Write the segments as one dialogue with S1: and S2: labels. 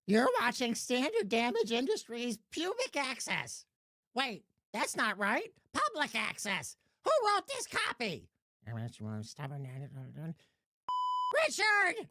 S1: You're watching Standard Damage Industries Pubic Access. Wait, that's not right. Public Access. Who wrote this copy? Richard!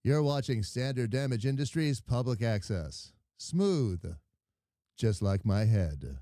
S2: You're watching Standard Damage Industries Public Access. Smooth, just like my head.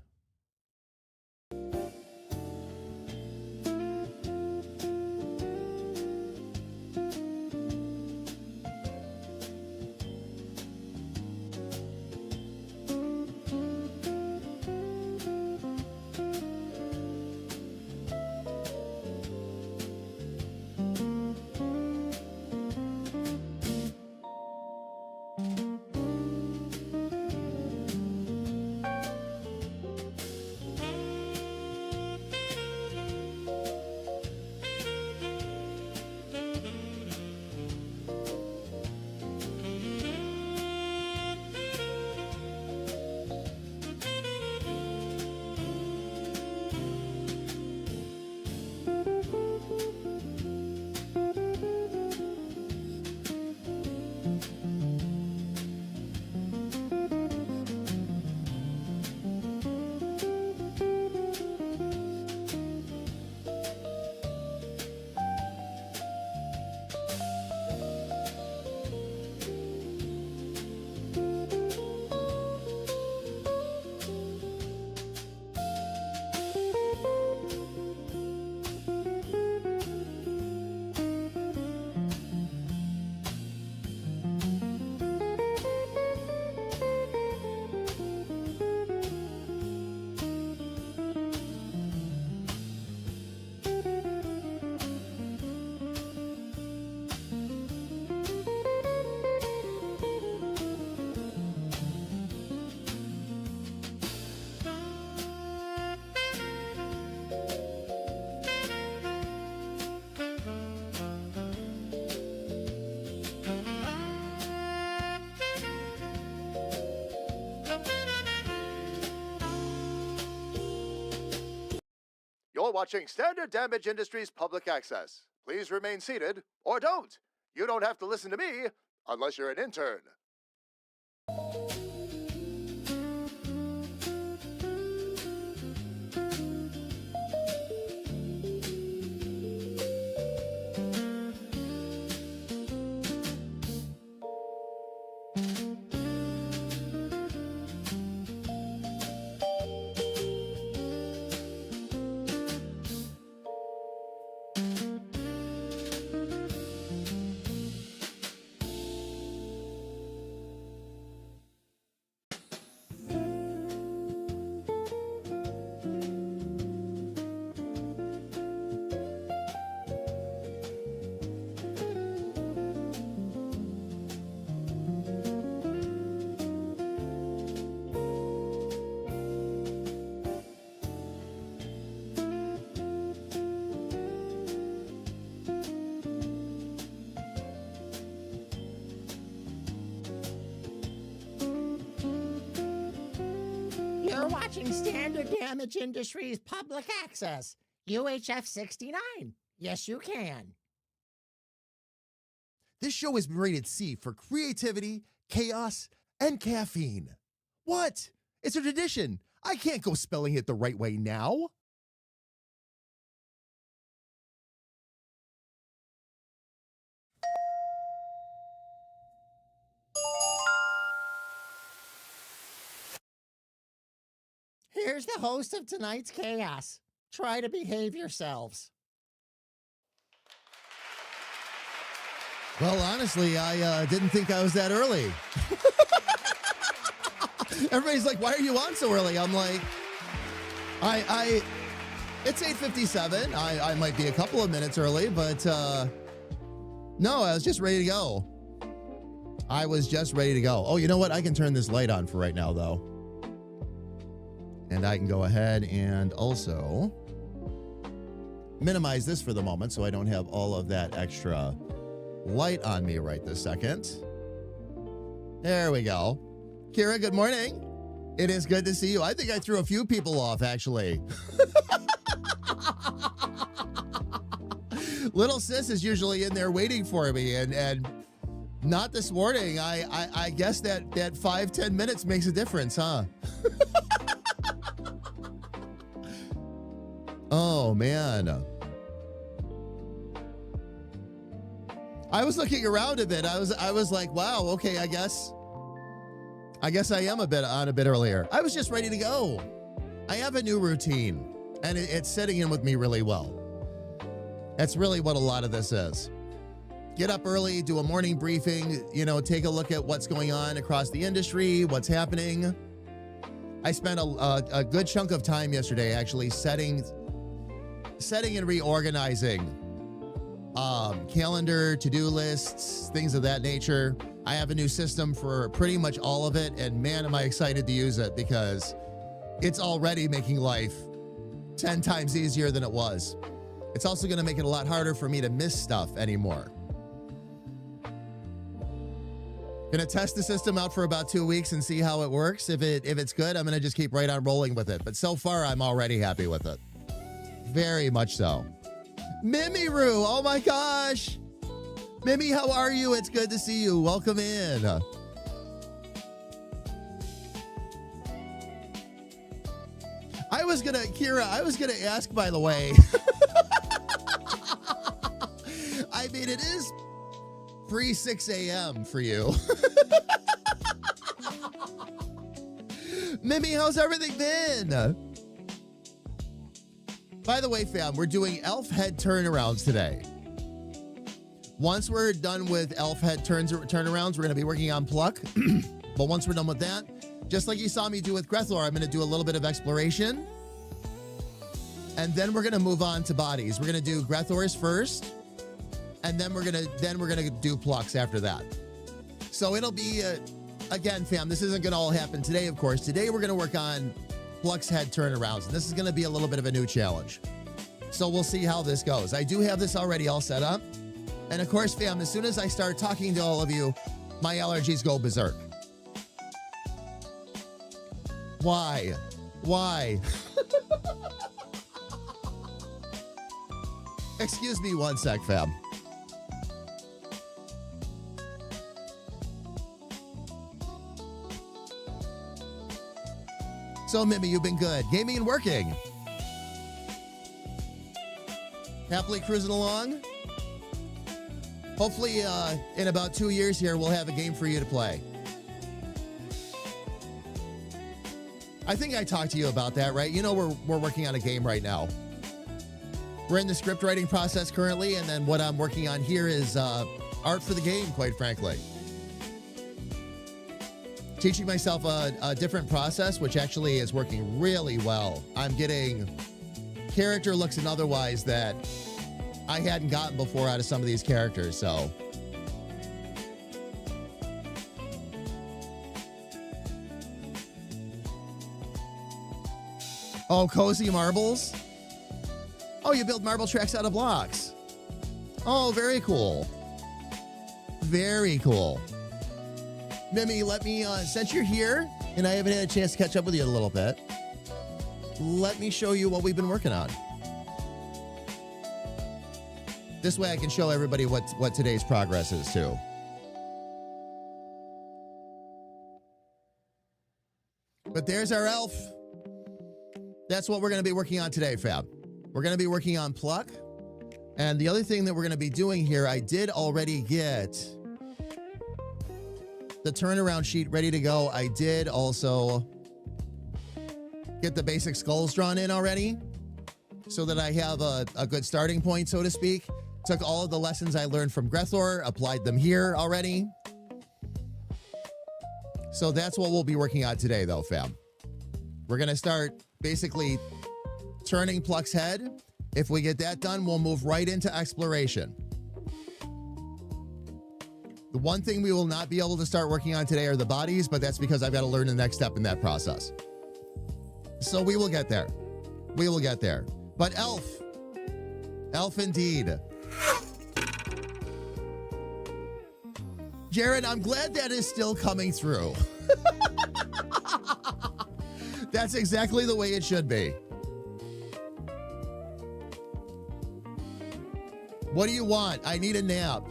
S2: You're watching Standard Damage Industries Public Access. Please remain seated, or don't. You don't have to listen to me unless you're an intern.
S1: watching Standard Damage Industries Public Access, UHF 69. Yes, you can.
S3: This show is rated C for creativity, chaos, and caffeine. What? It's a tradition. I can't go spelling it the right way now.
S1: Here's the host of tonight's chaos. Try to behave yourselves.
S3: Well, honestly, I didn't think I was that early. Everybody's like, why are you on so early? I'm like, it's 8:57. I might be a couple of minutes early, but no, I was just ready to go. Oh, you know what? I can turn this light on for right now, though. And I can go ahead and also minimize this for the moment so I don't have all of that extra light on me right this second. There we go. Kira, good morning. It is good to see you. I think I threw a few people off, actually. Little sis is usually in there waiting for me, and not this morning. I guess that 5-10 minutes makes a difference, huh? Oh, man. I was looking around a bit. I was like, wow, okay, I guess I am a bit earlier. I was just ready to go. I have a new routine, and it's setting in with me really well. That's really what a lot of this is. Get up early, do a morning briefing, take a look at what's going on across the industry, what's happening. I spent a good chunk of time yesterday actually setting and reorganizing calendar, to-do lists, things of that nature. I have a new system for pretty much all of it, and man, am I excited to use it because it's already making life 10 times easier than it was. It's also going to make it a lot harder for me to miss stuff anymore. Gonna test the system out for about 2 weeks and see how it works. If it's good, I'm gonna just keep right on rolling with it. But so far, I'm already happy with it. Very much so. Mimiru, oh my gosh. Mimi, how are you? It's good to see you. Welcome in. Kira, I was gonna ask, by the way. I mean, it is pre-6 a.m. for you. Mimi, how's everything been? By the way, fam, we're doing elf head turnarounds today. Once we're done with elf head turnarounds, we're going to be working on Pluck. But once we're done with that, just like you saw me do with Grethor, I'm going to do a little bit of exploration. And then we're going to move on to bodies. We're going to do Grethors first. And then we're gonna do Plucks after that. So it'll be, again, fam, this isn't gonna all happen today, of course. Today we're gonna work on Pluck's head turnarounds, and this is gonna be a little bit of a new challenge. So we'll see how this goes. I do have this already all set up. And of course, fam, as soon as I start talking to all of you, my allergies go berserk. Why? Excuse me one sec, fam. So, Mimi, you've been good. Gaming and working. Happily cruising along. Hopefully, in about 2 years here, we'll have a game for you to play. I think I talked to you about that, right? You know, we're working on a game right now. We're in the script writing process currently, and then what I'm working on here is art for the game, quite frankly. Teaching myself a different process, which actually is working really well. I'm getting character looks and otherwise that I hadn't gotten before out of some of these characters, so. Oh, cozy marbles? Oh, you build marble tracks out of blocks. Oh, very cool. Very cool. Mimi, let me, since you're here, and I haven't had a chance to catch up with you in a little bit, let me show you what we've been working on. This way I can show everybody what today's progress is too. But there's our elf. That's what we're going to be working on today, fam. We're going to be working on Pluck. And the other thing that we're going to be doing here, I did already get the turnaround sheet ready to go. I did also get the basic skulls drawn in already so that I have a good starting point, so to speak. Took all of the lessons I learned from Grethor, applied them here already. So that's what we'll be working on today, though, fam. We're going to start basically turning Pluck's head. If we get that done, we'll move right into exploration. The one thing we will not be able to start working on today are the bodies, but that's because I've got to learn the next step in that process. So we will get there. We will get there. But elf. Elf indeed. Jared, I'm glad that is still coming through. That's exactly the way it should be. What do you want? I need a nap.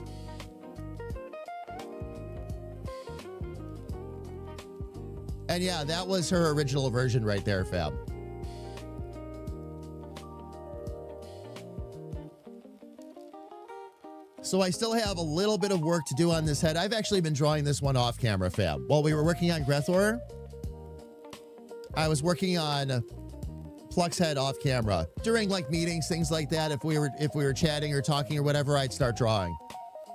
S3: And yeah, that was her original version right there, fam. So I still have a little bit of work to do on this head. I've actually been drawing this one off camera, fam. While we were working on Grethor, I was working on Pluck's head off camera during like meetings, things like that. If we were chatting or talking or whatever, I'd start drawing.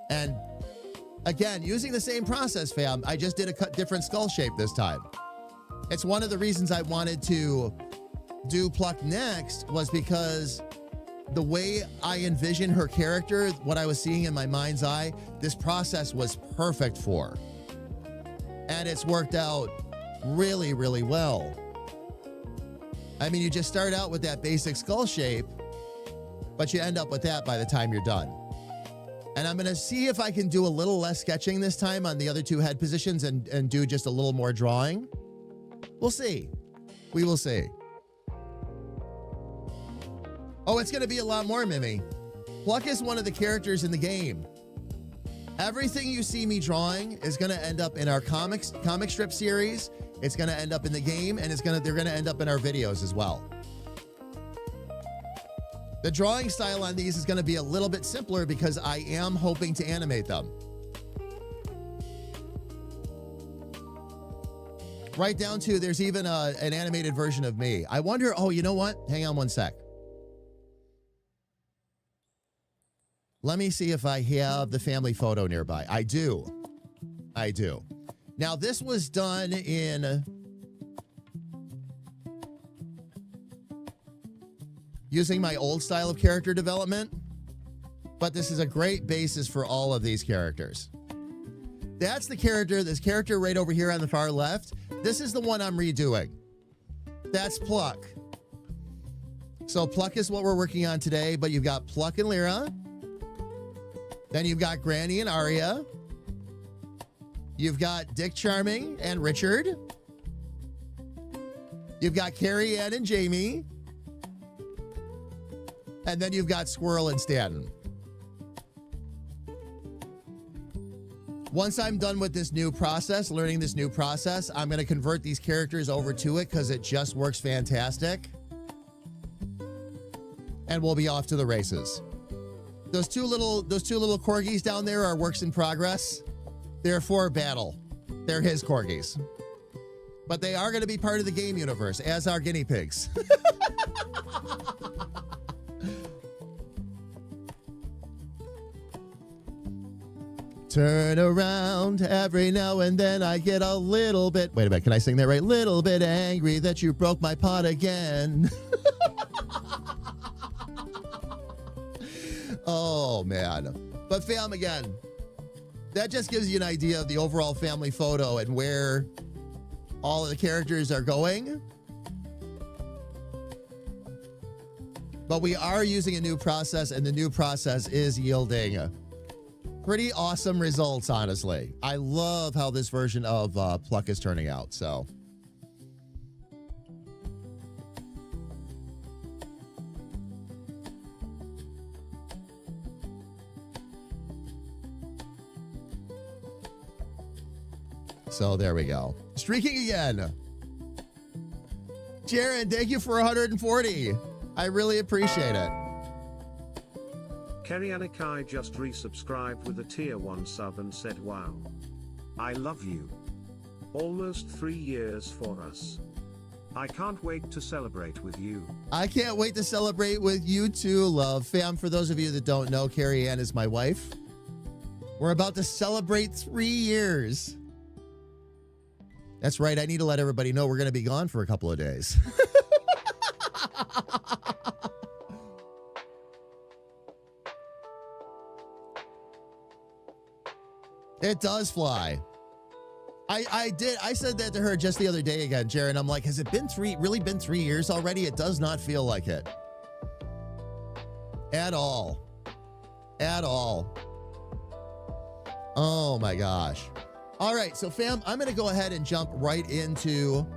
S3: And again, using the same process, fam, I just did a different skull shape this time. It's one of the reasons I wanted to do Pluck next was because the way I envision her character, what I was seeing in my mind's eye, this process was perfect for. And it's worked out really, really well. I mean, you just start out with that basic skull shape, but you end up with that by the time you're done. And I'm going to see if I can do a little less sketching this time on the other two head positions and do just a little more drawing. We'll see. We will see. Oh, it's going to be a lot more, Mimi. Pluck is one of the characters in the game. Everything you see me drawing is going to end up in our comic strip series. It's going to end up in the game, and they're going to end up in our videos as well. The drawing style on these is going to be a little bit simpler because I am hoping to animate them. Right down to there's even an animated version of me. I wonder, oh, you know what? Hang on one sec. Let me see if I have the family photo nearby. I do. I do. Now, this was done in using my old style of character development, but this is a great basis for all of these characters. That's the character, this character right over here on the far left. This is the one I'm redoing. That's Pluck. So Pluck is what we're working on today, but you've got Pluck and Lyra. Then you've got Granny and Arya. You've got Dick Charming and Richard. You've got Carrie Ann and Jamie. And then you've got Squirrel and Stanton. Once I'm done with this new process, learning this new process, I'm going to convert these characters over to it because it just works fantastic. And we'll be off to the races. Those two little corgis down there are works in progress. They're for battle. They're his corgis. But they are going to be part of the game universe, as are guinea pigs. Turn around every now and then I get a little bit... Wait a minute, can I sing that right? Little bit angry that you broke my pot again. Oh, man. But fam, again, that just gives you an idea of the overall family photo and where all of the characters are going. But we are using a new process, and the new process is yielding pretty awesome results, honestly. I love how this version of Pluck is turning out, so... So there we go. Streaking again. Jaron, thank you for 140. I really appreciate it.
S4: Kerry Anakai just resubscribed with a tier 1 sub and said, wow. I love you. Almost 3 years for us. I can't wait to celebrate with you.
S3: I can't wait to celebrate with you too, love. Fam, for those of you that don't know, Carrie Ann is my wife. We're about to celebrate 3 years. That's right. I need to let everybody know we're going to be gone for a couple of days. It does fly. I said that to her just the other day again, Jaron. I'm like, has it been really been 3 years already? It does not feel like it. At all. At all. Oh my gosh. All right, so fam, I'm going to go ahead and jump right into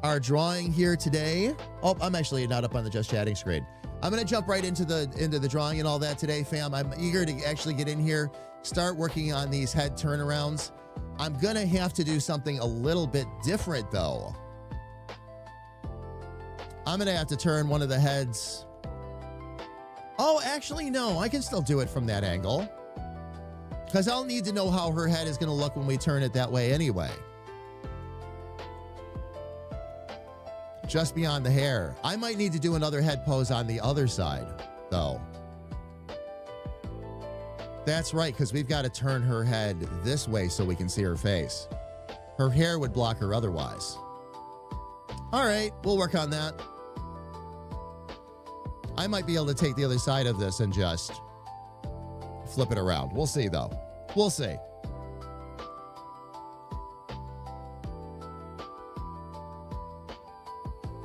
S3: our drawing here today. Oh, I'm actually not up on the just chatting screen. I'm going to jump right into the drawing and all that today, fam. I'm eager to actually get in here, start working on these head turnarounds. I'm going to have to do something a little bit different, though. I'm going to have to turn one of the heads. Oh, actually, no. I can still do it from that angle. Because I'll need to know how her head is going to look when we turn it that way anyway. Just beyond the hair. I might need to do another head pose on the other side, though. That's right, because we've got to turn her head this way so we can see her face. Her hair would block her otherwise. All right, we'll work on that. I might be able to take the other side of this and just flip it around. We'll see, though. We'll see.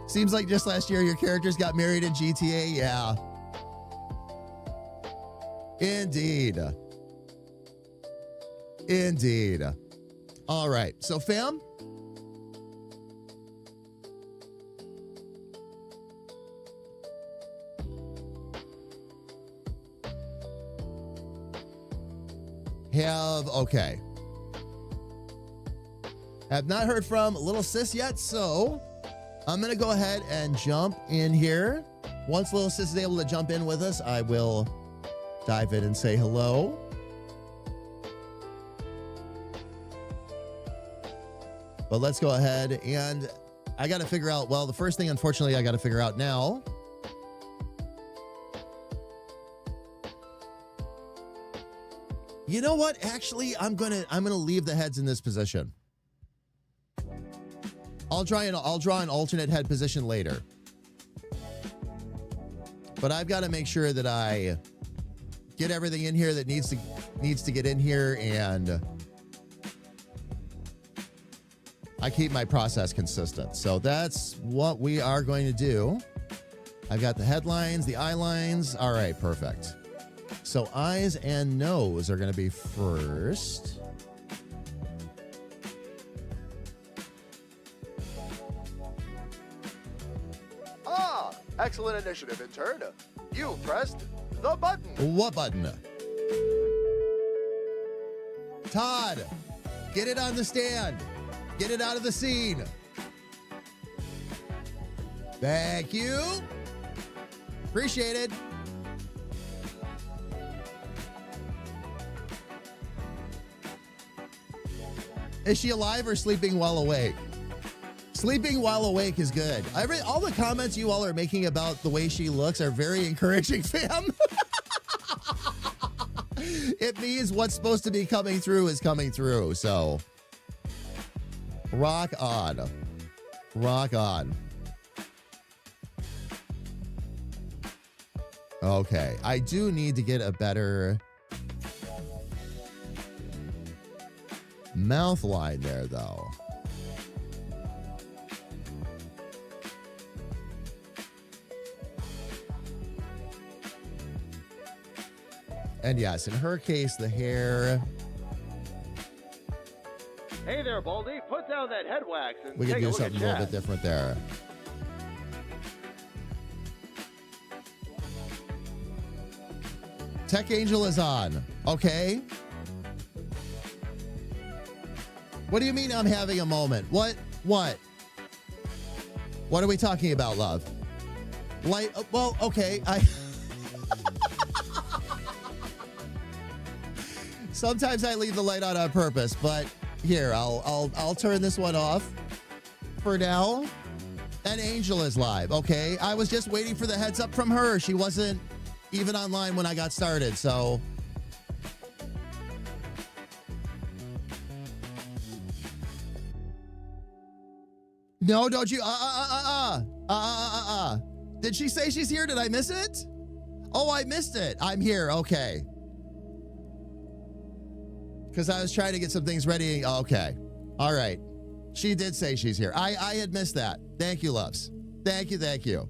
S3: Seems like just last year your characters got married in GTA. Yeah. Indeed. Indeed. All right. So, fam. Okay. Have not heard from Little Sis yet, so I'm going to go ahead and jump in here. Once Little Sis is able to jump in with us, I will dive in and say hello. But let's go ahead and I got to figure out, well, the first thing, unfortunately, I got to figure out now. You know what? Actually, I'm gonna leave the heads in this position. I'll draw an alternate head position later. But I've got to make sure that I get everything in here that needs to get in here, and I keep my process consistent. So that's what we are going to do. I've got the headlines, the eye lines. All right, perfect. So eyes and nose are going to be first.
S2: Ah, excellent initiative, intern. You pressed the button.
S3: What button? Todd, get it on the stand. Get it out of the scene. Thank you. Appreciate it. Is she alive or sleeping while awake? Sleeping while awake is good. All the comments you all are making about the way she looks are very encouraging, fam. It means what's supposed to be coming through is coming through. So, rock on. Rock on. Okay, I do need to get a better mouth line there, though. And yes, in her case, the hair.
S2: Hey there, Baldy. Put down that head wax and
S3: We can do something a little bit different there. Tech Angel is on. Okay. What do you mean I'm having a moment? What? What are we talking about, love? Light, well, okay, sometimes I leave the light on purpose, but here, I'll turn this one off for now. And Angel is live, okay? I was just waiting for the heads up from her. She wasn't even online when I got started, so. No, don't you, Did she say she's here? Did I miss it? Oh, I missed it. I'm here, okay. Because I was trying to get some things ready. Okay, all right. She did say she's here. I had missed that. Thank you, loves. Thank you.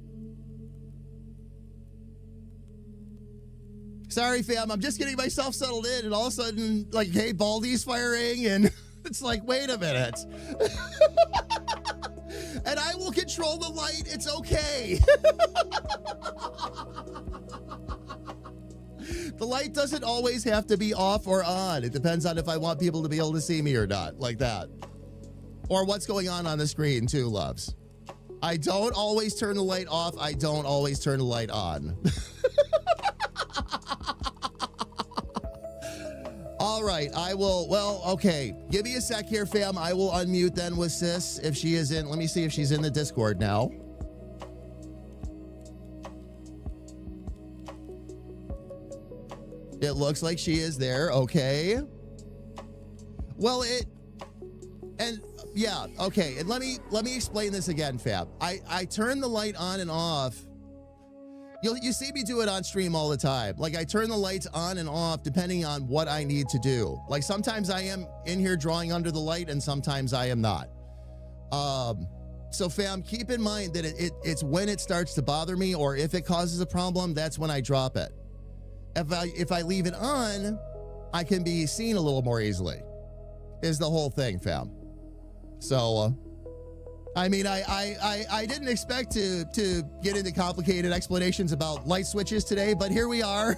S3: Sorry, fam. I'm just getting myself settled in, and all of a sudden, like, hey, Baldy's firing, and it's like, wait a minute. And I will control the light. It's okay. The light doesn't always have to be off or on. It depends on if I want people to be able to see me or not, like that. Or what's going on the screen, too, loves. I don't always turn the light off. I don't always turn the light on. All right, I will, well, okay. Give me a sec here, fam. I will unmute then with Sis if she is in. Let me see if she's in the Discord now. It looks like she is there, okay. Well, yeah, okay. And let me explain this again, fam. I turn the light on and off. You see me do it on stream all the time. Like, I turn the lights on and off depending on what I need to do. Like, sometimes I am in here drawing under the light and sometimes I am not. So fam, keep in mind that it's when it starts to bother me, or if it causes a problem, that's when I drop it. If I leave it on, I can be seen a little more easily, is the whole thing, fam. So, I mean, I didn't expect to get into complicated explanations about light switches today, but here we are.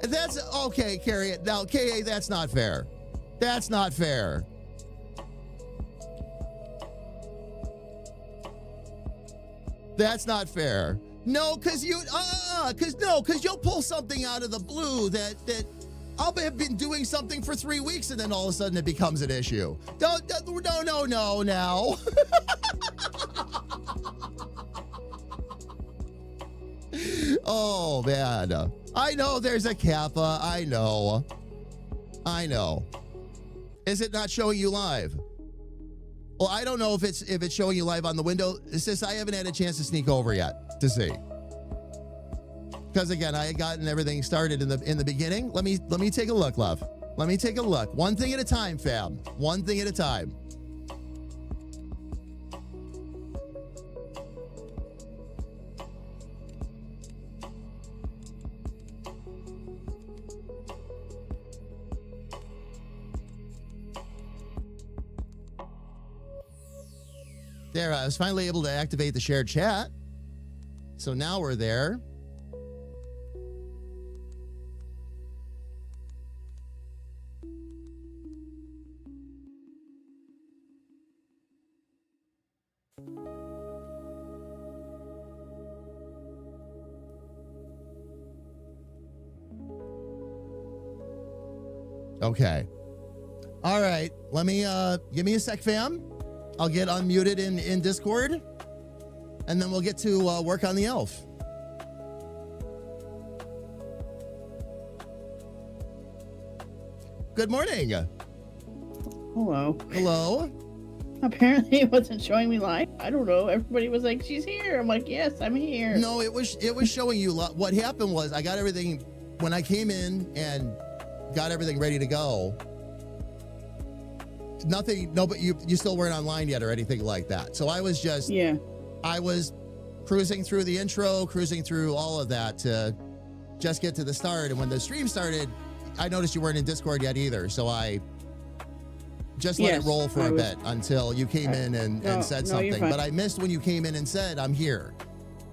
S3: That's okay, Carrie. Now, KA, that's not fair. That's not fair. That's not fair. No, because you'll pull something out of the blue that I'll have been doing something for 3 weeks and then all of a sudden it becomes an issue. No, now. Oh, man. I know there's a Kappa. I know. Is it not showing you live? Well, I don't know if it's showing you live on the window. It's just I haven't had a chance to sneak over yet to see. Because again, I had gotten everything started in the beginning. Let me take a look, love. Let me take a look. One thing at a time, fam. One thing at a time. There, I was finally able to activate the shared chat. So now we're there. Okay. All right. Let me give me a sec, fam. I'll get unmuted in Discord, and then we'll get to work on the elf. Good morning.
S5: Hello.
S3: Hello.
S5: Apparently it wasn't showing me live. I don't know. Everybody was like, she's here. I'm like, yes, I'm here.
S3: No, it was showing you. What happened was I got everything when I came in and got everything ready to go. Nothing, no, but you still weren't online yet or anything like that. So I was just,
S5: yeah,
S3: I was cruising through the intro, cruising through all of that to just get to the start. And when the stream started, I noticed you weren't in Discord yet either. So I just let it roll for a bit until you came in and said something. But I missed when you came in and said, I'm here.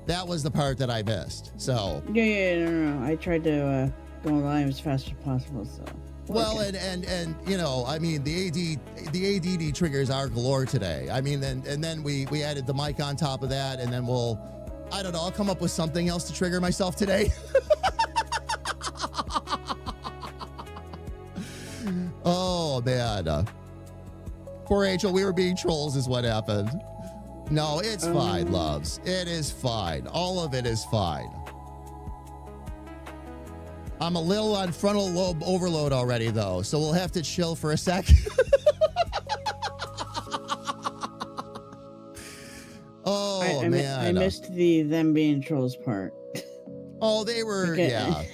S3: That was the part that I missed. So
S5: yeah, no. I tried to going live as fast as possible. So.
S3: Well,
S5: okay.
S3: and you know, I mean, the ADD triggers are galore today. I mean, then we added the mic on top of that, and then I don't know, I'll come up with something else to trigger myself today. Oh man, poor Rachel, we were being trolls, is what happened. No, it's fine, loves. It is fine. All of it is fine. I'm a little on frontal lobe overload already, though, so we'll have to chill for a sec. Oh, man.
S5: I missed them being trolls part.
S3: Oh, they were,
S5: Okay.
S3: yeah.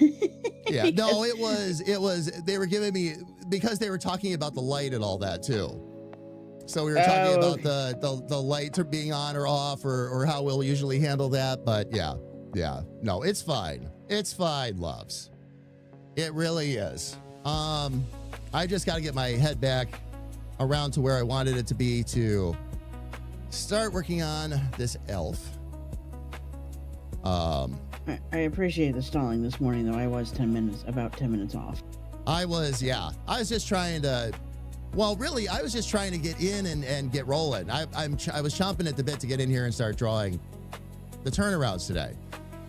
S3: Yeah, no, it was, they were giving me, because they were talking about the light and all that, too. So we were talking about the light being on or off or how we'll usually handle that, but yeah. No, it's fine. It's fine, loves. It really is. I just got to get my head back around to where I wanted it to be to start working on this elf.
S5: I appreciate the stalling this morning, though. I was about 10 minutes off.
S3: I was just trying to, well, really, I was just trying to get in and get rolling. I was chomping at the bit to get in here and start drawing the turnarounds today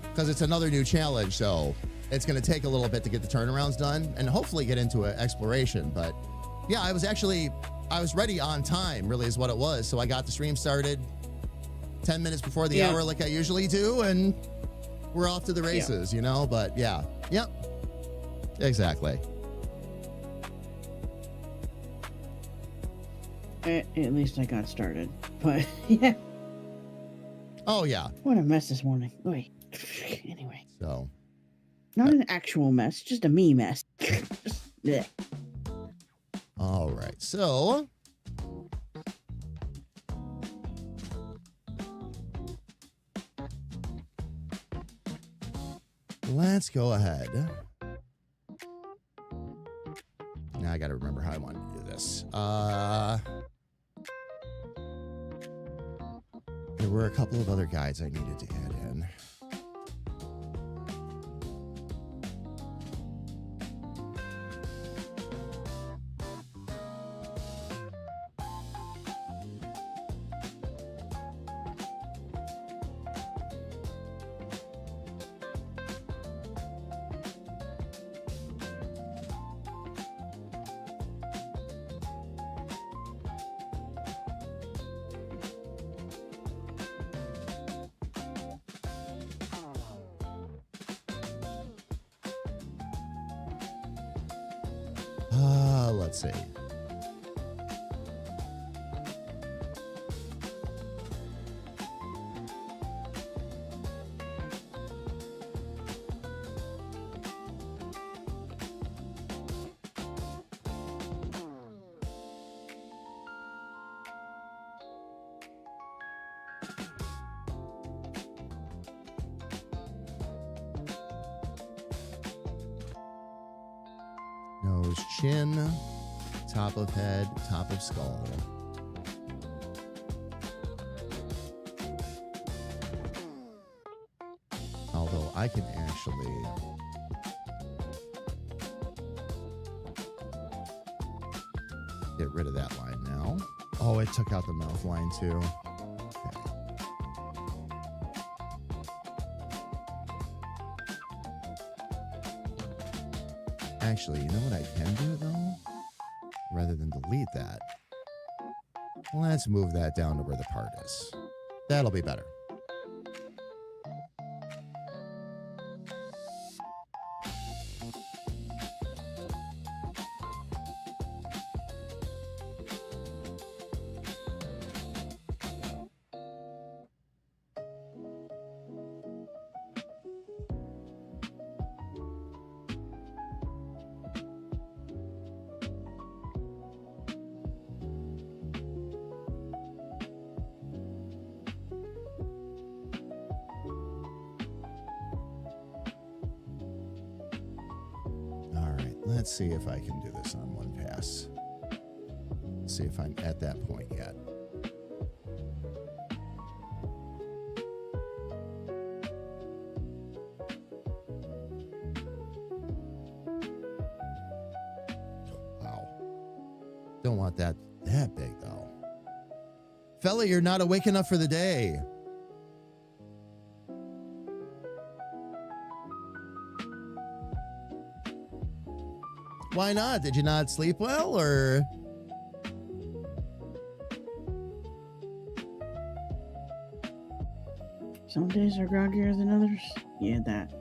S3: because it's another new challenge. So it's going to take a little bit to get the turnarounds done and hopefully get into an exploration. But yeah, I was ready on time, really is what it was. So I got the stream started 10 minutes before the hour like I usually do. And we're off to the races, you know, but yeah. Yep. Exactly.
S5: At least I got started. But yeah.
S3: Oh, yeah.
S5: What a mess this morning. Wait. Anyway.
S3: So.
S5: Not an actual mess, just a me mess. Just, bleh.
S3: All right. So. Let's go ahead. Now I got to remember how I wanted to do this. There were a couple of other guides I needed to add in. Let's see. Nose, chin, top of head, top of skull. Although I can actually get rid of that line now. Oh, it took out the mouth line too. Okay. Actually, you know what I can do though? Rather than delete that, let's move that down to where the part is. That'll be better. Let's see if I can do this on one pass. Let's see if I'm at that point yet. Don't want that big, though. Fella, you're not awake enough for the day. Why not? Did you not sleep well, or?
S5: Some days are groggier than others. Yeah, that.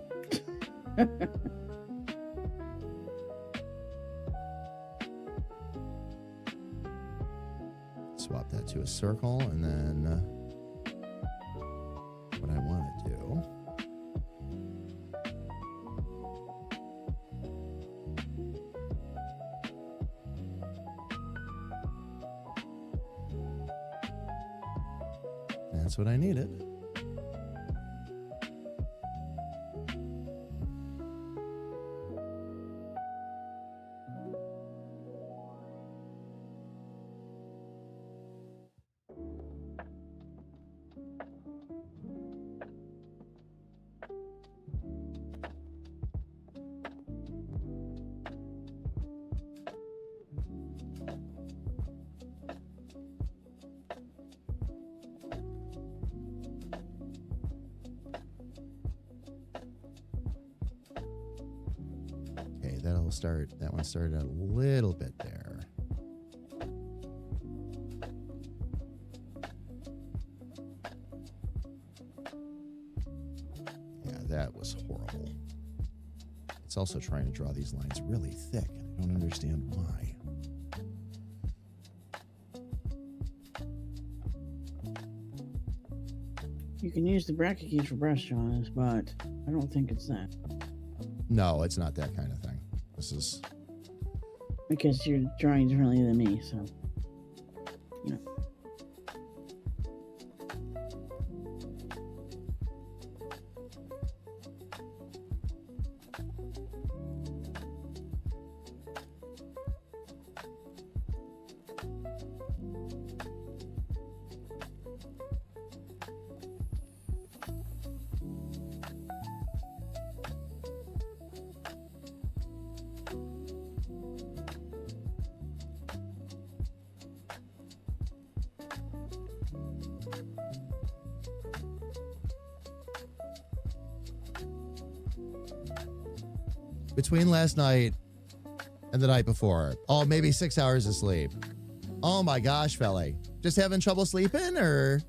S3: Swap that to a circle, and then what I want to do. That's what I needed. That one started out a little bit there. Yeah, that was horrible. It's also trying to draw these lines really thick, and I don't understand why.
S5: You can use the bracket keys for brush drawings, but I don't think it's that.
S3: No, it's not that kind of thing. This is
S5: because your drawing's differently than me, so you know.
S3: Between last night and the night before. Oh, maybe 6 hours of sleep. Oh my gosh, fella. Just having trouble sleeping, or?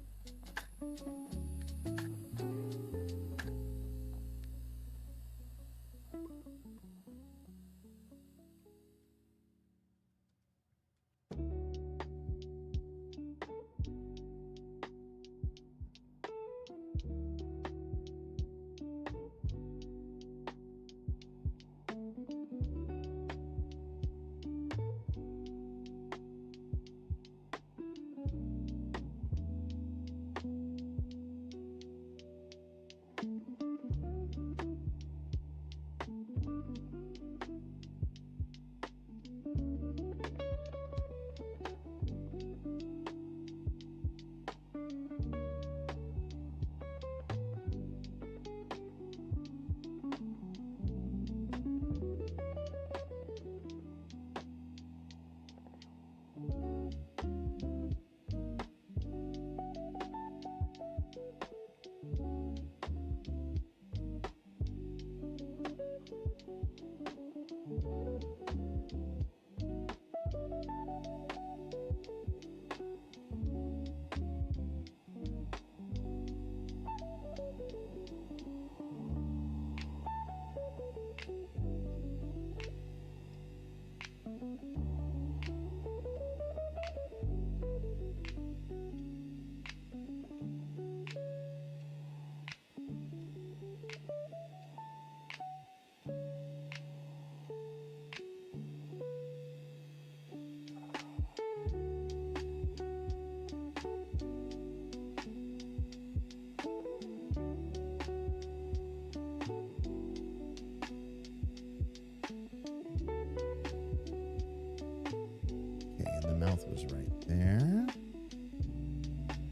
S3: Mouth was right there.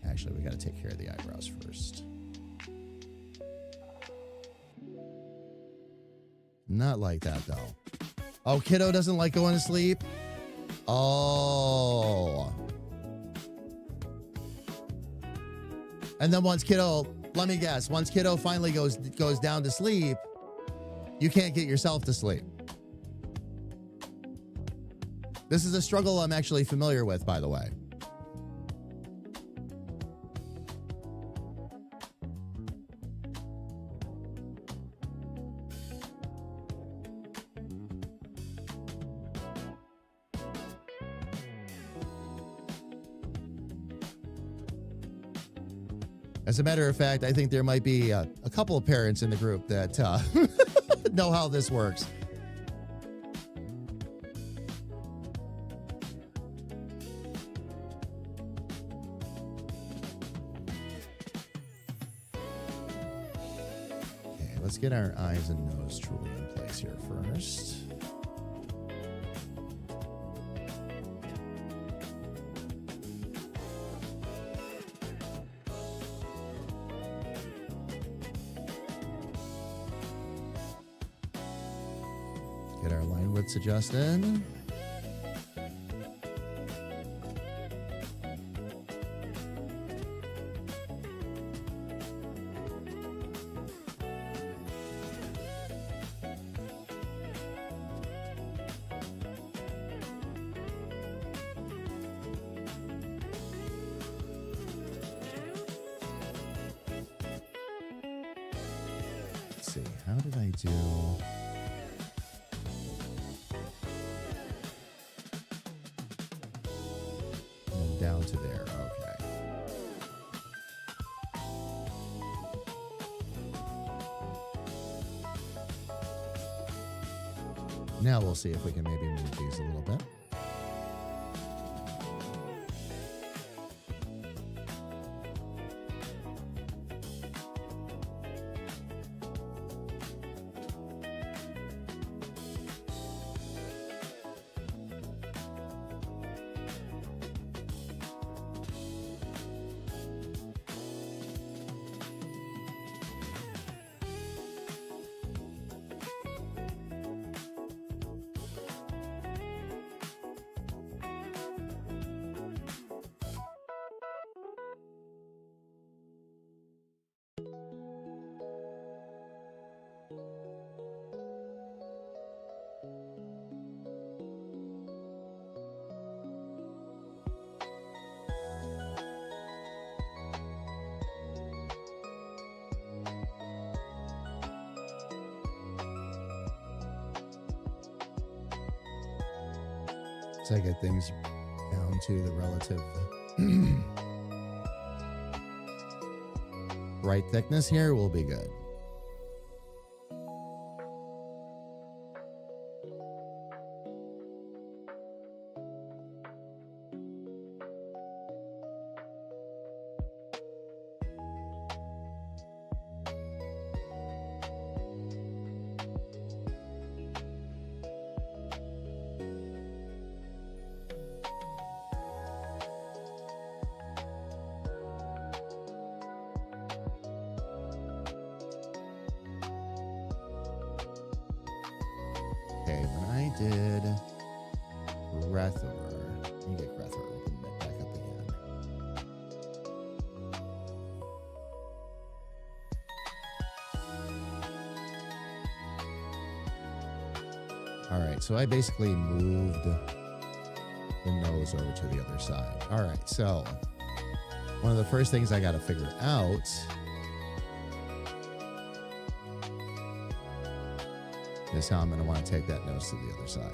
S3: Actually, we got to take care of the eyebrows first. Not like that, though. Oh, kiddo doesn't like going to sleep? Oh. And then once kiddo, let me guess, once kiddo finally goes down to sleep, you can't get yourself to sleep. This is a struggle I'm actually familiar with, by the way. As a matter of fact, I think there might be a couple of parents in the group that know how this works. Okay, let's get our eyes and nose truly in place here first. Get our line widths adjusted. Let's see, how did I do? And down to there, okay. Now we'll see if we can maybe move these a little bit. So I get things down to the relative right thickness here, will be good. Okay, when I did Grethor, let me get Grethor open it back up again. All right, so I basically moved the nose over to the other side. All right, so one of the first things I got to figure out is how I'm going to want to take that nose to the other side.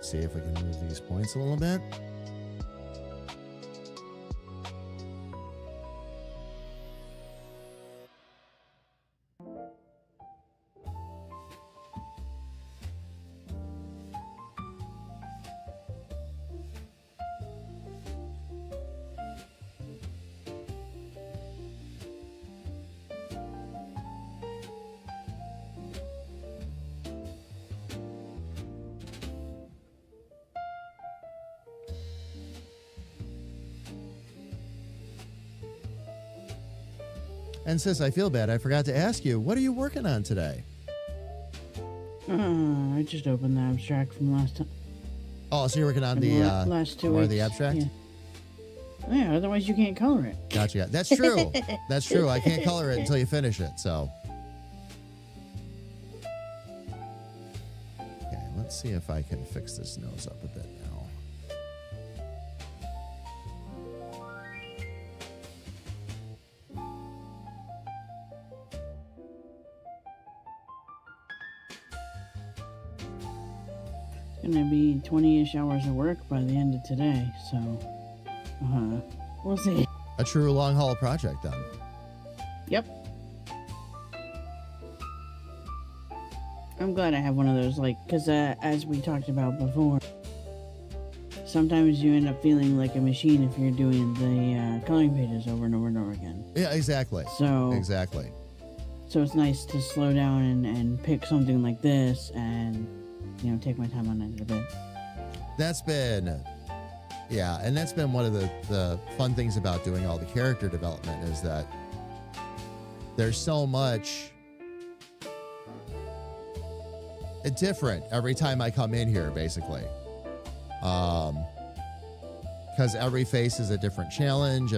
S3: See if we can move these points a little bit. And sis, I feel bad. I forgot to ask you, what are you working on today?
S5: I just opened the abstract from last time.
S3: Oh, so you're working on the
S5: last 2
S3: more
S5: weeks.
S3: of the abstract?
S5: Yeah, otherwise you can't color it.
S3: Gotcha. That's true. That's true. I can't color it until you finish it, so. Okay, let's see if I can fix this nose up a bit now.
S5: It's gonna be 20-ish hours of work by the end of today, so we'll see.
S3: A true long haul project then.
S5: Yep. I'm glad I have one of those, like, because as we talked about before, sometimes you end up feeling like a machine if you're doing the coloring pages over and over and over again.
S3: Yeah, exactly.
S5: So
S3: Exactly.
S5: So it's nice to slow down and pick something like this and, you know, take my time on it a bit.
S3: That's been, yeah, and that's been one of the fun things about doing all the character development is that there's so much different every time I come in here, basically. Because every face is a different challenge,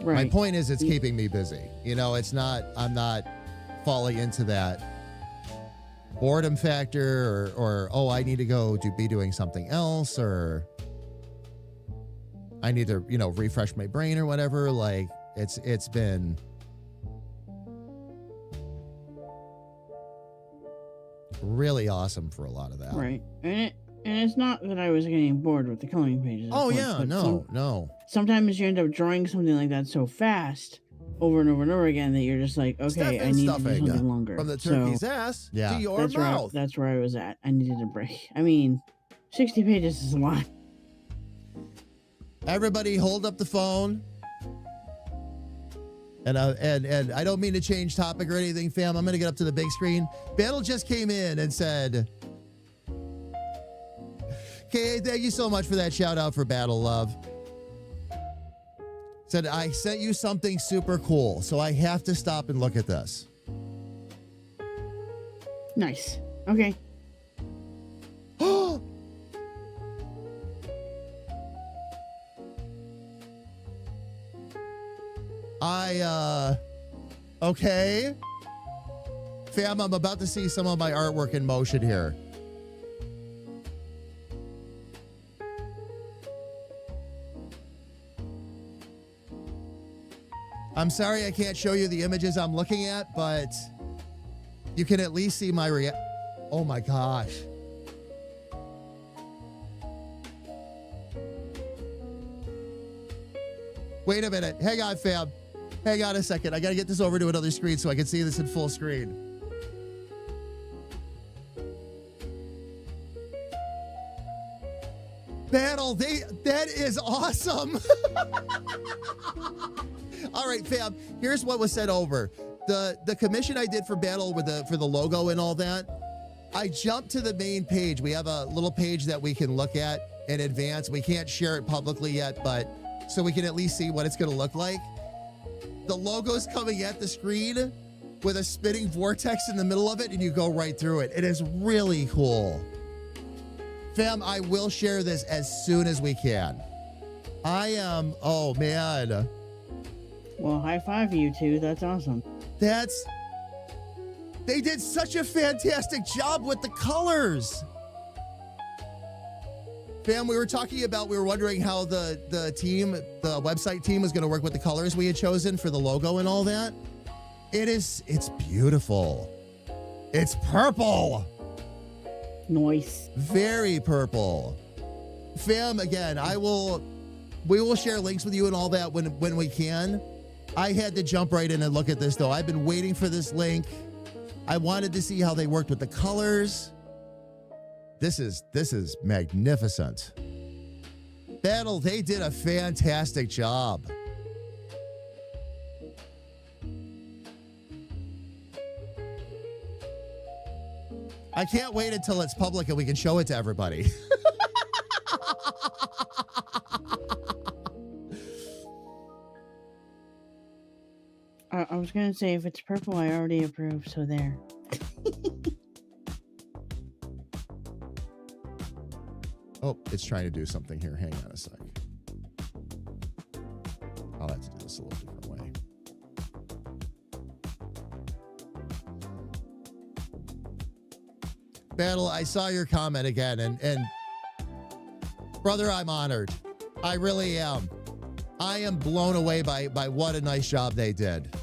S5: Right.
S3: My point is it's keeping me busy. You know, I'm not falling into that boredom factor or oh, I need to go be doing something else, or I need to, you know, refresh my brain or whatever. Like it's been really awesome for a lot of that.
S5: Right. And it's not that I was getting bored with the coloring pages.
S3: Oh,
S5: course,
S3: yeah, no.
S5: Sometimes you end up drawing something like that so fast over and over and over again that you're just like, okay, I need to do something longer.
S6: From the turkey's
S5: So
S6: ass
S3: Yeah.
S6: to your mouth.
S5: that's where I was at. I needed a break. I mean, 60 pages is a lot.
S3: Everybody hold up the phone. And I don't mean to change topic or anything, fam. I'm going to get up to the big screen. Battle just came in and said, okay, thank you so much for that shout out for Battle Love. Said, I sent you something super cool, so I have to stop and look at this.
S5: Nice. Okay.
S3: Okay. Fam, I'm about to see some of my artwork in motion here. I'm sorry I can't show you the images I'm looking at, but you can at least see my Oh my gosh. Wait a minute. Hang on, fam. Hang on a second. I got to get this over to another screen so I can see this in full screen. Battle, that is awesome. All right, fam. Here's what was sent over. The commission I did for Battle for the logo and all that. I jumped to the main page. We have a little page that we can look at in advance. We can't share it publicly yet, but so we can at least see what it's going to look like. The logo's coming at the screen with a spinning vortex in the middle of it, and you go right through it. It is really cool. Fam, I will share this as soon as we can. Oh man.
S5: Well, high five you two. That's awesome.
S3: They did such a fantastic job with the colors. Fam, we were wondering how the website team was going to work with the colors we had chosen for the logo and all that. It's beautiful. It's purple.
S5: Nice.
S3: Very purple. Fam, again, we will share links with you and all that when we can. I had to jump right in and look at this though. I've been waiting for this link. I wanted to see how they worked with the colors. This is magnificent. Battle, they did a fantastic job. I can't wait until it's public and we can show it to everybody.
S5: was gonna say, if it's purple, I already approve, so there.
S3: Oh, it's trying to do something here. Hang on a sec. I'll have to do this a little different way. Battle, I saw your comment again, and brother, I'm honored. I really am. I am blown away by what a nice job they did.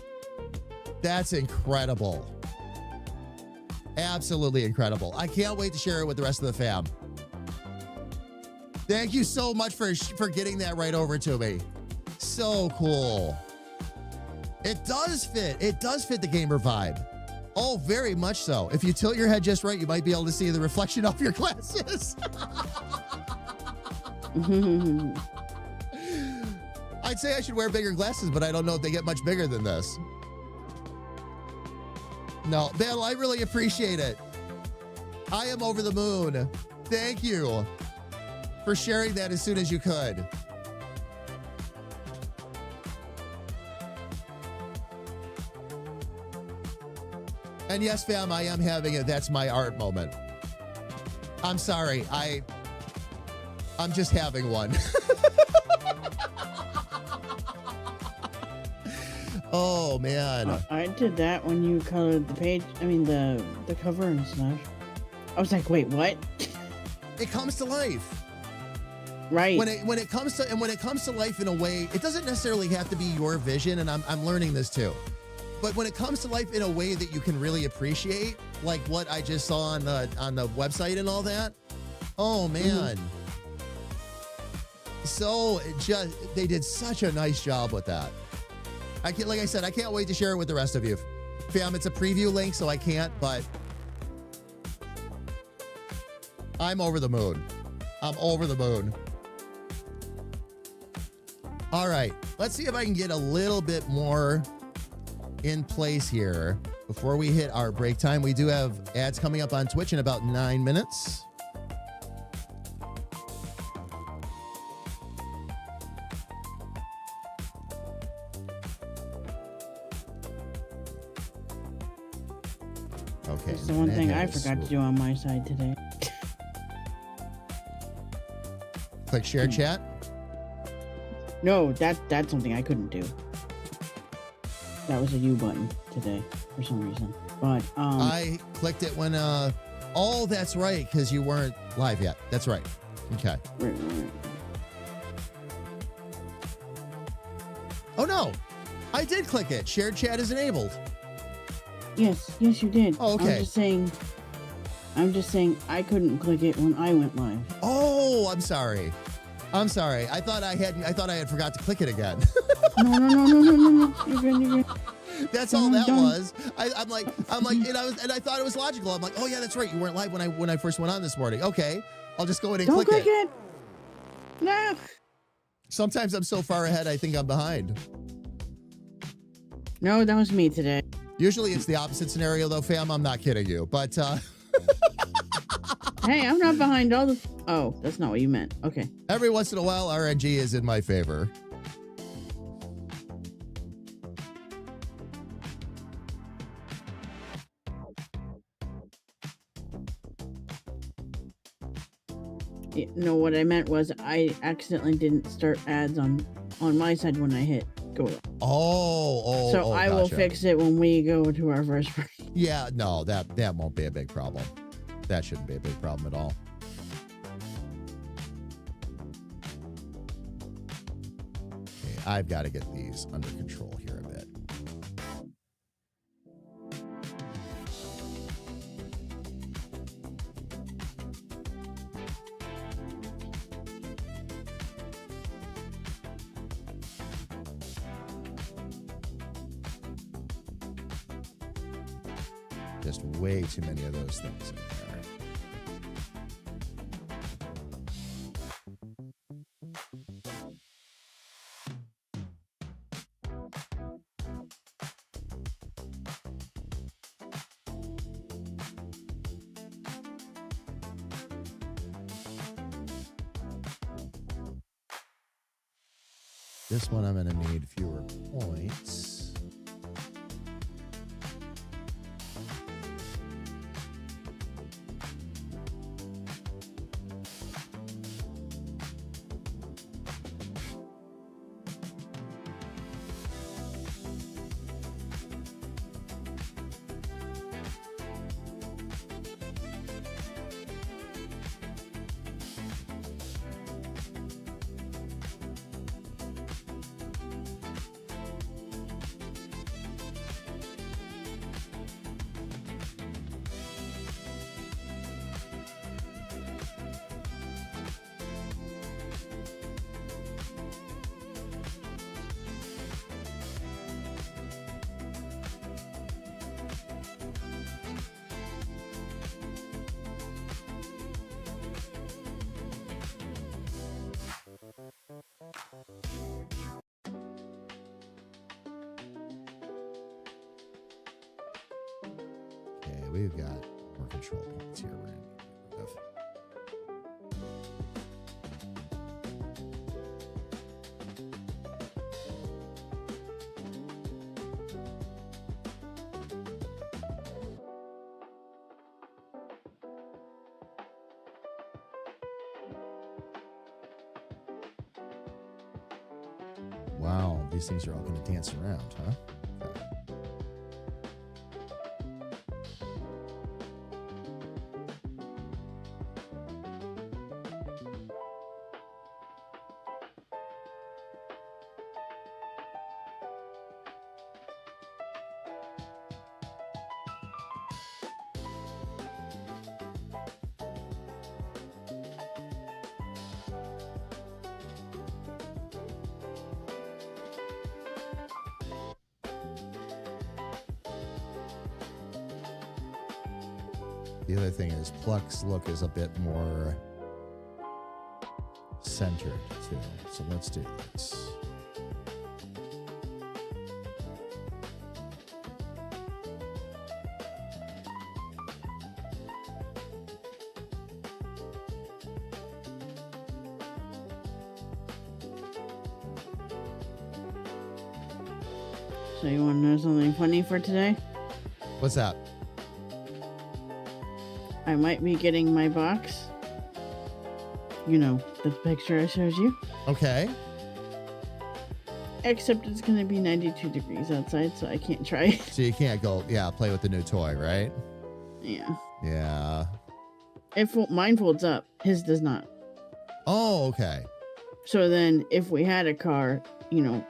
S3: That's incredible. Absolutely incredible. I can't wait to share it with the rest of the fam. Thank you so much for getting that right over to me. So cool. It does fit. It does fit the gamer vibe. Oh, very much so. If you tilt your head just right, you might be able to see the reflection of your glasses. I'd say I should wear bigger glasses, but I don't know if they get much bigger than this. No, Battle, I really appreciate it. I am over the moon. Thank you for sharing that as soon as you could. And yes, fam, I am having it. That's my art moment. I'm sorry. I'm just having one. Oh, man.
S5: I did that when you colored the page. I mean, the cover and stuff. I was like, wait, what?
S3: It comes to life.
S5: Right.
S3: When it comes to life in a way, it doesn't necessarily have to be your vision, and I'm learning this too. But when it comes to life in a way that you can really appreciate, like what I just saw on the website and all that, oh man. So they did such a nice job with that. Like I said, I can't wait to share it with the rest of you. Fam, it's a preview link, so I can't, but I'm over the moon. I'm over the moon. All right, let's see if I can get a little bit more in place here before we hit our break time. We do have ads coming up on Twitch in about 9 minutes. Okay.
S5: That's the one thing I forgot to do on my side today.
S3: Click share chat.
S5: No, that's something I couldn't do. That was a U button today for some reason. But
S3: I clicked it when oh, that's right, because you weren't live yet. That's right. Okay.
S5: Right.
S3: Oh no. I did click it. Shared chat is enabled.
S5: Yes, you did.
S3: Oh, okay.
S5: I'm just saying I couldn't click it when I went live.
S3: Oh, I'm sorry. I thought I had forgot to click it again.
S5: No. You're good.
S3: That's all that was. I'm like, and I thought it was logical. I'm like, oh yeah, that's right. You weren't live when I first went on this morning. Okay, I'll just go in and
S5: Don't
S3: click it.
S5: No.
S3: Sometimes I'm so far ahead, I think I'm behind.
S5: No, that was me today.
S3: Usually it's the opposite scenario, though, fam. I'm not kidding you, but
S5: Hey, I'm not behind all the. Oh, that's not what you meant. Okay.
S3: every once in a while, RNG is in my favor.
S5: No, what I meant was I accidentally didn't start ads on my side when I hit go. So I will
S3: gotcha.
S5: fix it when we go to our first break.
S3: Yeah, no, that won't be a big problem. That shouldn't be a big problem at all. Okay, I've got to get these under control here a bit. Just way too many of those things in there. This one I'm going to need fewer points. we've got more control points here. We're gonna get rid of. Wow, these things are all going to dance around, huh? Okay. The other thing is Pluck's look is a bit more centered too. So let's do this.
S5: So you want to know something funny for today?
S3: What's that?
S5: I might be getting my box. You know, the picture I showed you.
S3: Okay.
S5: Except it's going to be 92 degrees outside, so I can't try it.
S3: So you can't go, play with the new toy, right?
S5: Yeah.
S3: Yeah.
S5: Mine folds up. His does not.
S3: Oh, okay.
S5: So then if we had a car, you know,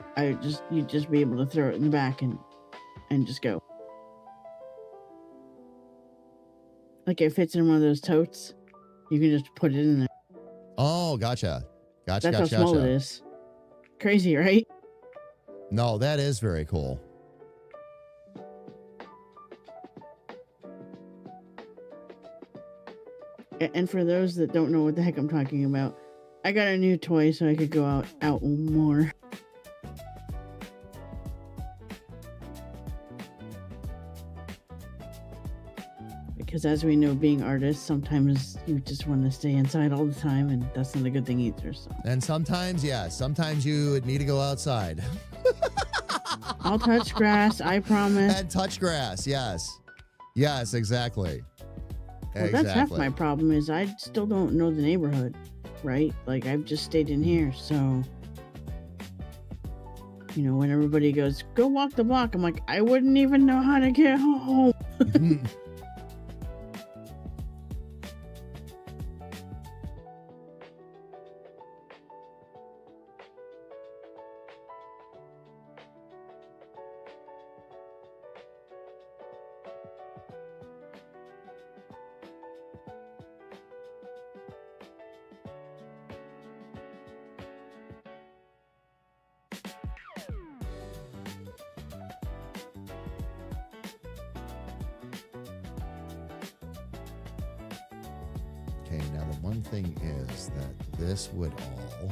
S5: you'd just be able to throw it in the back and just go. Like it fits in one of those totes. You can just put it in there.
S3: Oh, gotcha. Gotcha.
S5: That's how small it is. Crazy, right?
S3: No, that is very cool.
S5: And for those that don't know what the heck I'm talking about, I got a new toy so I could go out more. Because as we know, being artists, sometimes you just want to stay inside all the time, and that's not a good thing either. So.
S3: And sometimes you need to go outside.
S5: I'll touch grass, I promise.
S3: And touch grass, yes. Yes, exactly.
S5: Well, that's half my problem is I still don't know the neighborhood, right? Like, I've just stayed in here, so... You know, when everybody goes, go walk the block, I'm like, I wouldn't even know how to get home.
S3: Okay, now the one thing is that this would all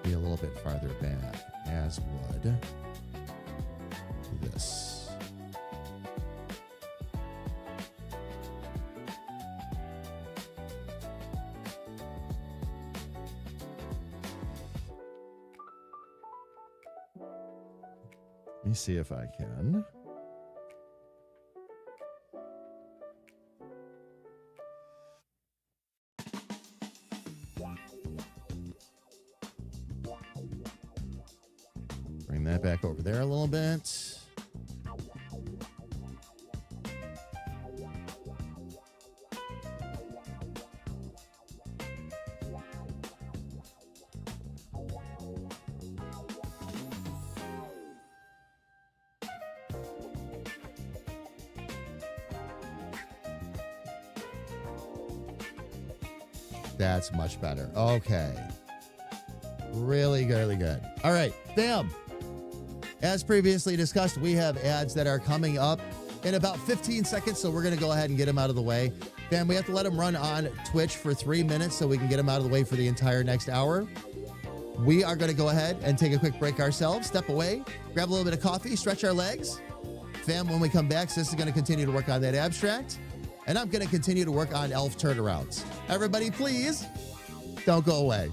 S3: be a little bit farther back, as would this. Let me see if I can. Bring that back over there a little bit. That's much better. Okay. Really good, really good. All right, bam. As previously discussed, we have ads that are coming up in about 15 seconds, so we're going to go ahead and get him out of the way. Fam, we have to let him run on Twitch for 3 minutes so we can get him out of the way for the entire next hour. We are going to go ahead and take a quick break ourselves, step away, grab a little bit of coffee, stretch our legs. Fam, when we come back, Sis is going to continue to work on that abstract, and I'm going to continue to work on elf turnarounds. Everybody, please don't go away.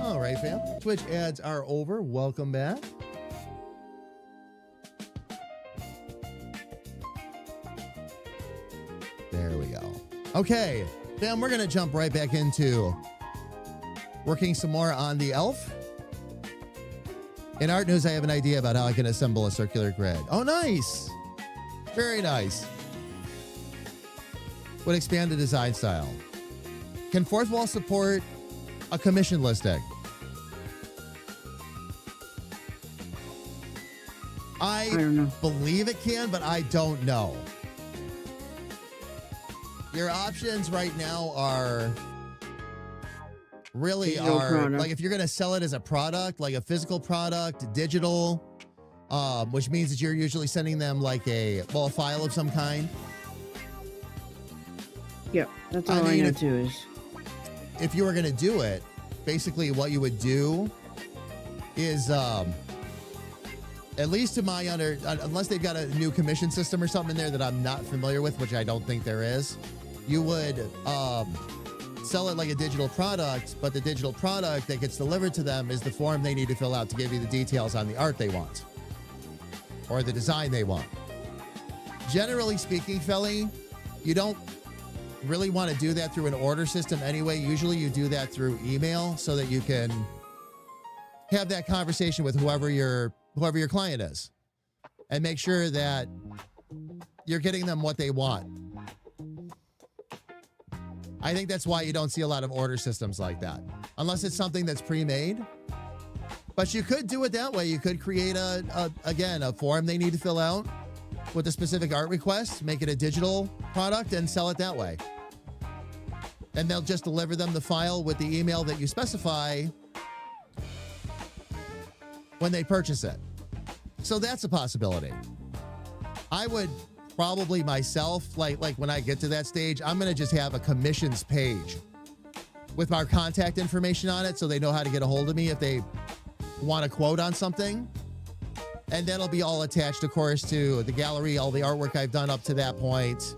S3: All right, fam. Twitch ads are over. Welcome back. There we go. Okay, fam, we're going to jump right back into working some more on the elf. In art news, I have an idea about how I can assemble a circular grid. Oh, nice. Very nice. Would expand the design style. Can fourth wall support a commission listing? I
S5: don't know.
S3: believe it can, but I don't know. Your options right now are really
S5: Digital product.
S3: like if you're going to sell it as a product, like a physical product, digital, which means that you're usually sending them like a file of some kind.
S5: Yep, that's all I know too is.
S3: If you were going to do it, basically what you would do is, at least to my unless they've got a new commission system or something in there that I'm not familiar with, which I don't think there is, you would sell it like a digital product, but the digital product that gets delivered to them is the form they need to fill out to give you the details on the art they want or the design they want. Generally speaking, Felly, you don't really want to do that through an order system anyway. Usually you do that through email so that you can have that conversation with whoever your client is and make sure that you're getting them what they want. I think that's why you don't see a lot of order systems like that, unless it's something that's pre-made. But you could do it that way. You could create a form they need to fill out with a specific art request, make it a digital product, and sell it that way. And they'll just deliver them the file with the email that you specify when they purchase it. So that's a possibility. I would probably myself, like when I get to that stage, I'm going to just have a commissions page with our contact information on it so they know how to get a hold of me if they want a quote on something. And that'll be all attached, of course, to the gallery, all the artwork I've done up to that point,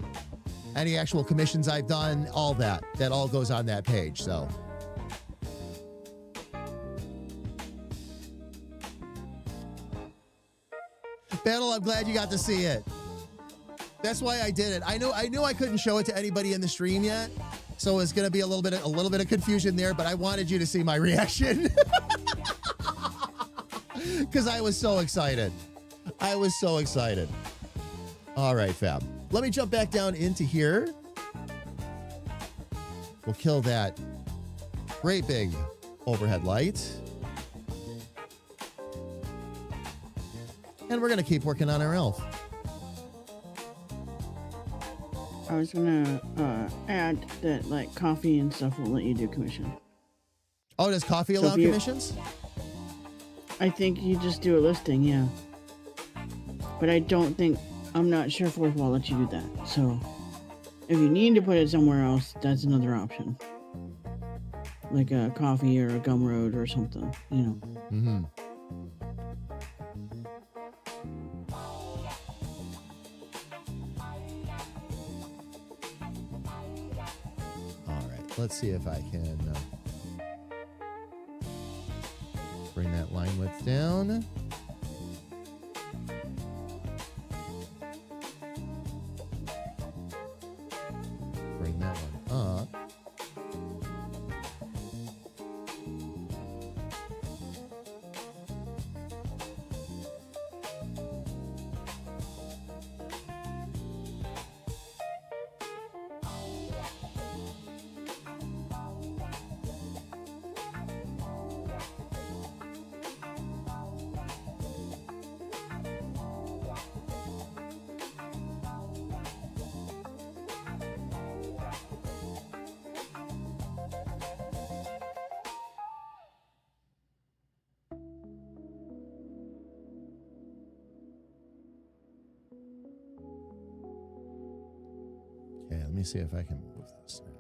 S3: any actual commissions I've done, all that. That all goes on that page, so. Battle, I'm glad you got to see it. That's why I did it. I knew I couldn't show it to anybody in the stream yet, so it's going to be a little bit of confusion there, but I wanted you to see my reaction. Because I was so excited. I was so excited. All right, fam. Let me jump back down into here. We'll kill that great big overhead light. And we're going to keep working on our elf.
S5: I was gonna add that like coffee and stuff will let you do commission.
S3: Oh, does coffee allow commissions?
S5: I think you just do a listing, yeah. But I'm not sure fourth wall lets you do that. So if you need to put it somewhere else, that's another option. Like a coffee or a Gumroad or something, you know.
S3: Mm-hmm. All right, let's see if I can bring that line width down. Bring that one up. Okay, let me see if I can move this now.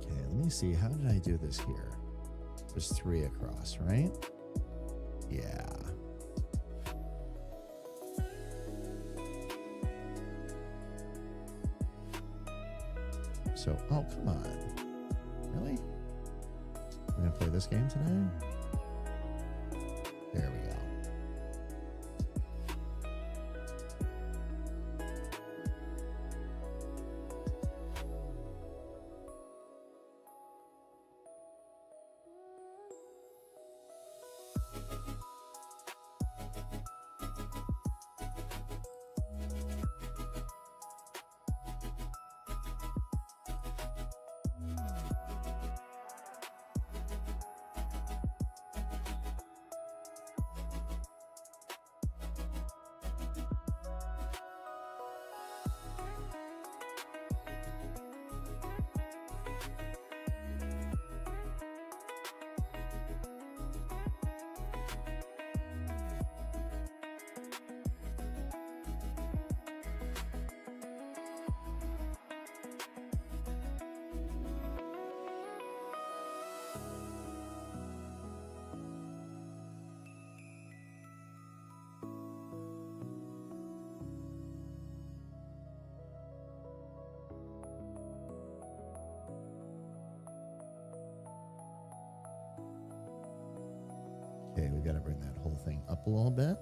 S3: Okay, let me see. How did I do this here? There's 3 across, right? Yeah. So, oh, come on. Really? We're going to play this game today? There we go. Okay, we got to bring that whole thing up a little bit.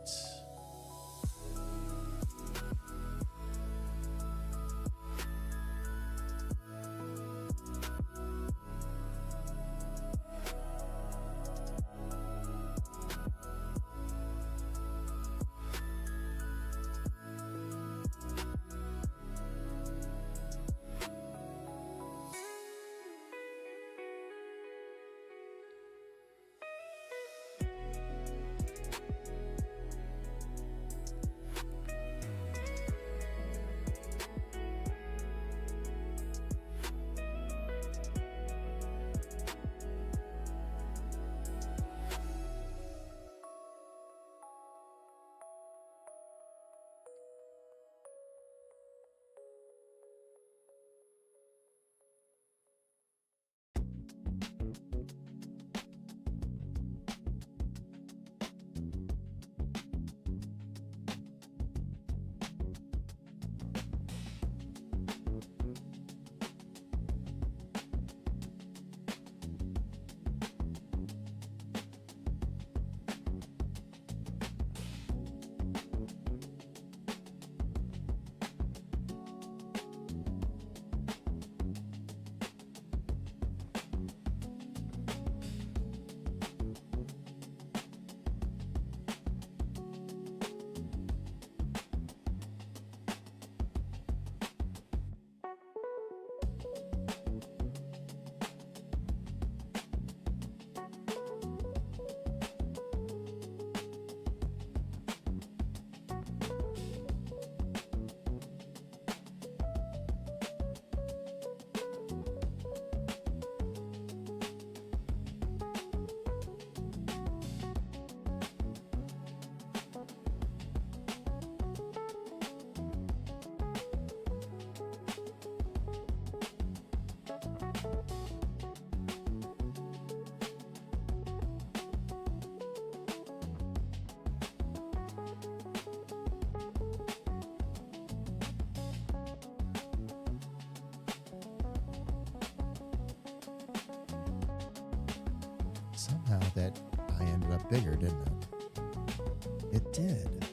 S3: Somehow that eye ended up bigger, didn't it? It did.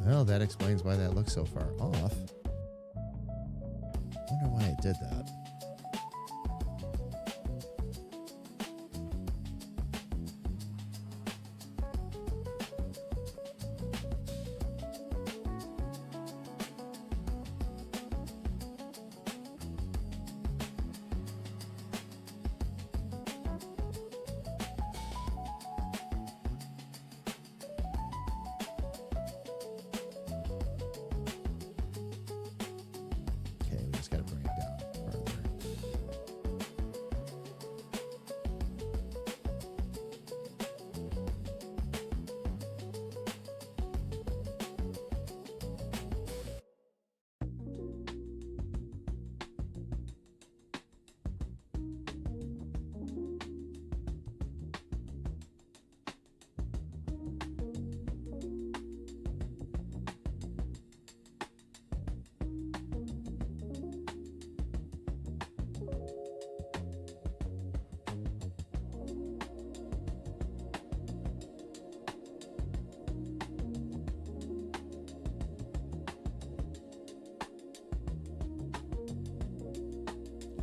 S3: Well, that explains why that looks so far off. Wonder why it did that. Okay, we just got to bring it down further.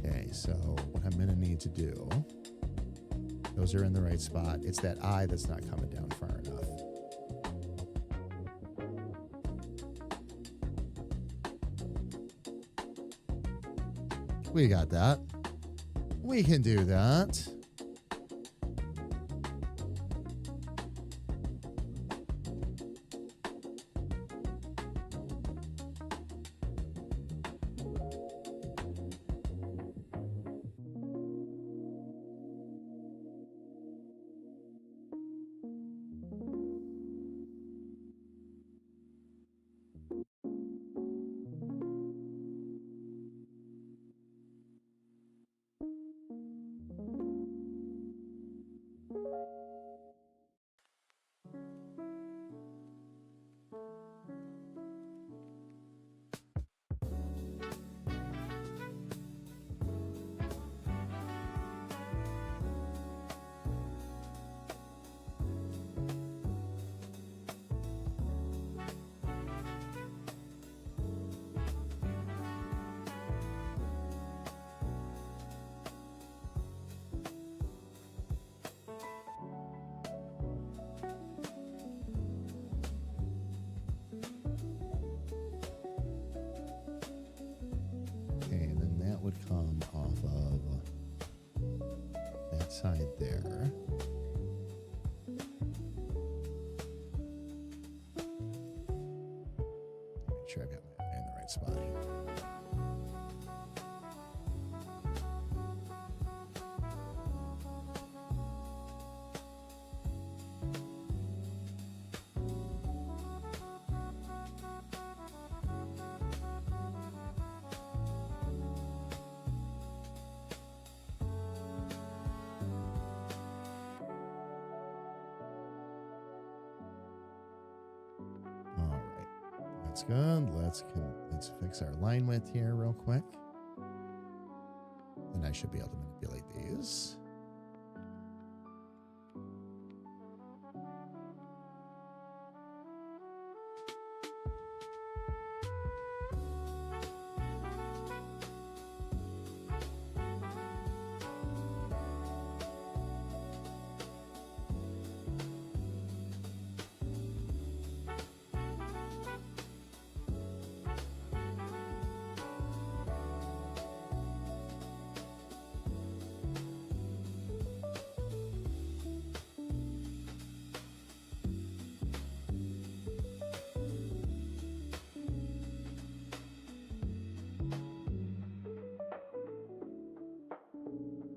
S3: Okay, so what I'm going to need to do, those are in the right spot. It's that eye that's not coming down far enough. We got that. We can do that. Okay, and then that would come off of that side there. Make sure I've got my eye in the right spot here. All right, that's good. Let's fix our line width here real quick. And I should be able to manipulate these.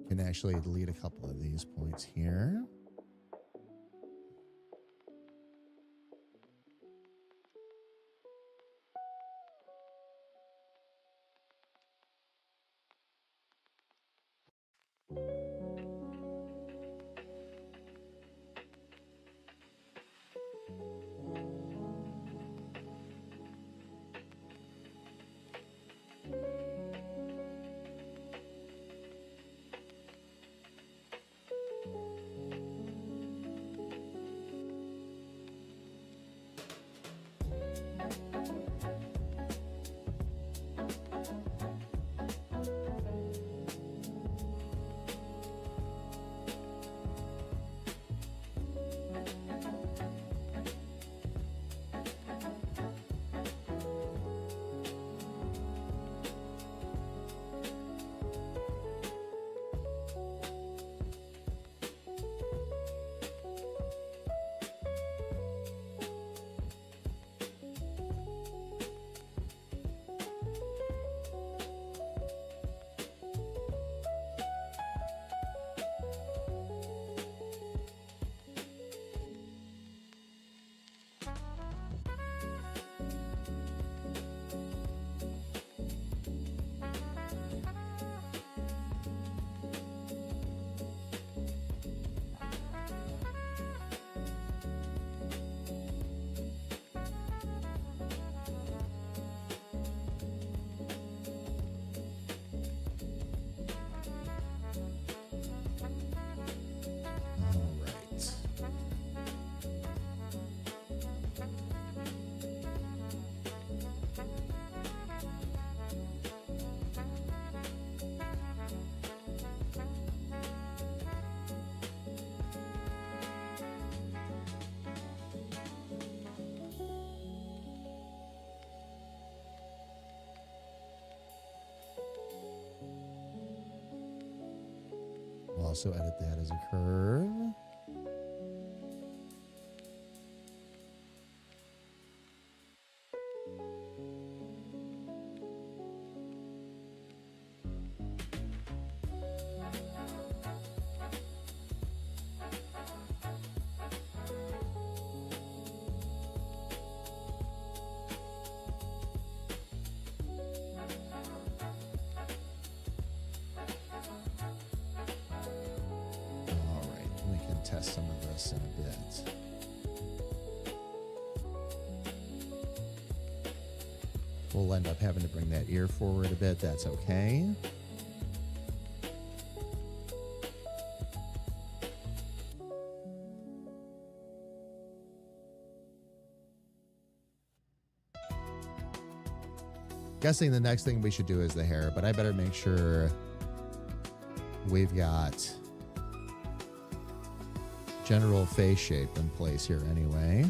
S3: Can actually delete a couple of these points here. also edit that as a curve. Test some of this in a bit. We'll end up having to bring that ear forward a bit. That's okay. Guessing the next thing we should do is the hair, but I better make sure we've got general face shape in place here anyway.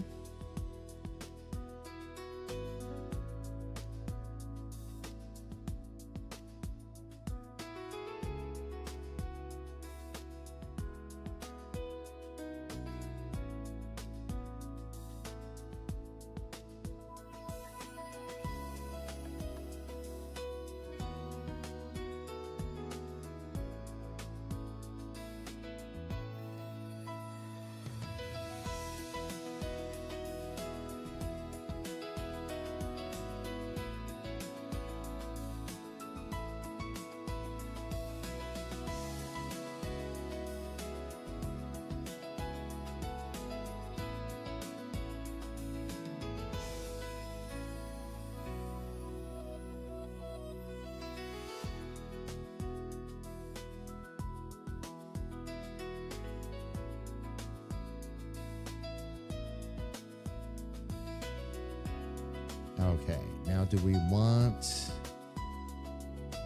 S3: Okay, now do we want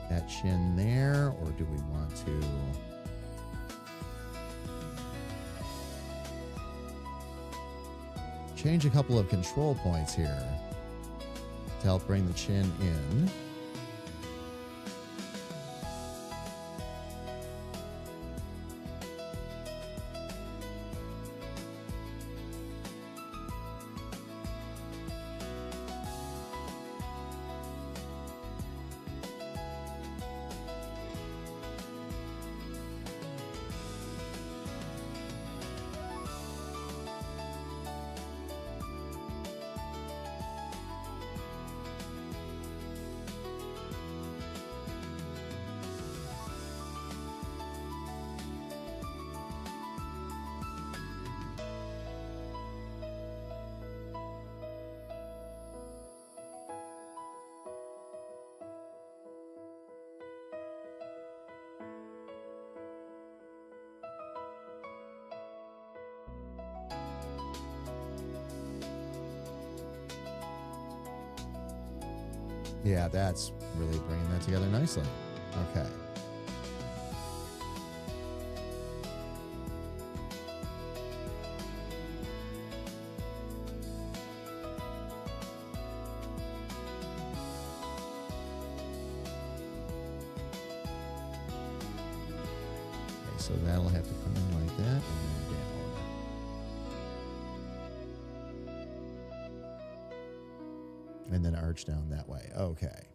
S3: that chin there, or do we want to change a couple of control points here to help bring the chin in? Yeah, that's really bringing that together nicely. Okay. Okay, so that'll have to come in like that and then down. And then arch down that way. Okay.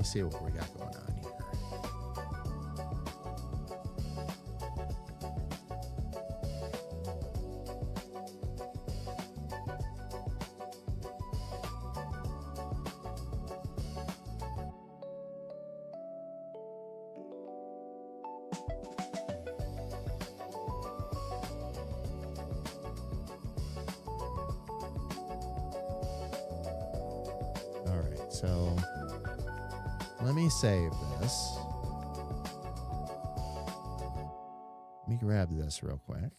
S3: me see what we got going on here. So let me save this. Let me grab this real quick.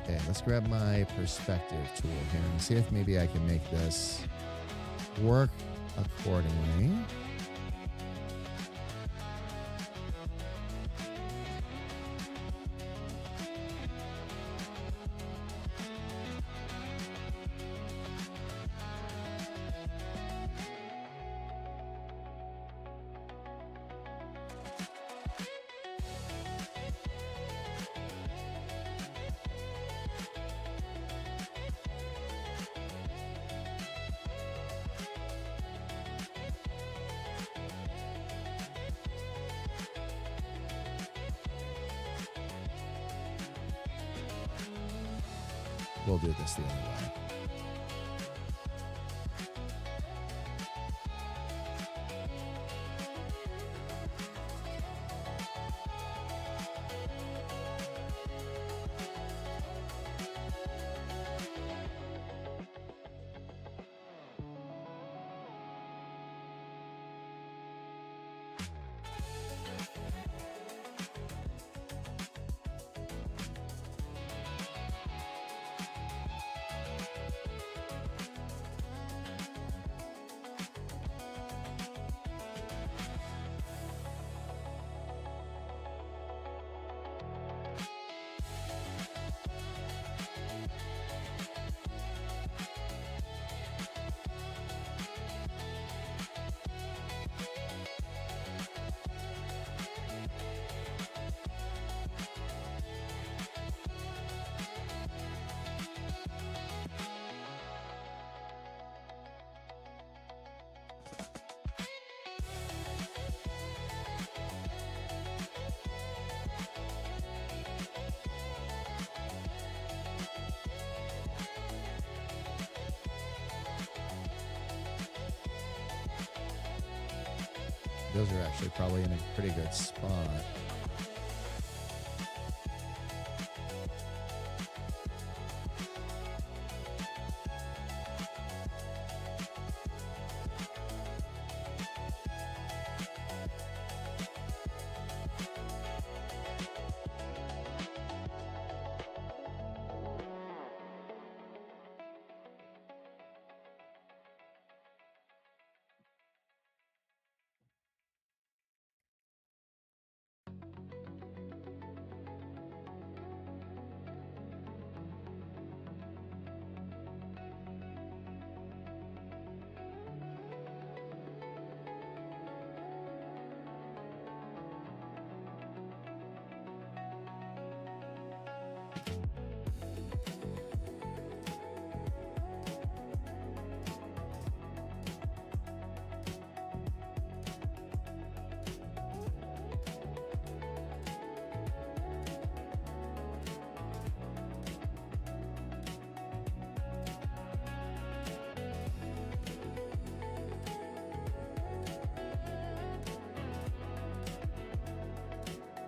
S3: Okay, let's grab my perspective tool here and see if maybe I can make this work accordingly. We'll do this the other way. Those are actually probably in a pretty good spot.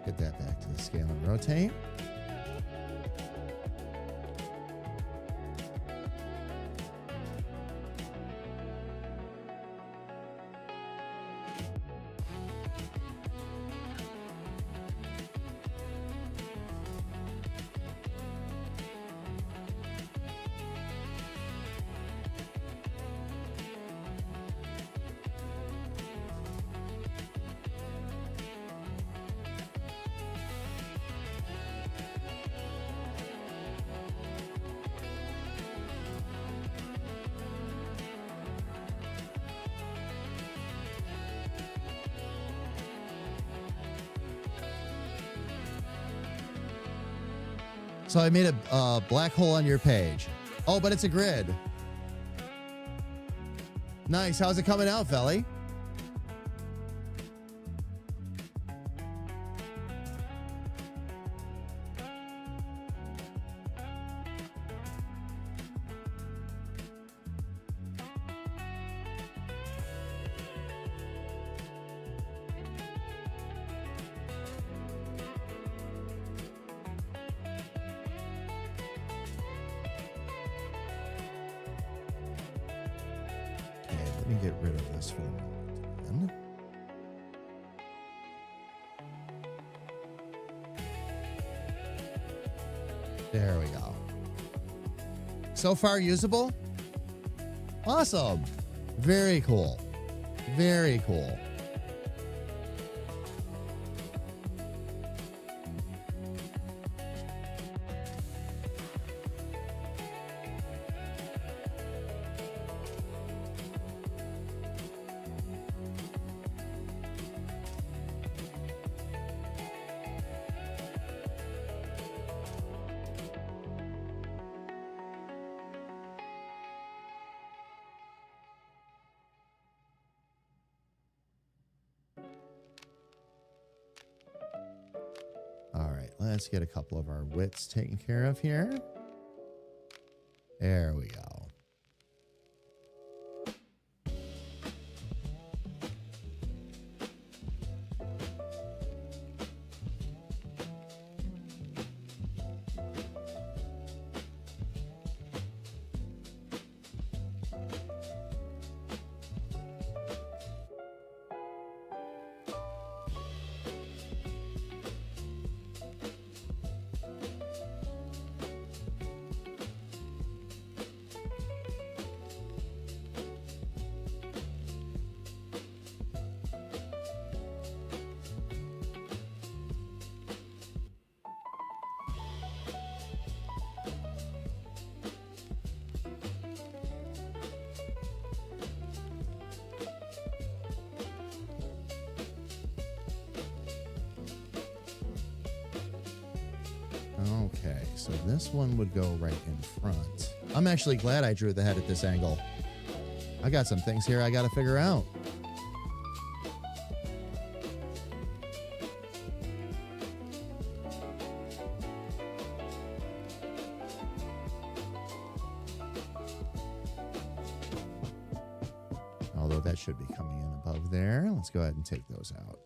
S3: Get that back to the scale and rotate. So I made a black hole on your page. Oh, but it's a grid. Nice. How's it coming out, Felly? Let me get rid of this for a moment. There we go. So far usable? Awesome. Very cool. Very cool. Let's get a couple of our widths taken care of here. There we go. Okay, so this one would go right in front. I'm actually glad I drew the head at this angle. I got some things here I got to figure out. Although that should be coming in above there. Let's go ahead and take those out.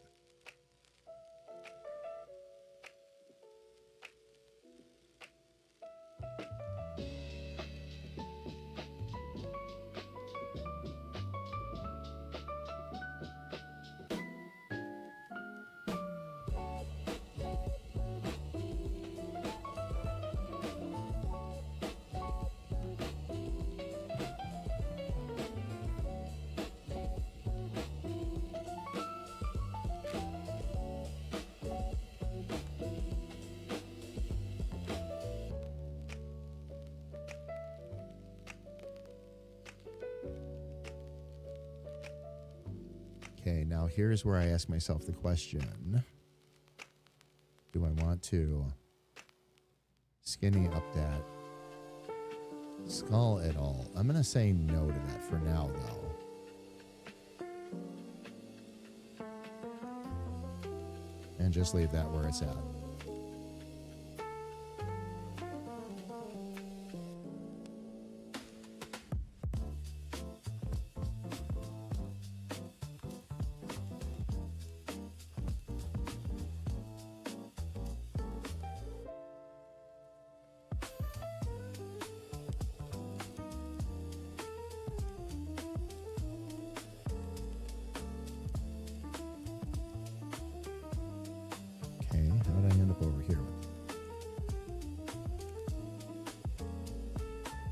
S3: Okay, now here's where I ask myself the question. Do I want to skinny up that skull at all? I'm going to say no to that for now, though. And just leave that where it's at.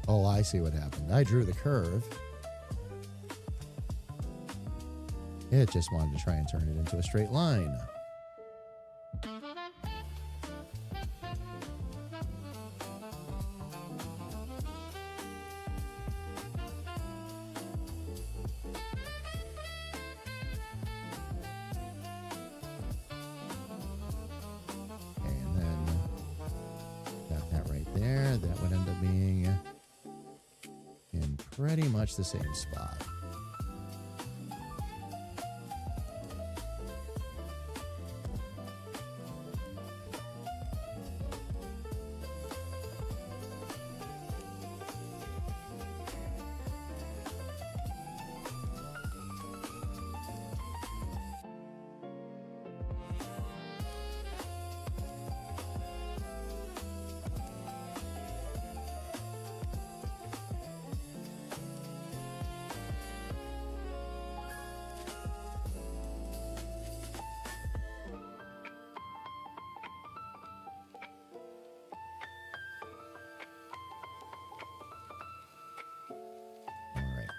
S3: Oh, I see what happened. I drew the curve. It just wanted to try and turn it into a straight line. And then got that there, that would end up being in pretty much the same spot.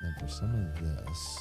S3: Then for some of this,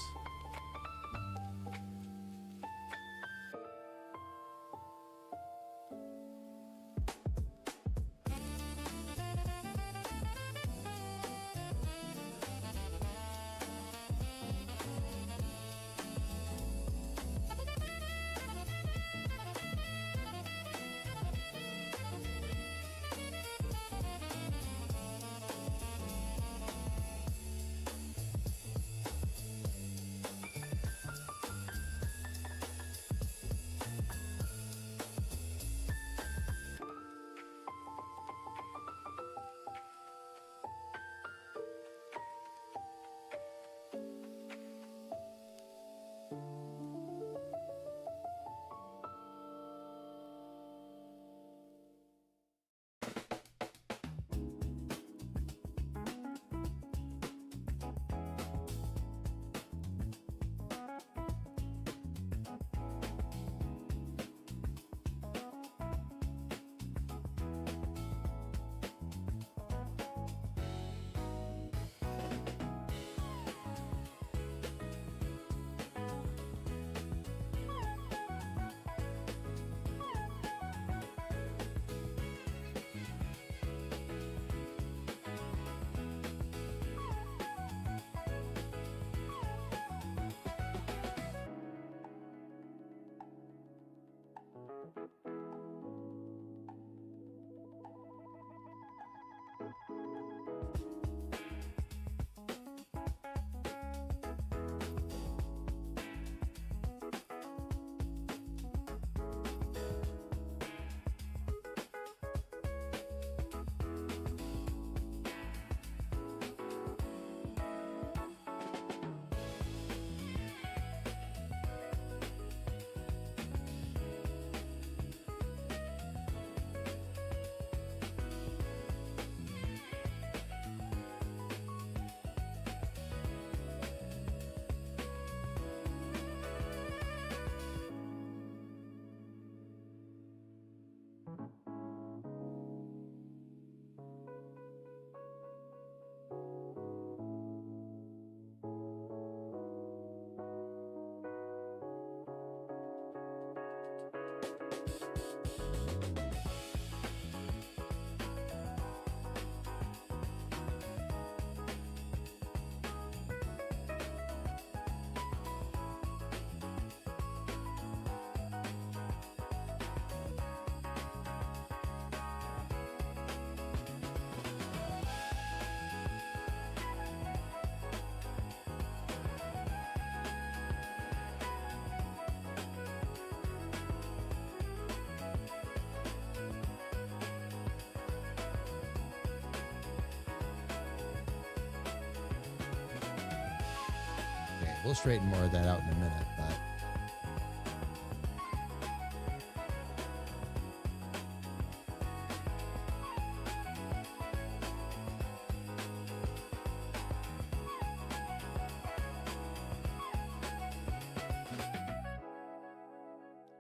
S3: we'll straighten more of that out in a minute, but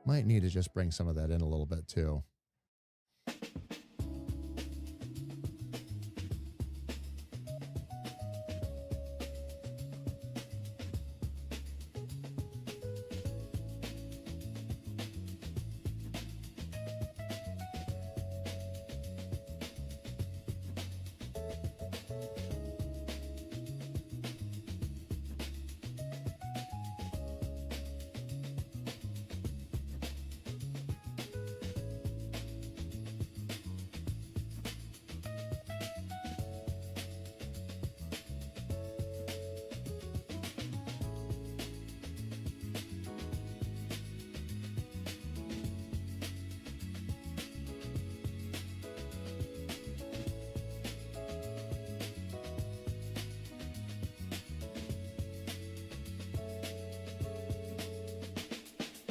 S3: might need to just bring some of that in a little bit too.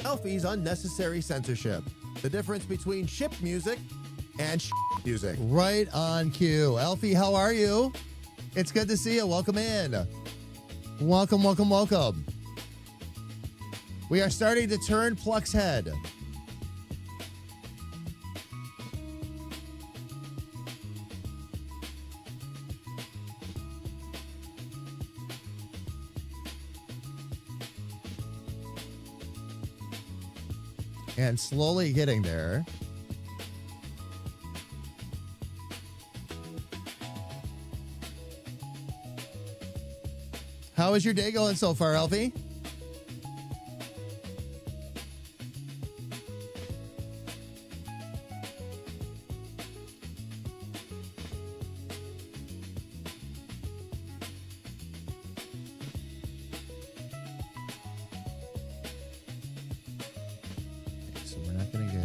S3: Alfie's Unnecessary Censorship. The difference between ship music and music. Right on cue. Alfie, how are you? It's good to see you. Welcome in. Welcome, welcome, welcome. We are starting to turn Pluck's head. And slowly getting there. How is your day going so far, Alfie? So we're not going to get...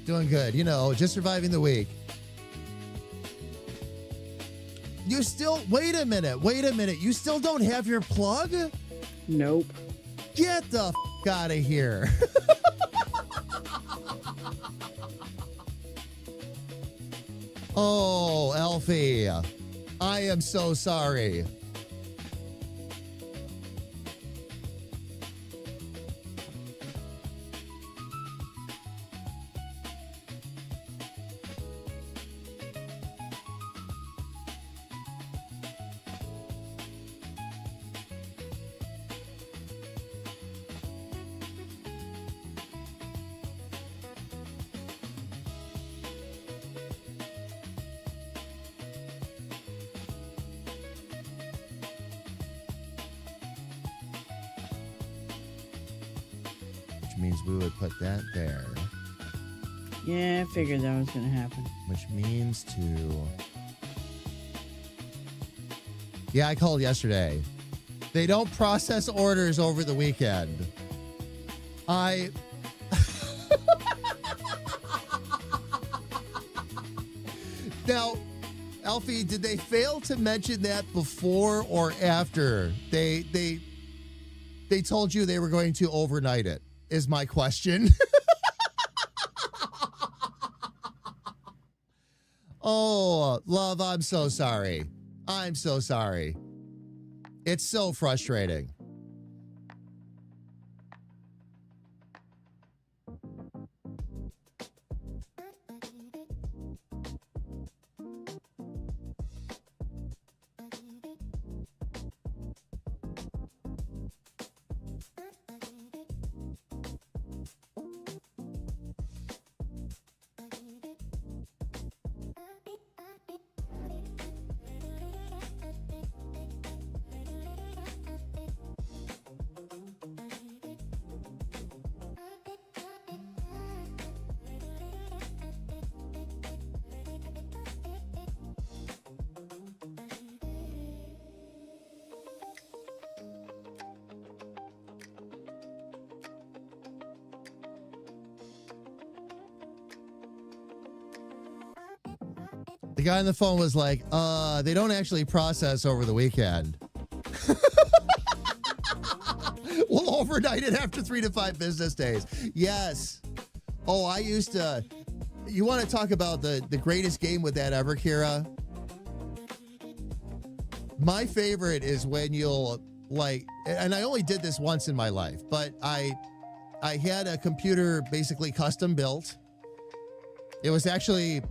S3: Doing good, you know, just surviving the week. You still, wait a minute. You still don't have your plug?
S5: Nope.
S3: Get the out of here. Oh, Alfie, I am so sorry. Means we would put that there.
S5: Yeah, I figured that was going to happen.
S3: Which means to... Yeah, I called yesterday. They don't process orders over the weekend. Now, Alfie, did they fail to mention that before or after they told you they were going to overnight it? Is my question. Oh, love, I'm so sorry. I'm so sorry. It's so frustrating. The guy on the phone was like, they don't actually process over the weekend. We'll overnight it after 3 to 5 business days. Yes. Oh, I used to... You want to talk about the greatest game with that ever, Kira? My favorite is when you'll, like... And I only did this once in my life, but I had a computer basically custom built. It was actually...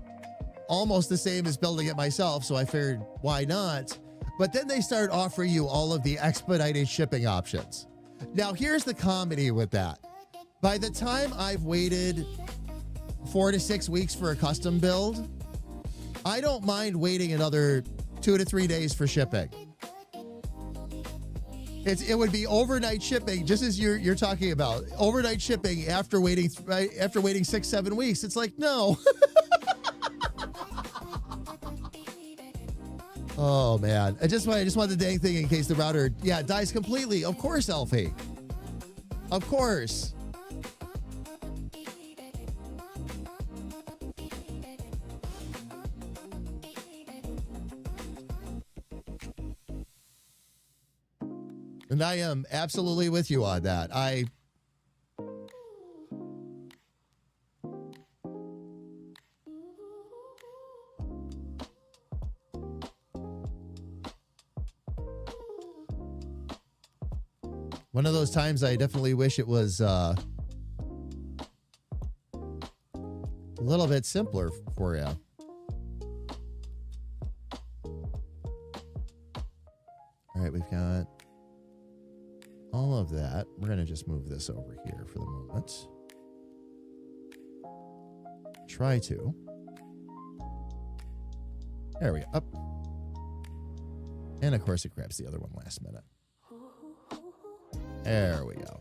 S3: almost the same as building it myself, so I figured, why not? But then they start offering you all of the expedited shipping options. Now, here's the comedy with that. By the time I've waited 4 to 6 weeks for a custom build, I don't mind waiting another 2 to 3 days for shipping. It would be overnight shipping, just as you're talking about. Overnight shipping after waiting 6-7 weeks. It's like, no. Oh, man. I just want the dang thing in case the router, dies completely. Of course, Elfie. Of course. And I am absolutely with you on that. One of those times I definitely wish it was a little bit simpler for you. All right, we've got all of that. We're going to just move this over here for the moment. Try to. There we go. Up. And of course it grabs the other one last minute. There we go.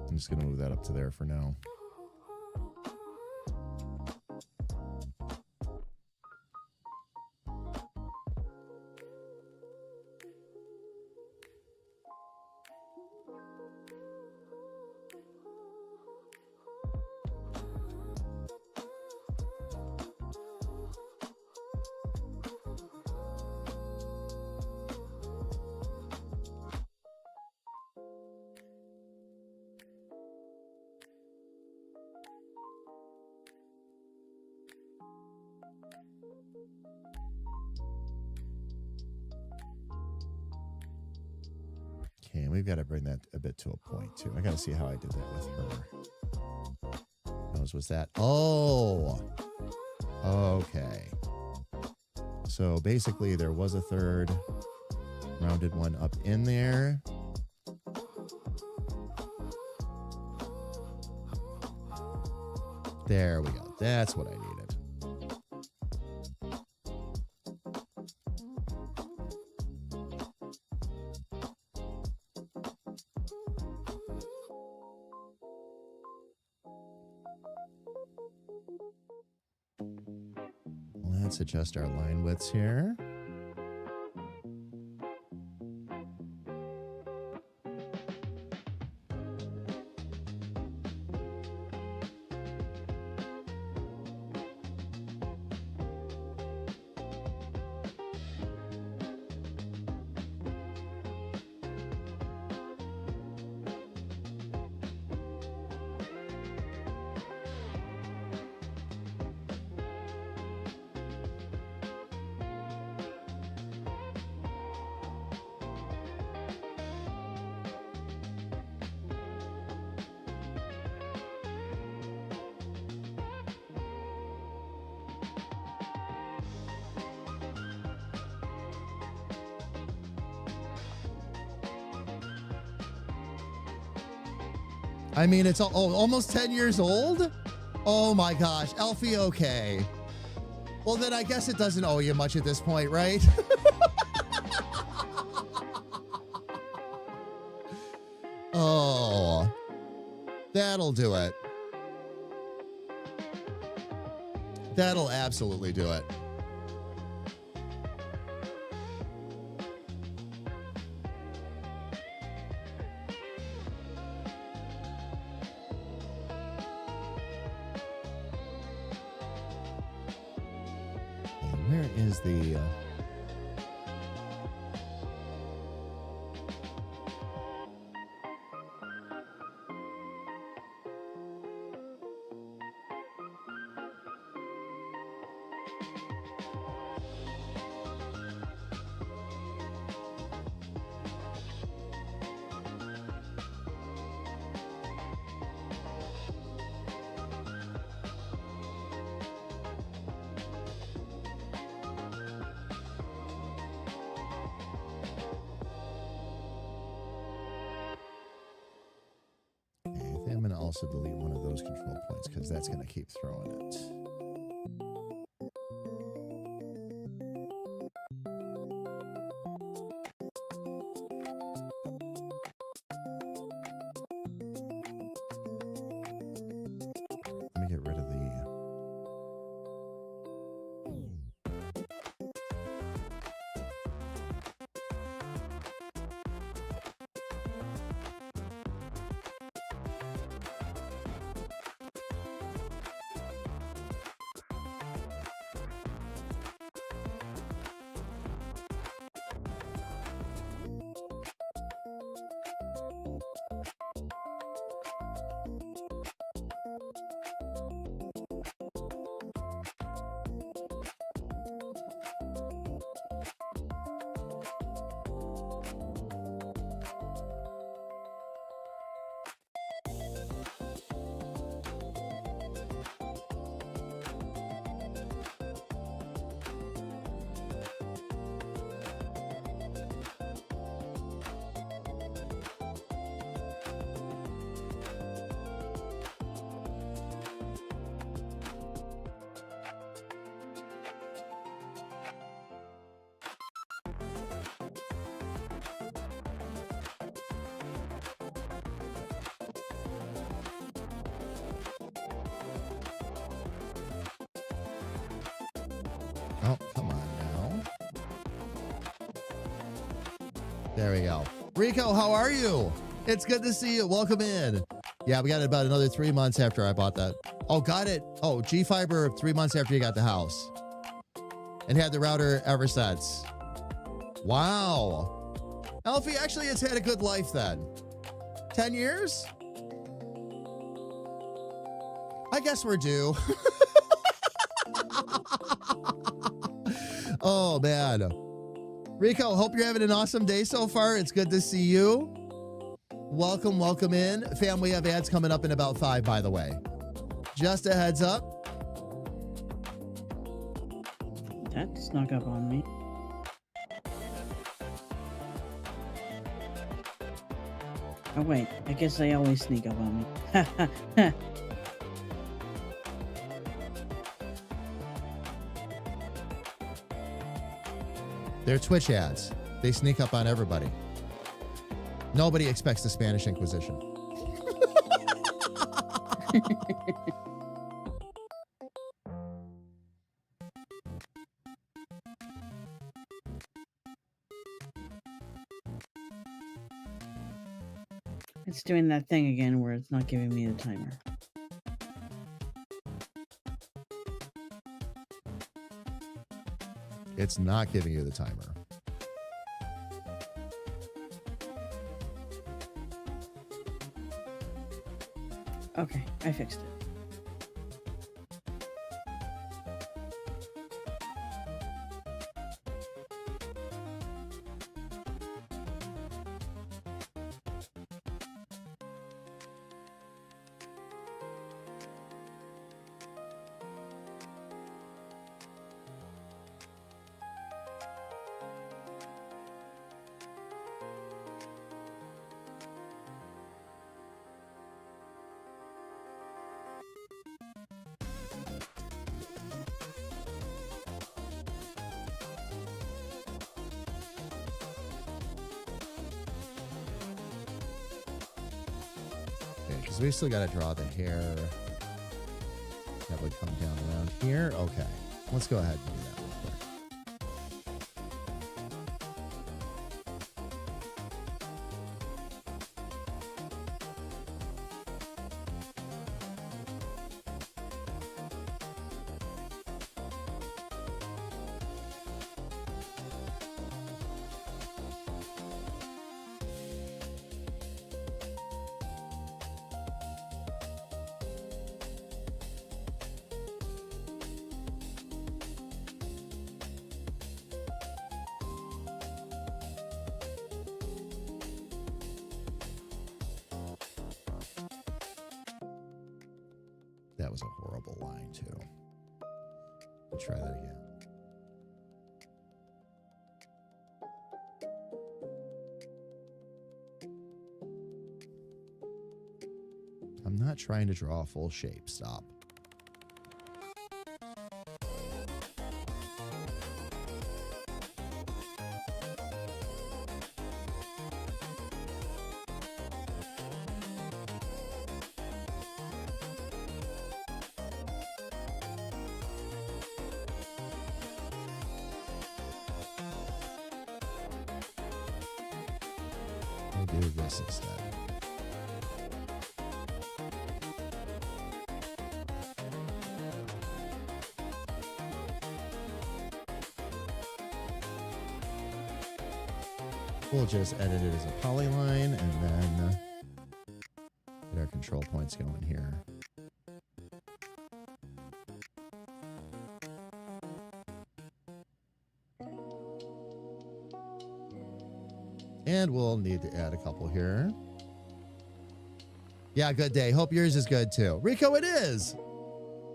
S3: I'm just going to move that up to there for now. Okay, we've got to bring that a bit to a point, too. I got to see how I did that with her. How's was that? Oh, okay. So basically, there was a third rounded one up in there. There we go. That's what I needed. Let's adjust our line widths here. I mean, it's almost 10 years old? Oh my gosh. Elfie, okay. Well, then I guess it doesn't owe you much at this point, right? Oh, that'll do it. That'll absolutely do it. Where is the... also delete one of those control points because that's going to keep throwing it. Oh, come on now. There we go. Rico, how are you? It's good to see you. Welcome in. Yeah, we got it about another 3 months after I bought that. Oh, got it. Oh, G-Fiber 3 months after you got the house. And had the router ever since. Wow. Alfie, actually, it's had a good life then. 10 years? I guess we're due. Oh, man. Rico, hope you're having an awesome day so far. It's good to see you. Welcome, welcome in. Fam, we have ads coming up in about 5, by the way. Just a heads up.
S5: That snuck up on me. Oh wait, I guess they always sneak up on me.
S3: They're Twitch ads. They sneak up on everybody. Nobody expects the Spanish Inquisition.
S5: It's doing that thing again where it's not giving me the timer.
S3: It's not giving you the timer.
S5: Okay, I fixed it. Because we still got to draw the hair. That would come down around here. Okay. Let's go ahead and do that real quick. That was a horrible line, too. We'll try that again. I'm not trying to draw a full shape. Stop. We'll do this instead. We'll just edit it as a polyline and then get our control points going here. And we'll need to add a couple here. Yeah, good day. Hope yours is good too. Rico, it is.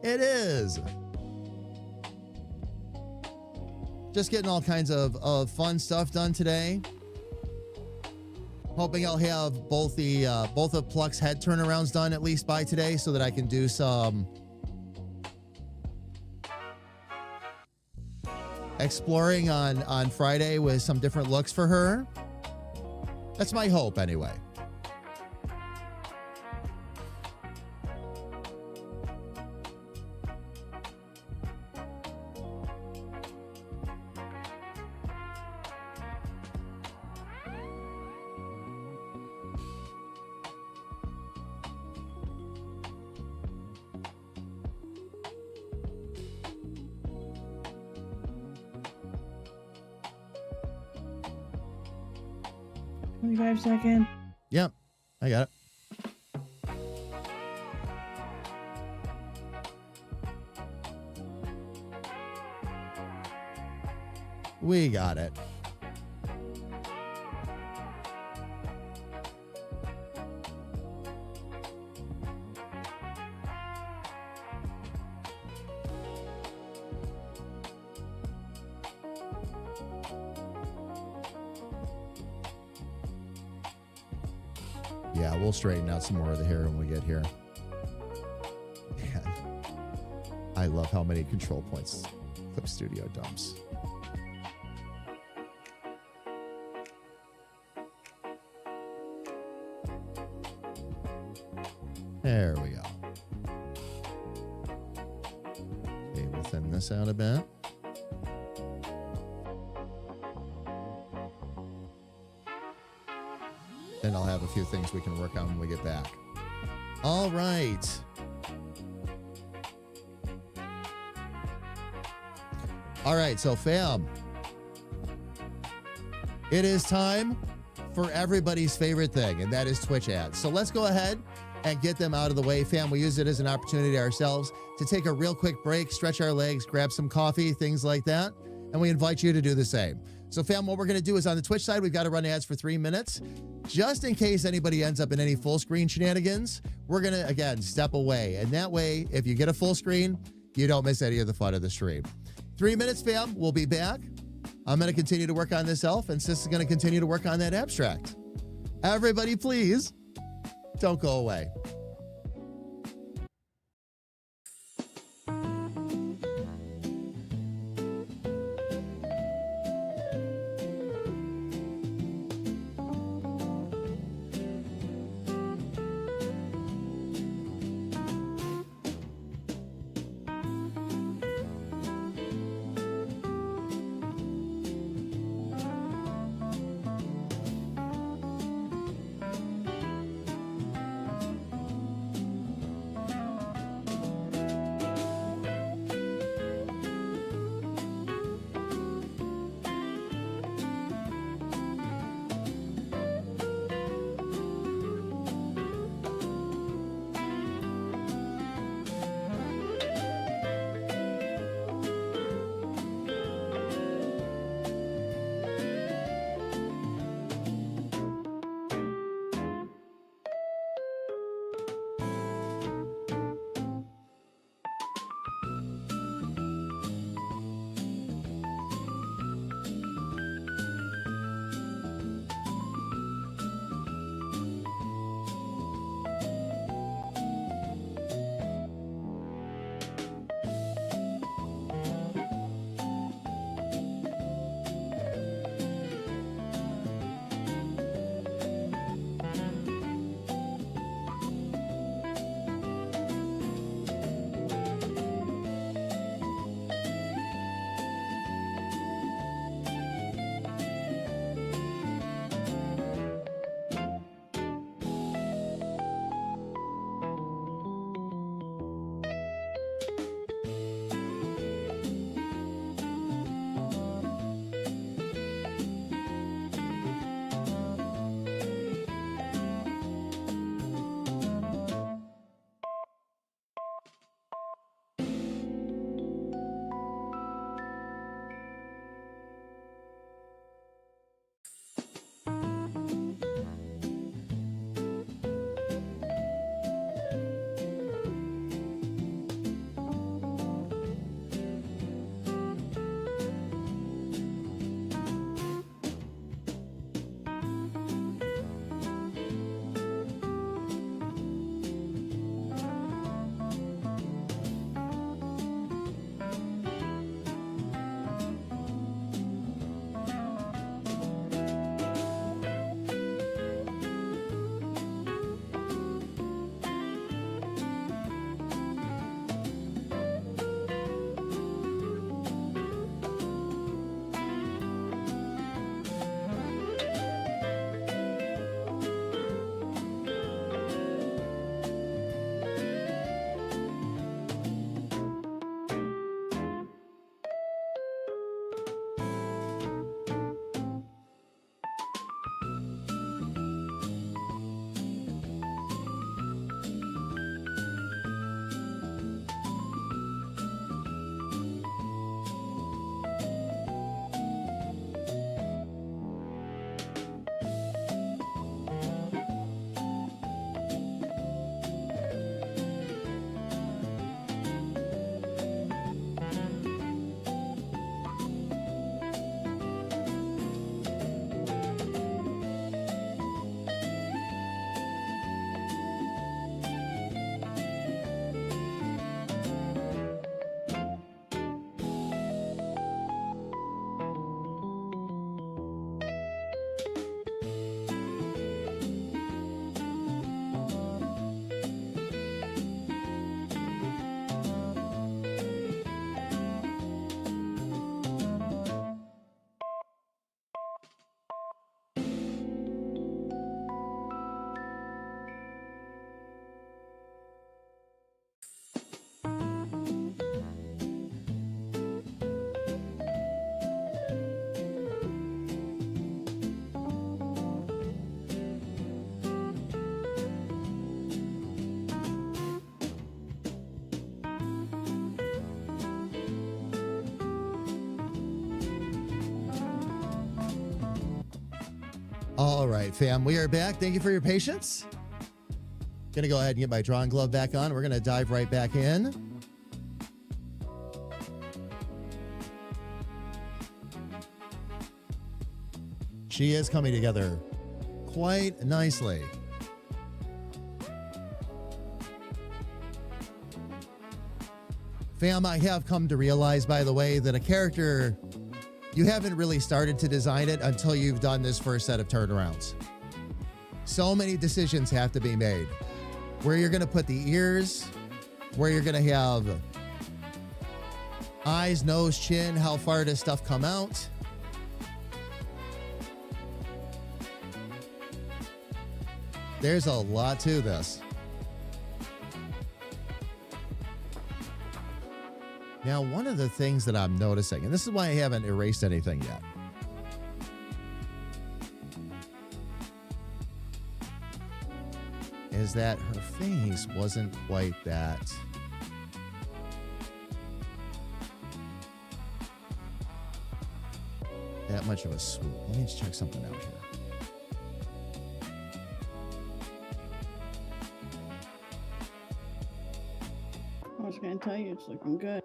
S5: It is. Just getting all kinds of fun stuff done today. Hoping I'll have both of Pluck's head turnarounds done at least by today so that I can do some exploring on Friday with some different looks for her. That's my hope anyway. 25-second.
S3: Yep, I got it. We got it. Yeah, we'll straighten out some more of the hair when we get here. Man, I love how many control points Clip Studio dumps. There we go. Okay, we'll thin this out a bit. Then I'll have a few things we can work on when we get back. All right. All right, so fam, it is time for everybody's favorite thing, and that is Twitch ads. So let's go ahead and get them out of the way, fam. We use it as an opportunity ourselves to take a real quick break, stretch our legs, grab some coffee, things like that, and we invite you to do the same. So fam, what we're going to do is on the Twitch side, we've got to run ads for 3 minutes. Just in case anybody ends up in any full screen shenanigans, we're going to, again, step away. And that way, if you get a full screen, you don't miss any of the fun of the stream. 3 minutes, fam. We'll be back. I'm going to continue to work on this elf, and Sis is going to continue to work on that abstract. Everybody, please, don't go away. All right, fam, we are back. Thank you for your patience. Gonna go ahead and get my drawing glove back on. We're gonna dive right back in. She is coming together quite nicely. Fam, I have come to realize, by the way, that a character, you haven't really started to design it until you've done this first set of turnarounds. So many decisions have to be made. Where you're going to put the ears, where you're going to have eyes, nose, chin, how far does stuff come out? There's a lot to this. Now, one of the things that I'm noticing, and this is why I haven't erased anything yet, is that her face wasn't quite that much of a swoop. Let me just check something out here.
S5: I was going to tell you, it's looking good.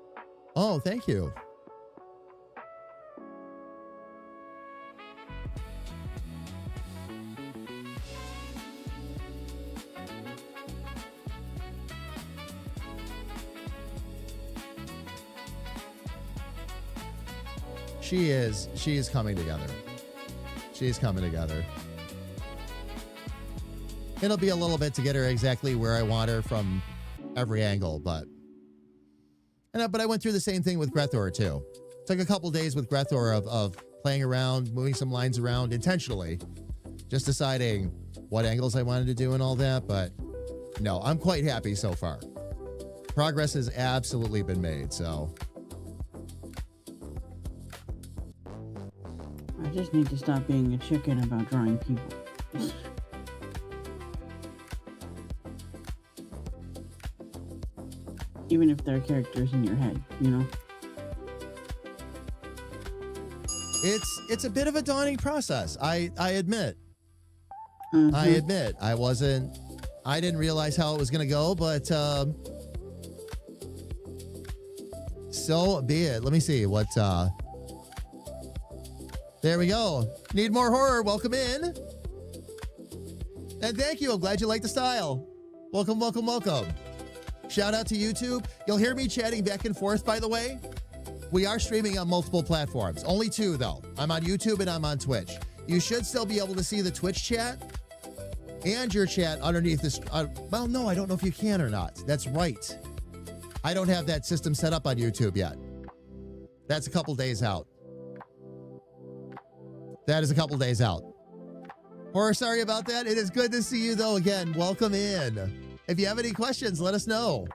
S3: Oh, thank you. She is coming together. She's coming together. It'll be a little bit to get her exactly where I want her from every angle, but I went through the same thing with Grethor too. Took a couple days with Grethor of playing around, moving some lines around intentionally, just deciding what angles I wanted to do and all that. But no, I'm quite happy so far. Progress has absolutely been made, so.
S5: I just need to stop being a chicken about drawing people. Even if they're characters in your head, you know?
S3: It's a bit of a daunting process. I admit.
S5: Mm-hmm.
S3: I admit. I didn't realize how it was going to go, but so be it. Let me see what there we go. Need more horror. Welcome in. And thank you. I'm glad you like the style. Welcome, welcome, welcome. Shout out to YouTube. You'll hear me chatting back and forth, by the way. We are streaming on multiple platforms. Only two, though. I'm on YouTube and I'm on Twitch. You should still be able to see the Twitch chat and your chat underneath this. Well, no, I don't know if you can or not. That's right. I don't have that system set up on YouTube yet. That's a couple days out. That is a couple days out. Horror, sorry about that. It is good to see you, though, again. Welcome in. If you have any questions, let us know.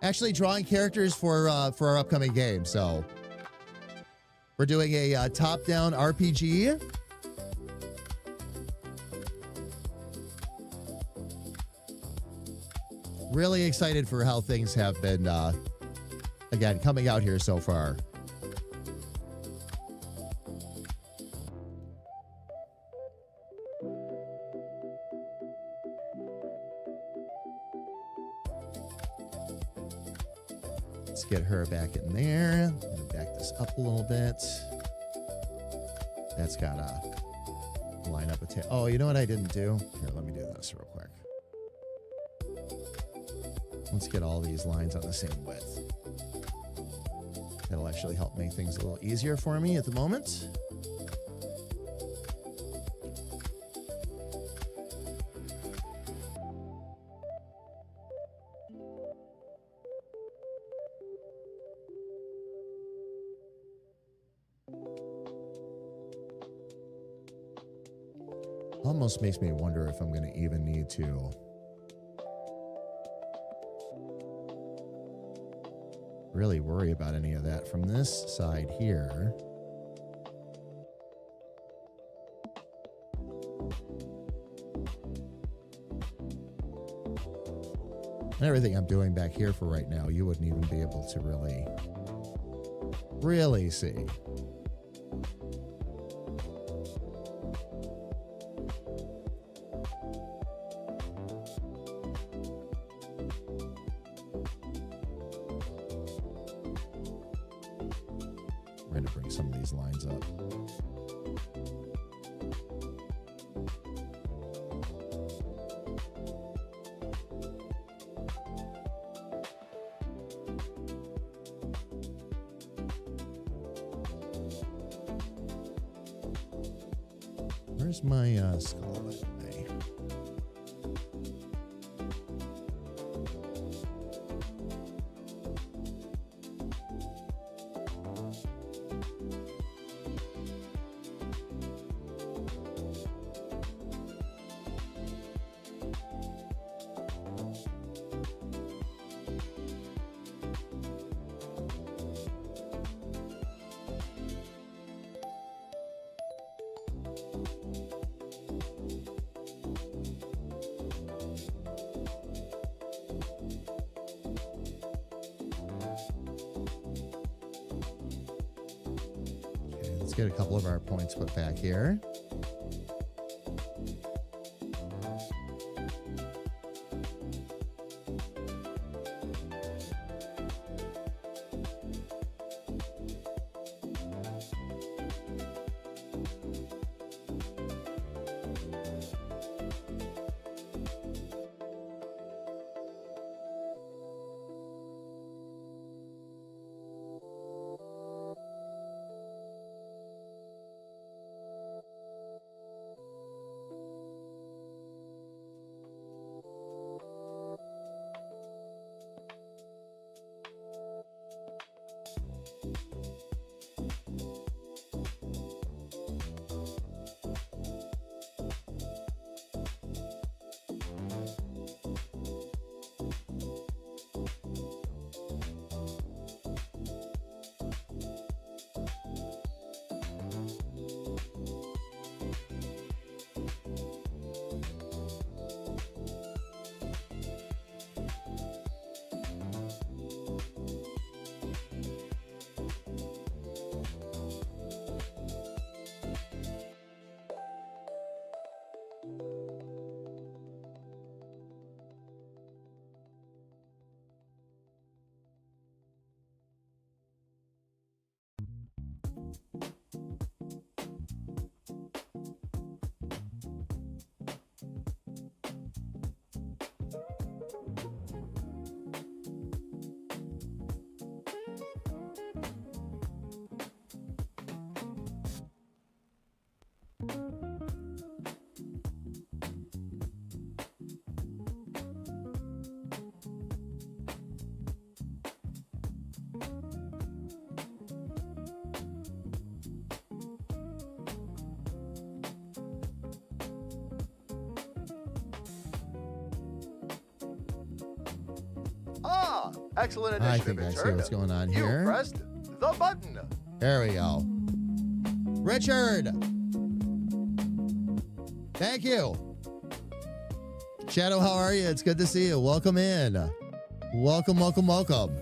S3: Actually, drawing characters for our upcoming game. So we're doing a top-down RPG. Really excited for how things have been, again, coming out here so far. Let's get her back in there. I'm gonna back this up a little bit. That's gotta line up a tail. Oh, you know what I didn't do? Here, let me do this real quick. Let's get all these lines on the same width. That'll actually help make things a little easier for me at the moment. Almost makes me wonder if I'm going to even need to really worry about any of that from this side here. And everything I'm doing back here for right now, you wouldn't even be able to really see. bring some of these lines up. Where's my skull? By the way? Let's get a couple of our points put back here.
S2: Ah, excellent
S3: I
S2: initiative,
S3: think I see
S2: Richard.
S3: what's going on
S2: You
S3: here.
S2: pressed the button.
S3: There we go. Richard! Thank you. Shadow, how are you? It's good to see you. Welcome in. Welcome, welcome, welcome.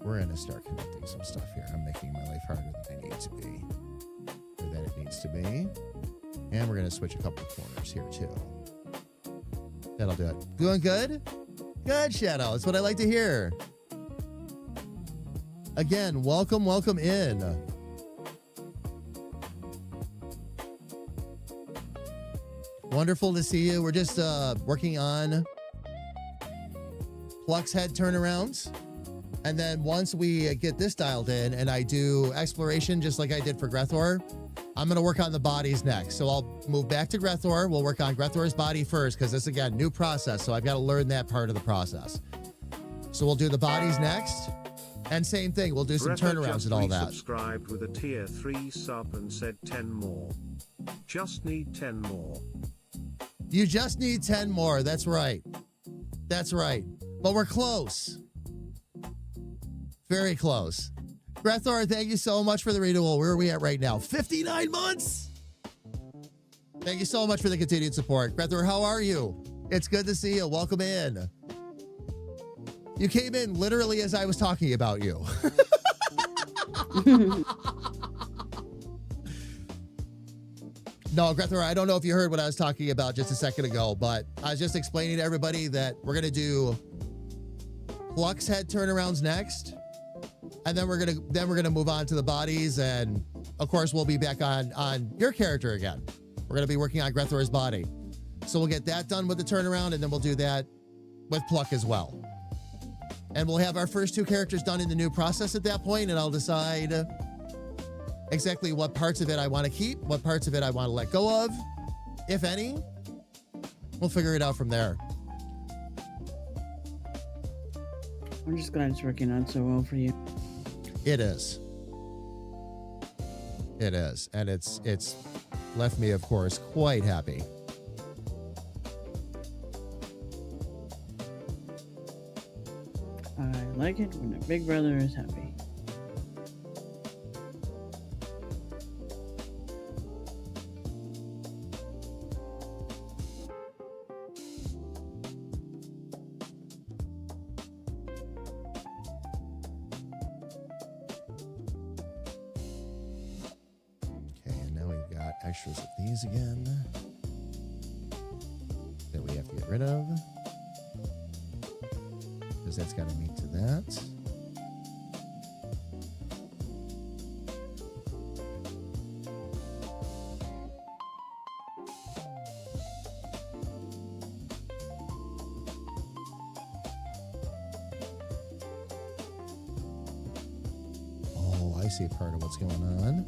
S3: We're going to start connecting some stuff here. I'm making my life harder than I need to be. Or than it needs to be. And we're going to switch a couple of corners here, too. That'll do it. Doing good? Good, Shadow. That's what I like to hear. Again, welcome, welcome in. Wonderful to see you. We're just working on Pluck's head turnarounds. And then once we get this dialed in and I do exploration just like I did for Grethor, I'm going to work on the bodies next. So I'll move back to Grethor. We'll work on Grethor's body first because this, again, new process. So I've got to learn that part of the process. So we'll do the bodies next. And same thing, we'll do some
S4: Greta
S3: turnarounds
S4: just
S3: and all that.
S4: subscribed with a tier 3 sub and said 10 more. Just need 10 more.
S3: You just need 10 more. That's right. That's right. But we're close. Very close. Grethor, thank you so much for the renewal. Where are we at right now? 59 months. Thank you so much for the continued support. Grethor, how are you? It's good to see you. Welcome in. You came in literally as I was talking about you. No, Grethor, I don't know if you heard what I was talking about just a second ago, but I was just explaining to everybody that we're going to do Pluck's head turnarounds next. And then we're gonna move on to the bodies, and of course we'll be back on your character again. We're gonna be working on Grethor's body. So we'll get that done with the turnaround, and then we'll do that with Pluck as well. And we'll have our first 2 characters done in the new process at that point, and I'll decide exactly what parts of it I want to keep, what parts of it I want to let go of, if any. We'll figure it out from there.
S5: I'm just glad it's working out so well for you.
S3: It is. It is. And it's left me, of course, quite happy.
S5: I like it when a big brother is happy.
S3: Extras of these again that we have to get rid of because that's got to meet to that. Oh, I see part of what's going on.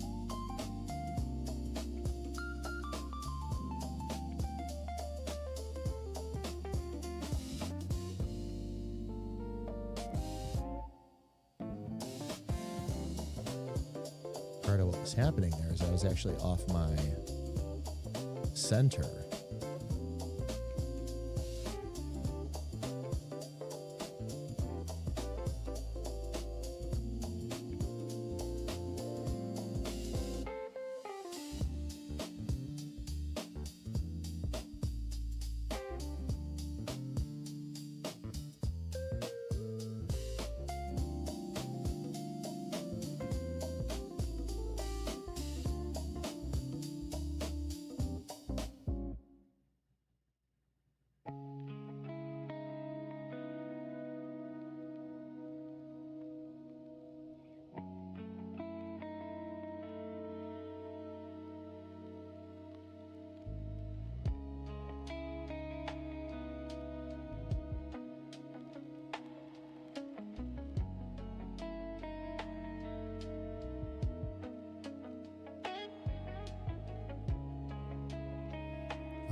S3: Happening there is I was actually off my center.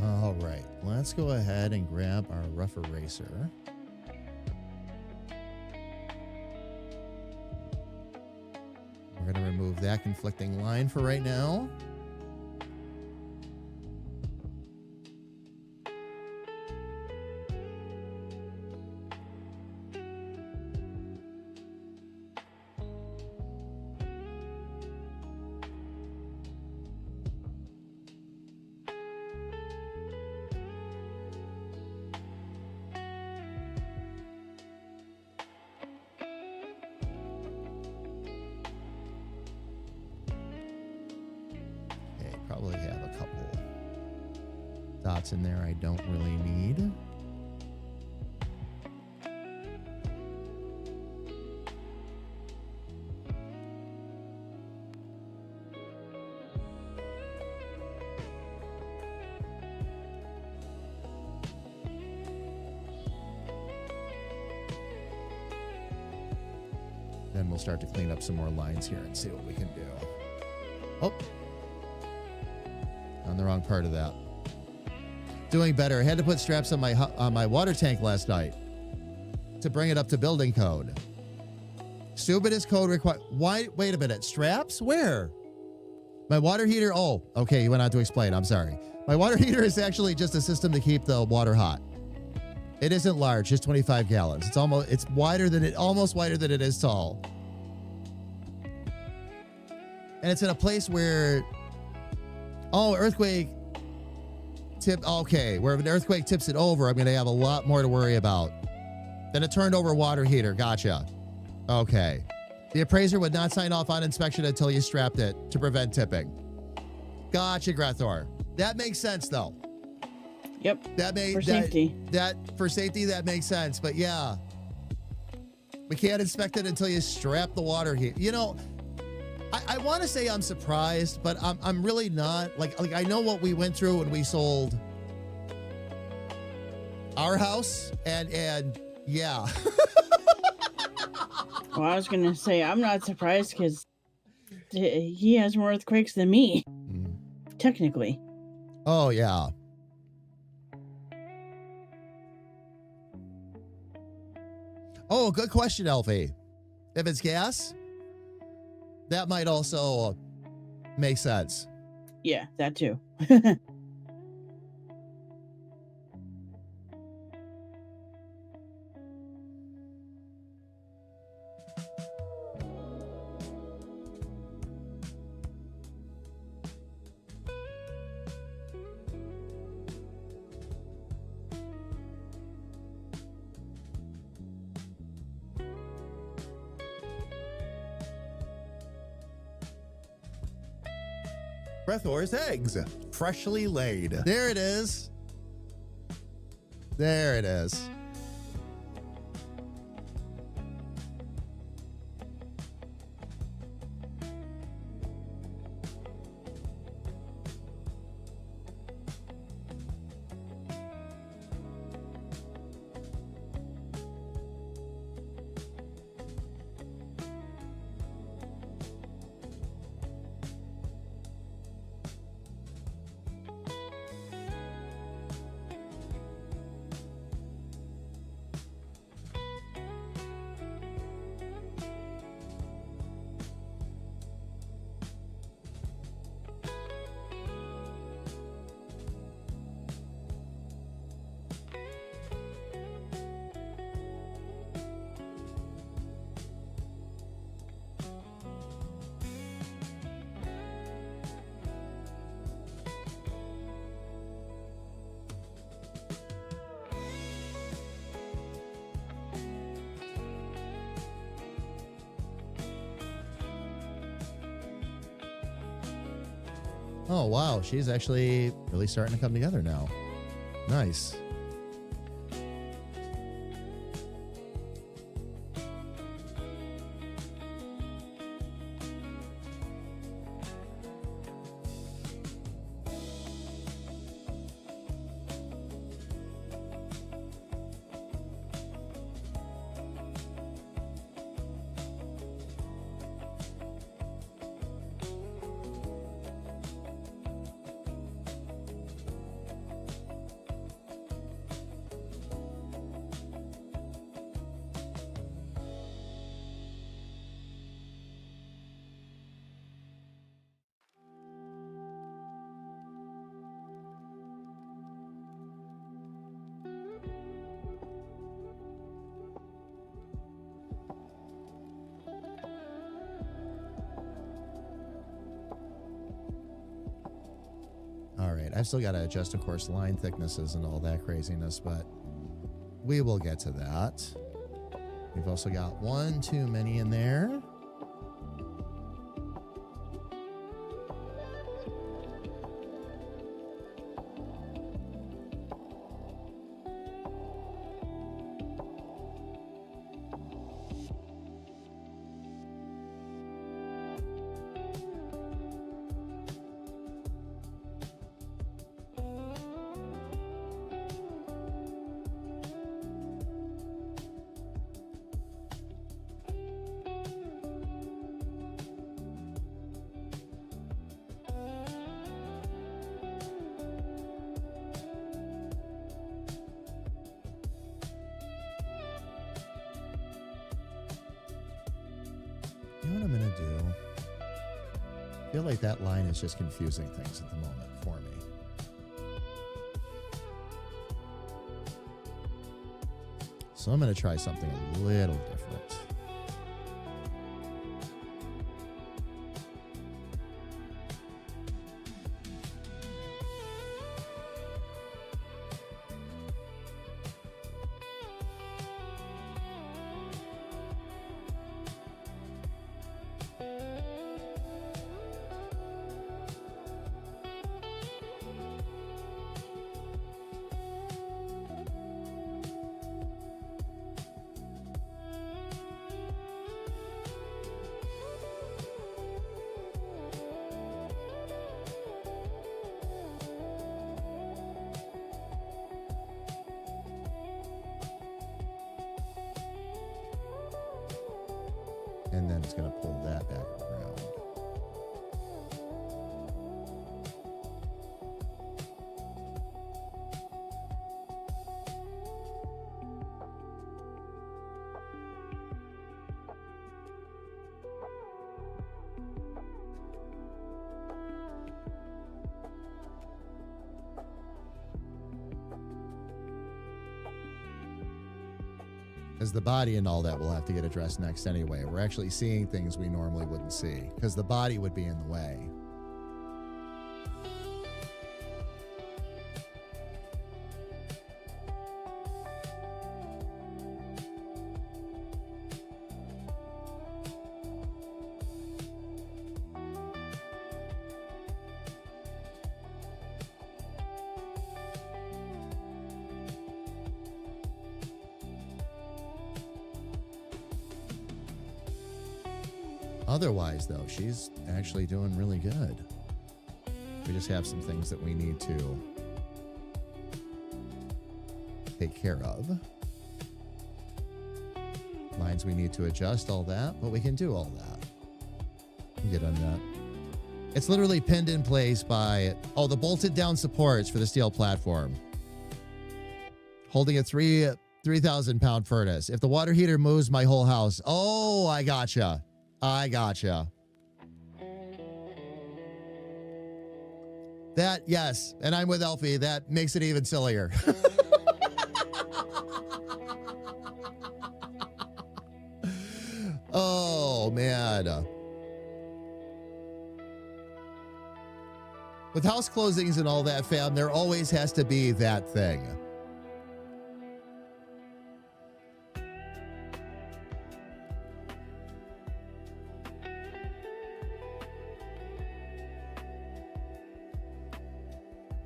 S3: All right, let's go ahead and grab our rough eraser. We're going to remove that conflicting line for right now. Probably have a couple dots in there I don't really need. Then we'll start to clean up some more lines here and see what we can do. Oh. On the wrong part of that. Doing better. I had to put straps on my water tank last night to bring it up to building code. Stupidest code required. Why? Wait a minute. Straps? Where? My water heater. Oh, okay. You went on to explain. I'm sorry. My water heater is actually just a system to keep the water hot. It isn't large, just 25 gallons. It's wider than it, almost wider than it is tall. And it's in a place where, earthquake tip. Okay, where if an earthquake tips it over, I'm going to have a lot more to worry about than a turned over water heater. Gotcha. Okay. The appraiser would not sign off on inspection until you strapped it to prevent tipping. Gotcha, Grethor. That makes sense, though.
S5: Yep.
S3: For safety, that makes sense. But yeah, we can't inspect it until you strap the water heater. You know, I want to say I'm surprised, but I'm really not. Like I know what we went through when we sold our house, and yeah.
S5: Well, I was gonna say I'm not surprised because he has more earthquakes than me, technically.
S3: Oh yeah. Oh, good question, Elfie. If it's gas, that might also make sense.
S5: Yeah, that too.
S3: Grethor's eggs, freshly laid. There it is. There it is. Oh, wow. She's actually really starting to come together now. Nice. All right, I've still got to adjust, of course, line thicknesses and all that craziness, but we will get to that. We've also got one too many in there. to do. I feel like that line is just confusing things at the moment for me. So I'm going to try something a little different. And then it's going to pull that back around. Because the body and all that will have to get addressed next anyway. We're actually seeing things we normally wouldn't see because the body would be in the way. Otherwise, though, she's actually doing really good. We just have some things that we need to take care of. Lines we need to adjust, all that, but we can do all that. Get on that. It's literally pinned in place by, the bolted down supports for the steel platform. Holding a 3,000 pound furnace. If the water heater moves, my whole house. Oh, I gotcha. I gotcha. That, yes, and I'm with Elfie. That makes it even sillier. Oh, man. With house closings and all that, fam, there always has to be that thing.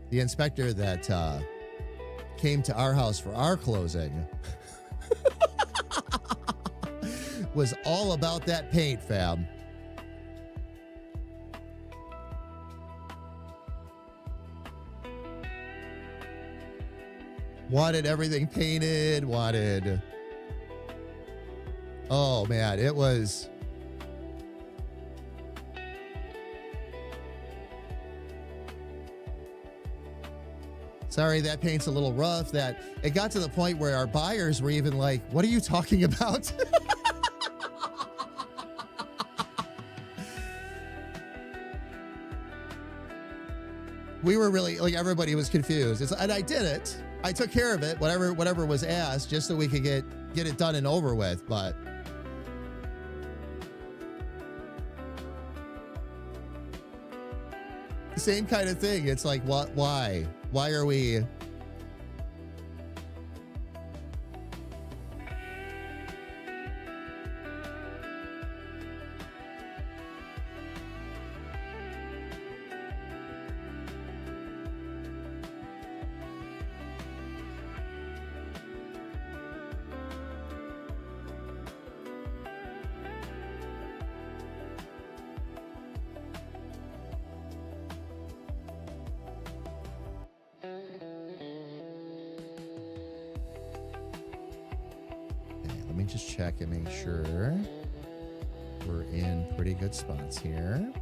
S3: The inspector that came to our house for our closing was all about that paint, fam. Wanted everything painted, wanted... Oh, man, it was... Sorry, that paint's a little rough. That it got to the point where our buyers were even like, what are you talking about? We were really, like, everybody was confused. And I did it. I took care of it, whatever was asked, just so we could get it done and over with, but... Same kind of thing. It's like, what? Why? Why are we... Just check and make sure we're in pretty good spots here.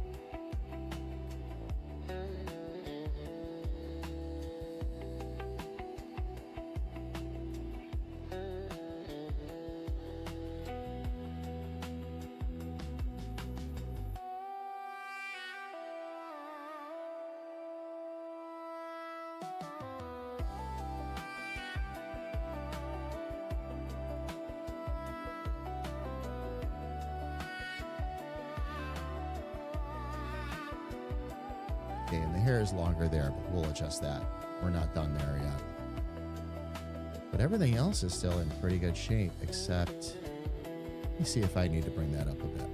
S3: hair is longer there, but we'll adjust that. We're not done there yet. But everything else is still in pretty good shape, except, let me see if I need to bring that up a bit.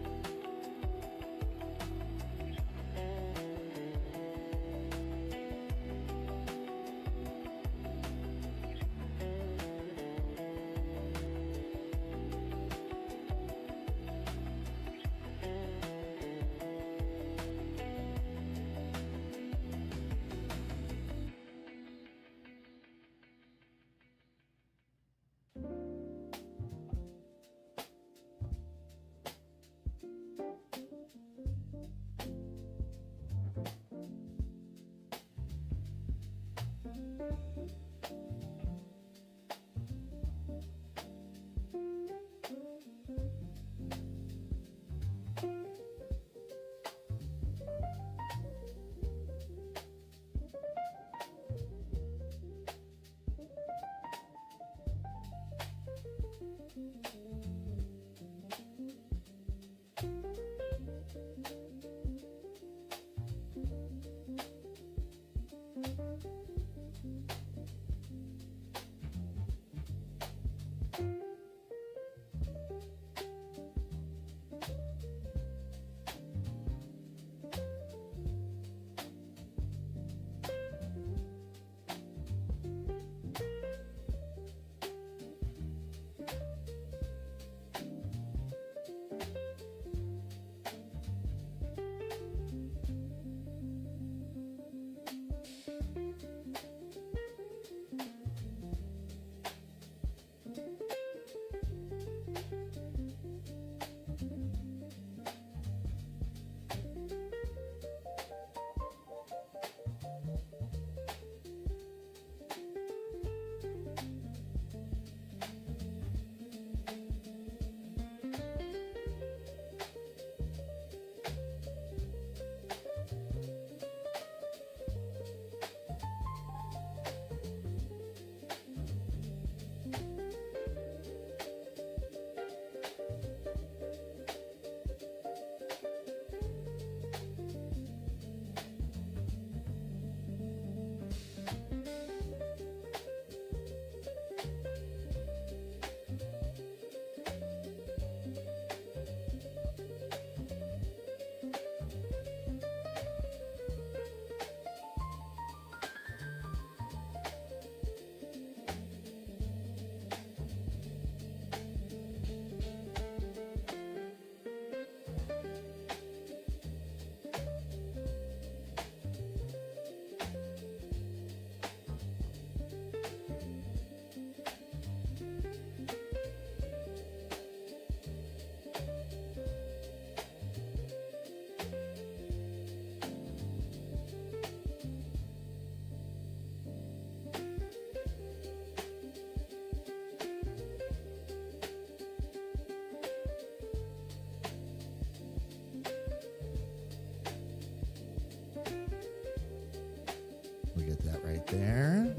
S3: We get that right there.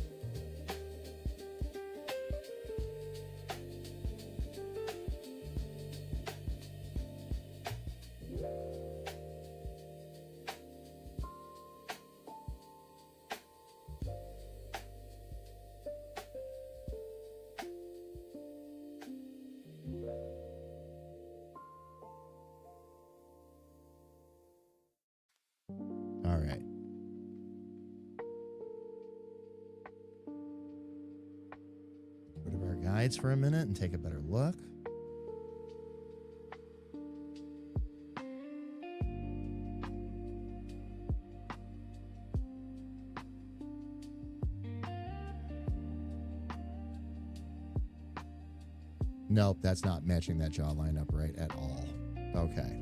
S3: All right. Get rid of our guides for a minute and take a better look. Nope, that's not matching that jawline up right at all. Okay.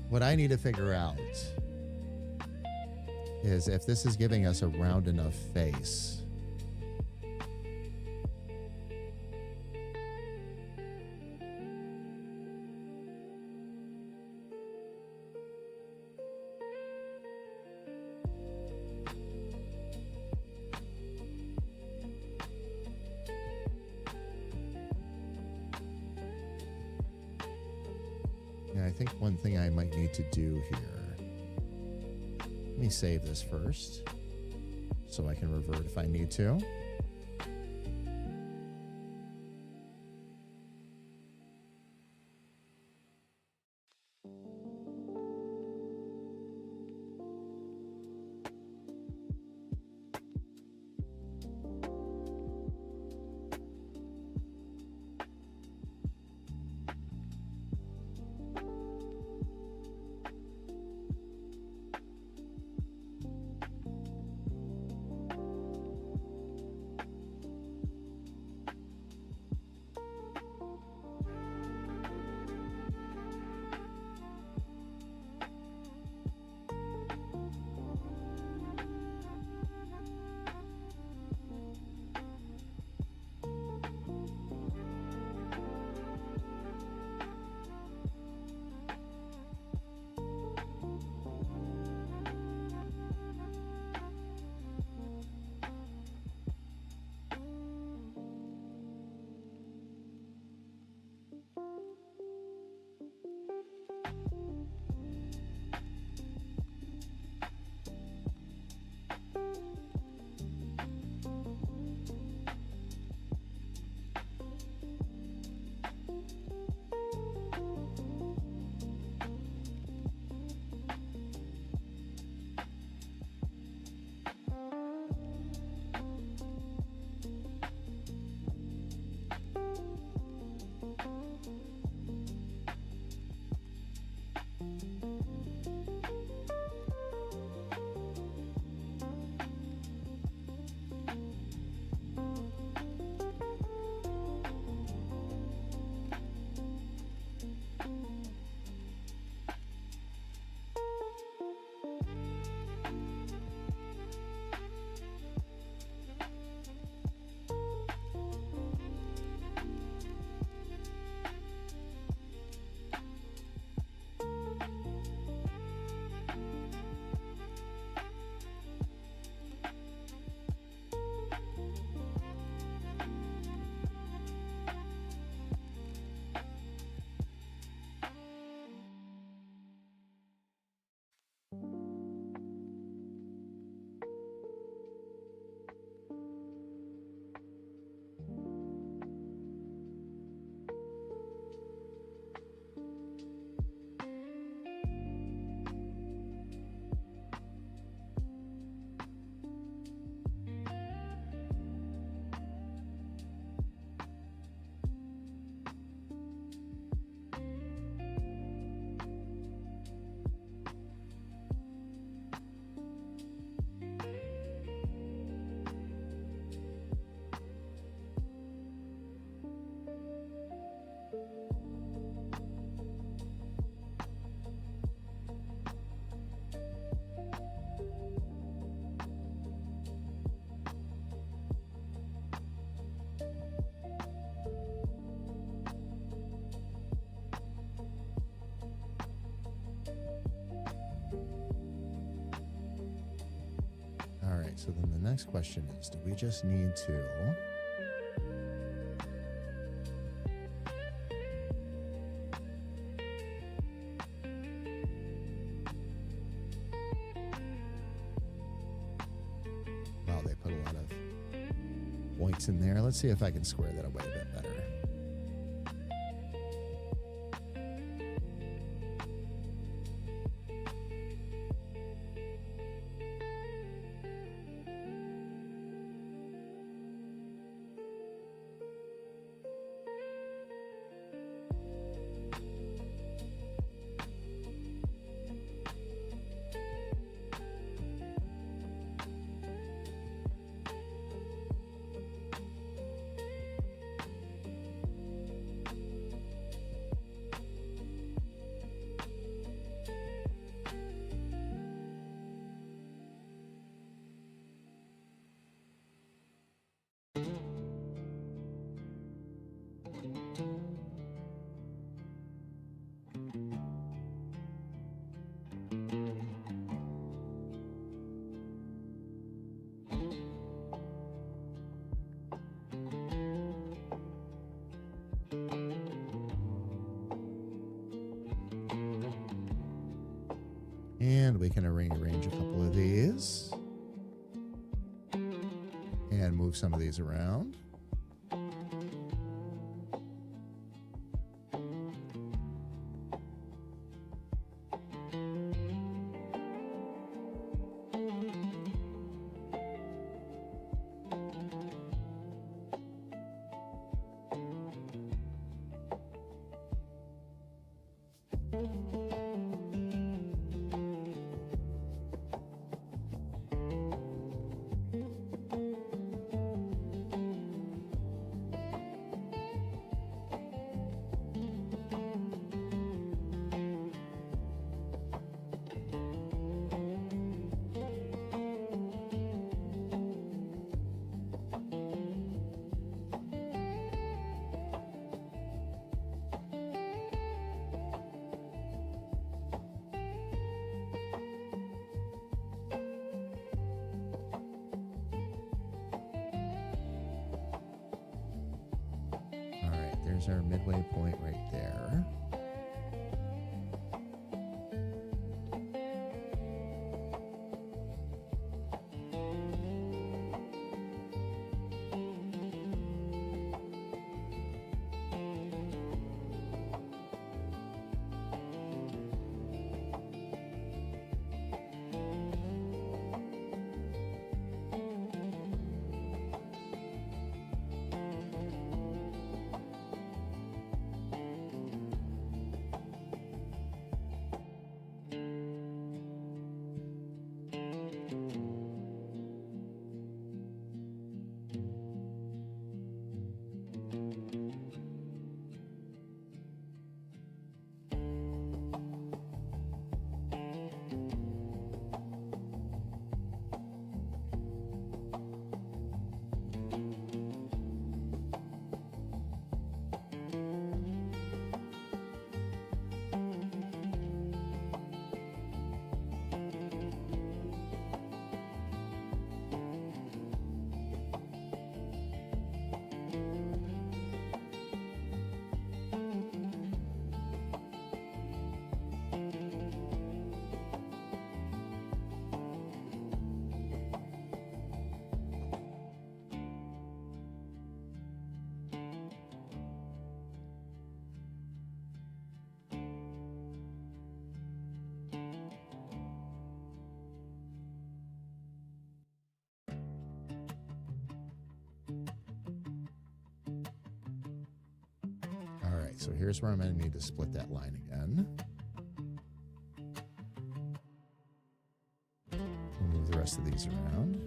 S3: What I need to figure out is if this is giving us a round enough face. Yeah, I think one thing I might need to do here. Let me save this first so I can revert if I need to. So then the next question is, do we just need to... Wow, they put a lot of points in there. Let's see if I can square that away a bit better. And we can rearrange a couple of these. And move some of these around. There's our midway point right there. So here's where I'm going to need to split that line again. We'll move the rest of these around.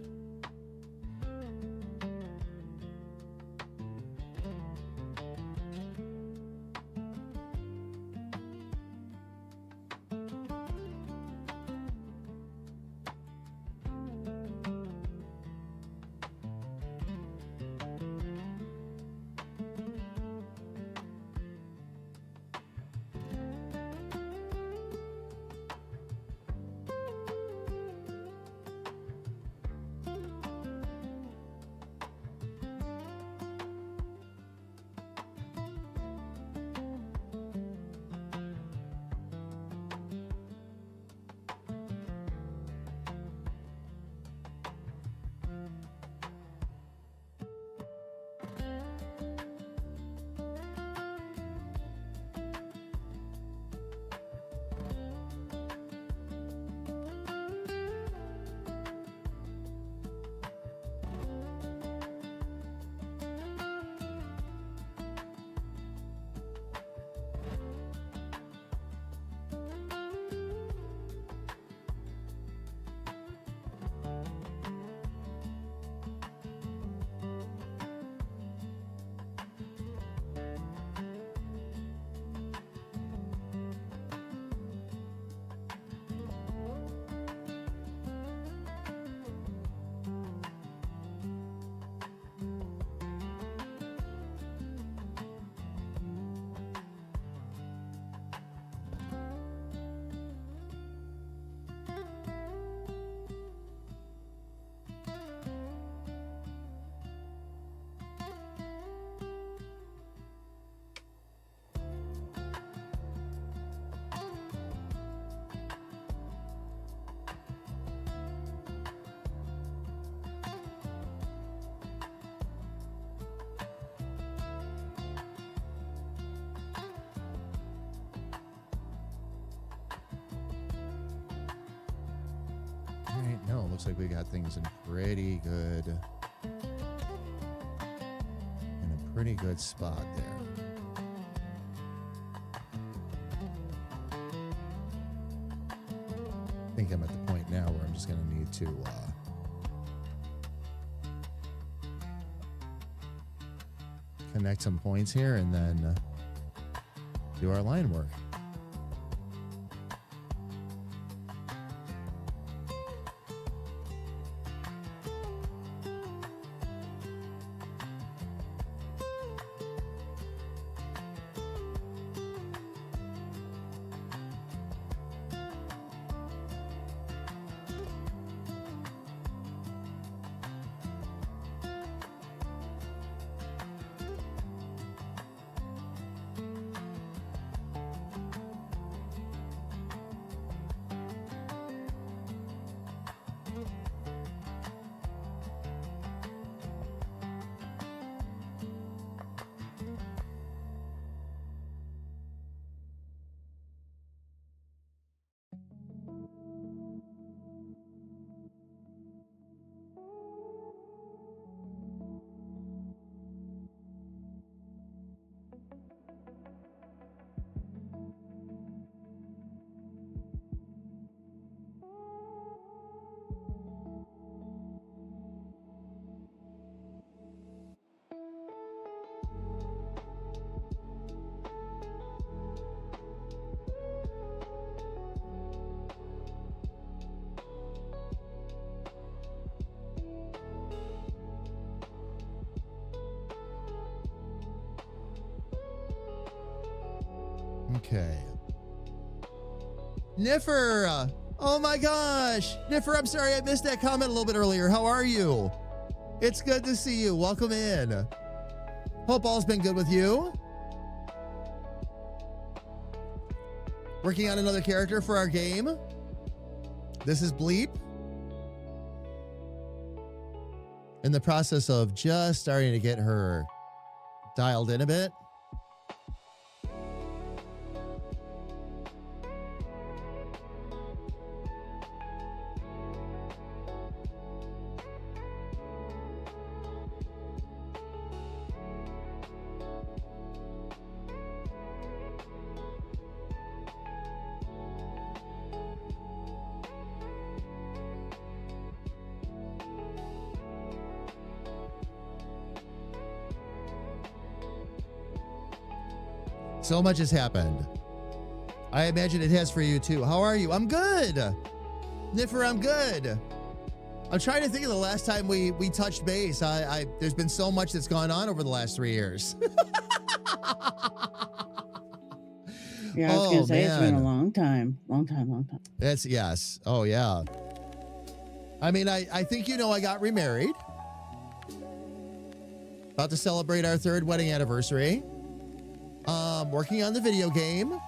S3: All right, no, looks like we got things in pretty good, spot there. I think I'm at the point now where I'm just going to need to connect some points here and then do our line work. Okay. Niffer! Oh my gosh! Niffer, I'm sorry I missed that comment a little bit earlier. How are you? It's good to see you. Welcome in. Hope all's been good with you. Working on another character for our game. This is Bleep. In the process of just starting to get her dialed in a bit. So much has happened. I imagine it has for you too. How are you? I'm good. Niffer, I'm good. I'm trying to think of the last time we touched base. There's been so much that's gone on over the last 3 years.
S5: Yeah, I was gonna say it's been a long time. Long time.
S3: That's yes. Oh yeah. I mean, I think you know I got remarried. About to celebrate our 3rd wedding anniversary. Working on the video game.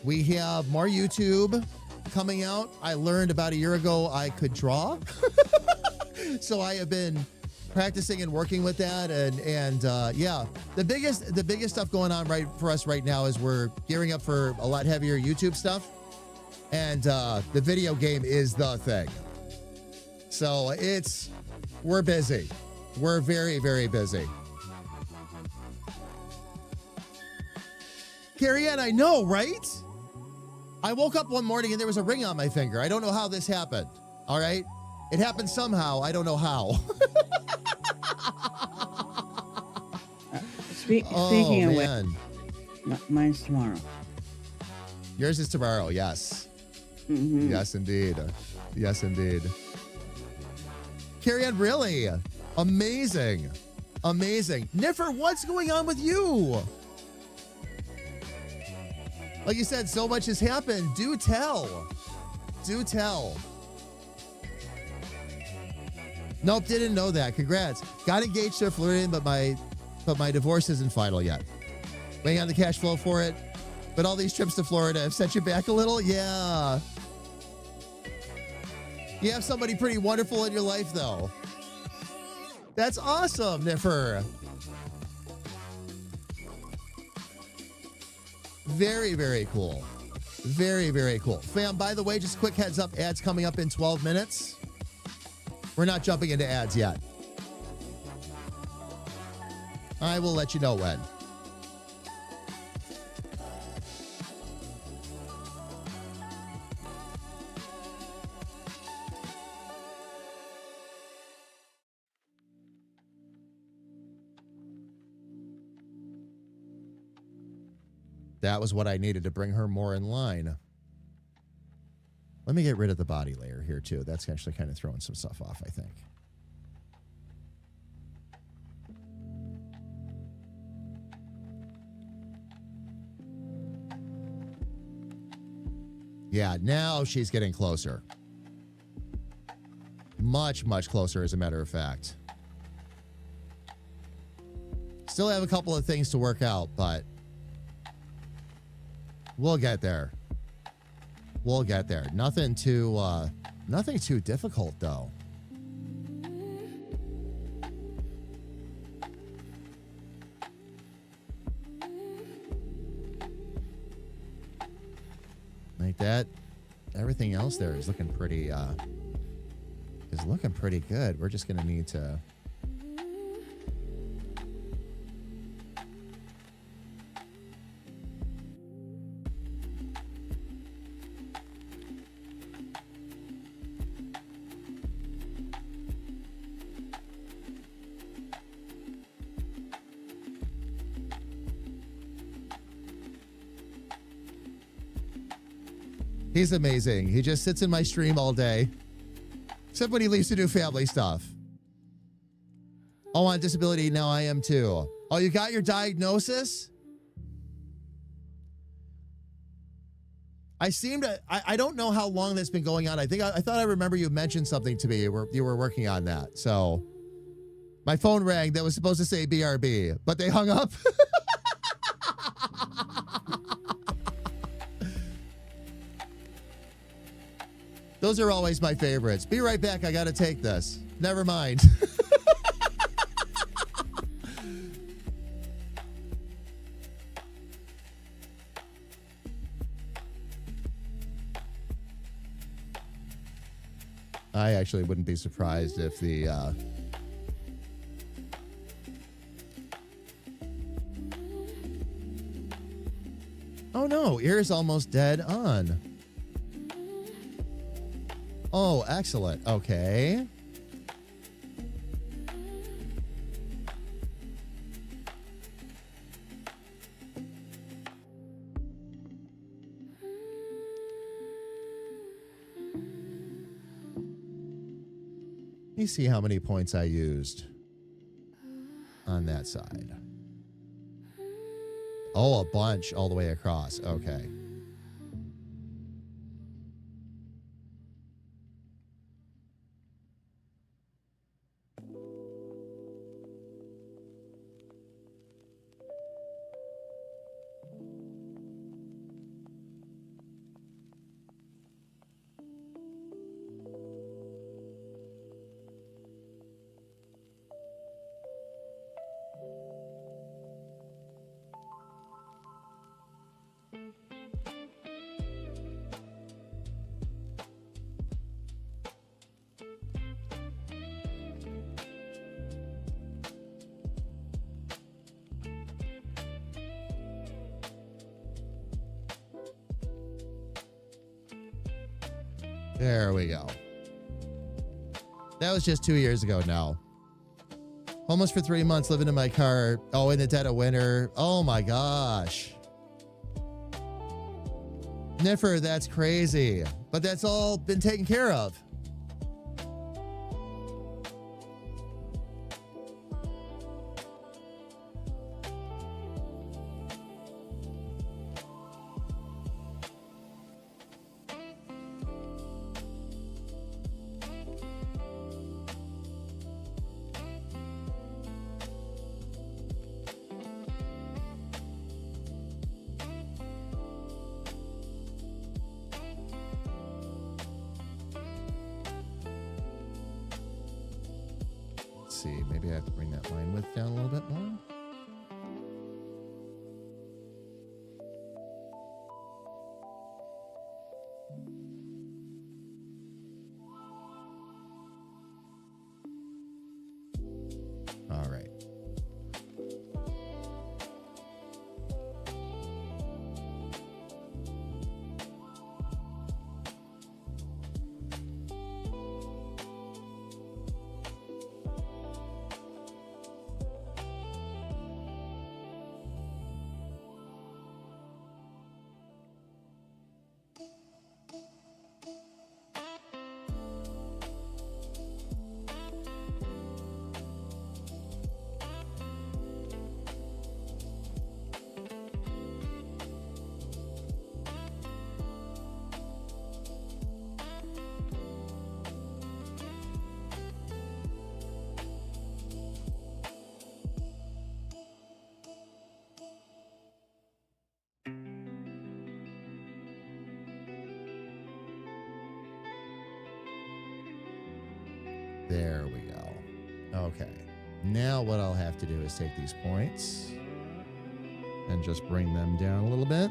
S3: We have more YouTube coming out. I learned about a year ago I could draw. So I have been practicing and working with that. And yeah, the biggest stuff going on right for us right now is we're gearing up for a lot heavier YouTube stuff. And the video game is the thing. So we're busy. We're very, very busy. Carrie Ann, I know, right? I woke up one morning and there was a ring on my finger. I don't know how this happened. All right? It happened somehow. I don't know how.
S5: Speaking of which, mine's tomorrow.
S3: Yours is tomorrow, yes.
S5: Mm-hmm.
S3: Yes, indeed. Yes, indeed. Carrie Ann, really? Amazing. Amazing. Niffer, what's going on with you? Like you said, so much has happened. Do tell. Do tell. Nope, didn't know that. Congrats. Got engaged to a Floridian, but my divorce isn't final yet. Waiting on the cash flow for it. But all these trips to Florida have set you back a little? Yeah. You have somebody pretty wonderful in your life, though. That's awesome, Niffer. Very, very cool. Very, very cool. Fam, by the way, just a quick heads up, ads coming up in 12 minutes. We're not jumping into ads yet. I will let you know when. That was what I needed to bring her more in line. Let me get rid of the body layer here, too. That's actually kind of throwing some stuff off, I think. Yeah, now she's getting closer. Much, much closer, as a matter of fact. Still have a couple of things to work out, but we'll get there. We'll get there. Nothing too difficult, though. Like that. Everything else there is looking pretty good. We're just gonna need to He's amazing. He just sits in my stream all day. Except when he leaves to do family stuff. Oh, on disability, now I am too. Oh, you got your diagnosis? I don't know how long that's been going on. I thought I remember you mentioned something to me. You were working on that. So my phone rang that was supposed to say BRB, but they hung up. Those are always my favorites. Be right back. I got to take this. Never mind. I actually wouldn't be surprised if the oh no, ear's almost dead on. Oh, excellent. Okay. Let me see how many points I used on that side. Oh, a bunch all the way across. Okay. There we go. That was just 2 years ago now. Homeless for 3 months, living in my car. Oh, in the dead of winter. Oh my gosh. Niffer, that's crazy. But that's all been taken care of. See, maybe I have to bring that line width down a little bit more. There we go. Okay. Now what I'll have to do is take these points and just bring them down a little bit.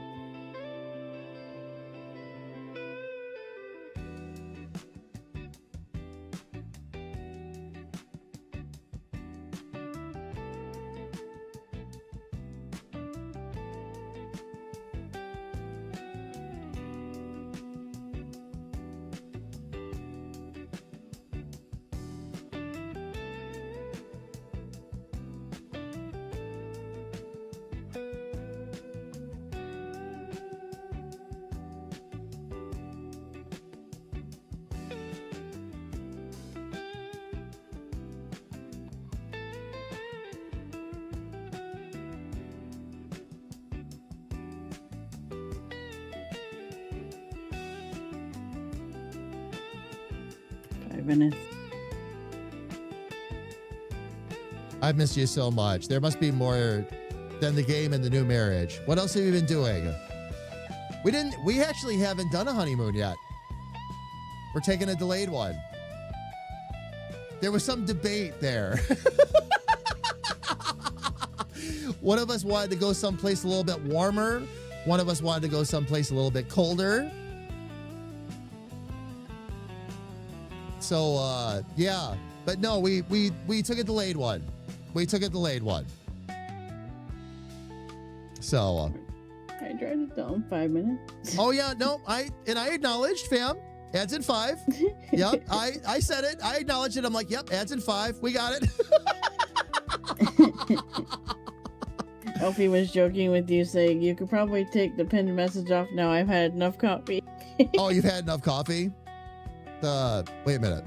S5: Minutes.
S3: I've missed you so much. There must be more than the game and the new marriage. What else have you been doing? We actually haven't done a honeymoon yet. We're taking a delayed one. There was some debate there. One of us wanted to go someplace a little bit warmer. One of us wanted to go someplace a little bit colder. So, yeah. But no, we took a delayed one. We took a delayed one. So.
S5: I tried it down in 5 minutes.
S3: Oh, yeah. No, I acknowledged, fam. Ads in 5. Yep. I said it. I acknowledged it. I'm like, yep, ads in 5. We got it.
S5: Elfie was joking with you, saying you could probably take the pinned message off now. I've had enough coffee.
S3: Oh, you've had enough coffee? Wait a minute.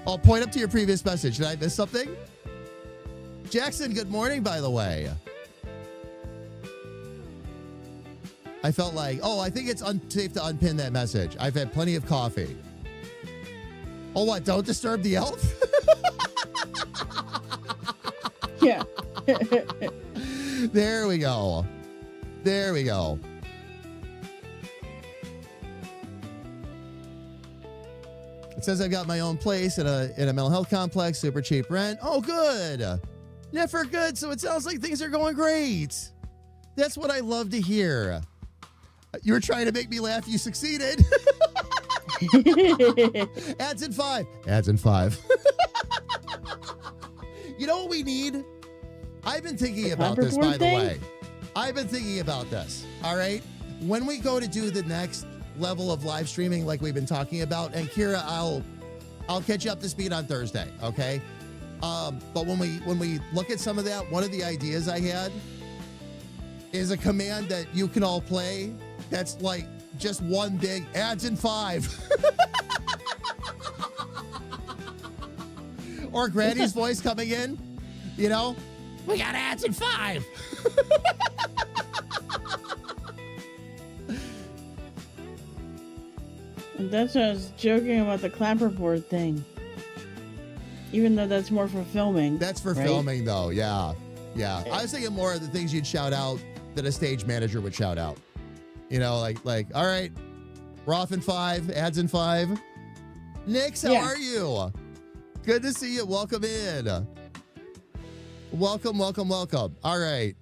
S3: I'll point up to your previous message. Did I miss something? Jackson, good morning, by the way. I felt like, I think it's unsafe to unpin that message. I've had plenty of coffee. Oh, what? Don't disturb the elf?
S5: Yeah.
S3: There we go. There we go. It says I've got my own place in a mental health complex, super cheap rent. Oh, good. Yeah, for good. So it sounds like things are going great. That's what I love to hear. You were trying to make me laugh. You succeeded. Ads in 5. Ads in 5. You know what we need? I've been thinking about this, by the way. I've been thinking about this. All right. When we go to do the next level of live streaming like we've been talking about, and Kira, I'll catch you up to speed on Thursday, okay? But when we look at some of that, one of the ideas I had is a command that you can all play that's like just one big ads in 5. Or Granny's voice coming in, you know?
S1: We got ads in 5.
S5: That's what I was joking about the clapperboard thing. Even though that's more for filming.
S3: That's for filming, though. Yeah. Yeah. I was thinking more of the things you'd shout out that a stage manager would shout out. You know, like, all right, we're off in 5, ads in 5. Nix, how are you? Good to see you. Welcome in. Welcome, welcome, welcome. All right.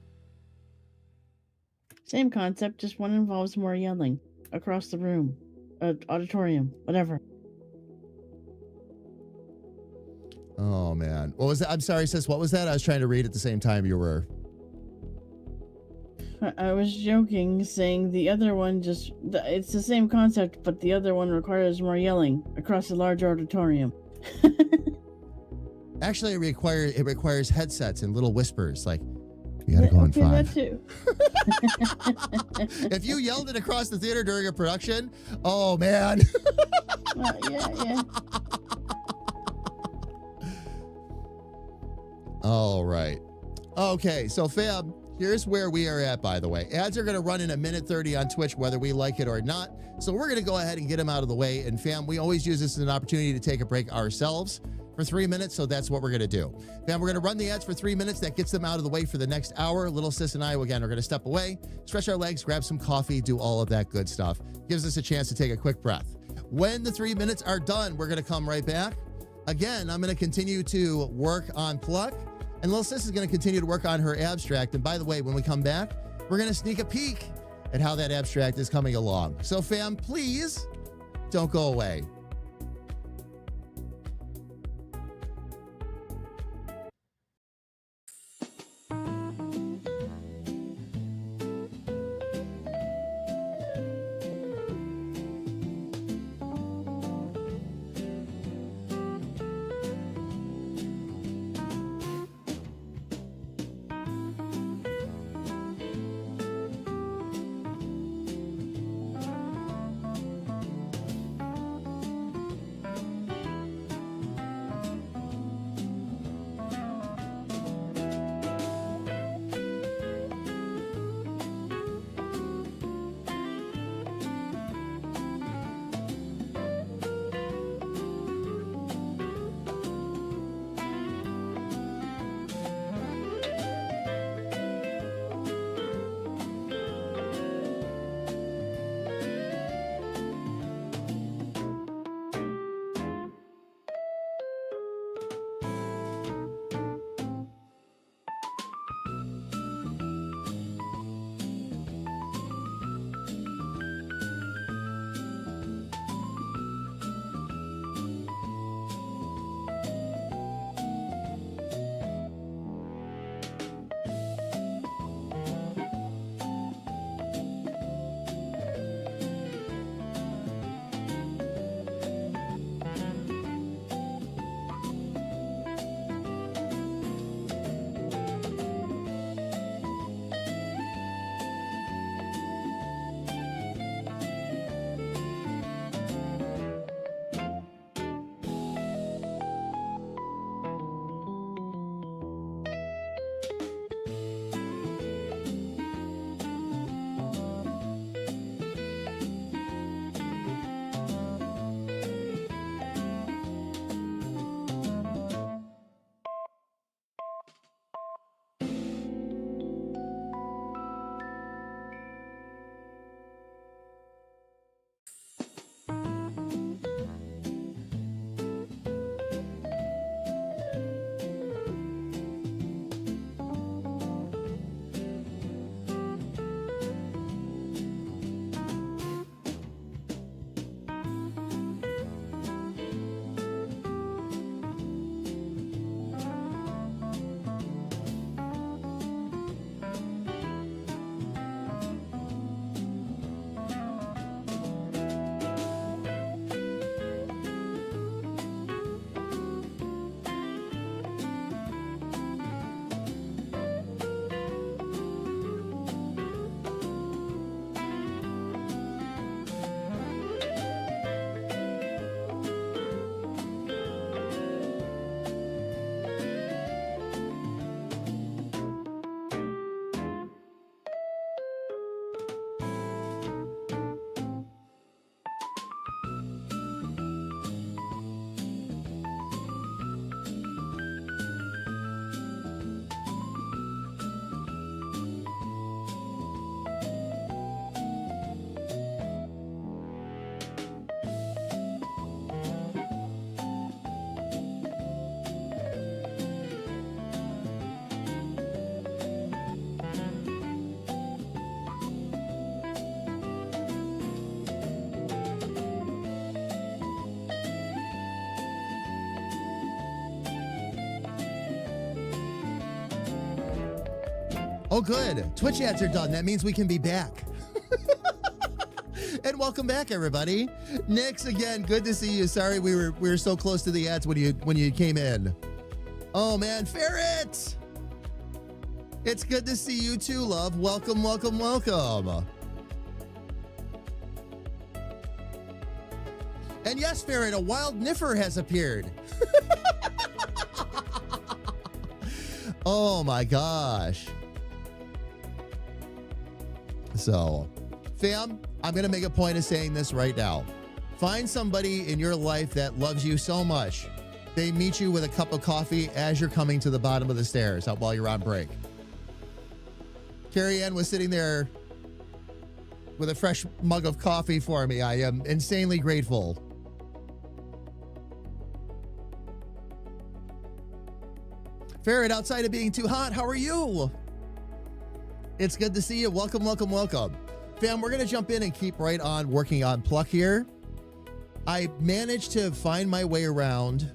S5: Same concept, just one involves more yelling across the room. Auditorium, whatever.
S3: Oh, man. What was that? I'm sorry, sis. What was that? I was trying to read at the same time you were.
S5: I was joking, saying the other one it's the same concept, but the other one requires more yelling across a large auditorium.
S3: Actually, it requires headsets and little whispers, like, you gotta go in 5.
S5: That too.
S3: If you yelled it across the theater during a production, oh, man.
S5: Yeah.
S3: All right. Okay, so fam, here's where we are at, by the way. Ads are going to run in 1:30 on Twitch, whether we like it or not. So we're going to go ahead and get them out of the way. And fam, we always use this as an opportunity to take a break ourselves for 3 minutes. So that's what we're going to do. Fam, we're going to run the ads for 3 minutes. That gets them out of the way for the next hour. Little sis and I, again, are going to step away, stretch our legs, grab some coffee, do all of that good stuff. Gives us a chance to take a quick breath. When the 3 minutes are done, we're going to come right back. Again, I'm going to continue to work on Pluck, and Little Sis is going to continue to work on her abstract. And by the way, when we come back, we're going to sneak a peek at how that abstract is coming along. So fam, please don't go away. Oh, good. Twitch ads are done. That means we can be back. And welcome back, everybody. Nix, again, good to see you. Sorry we were so close to the ads when you came in. Oh man, Ferret! It's good to see you too, love. Welcome, welcome, welcome. And yes, Ferret, a wild Niffer has appeared. Oh my gosh. So, fam, I'm going to make a point of saying this right now. Find somebody in your life that loves you so much, they meet you with a cup of coffee as you're coming to the bottom of the stairs while you're on break. Carrie Ann was sitting there with a fresh mug of coffee for me. I am insanely grateful. Ferret, outside of being too hot, how are you? It's good to see you. Welcome, welcome, welcome. Fam, we're going to jump in and keep right on working on Pluck here. I managed to find my way around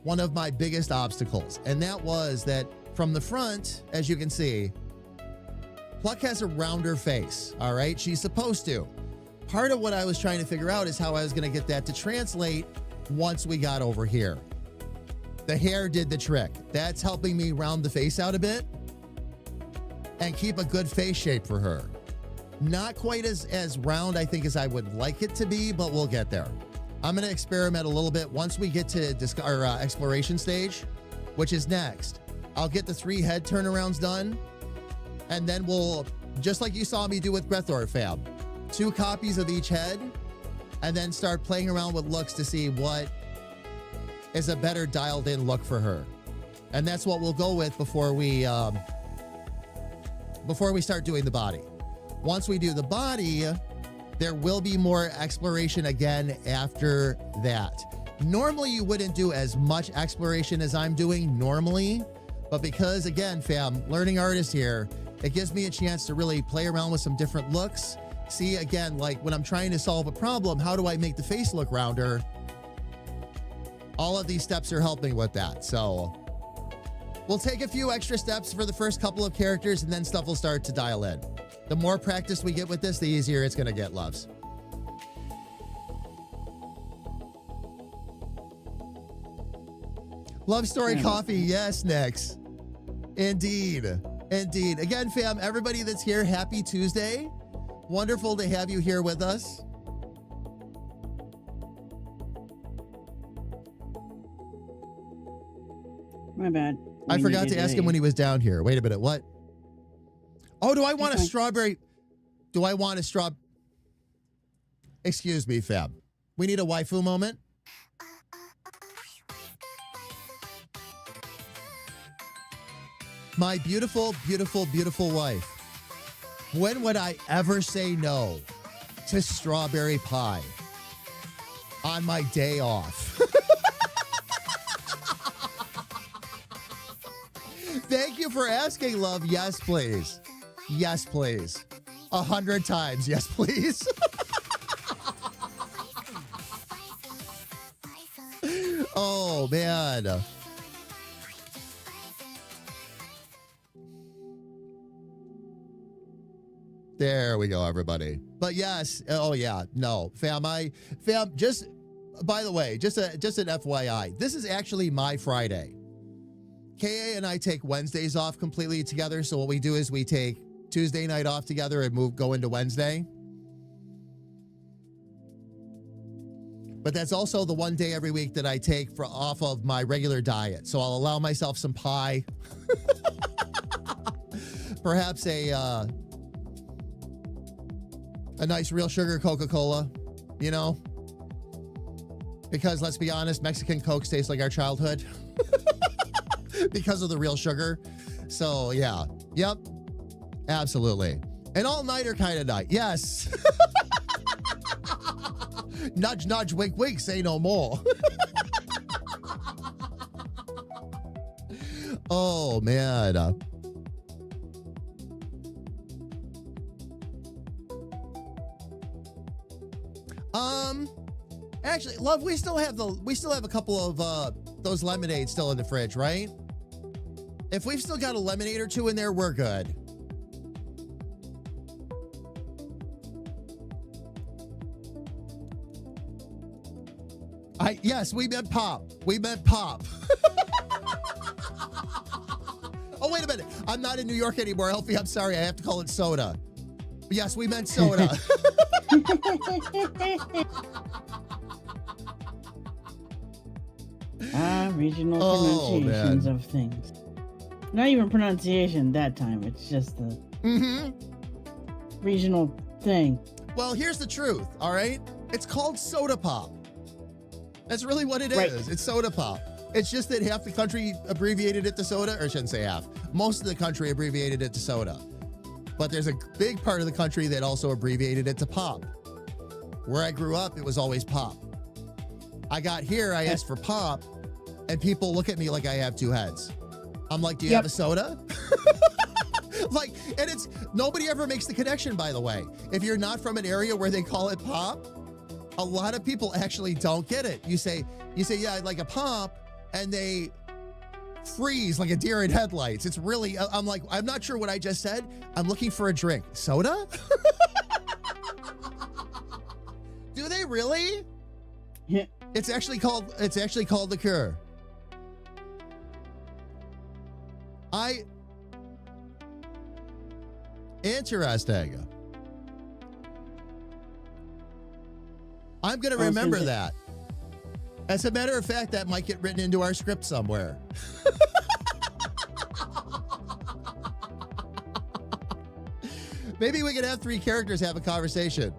S3: one of my biggest obstacles, and that was that from the front, as you can see, Pluck has a rounder face, all right? She's supposed to. Part of what I was trying to figure out is how I was going to get that to translate once we got over here. The hair did the trick. That's helping me round the face out a bit and keep a good face shape for her. Not quite as round, I think, as I would like it to be, but we'll get there. I'm going to experiment a little bit once we get to exploration stage, which is next. I'll get the 3 head turnarounds done, and then we'll, just like you saw me do with Grethor Fam, 2 copies of each head, and then start playing around with looks to see what is a better dialed in look for her. And that's what we'll go with before we start doing the body. Once we do the body, there will be more exploration again after that. Normally, you wouldn't do as much exploration as I'm doing normally, but because, again, fam, learning artist here, it gives me a chance to really play around with some different looks. See, again, like when I'm trying to solve a problem, how do I make the face look rounder? All of these steps are helping with that. So we'll take a few extra steps for the first couple of characters, and then stuff will start to dial in. The more practice we get with this, the easier it's going to get, loves. Love Story Coffee. Yes, Nix. Indeed. Indeed. Again, fam, everybody that's here, happy Tuesday. Wonderful to have you here with us.
S5: My bad.
S3: I forgot to ask him when he was down here. Wait a minute. What? Oh, do I want a strawberry? Do I want a straw? Excuse me, fam. We need a waifu moment. My beautiful, beautiful, beautiful wife. When would I ever say no to strawberry pie on my day off? Thank you for asking, love. Yes, please. Yes, please. 100 times. Yes, please. Oh, man. There we go, everybody. But yes. Oh, yeah. No. Fam, just, by the way, just an FYI, this is actually my Friday. KA and I take Wednesdays off completely together. So what we do is we take Tuesday night off together and go into Wednesday. But that's also the one day every week that I take off of my regular diet. So I'll allow myself some pie. Perhaps a nice real sugar Coca-Cola, you know? Because let's be honest, Mexican Cokes taste like our childhood. Because of the real sugar. So yeah. Yep. Absolutely. An all-nighter kind of night. Yes. Nudge, nudge, wink, wink, say no more. Oh, man. Actually, love, we still have a couple of those lemonades still in the fridge, right? If we've still got a lemonade or 2 in there, we're good. Yes, we meant pop. We meant pop. Oh, wait a minute. I'm not in New York anymore, Elfie. I'm sorry. I have to call it soda. Yes, we meant soda.
S5: Regional pronunciations of things. Not even pronunciation that time. It's just the regional thing.
S3: Well, here's the truth, all right? It's called soda pop. That's really what it is. It's soda pop. It's just that half the country abbreviated it to soda, or I shouldn't say half. Most of the country abbreviated it to soda. But there's a big part of the country that also abbreviated it to pop. Where I grew up, it was always pop. I got here, I asked for pop, and people look at me like I have two heads. I'm like, do you
S5: Yep.
S3: have a soda? Like, and it's, nobody ever makes the connection, by the way. If you're not from an area where they call it pop, a lot of people actually don't get it. You say, yeah, I'd like a pop, and they freeze like a deer in headlights. It's really, I'm like, I'm not sure what I just said. I'm looking for a drink. Soda? Do they really?
S5: Yeah.
S3: It's actually called liqueur. Interesting. I'm going to remember that. As a matter of fact, that might get written into our script somewhere. Maybe we could have 3 characters have a conversation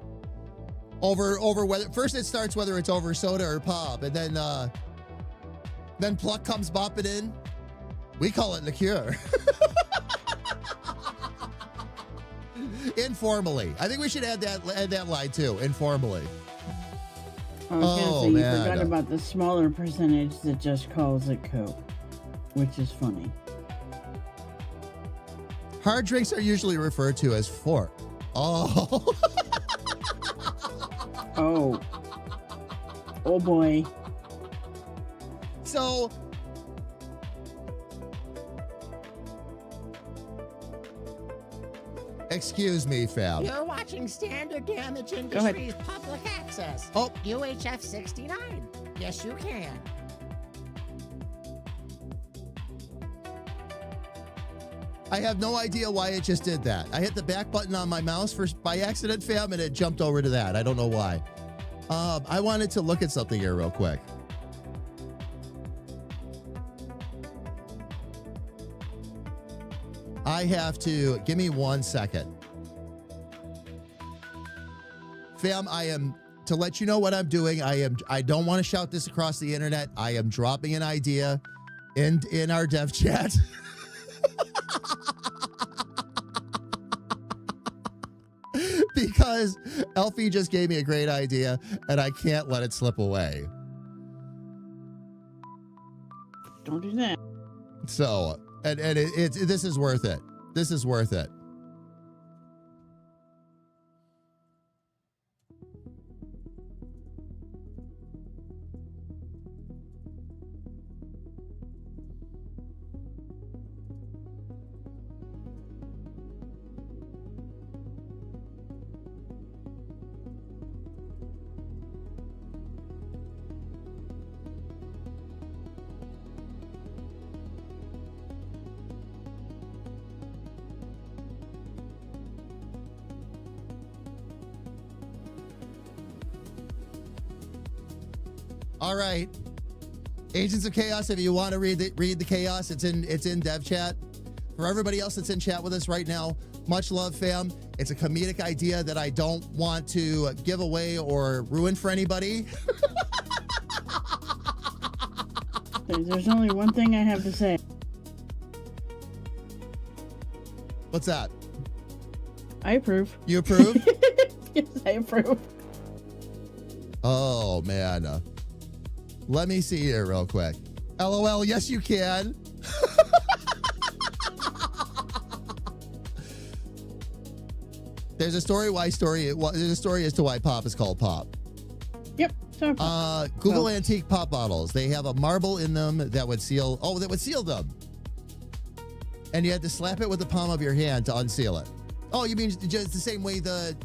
S3: over whether, first it starts whether it's over soda or pop, and then Pluck comes bopping in. We call it liqueur. Informally. I think we should add that line too, informally.
S5: I was gonna say, you
S3: man.
S5: forgot about the smaller percentage that just calls it Coke, which is funny.
S3: Hard drinks are usually referred to as fork. Oh.
S5: Oh. Oh boy.
S3: So, excuse me, fam.
S1: You're watching Standard Damage
S5: ahead.
S1: Industries Public Access.
S3: Oh.
S1: UHF 69. Yes, you can.
S3: I have no idea why it just did that. I hit the back button on my mouse by accident, fam, and it jumped over to that. I don't know why. I wanted to look at something here real quick. I have to, give me 1 second. Fam, to let you know what I'm doing, I don't want to shout this across the internet. I am dropping an idea in our dev chat. Because Elfie just gave me a great idea and I can't let it slip away.
S5: Don't do that.
S3: So, and this is worth it. This is worth it. All right, Agents of Chaos. If you want to read the chaos, it's in dev chat. For everybody else that's in chat with us right now, much love, fam. It's a comedic idea that I don't want to give away or ruin for anybody.
S5: There's only one thing I have to say.
S3: What's that?
S5: I approve.
S3: You approve?
S5: Yes, I approve.
S3: Oh man. Let me see here real quick. LOL, yes you can. There's a story there's a story as to why pop is called pop.
S5: Yep. So
S3: Google antique pop bottles. They have a marble in them that would seal them. And you had to slap it with the palm of your hand to unseal it. Oh, you mean just the same way the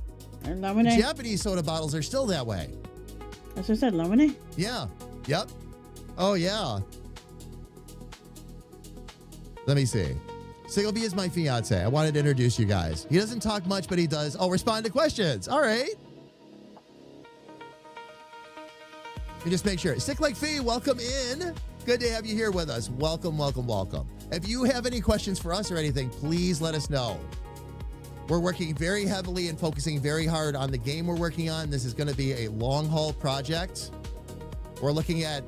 S5: lemonade.
S3: Japanese soda bottles are still that way?
S5: That's what I said, lemonade.
S3: Yeah. Yep. Oh, yeah. Let me see. Single B is my fiance. I wanted to introduce you guys. He doesn't talk much, but he does. Oh, respond to questions. All right. You just make sure. Stick Like Fee, welcome in. Good to have you here with us. Welcome, welcome, welcome. If you have any questions for us or anything, please let us know. We're working very heavily and focusing very hard on the game we're working on. This is going to be a long haul project. We're looking at,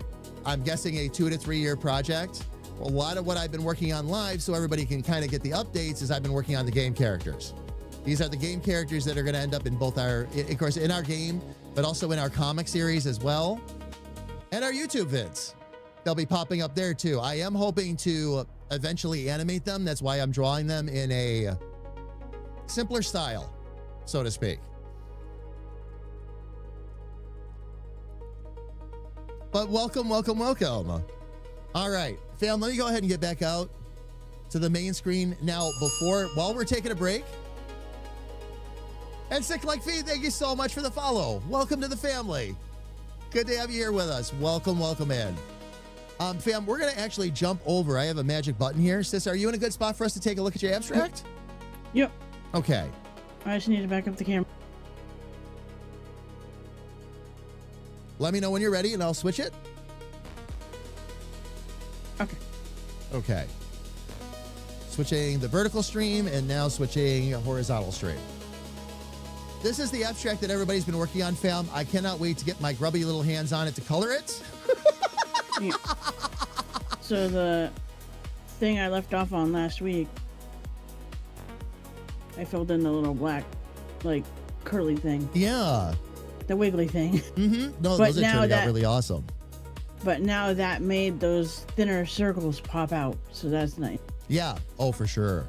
S3: I'm guessing, a 2 to 3 year project. A lot of what I've been working on live, so everybody can kind of get the updates, is I've been working on the game characters. These are the game characters that are going to end up in both of course, in our game, but also in our comic series as well, and our YouTube vids. they'll be popping up there too. I am hoping to eventually animate them. That's why I'm drawing them in a simpler style, so to speak. But welcome, welcome, welcome. All right, fam, let me go ahead and get back out to the main screen now while we're taking a break. And Sick Like Feed, thank you so much for the follow. Welcome to the family. Good to have you here with us. Welcome, welcome in. Fam, we're going to actually jump over. I have a magic button here. Sis, are you in a good spot for us to take a look at your abstract?
S5: Yep.
S3: Okay.
S5: I just need to back up the camera.
S3: Let me know when you're ready and I'll switch it.
S5: Okay.
S3: Okay. Switching the vertical stream and now switching horizontal stream. This is the abstract that everybody's been working on, fam. I cannot wait to get my grubby little hands on it to color it.
S5: Yeah. So the thing I left off on last week, I filled in the little black, like, curly thing.
S3: Yeah.
S5: The wiggly thing.
S3: Mm-hmm. No,
S5: But
S3: those are
S5: now
S3: turning out
S5: that-
S3: really awesome.
S5: But now that made those thinner circles pop out, so that's nice.
S3: Yeah. Oh, for sure.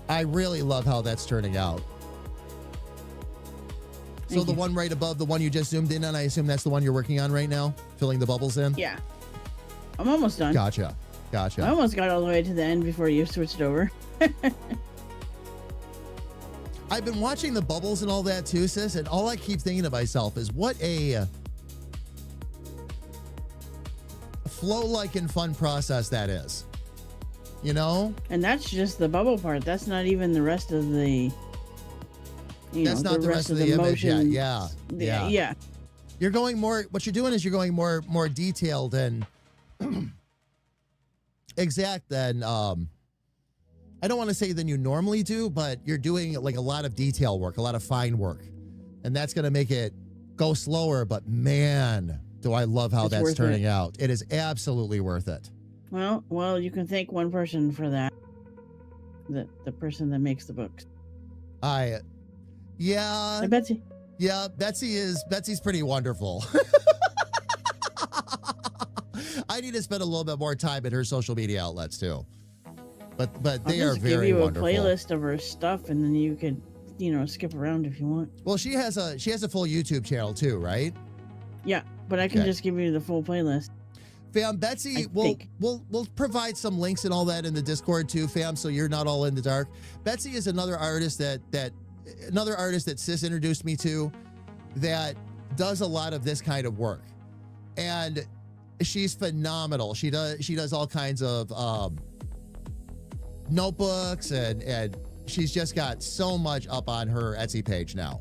S3: I really love how that's turning out. So
S5: Thank
S3: the
S5: you.
S3: one right above the one you just zoomed in on, I assume that's the one you're working on right now, filling the bubbles in?
S5: Yeah. I'm almost done.
S3: Gotcha.
S5: I
S3: Gotcha.
S5: almost got all the way to the end before you switched over.
S3: I've been watching the bubbles and all that too, sis, and all I keep thinking to myself is what a flow-like and fun process that is. You know?
S5: And that's just the bubble part. That's not even the rest of the.
S3: That's not the rest of the image yet.
S5: motions.
S3: Yeah. Yeah.
S5: Yeah.
S3: You're going more, what you're doing is you're going more detailed and exact than, I don't want to say than you normally do, but you're doing like a lot of detail work, a lot of fine work. And that's going to make it go slower, but man, do I love how
S5: It's
S3: that's
S5: worth
S3: turning
S5: it.
S3: out. It is absolutely worth it.
S5: Well, you can thank one person for that. The person that makes the books.
S3: Yeah,
S5: Betsy.
S3: yeah, Betsy's pretty wonderful. I need to spend a little bit more time at her social media outlets too. But they
S5: I'll
S3: are
S5: just
S3: very
S5: give you
S3: wonderful.
S5: a playlist of her stuff, and then you could, skip around if you want.
S3: Well, she has a full YouTube channel too, right?
S5: Yeah, but I can
S3: Okay.
S5: just give you the full playlist.
S3: Fam, Betsy,
S5: I
S3: we'll
S5: think.
S3: provide some links and all that in the Discord too, fam, so you're not all in the dark. Betsy is another artist that Sis introduced me to that does a lot of this kind of work. And she's phenomenal. She does all kinds of notebooks and she's just got so much up on her Etsy page now.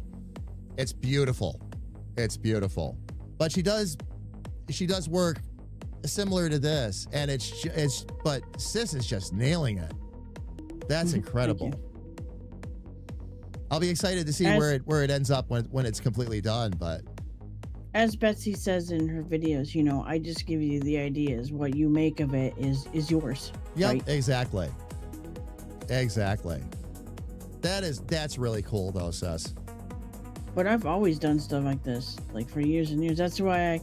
S3: It's beautiful. It's beautiful. But she does work similar to this, and but Sis is just nailing it. That's
S5: Thank
S3: incredible.
S5: you.
S3: I'll be excited to see where it ends up when it's completely done. But
S5: As Betsy says in her videos, I just give you the ideas. What you make of it is yours.
S3: yeah,
S5: Right?
S3: exactly. That's really cool though, Sis.
S5: But I've always done stuff like this, like for years and years. That's why I,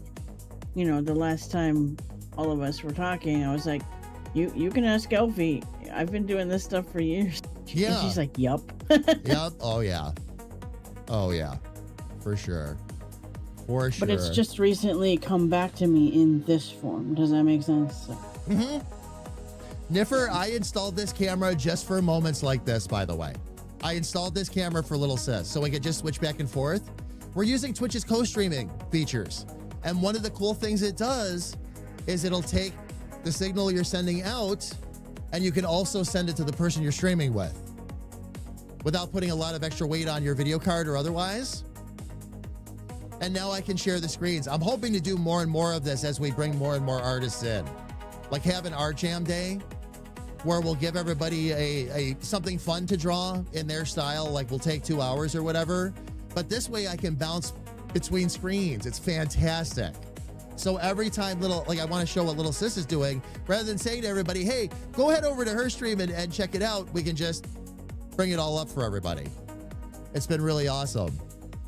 S5: the last time all of us were talking, I was like, you can ask Elfie. I've been doing this stuff for years.
S3: Yeah.
S5: And she's like, yup.
S3: Yep. Oh yeah. Oh yeah. For sure. For sure.
S5: But it's just recently come back to me in this form. Does that make sense?
S3: Mm-hmm. Niffer, I installed this camera just for moments like this, by the way. I installed this camera for little Sis, so I could just switch back and forth. We're using Twitch's co-streaming features. And one of the cool things it does is it'll take the signal you're sending out, and you can also send it to the person you're streaming with without putting a lot of extra weight on your video card or otherwise. And now I can share the screens. I'm hoping to do more and more of this as we bring more and more artists in. Like have an art jam day where we'll give everybody a something fun to draw in their style. Like we'll take 2 hours or whatever. But this way I can bounce between screens. It's fantastic. So every time I want to show what little Sis is doing, rather than saying to everybody, hey, go head over to her stream and check it out, we can just bring it all up for everybody. It's been really awesome.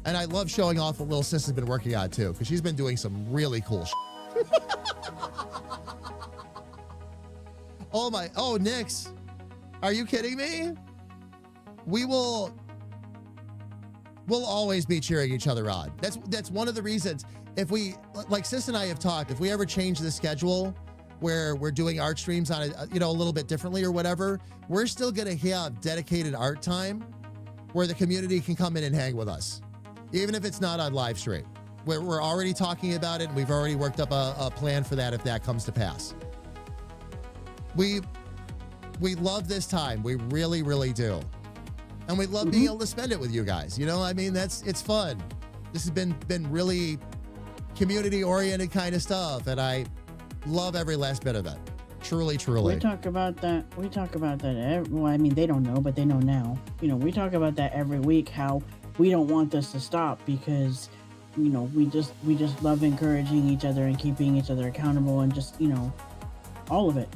S3: And I love showing off what little Sis has been working on too, because she's been doing some really cool shit. Oh my, oh, Nix. Are you kidding me? We'll always be cheering each other on. That's one of the reasons. If we, like Sis and I have talked, if we ever change the schedule where we're doing art streams on a little bit differently or whatever, we're still gonna have dedicated art time where the community can come in and hang with us, even if it's not on live stream. We're already talking about it, and we've already worked up a plan for that if that comes to pass. We love this time. We really, really do. And we love being able to spend it with you guys. I mean, it's fun. This has been really community-oriented kind of stuff, and I love every last bit of it. Truly, truly.
S5: We talk about that. Well, I mean, they don't know, but they know now. We talk about that every week, how we don't want this to stop because, we just love encouraging each other and keeping each other accountable and just, all of it.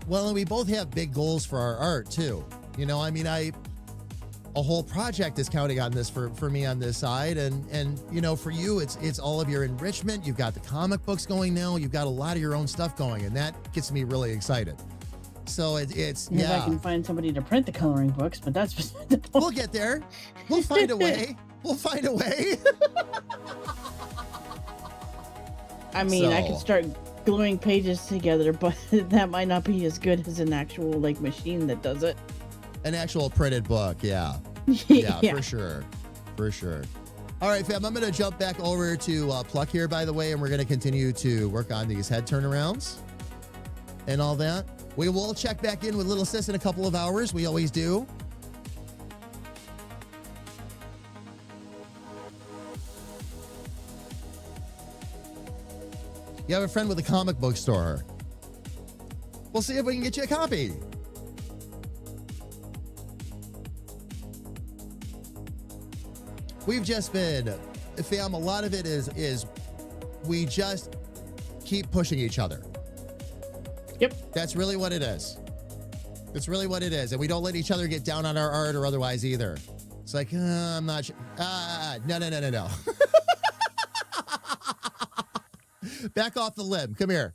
S3: Well, and we both have big goals for our art, too. I mean, a whole project is counting on this for me on this side. And for you, it's all of your enrichment. You've got the comic books going now. You've got a lot of your own stuff going, and that gets me really excited. So it's
S5: if I can find somebody to print the coloring books, but that's beside the point.
S3: We'll get there. We'll find a way.
S5: I mean, I could start gluing pages together, but that might not be as good as an actual machine that does it.
S3: An actual printed book, yeah.
S5: Yeah.
S3: For sure. All right, fam, I'm going to jump back over to Pluck here, by the way, and we're going to continue to work on these head turnarounds and all that. We will check back in with Little Sis in a couple of hours. We always do. You have a friend with a comic book store. We'll see if we can get you a copy. We've just been, fam, a lot of it is we just keep pushing each other.
S5: Yep.
S3: That's really what it is. It's really what it is. And we don't let each other get down on our art or otherwise either. It's like, I'm not sure. No. Back off the limb. Come here.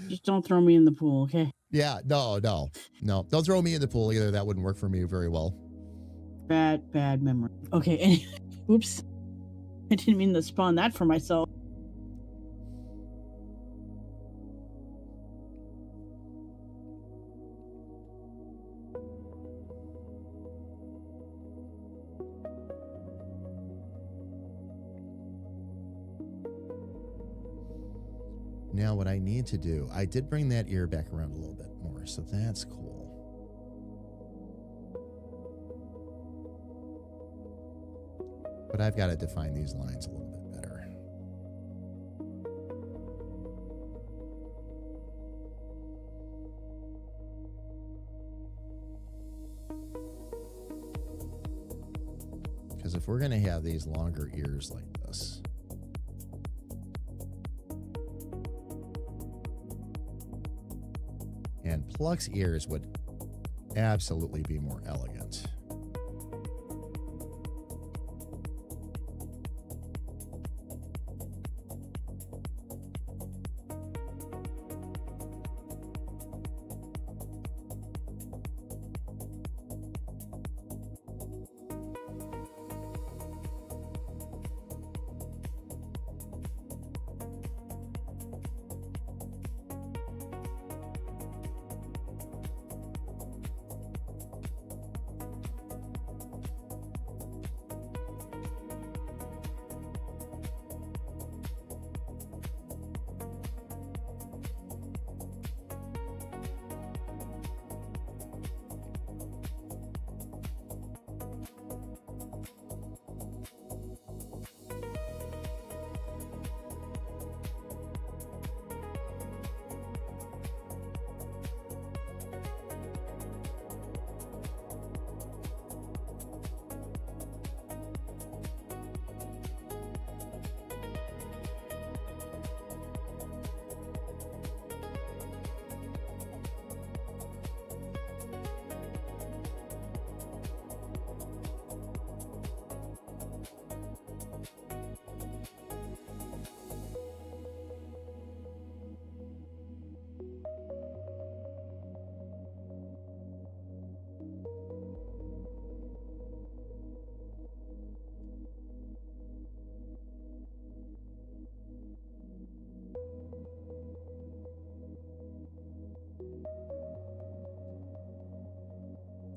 S5: Just don't throw me in the pool, okay?
S3: Yeah, no. Don't throw me in the pool either. That wouldn't work for me very well.
S5: Bad memory. Okay, oops. I didn't mean to spawn that for myself.
S3: Now, what I need to do, I did bring that ear back around a little bit more, so that's cool. But I've got to define these lines a little bit better. Because if we're going to have these longer ears like this, and Pluck's ears would absolutely be more elegant.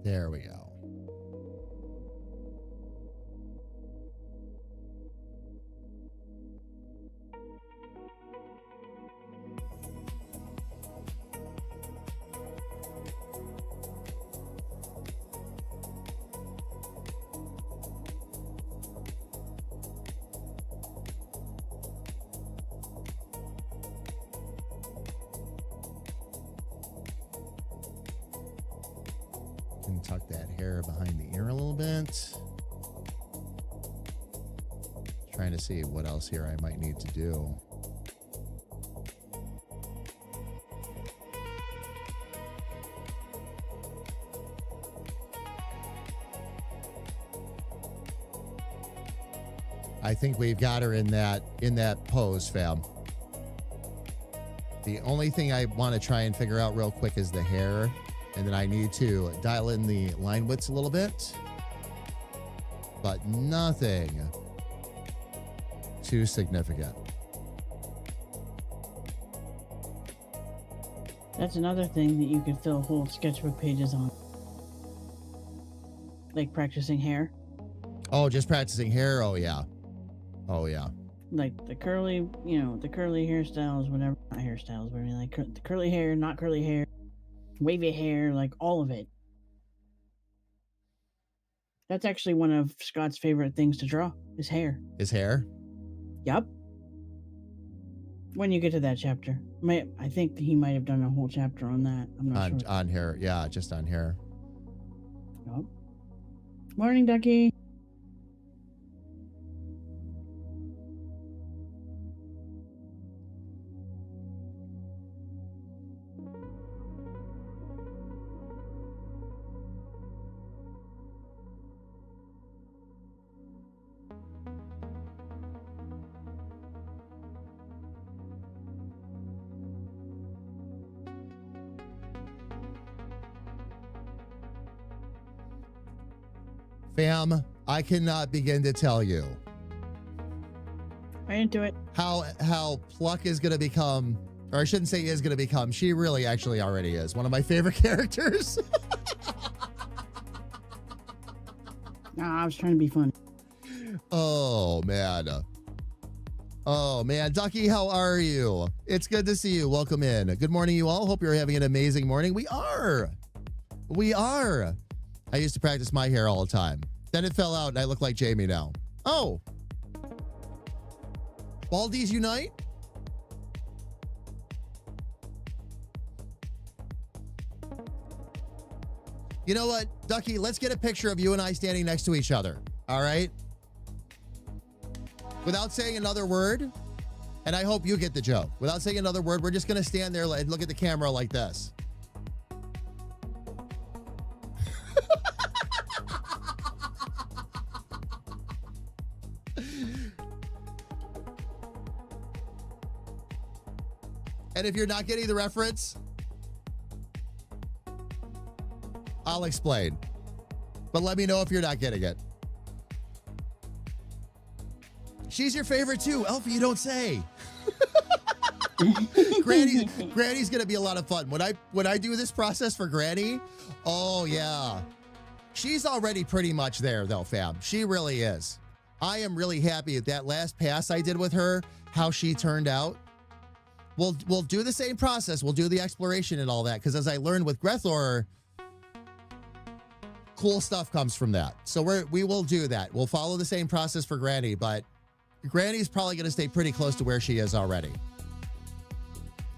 S3: There we go. Can tuck that hair behind the ear a little bit. Trying to see what else here I might need to do. I think we've got her in that pose, fam. The only thing I want to try and figure out real quick is the hair. And then I need to dial in the line widths a little bit. But nothing too significant.
S5: That's another thing that you can fill whole sketchbook pages on. Like practicing hair.
S3: Oh, just practicing hair? Oh, yeah. Oh, yeah.
S5: Like the curly hairstyles, whatever. Not hairstyles, but I mean, like the curly hair, not curly hair. Wavy hair, like all of it. That's actually one of Scott's favorite things to draw, his hair.
S3: His hair?
S5: Yep. When you get to that chapter. I think he might have done a whole chapter on that. I'm not sure.
S3: On hair. Yeah, just on hair.
S5: Yep. Morning, Ducky.
S3: Fam, I cannot begin to tell you
S5: Right into it.
S3: how Pluck is going to become, or I shouldn't say is going to become, she really actually already is one of my favorite characters.
S5: Nah, I was trying to be funny.
S3: Oh, man. Oh, man. Ducky, how are you? It's good to see you. Welcome in. Good morning, you all. Hope you're having an amazing morning. We are. I used to practice my hair all the time. Then it fell out and I look like Jamie now. Oh. Baldies unite? You know what, Ducky, let's get a picture of you and I standing next to each other. All right? Without saying another word, and I hope you get the joke. Without saying another word, we're just going to stand there and look at the camera like this. And if you're not getting the reference, I'll explain. But let me know if you're not getting it. She's your favorite too. Elfie, you don't say. Granny's gonna be a lot of fun. When I do this process for Granny, oh yeah. She's already pretty much there though, fam. She really is. I am really happy at that last pass I did with her, how she turned out. We'll do the same process. We'll do the exploration and all that, because as I learned with Grethor, cool stuff comes from that. So we will do that. We'll follow the same process for Granny, but Granny's probably going to stay pretty close to where she is already.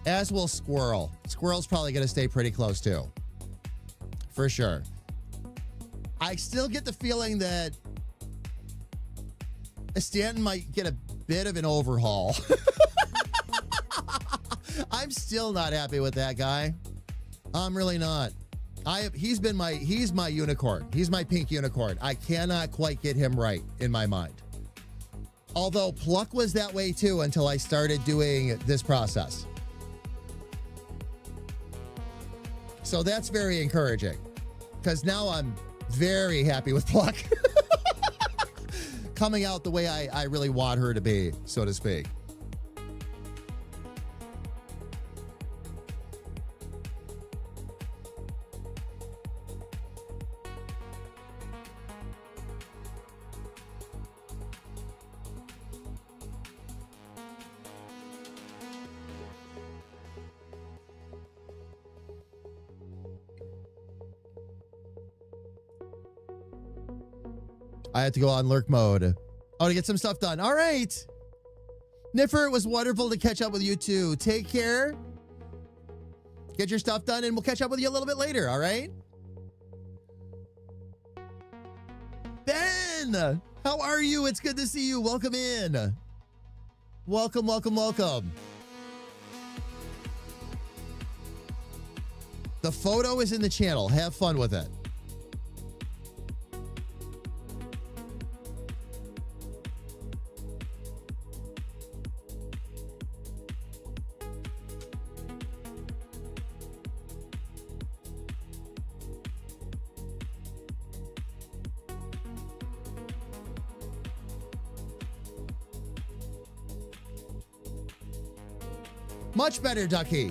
S3: As will Squirrel. Squirrel's probably going to stay pretty close too. For sure. I still get the feeling that Stanton might get a bit of an overhaul. I'm still not happy with that guy. I'm really not. He's my unicorn. He's my pink unicorn. I cannot quite get him right in my mind. Although Pluck was that way too until I started doing this process. So that's very encouraging, because now I'm very happy with Pluck. Coming out the way I really want her to be, so to speak. I have to go on lurk mode. Oh, to get some stuff done. All right. Niffer, it was wonderful to catch up with you too. Take care. Get your stuff done and we'll catch up with you a little bit later, all right? Ben, how are you? It's good to see you. Welcome in. Welcome, welcome, welcome. The photo is in the channel. Have fun with it. Much better, Ducky.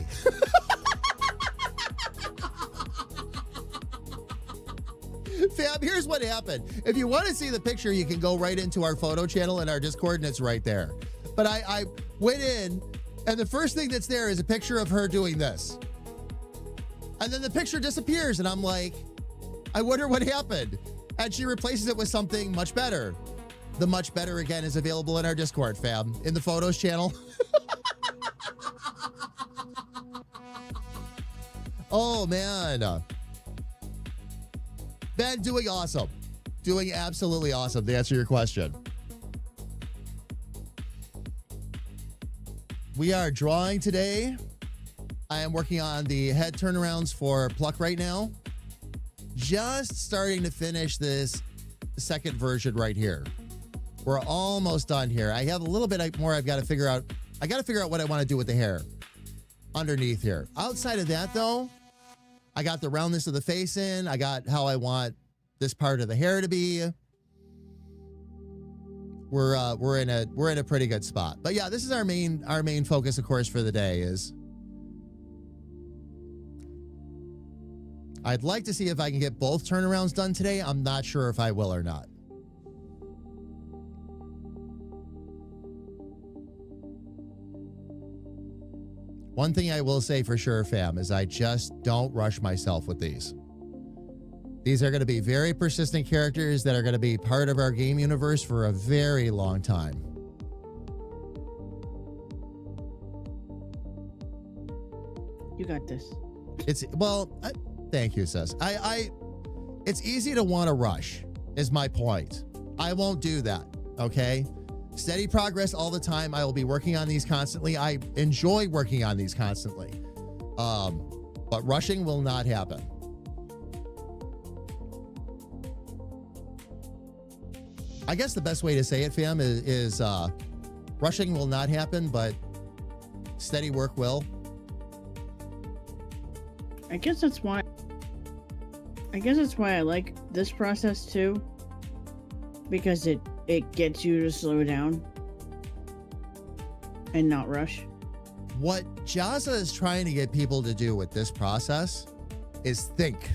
S3: Fam, here's what happened. If you want to see the picture, you can go right into our photo channel in our Discord, and it's right there. But I went in, and the first thing that's there is a picture of her doing this. And then the picture disappears, and I'm like, I wonder what happened. And she replaces it with something much better. The much better, again, is available in our Discord, fam, in the photos channel. Oh, man. Ben, doing awesome. Doing absolutely awesome, to answer your question. We are drawing today. I am working on the head turnarounds for Pluck right now. Just starting to finish this second version right here. We're almost done here. I have a little bit more I've got to figure out. I got to figure out what I want to do with the hair underneath here. Outside of that, though, I got the roundness of the face in. I got how I want this part of the hair to be. We're in a pretty good spot. But yeah, this is our main focus, of course, for the day is I'd like to see if I can get both turnarounds done today. I'm not sure if I will or not. One thing I will say for sure, fam, is I just don't rush myself with these. These are going to be very persistent characters that are going to be part of our game universe for a very long time.
S5: You got this.
S3: Thank you, sis. It's easy to want to rush, is my point. I won't do that, okay? Steady progress all the time. I will be working on these constantly. I enjoy working on these constantly. But rushing will not happen. I guess the best way to say it, fam, is rushing will not happen, but steady work will.
S5: I guess that's why I like this process too, because it gets you to slow down and not rush.
S3: What Jazza is trying to get people to do with this process is think.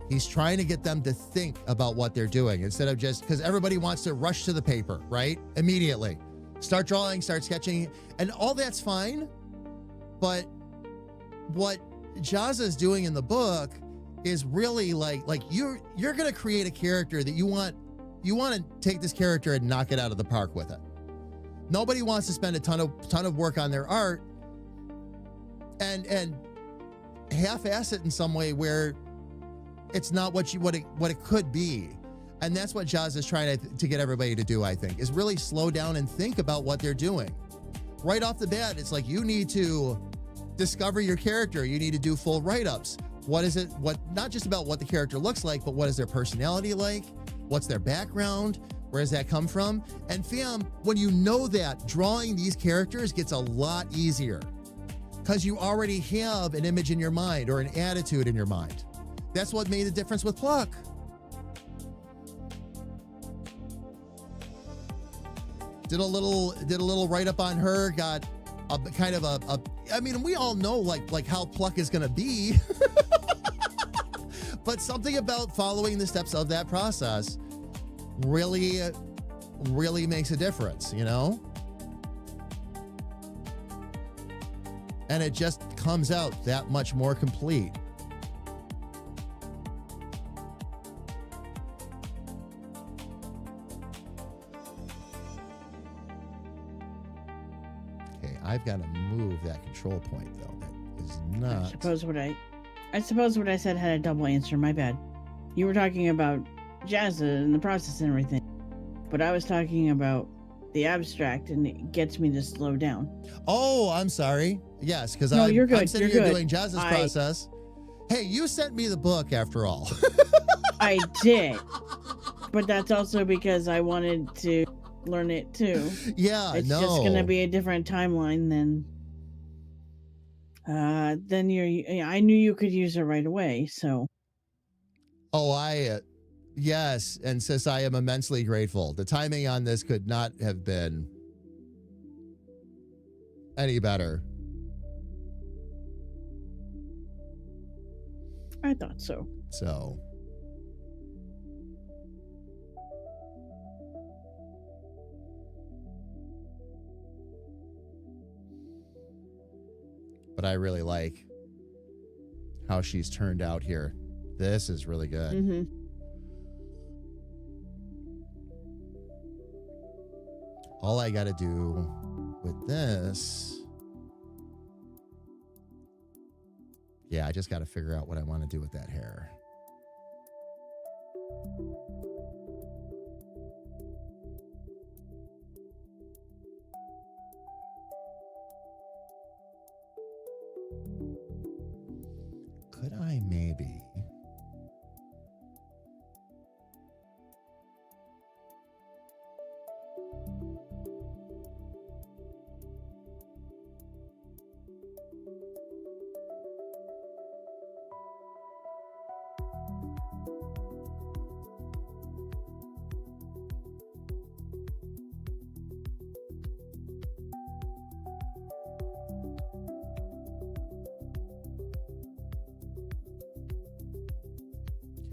S3: He's trying to get them to think about what they're doing instead of just, because everybody wants to rush to the paper, right? Immediately. Start drawing, start sketching, and all that's fine. But what Jazza is doing in the book is really like you're going to create a character that you want to take this character and knock it out of the park with it. Nobody wants to spend a ton of work on their art and half-ass it in some way where it's not what it could be. And that's what Jazz is trying to get everybody to do, I think, is really slow down and think about what they're doing. Right off the bat, it's like you need to discover your character. You need to do full write-ups. Not just about what the character looks like, but what is their personality like? What's their background? Where does that come from? And fam, when you know that, drawing these characters gets a lot easier because you already have an image in your mind or an attitude in your mind. That's what made the difference with Pluck. Did a little write-up on her, got a kind of I mean, we all know like how Pluck is gonna be. But something about following the steps of that process really makes a difference, you know? And it just comes out that much more complete. I've got to move that control point, though. That is not...
S5: I suppose what I said had a double answer. My bad. You were talking about Jazza and the process and everything. But I was talking about the abstract, and it gets me to slow down.
S3: Oh, I'm sorry. Yes, because
S5: No, you're good.
S3: I'm sitting
S5: You're
S3: here
S5: good.
S3: doing Jazz's process. Hey, you sent me the book after all.
S5: I did. But that's also because I wanted to learn it too.
S3: Yeah,
S5: It's just going to be a different timeline than I knew you could use it right away, so.
S3: Oh, yes, and sis, I am immensely grateful. The timing on this could not have been any better.
S5: I thought so.
S3: So. But I really like how she's turned out here. This is really good.
S5: Mm-hmm.
S3: All I got to do with this... Yeah, I just got to figure out what I want to do with that hair. Could I maybe...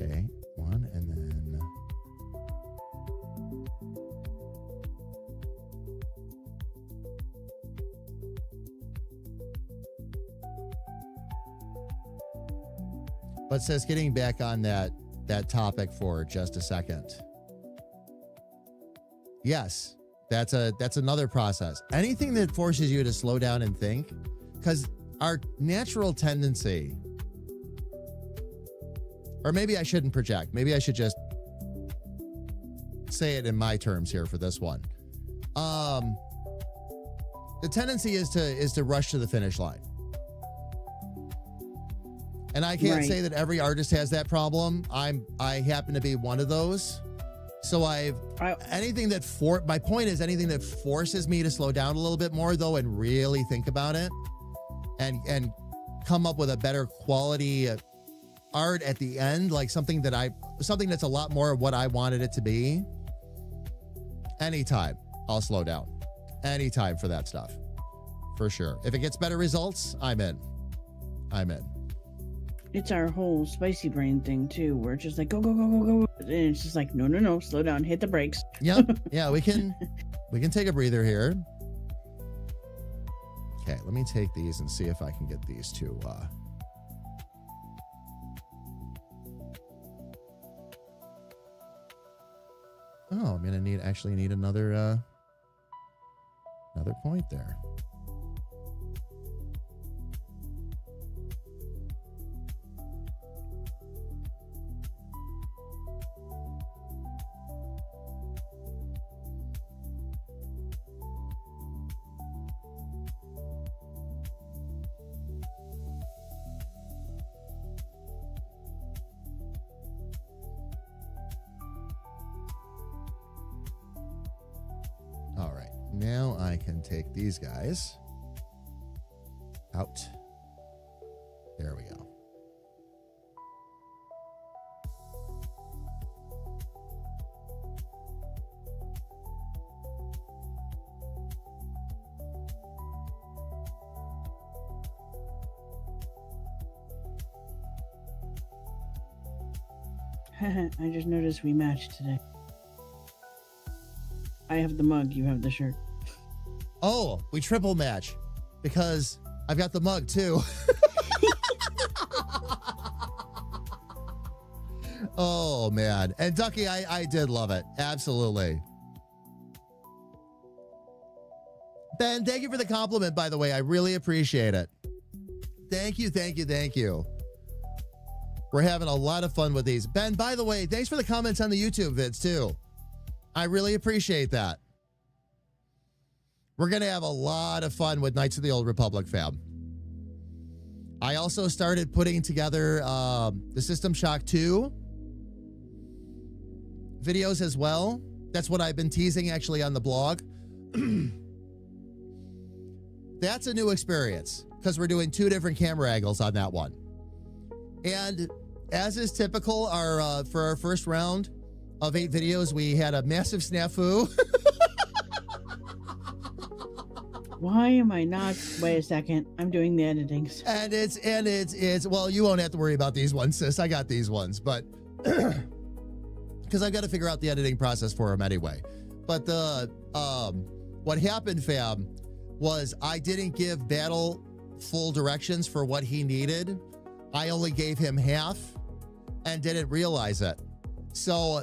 S3: Okay, one, and then... But says, getting back on that topic for just a second. Yes, that's another process. Anything that forces you to slow down and think, because our natural tendency... Or maybe I shouldn't project. Maybe I should just say it in my terms here for this one. The tendency is to rush to the finish line. And I can't say that every artist has that problem. I happen to be one of those. So my point is anything that forces me to slow down a little bit more though and really think about it and come up with a better quality art at the end, like something that's a lot more of what I wanted it to be. Anytime I'll slow down. Anytime for that stuff. For sure. If it gets better results, I'm in.
S5: It's our whole spicy brain thing too, where it's just like go go go go go, and it's just like no, slow down, hit the brakes.
S3: Yep. Yeah, we can take a breather here. Okay, let me take these and see if I can get these two Oh, I'm gonna actually need another point there. All right, now I can take these guys out. There we go.
S5: I just noticed we matched today. I have the mug, you have the shirt.
S3: Oh, we triple match because I've got the mug too. Oh man. And Ducky, I did love it. Absolutely. Ben, thank you for the compliment, by the way. I really appreciate it. Thank you, thank you, thank you. We're having a lot of fun with these. Ben, by the way, thanks for the comments on the YouTube vids, too. I really appreciate that. We're going to have a lot of fun with Knights of the Old Republic, fam. I also started putting together the System Shock 2 videos as well. That's what I've been teasing actually on the blog. That's a new experience because we're doing 2 different camera angles on that one. And as is typical, for our first round of 8 videos, we had a massive snafu.
S5: Why am I not? Wait a second. I'm doing the editing.
S3: And it's well, you won't have to worry about these ones, sis. I got these ones, but because I've got to figure out the editing process for them anyway. But what happened, fam, was I didn't give Battle full directions for what he needed. I only gave him half and didn't realize it. So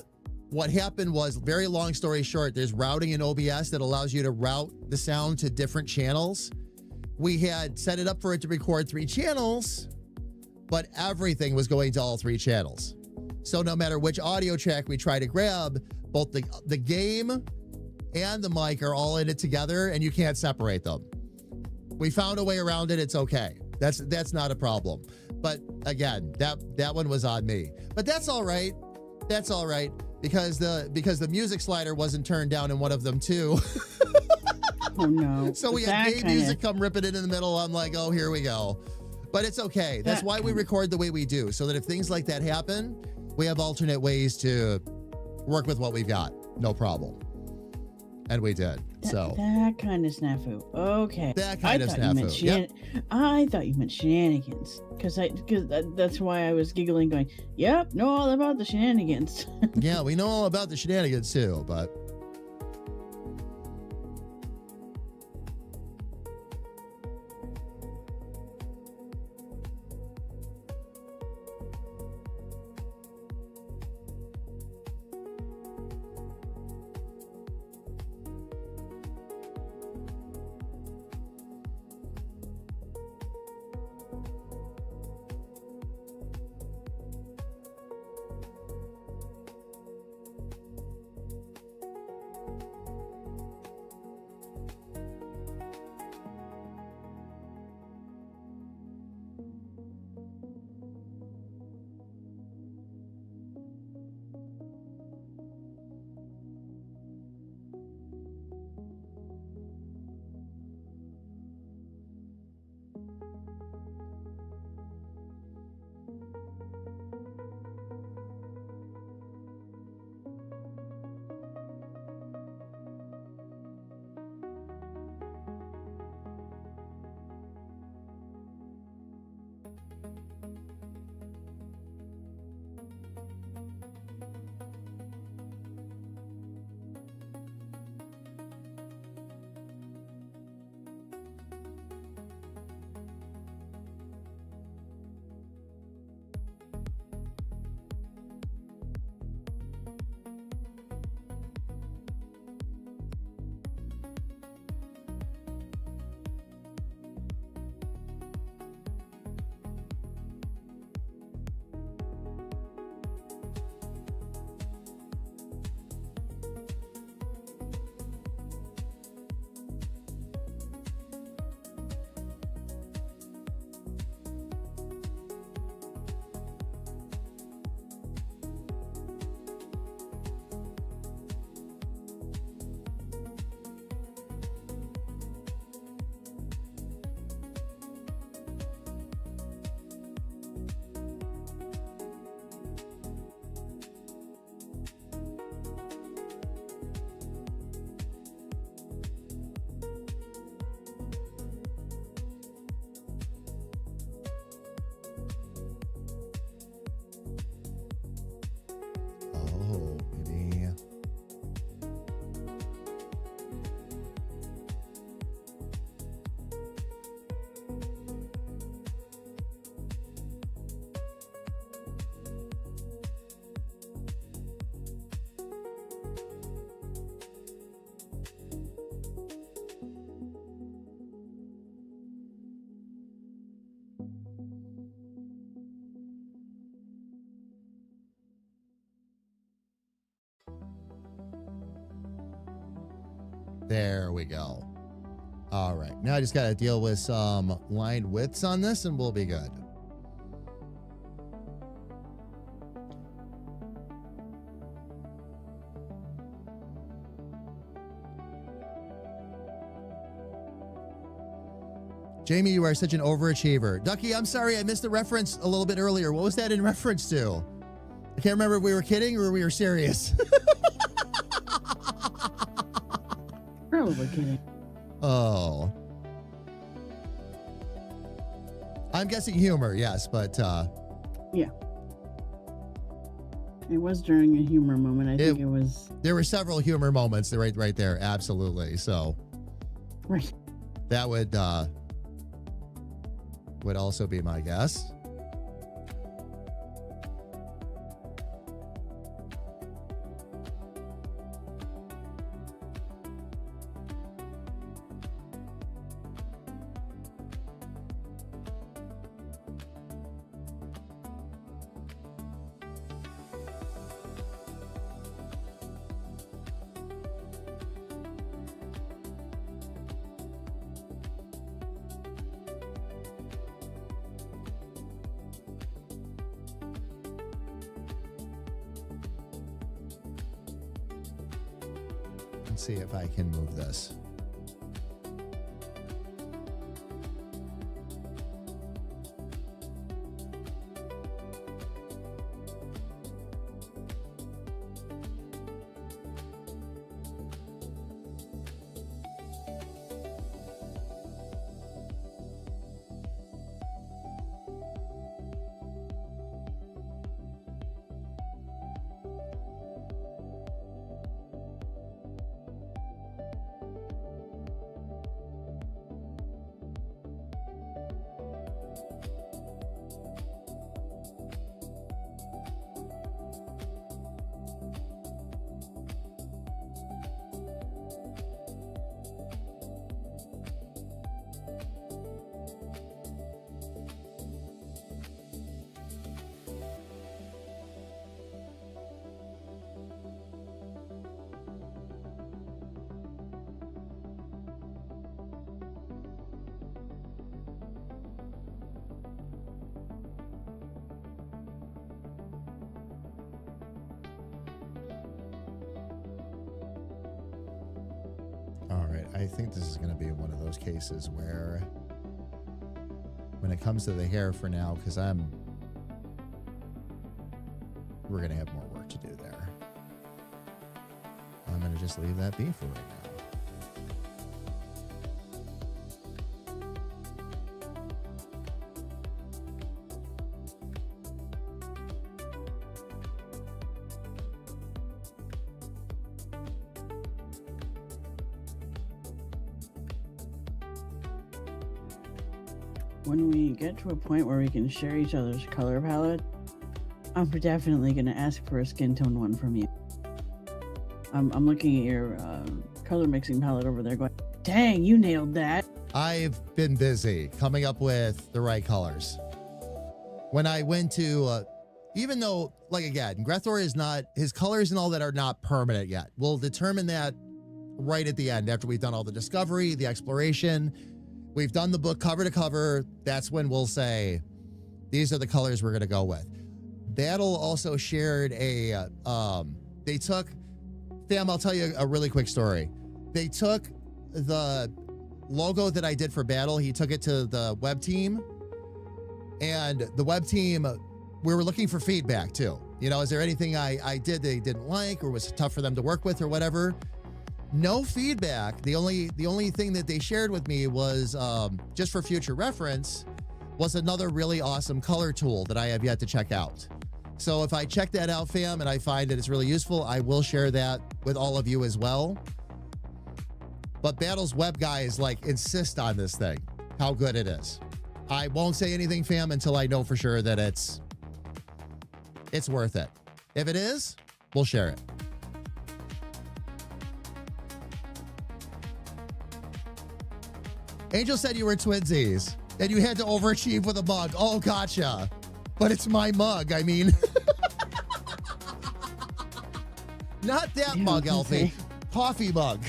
S3: what happened was, very long story short, there's routing in OBS that allows you to route the sound to different channels. We had set it up for it to record 3 channels, but everything was going to all 3 channels. So no matter which audio track we try to grab, both the game and the mic are all in it together, and you can't separate them. We found a way around it. It's okay. That's not a problem. But again, that one was on me. But that's all right. That's all right because the music slider wasn't turned down in one of them too.
S5: Oh no.
S3: So we had game music come ripping in the middle. I'm like, oh, here we go. But it's okay. That's why we record the way we do, so that if things like that happen, we have alternate ways to work with what we've got. No problem. And we did.
S5: That kind of snafu. Okay.
S3: That kind of snafu. Yep.
S5: I thought you meant shenanigans. Because that's why I was giggling, going, yep, know all about the shenanigans.
S3: Yeah, we know all about the shenanigans too, but There we go. All right. Now I just got to deal with some line widths on this and we'll be good. Jamie, you are such an overachiever. Ducky, I'm sorry I missed the reference a little bit earlier. What was that in reference to? I can't remember if we were kidding or we were serious.
S5: Probably kidding.
S3: Oh. I'm guessing humor, yes, but
S5: yeah. It was during a humor moment. I think it was.
S3: There were several humor moments right there. Absolutely. So
S5: Right.
S3: that would also be my guess. Let's see if I can move this. All right, I think this is going to be one of those cases where when it comes to the hair for now, because we're going to have more work to do there. I'm going to just leave that be for right now.
S5: When we get to a point where we can share each other's color palette, I'm definitely going to ask for a skin tone one from you. I'm looking at your color mixing palette over there going, dang, you nailed that.
S3: I've been busy coming up with the right colors. When I went to, even though, like again, Grethor is not, his colors and all that are not permanent yet. We'll determine that right at the end after we've done all the discovery, the exploration. We've done the book cover to cover. That's when we'll say, these are the colors we're going to go with. Battle also shared a, they took, fam, I'll tell you a really quick story. They took the logo that I did for Battle. He took it to the web team, and the web team, we were looking for feedback too. You know, is there anything I did they didn't like or was tough for them to work with or whatever? No feedback. The only thing that they shared with me was, just for future reference, was another really awesome color tool that I have yet to check out. So if I check that out, fam, and I find that it's really useful, I will share that with all of you as well. But Battle's web guys insist on this thing, how good it is. I won't say anything, fam, until I know for sure that it's worth it. If it is, we'll share it. Angel said you were twinsies and you had to overachieve with a mug. Oh, gotcha. But it's my mug. I mean, not that mug, Elfie. coffee mug.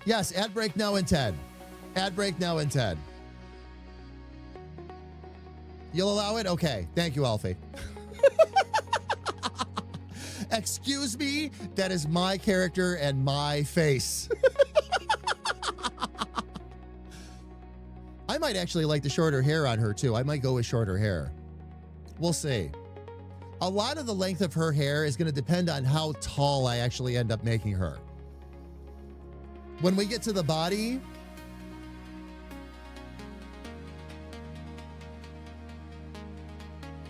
S3: Yes, ad break now in 10. Ad break now in 10. You'll allow it? Okay. Thank you, Alfie. Excuse me, that is my character and my face. I might actually like the shorter hair on her too. I might go with shorter hair. We'll see. A lot of the length of her hair is going to depend on how tall I actually end up making her. When we get to the body,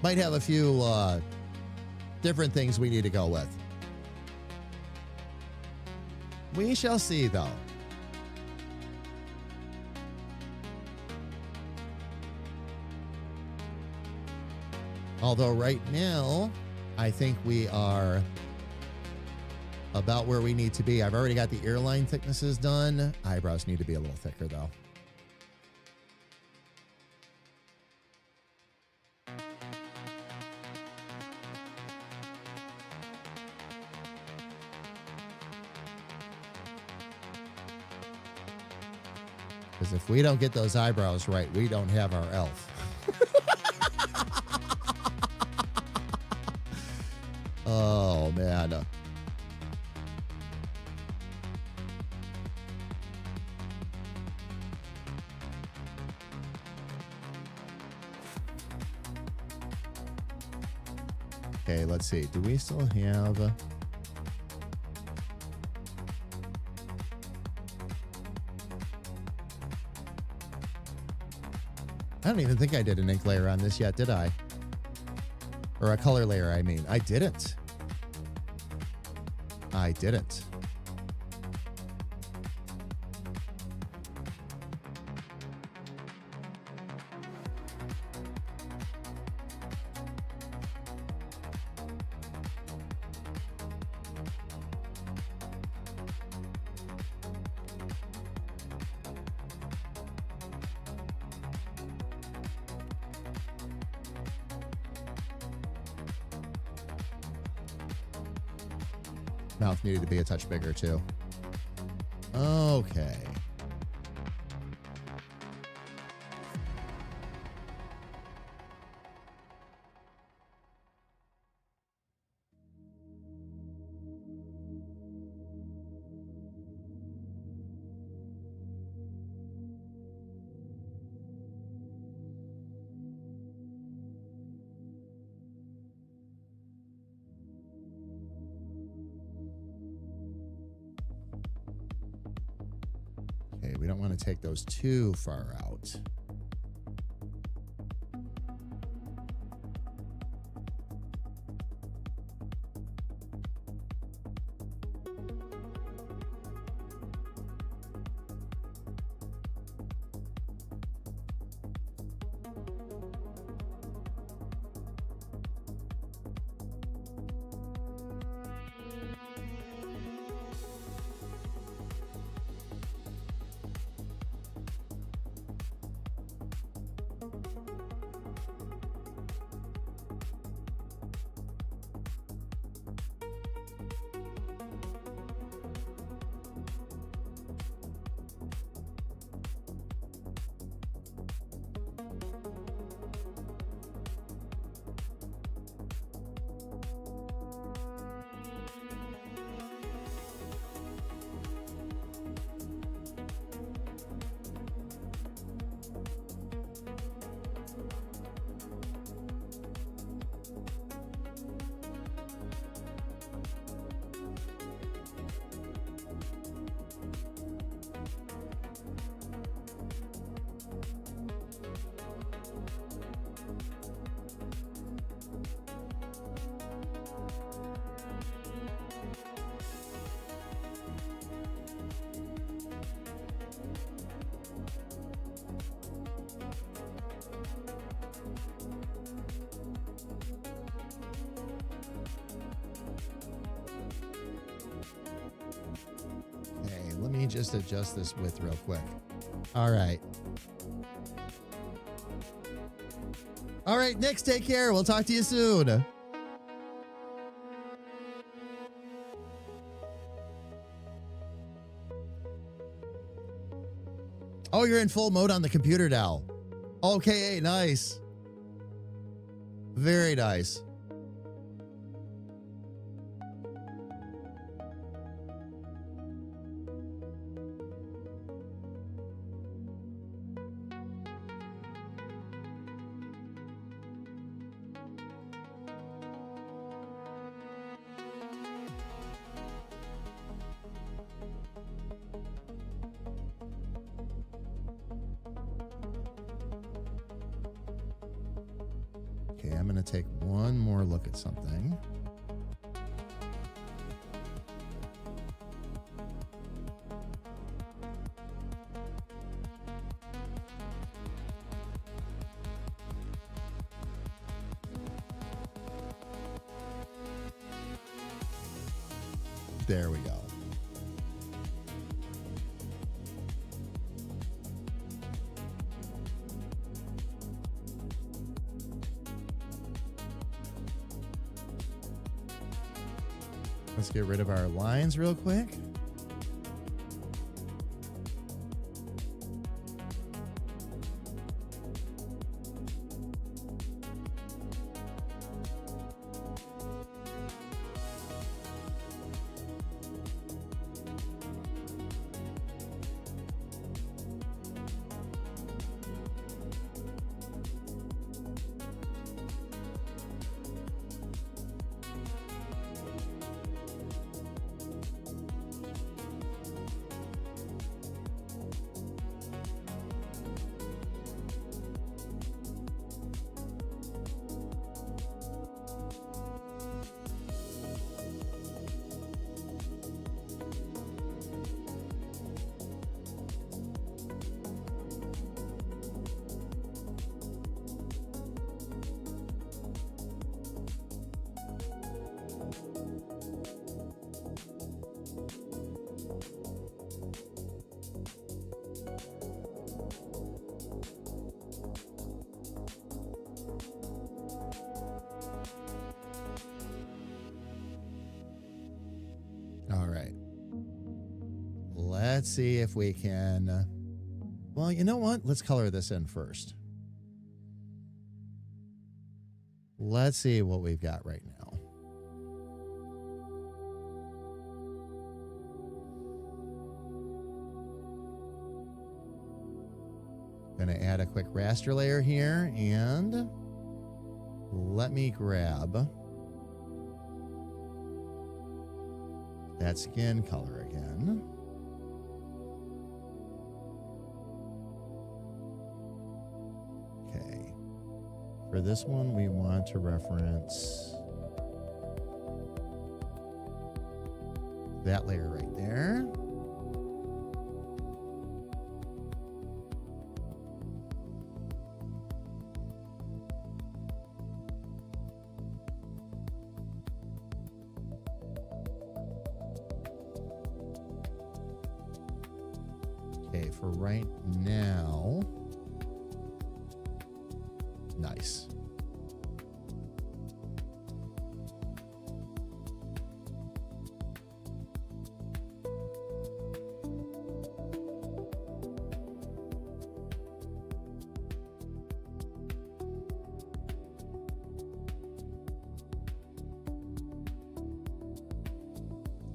S3: might have a few different things we need to go with. We shall see, though. Although right now, I think we are about where we need to be. I've already got the earline thicknesses done. Eyebrows need to be a little thicker, though. Because if we don't get those eyebrows right, we don't have our elf. Oh, man. Okay, let's see. Do we still have... I don't even think I did an ink layer on this yet, did I? Or a color layer, I mean. I didn't. I didn't. Mouth needed to be a touch bigger too. Okay. Okay, we don't want to take those too far out. Let me just adjust this width real quick. All right. All right, Nix, take care. We'll talk to you soon. Oh, you're in full mode on the computer now. Okay, nice. Very nice. Okay, I'm going to take one more look at something. There we go. Let's get rid of our lines real quick. All right. Let's see if we can. Well, you know what? Let's color this in first. Let's see what we've got right now. Going to add a quick raster layer here, and let me grab that skin color again. Okay. For this one, we want to reference that layer right there. Okay, for right now. Nice.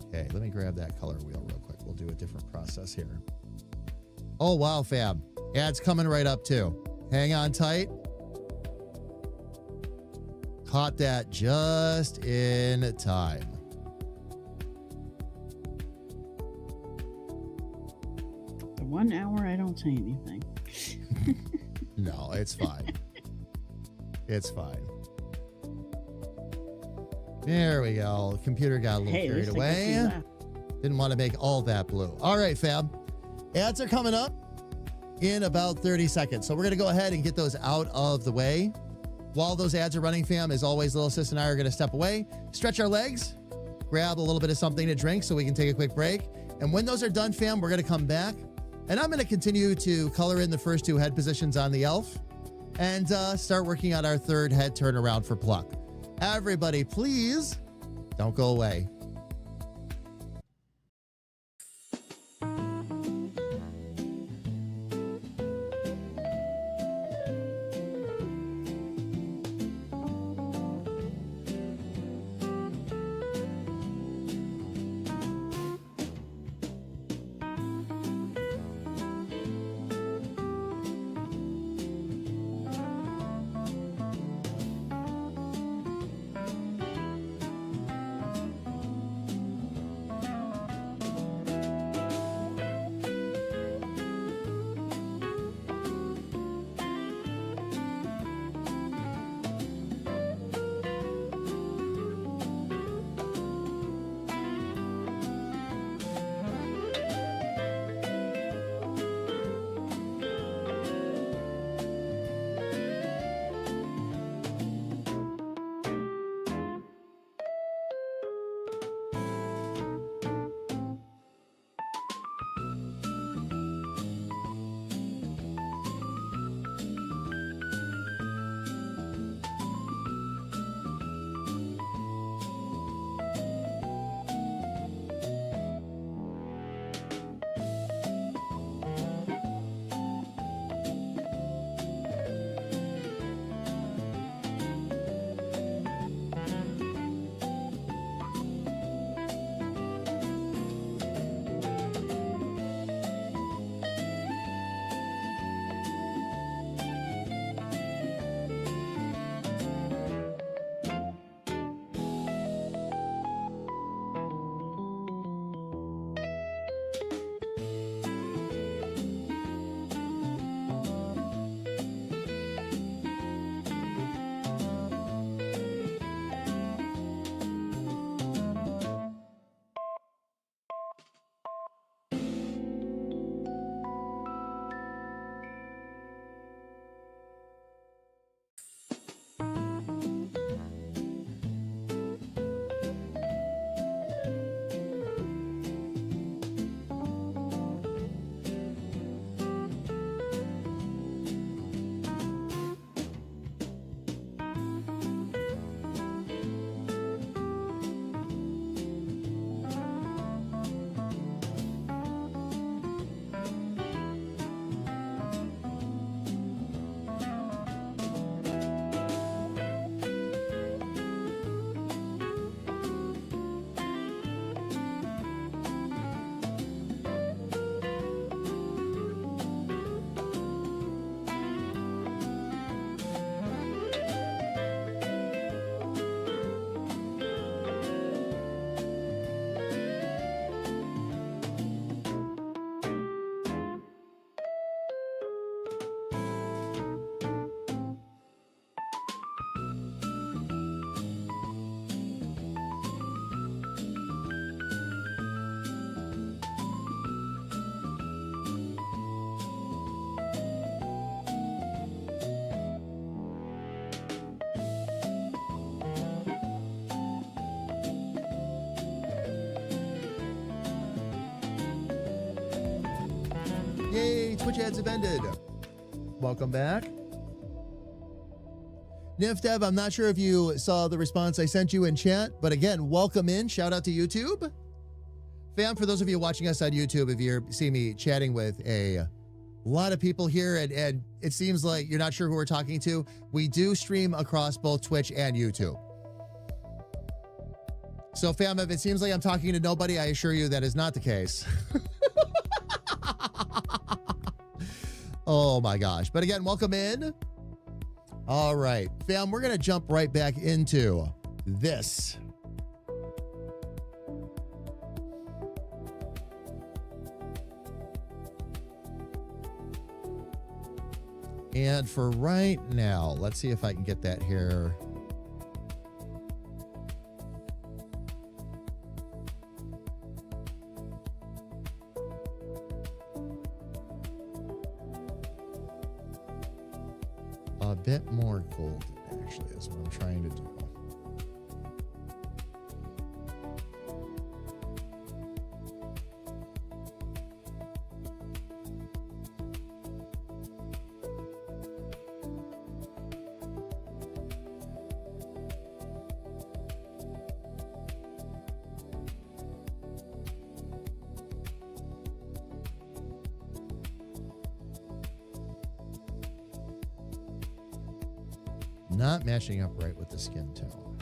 S3: Okay, let me grab that color wheel real quick. We'll do a different process here. Oh, wow, fam. Ads coming right up, too. Hang on tight. Caught that just in time.
S5: The 1 hour I don't say anything.
S3: No, it's fine. It's fine. There we go. Computer got a little carried away. Didn't want to make all that blue. All right, fam. Ads are coming up in about 30 seconds. So we're going to go ahead and get those out of the way. While those ads are running, fam, as always, Little Sis and I are going to step away, stretch our legs, grab a little bit of something to drink so we can take a quick break. And when those are done, fam, we're going to come back. And I'm going to continue to color in the first two head positions on the elf. and start working on our third head turnaround for Pluck. Everybody, please don't go away. Yay, Twitch ads have ended. Welcome back. Nifdev, I'm not sure if you saw the response I sent you in chat, but again, welcome in. Shout out to YouTube. Fam, for those of you watching us on YouTube, if you see me chatting with a lot of people here and it seems like you're not sure who we're talking to, we do stream across both Twitch and YouTube. So fam, if it seems like I'm talking to nobody, I assure you that is not the case. Oh my gosh. But again, welcome in. All right, fam, we're going to jump right back into this. And for right now, let's see if I can get that here. A bit more gold, actually, is what I'm trying to do. not matching up right with the skin tone.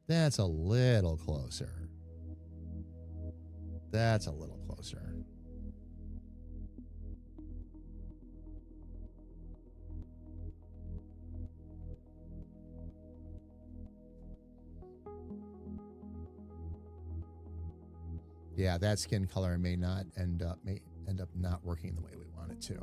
S3: That's a little closer. That's a little closer. Yeah, that skin color may end up not working the way we want it to.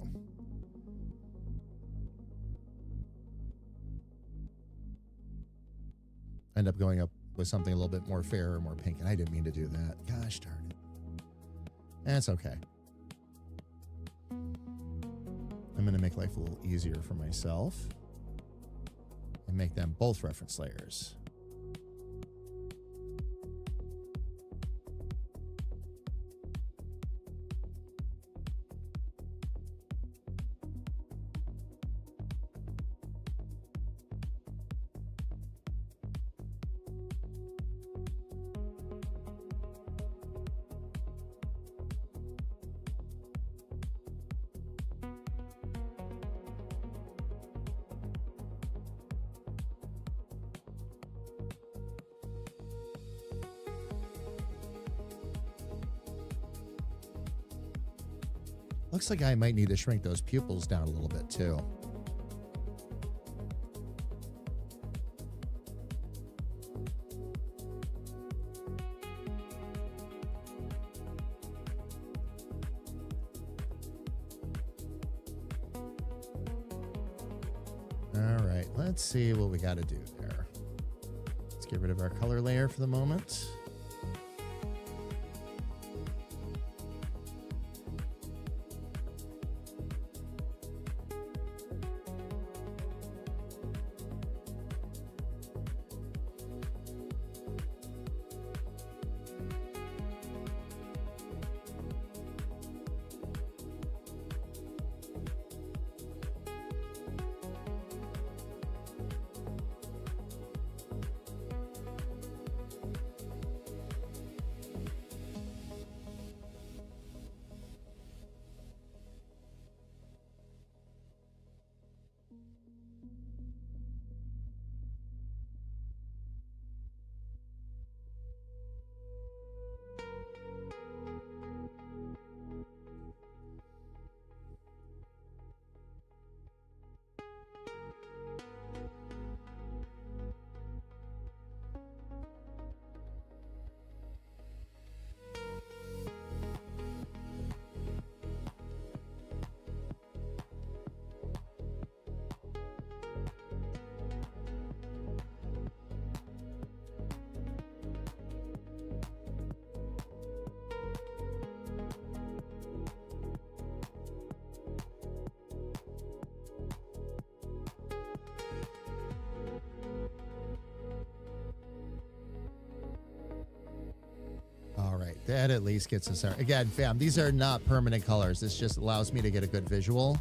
S3: End up going up with something a little bit more fair or more pink, and I didn't mean to do that. Gosh darn it. That's okay. I'm going to make life a little easier for myself and make them both reference layers. Looks like I might need to shrink those pupils down a little bit too. All right, let's see what we got to do there. Let's get rid of our color layer for the moment. That at least gets us our, again, fam, these are not permanent colors. This just allows me to get a good visual.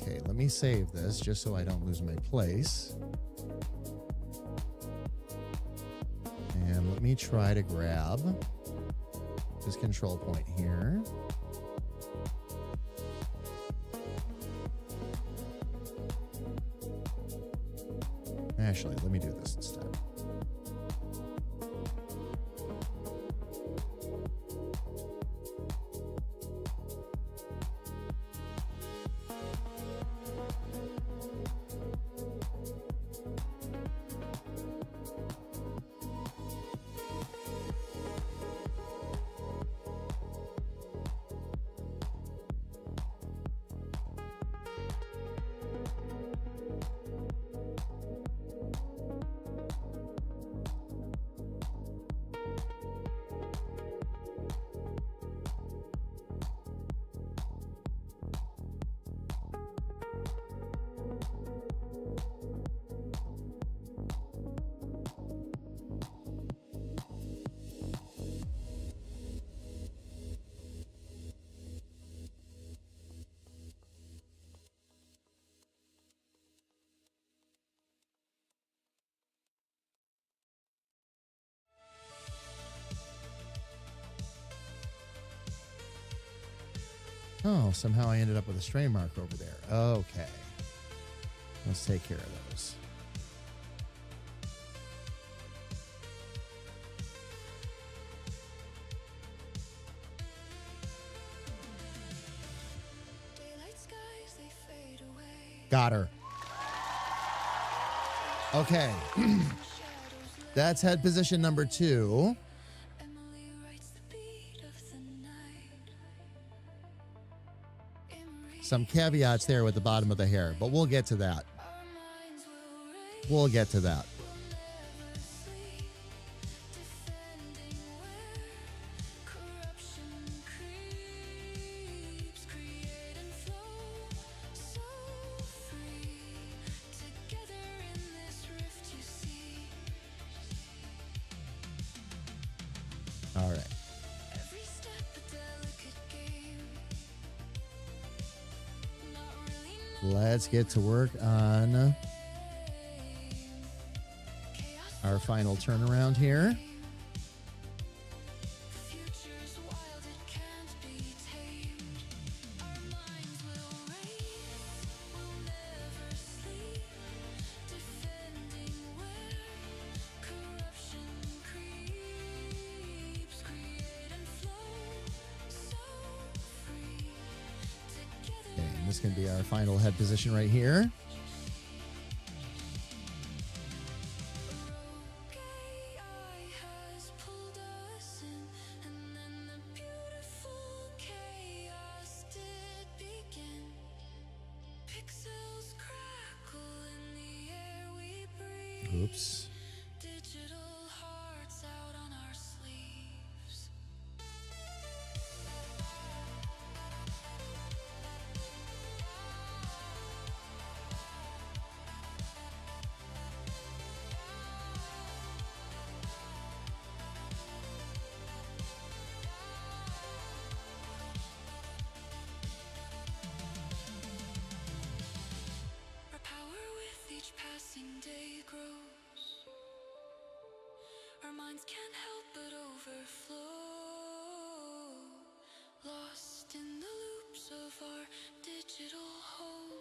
S3: Okay, let me save this just so I don't lose my place. And let me try to grab this control point here. Actually, let me do this instead. Oh, somehow I ended up with a strain mark over there. Okay. Let's take care of those. Got her. Okay. That's head position number 2. Some caveats there with the bottom of the hair, but we'll get to that. We'll get to that. All right. Let's get to work on our final turnaround here. This can be our final head position right here. Oops.
S6: Our minds can't help but overflow, lost in the loops of our digital home,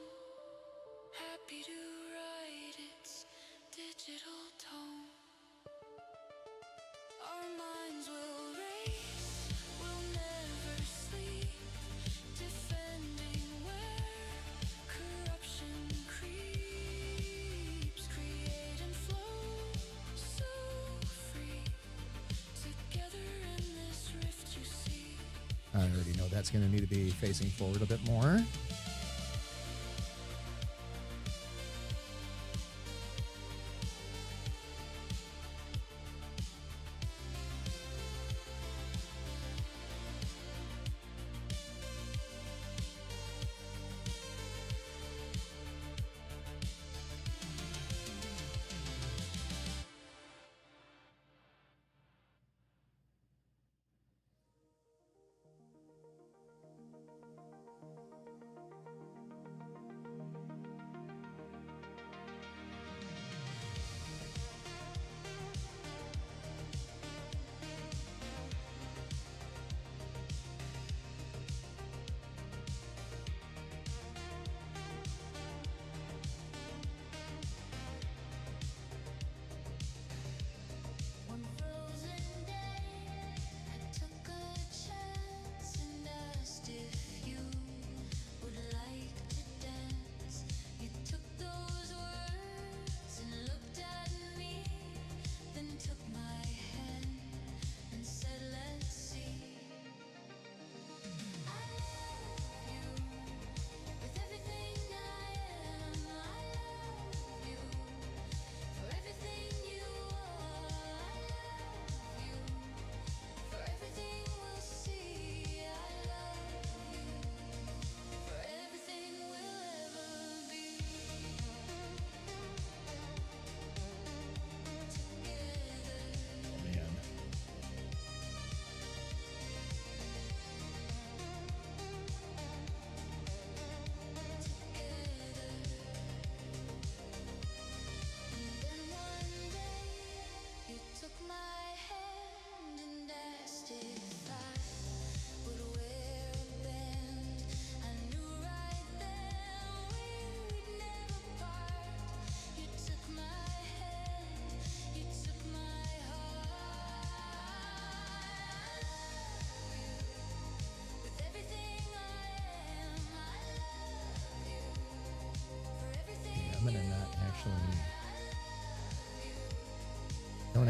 S6: happy to write its digital tone. Our minds will race, will never sleep, defending where corruption creeps, create and flow, so free, together in this rift you see.
S3: I already know that's going to need to be facing forward a bit more.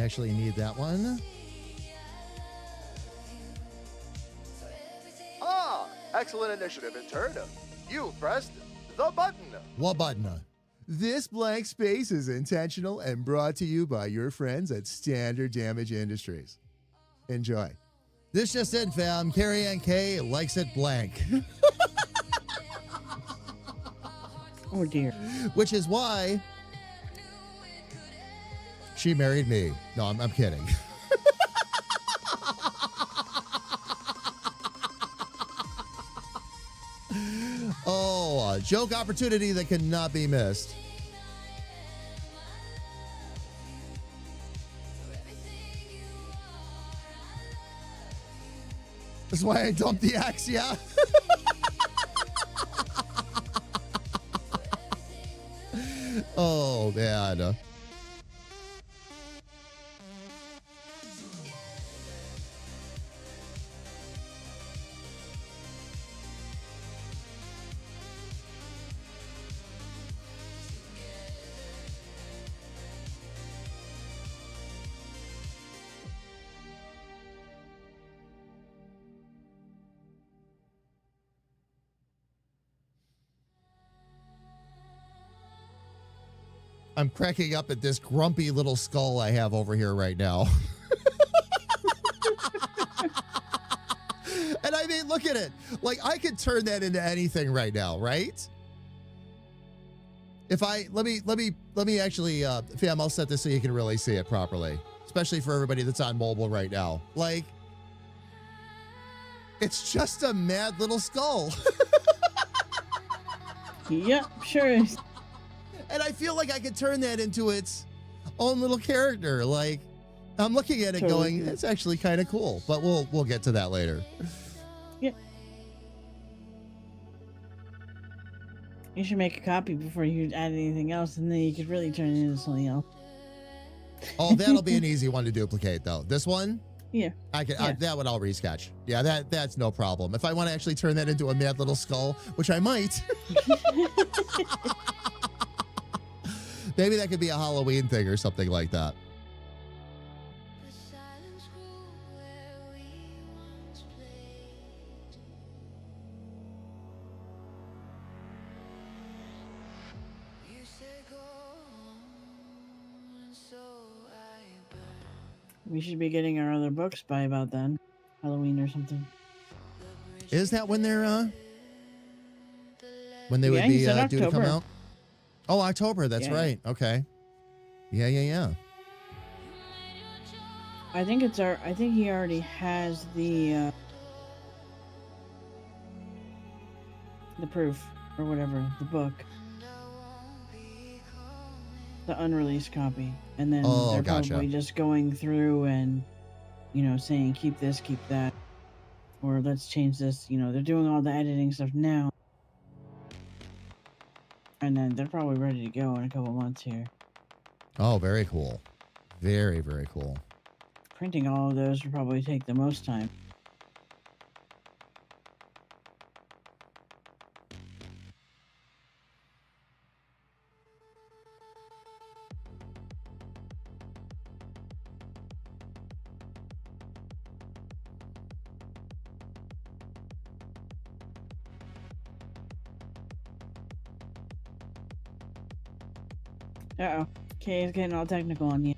S3: actually need that one.
S2: Ah, excellent initiative, intern. You pressed the button.
S3: What button? This blank space is intentional and brought to you by your friends at Standard Damage Industries. Enjoy. This just in, fam. Carrie Ann K likes it blank.
S5: Oh dear.
S3: Which is why she married me. No, I'm kidding. Oh, a joke opportunity that cannot be missed. That's why I dumped the axe, yeah? Oh, man. I'm cracking up at this grumpy little skull I have over here right now. And I mean, look at it. Like, I could turn that into anything right now, right? If I let me actually fam, I'll set this so you can really see it properly, especially for everybody that's on mobile right now. Like, it's just a mad little skull.
S5: Yep, sure is.
S3: And I feel like I could turn that into its own little character. Like, I'm looking at it
S5: Totally.
S3: going, it's actually kind of cool. But we'll get to that later.
S5: Yep. You should make a copy before you add anything else, and then you could really turn it into something else.
S3: Oh, that'll be an easy one to duplicate, though. This one,
S5: Yeah.
S3: I can
S5: Yeah.
S3: that one I'll resketch. Yeah, that's no problem. If I want to actually turn that into a mad little skull, which I might, maybe that could be a Halloween thing or something like that.
S6: The silence grew where we once played. You said go on, and so I burned.
S5: We should be getting our other books by about then. Halloween or something.
S3: Is that when they're when they
S5: Yeah,
S3: would
S5: he
S3: be
S5: said
S3: due to come
S5: October.
S3: out? Oh, October. That's
S5: Yeah.
S3: right. Okay. Yeah.
S5: I think he already has the proof or whatever, the book. The unreleased copy. And then
S3: Oh,
S5: they're
S3: gotcha.
S5: probably just going through and, saying keep this, keep that. Or let's change this. They're doing all the editing stuff now. And then they're probably ready to go in a couple months here.
S3: Oh, very cool. Very, very cool.
S5: Printing all of those would probably take the most time. Uh-oh. Kay is getting all technical on you.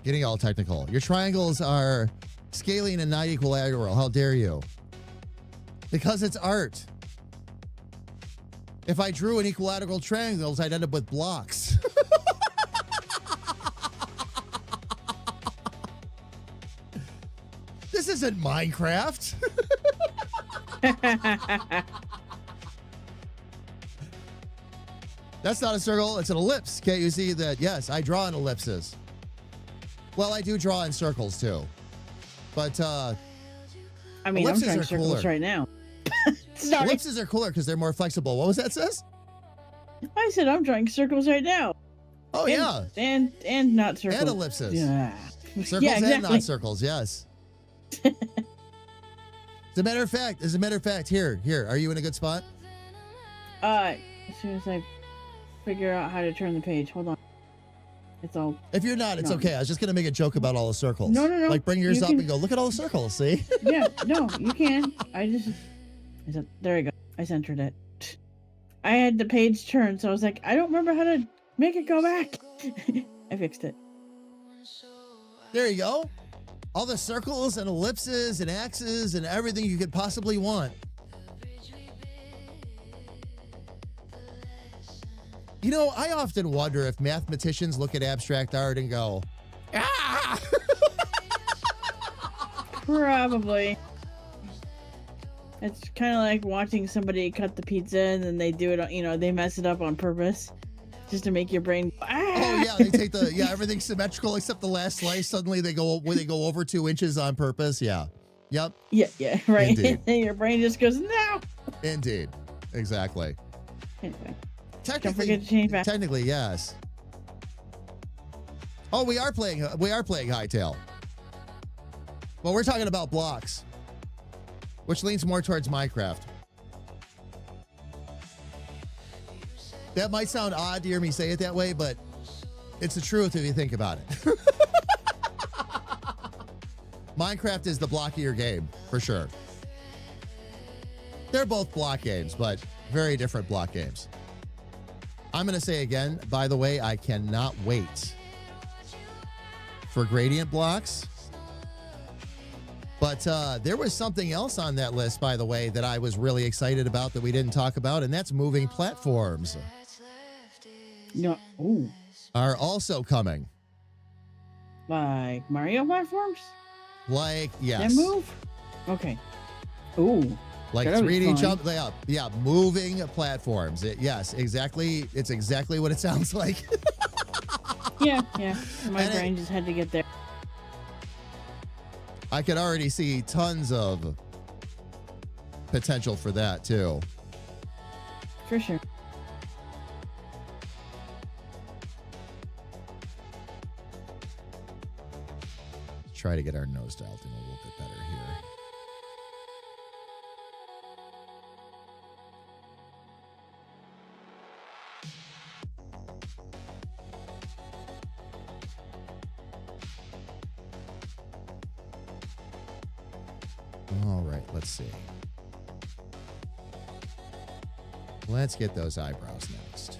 S3: Getting all technical. Your triangles are scaling and not equilateral. How dare you? Because it's art. If I drew an equilateral triangles, I'd end up with blocks. This isn't Minecraft. That's not a circle, it's an ellipse. Can't you see that? Yes, I draw in ellipses. Well, I do draw in circles too. But
S5: I mean, I'm
S3: ellipses
S5: trying
S3: are
S5: circles
S3: cooler.
S5: right now. Sorry.
S3: ellipses are cooler because they're more flexible. What was that, sis?
S5: I said I'm drawing circles right now.
S3: Oh, yeah.
S5: And not circles.
S3: And ellipses.
S5: Yeah.
S3: Circles
S5: Yeah,
S3: and
S5: exactly.
S3: not circles, yes. As a matter of fact, here, are you in a good spot?
S5: As soon as I figure out how to turn the page. Hold on. It's all.
S3: If you're not, it's
S5: No.
S3: okay. I was just gonna make a joke about all the circles.
S5: No.
S3: Like bring yours
S5: You
S3: up
S5: can-
S3: and go, look at all the circles, see?
S5: Yeah, no, you can. There we go. I centered it. I had the page turned, so I was like, I don't remember how to make it go back. I fixed it.
S3: There you go. All the circles and ellipses and axes and everything you could possibly want. You know, I often wonder if mathematicians look at abstract art and go,
S1: Ah!
S5: Probably. It's kind of like watching somebody cut the pizza and then they do it, they mess it up on purpose just to make your brain. Ah!
S3: oh yeah, they take everything's symmetrical except the last slice. Suddenly they go over 2 inches on purpose. Yeah. Yep.
S5: Yeah, right.
S3: Indeed.
S5: And your brain just goes, no.
S3: Indeed. Exactly.
S5: Anyway,
S3: Technically,
S5: forget to change back.
S3: Technically, yes. Oh, we are playing Hightail. Well, we're talking about blocks, which leans more towards Minecraft. That might sound odd to hear me say it that way, but it's the truth if you think about it. Minecraft is the blockier game, for sure. They're both block games, but very different block games. I'm going to say again, by the way, I cannot wait for gradient blocks. But there was something else on that list, by the way, that I was really excited about that we didn't talk about, and that's moving platforms
S5: No. Ooh.
S3: are also coming.
S5: Like Mario platforms?
S3: Like, yes.
S5: That move? Okay. Ooh.
S3: Like
S5: That'll be
S3: 3D
S5: fun.
S3: jump, yeah, moving platforms. Yes, exactly. It's exactly what it sounds like.
S5: Yeah. My
S3: And
S5: brain just had to get there.
S3: I could already see tons of potential for that too.
S5: For sure.
S3: Try to get our nose dialed in a little bit better here. All right, let's see. Let's get those eyebrows next.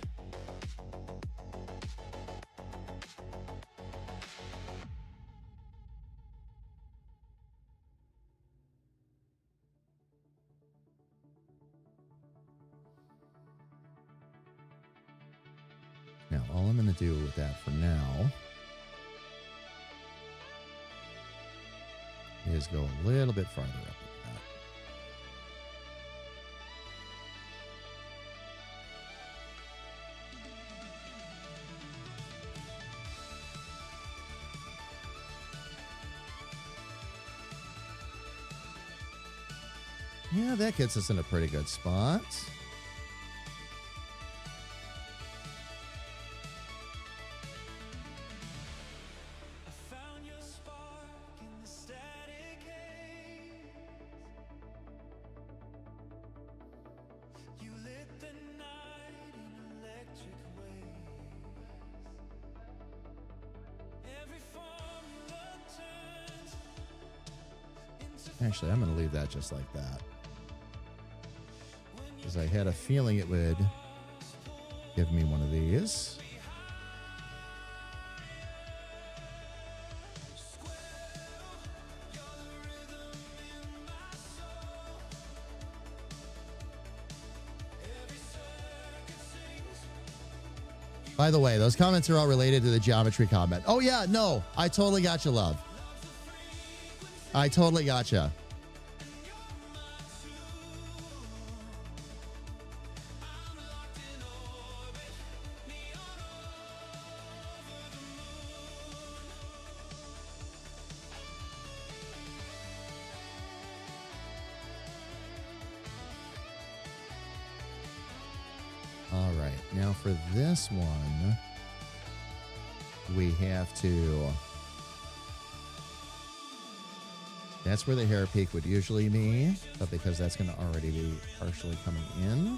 S3: Now, all I'm going to do with that for now is go a little bit farther up with that. Yeah, that gets us in a pretty good spot.
S6: Found your spark in the static haze. You lit the night in electric waves. Every formula turns into
S3: Actually, I'm going to leave that just like that. Because I had a feeling it would give me one of these. By the way, those comments are all related to the geometry comment. Oh, yeah, no, I totally got you, love. I totally got you. All right, now for this one, we have to. That's where the hair peak would usually be, but because that's going to already be partially coming in,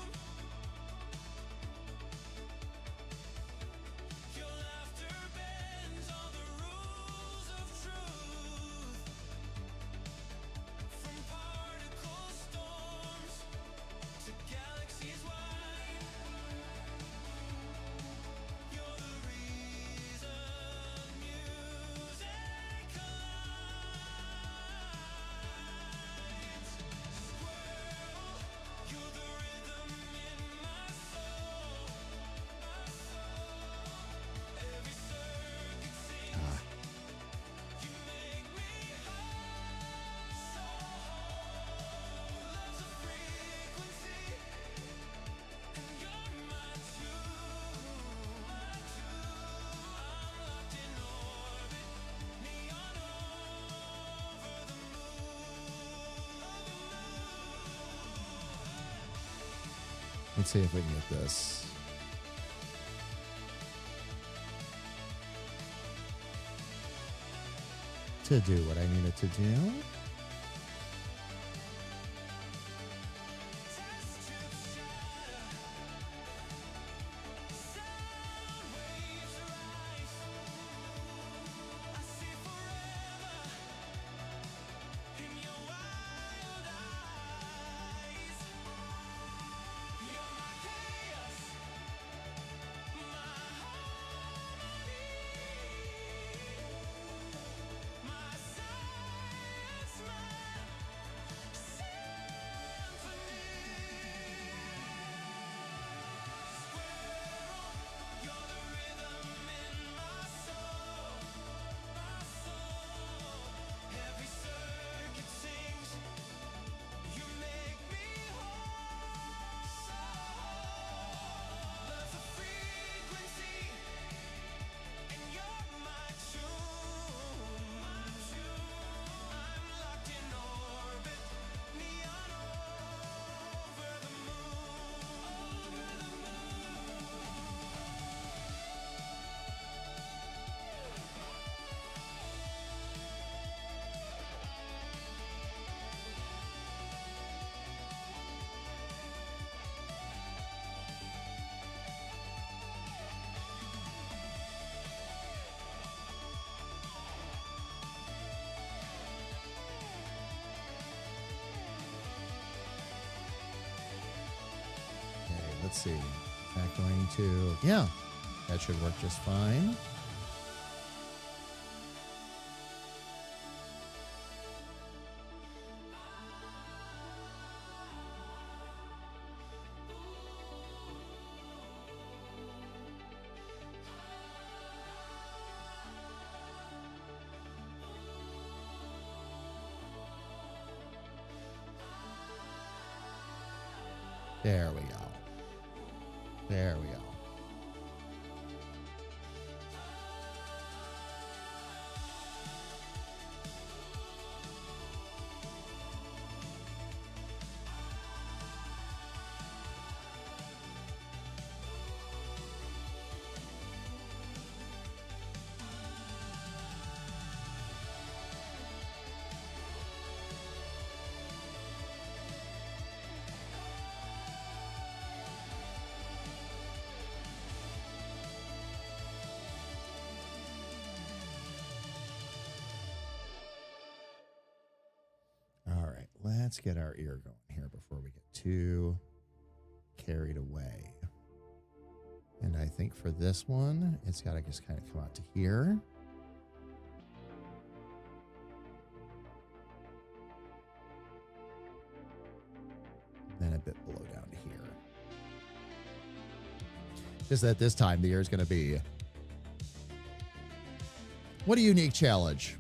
S3: Let's see if we can get this. To do what I need it to do. Let's see. Is that going to... Yeah, that should work just fine. There we go. There we go. Let's get our ear going here before we get too carried away. And I think for this one, it's got to just kind of come out to here. Then a bit below down to here. Just that this time the ear is going to be... What a unique challenge.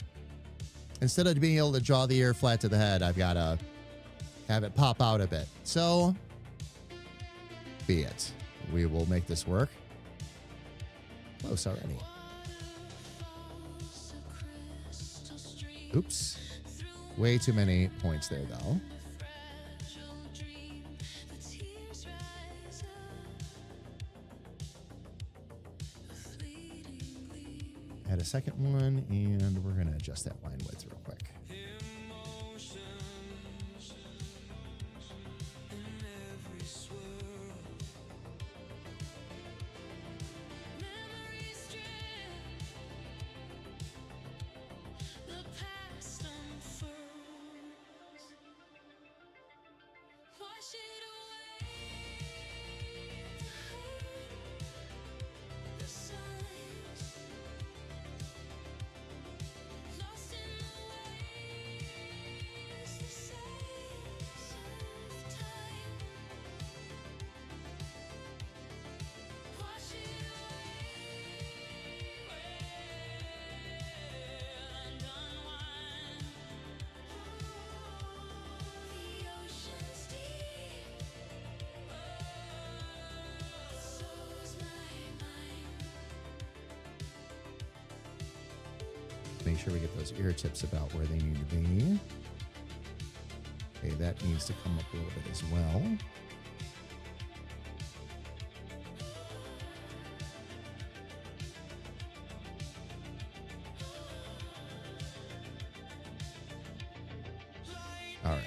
S3: Instead of being able to draw the ear flat to the head, I've got to have it pop out a bit. So, be it. We will make this work. Close already. Oops. Way too many points there, though. Add a second one, and we're going to adjust that line width real quick. Make sure we get those ear tips about where they need to be. Okay, that needs to come up a little bit as well. All right.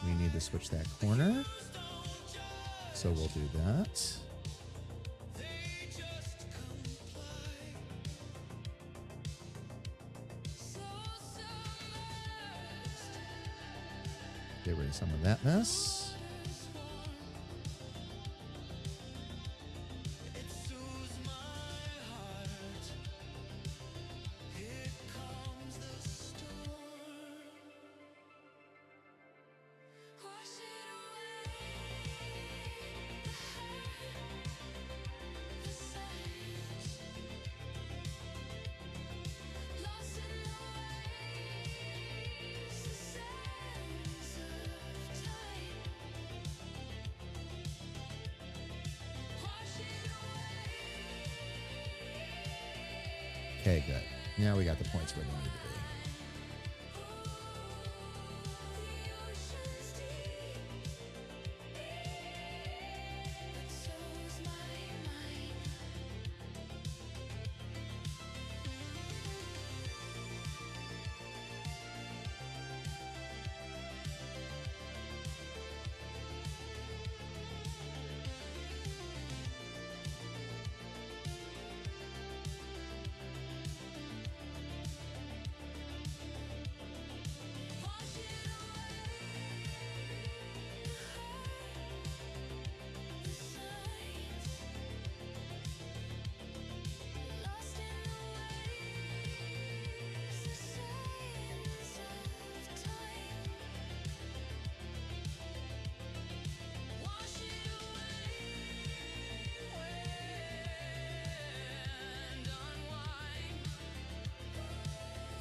S3: We need to switch that corner. So we'll do that. Get rid of some of that mess. Okay, good. Now we got the points where they need to be.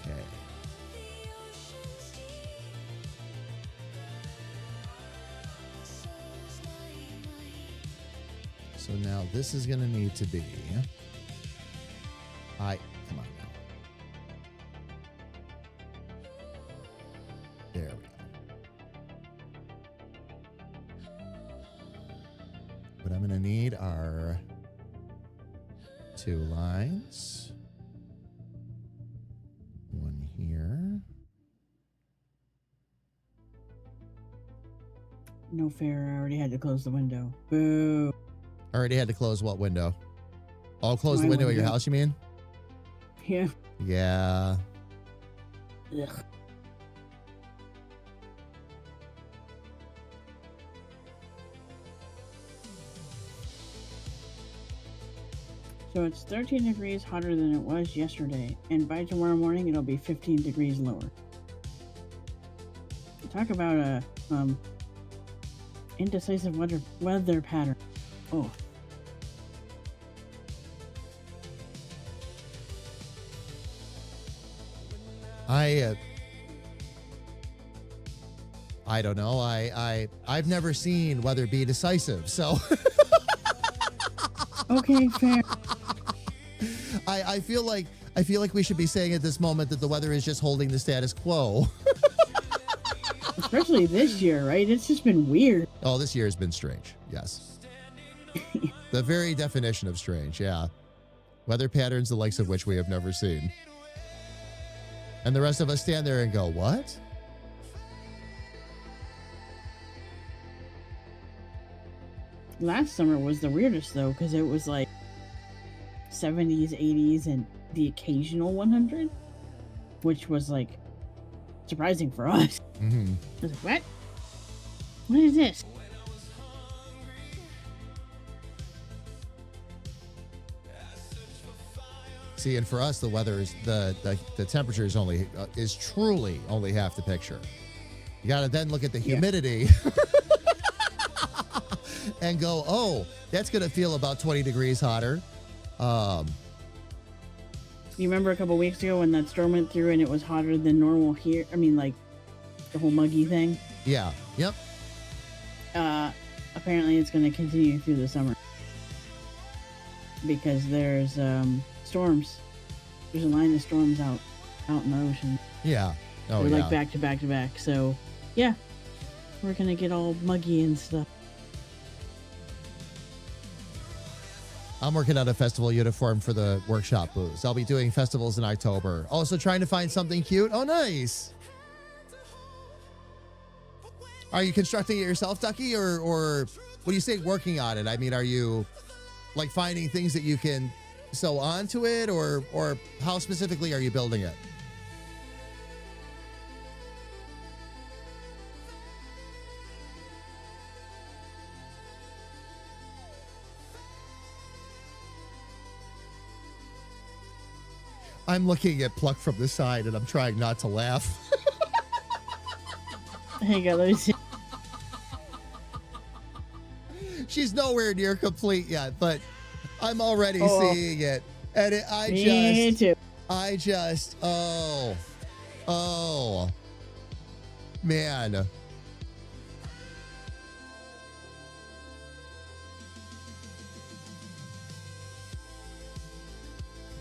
S3: Okay. So now this is going to need to be. Come on now. There we go. What I'm going to need are 2 lines. One here.
S5: No fair. I already had to close the window. Boo.
S3: Already had to close what window? Oh, close the
S5: My
S3: window at your
S5: window.
S3: house, you mean?
S5: Yeah.
S3: Yeah.
S5: Ugh. So it's 13 degrees hotter than it was yesterday, and by tomorrow morning it'll be 15 degrees lower. Talk about a indecisive weather pattern. Oh.
S3: I don't know. I've never seen weather be decisive, so
S5: Okay, fair.
S3: I feel like we should be saying at this moment that the weather is just holding the status quo.
S5: Especially this year, right? It's just been weird.
S3: Oh, this year has been strange. Yes. The very definition of strange, yeah. Weather patterns the likes of which we have never seen. And the rest of us stand there and go, what?
S5: Last summer was the weirdest though, because it was like 70s, 80s, and the occasional 100, which was like surprising for us.
S3: Mm-hmm.
S5: I was like, what? What is this?
S3: See, and for us, the weather is the temperature is only is truly only half the picture. You got to then look at the humidity and go, oh, that's going to feel about 20 degrees hotter.
S5: You remember a couple weeks ago when that storm went through and it was hotter than normal here? I mean, like the whole muggy thing.
S3: Yeah. Yep.
S5: Apparently, it's going to continue through the summer because there's storms. There's a line of storms out in the ocean.
S3: Yeah. Oh,
S5: They're
S3: yeah.
S5: like back to back to back. So, yeah, we're gonna get all muggy and stuff.
S3: I'm working on a festival uniform for the workshop booths. I'll be doing festivals in October. Also trying to find something cute. Oh, nice. Are you constructing it yourself, Ducky, or when you say working on it, I mean, are you like finding things that you can sew onto it, or how specifically are you building it? I'm looking at Pluck from the side and I'm trying not to laugh.
S5: Here you go, let me see.
S3: She's nowhere near complete yet, but I'm already seeing it. And
S5: Me too.
S3: oh, man.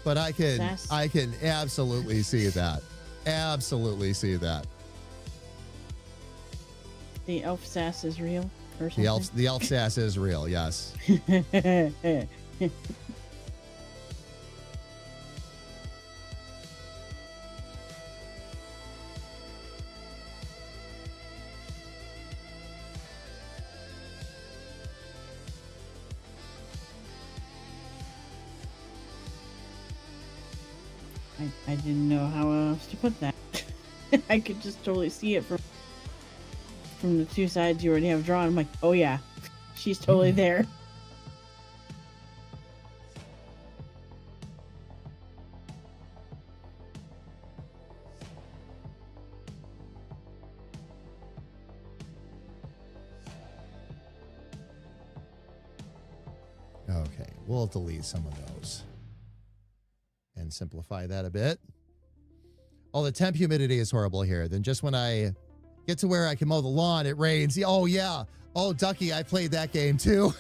S3: But I can absolutely see that. Absolutely see that.
S5: The elf sass is real or something?
S3: The elf sass is real, yes.
S5: I didn't know how else to put that. I could just totally see it from the two sides you already have drawn. I'm like, oh yeah, she's totally there.
S3: Okay, we'll delete some of those and simplify that a bit. Oh, the temp humidity is horrible here. Then just when I get to where I can mow the lawn, it rains. Oh, yeah. Oh, Ducky, I played that game too.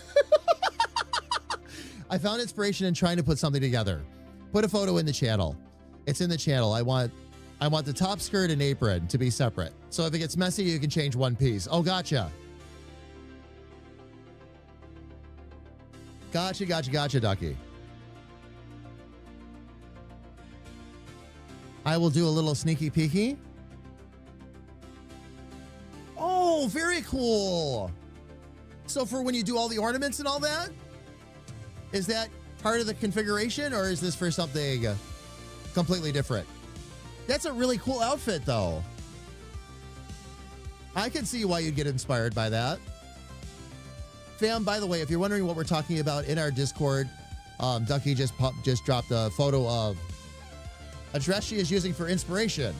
S3: I found inspiration in trying to put something together. Put a photo in the channel. It's in the channel. I want the top skirt and apron to be separate. So if it gets messy, you can change one piece. Oh, gotcha. Gotcha, Ducky. I will do a little sneaky peeky. Oh, very cool. So for when you do all the ornaments and all that, is that part of the configuration or is this for something completely different? That's a really cool outfit though. I can see why you'd get inspired by that. Fam, by the way, if you're wondering what we're talking about in our Discord, Ducky just dropped a photo of a dress she is using for inspiration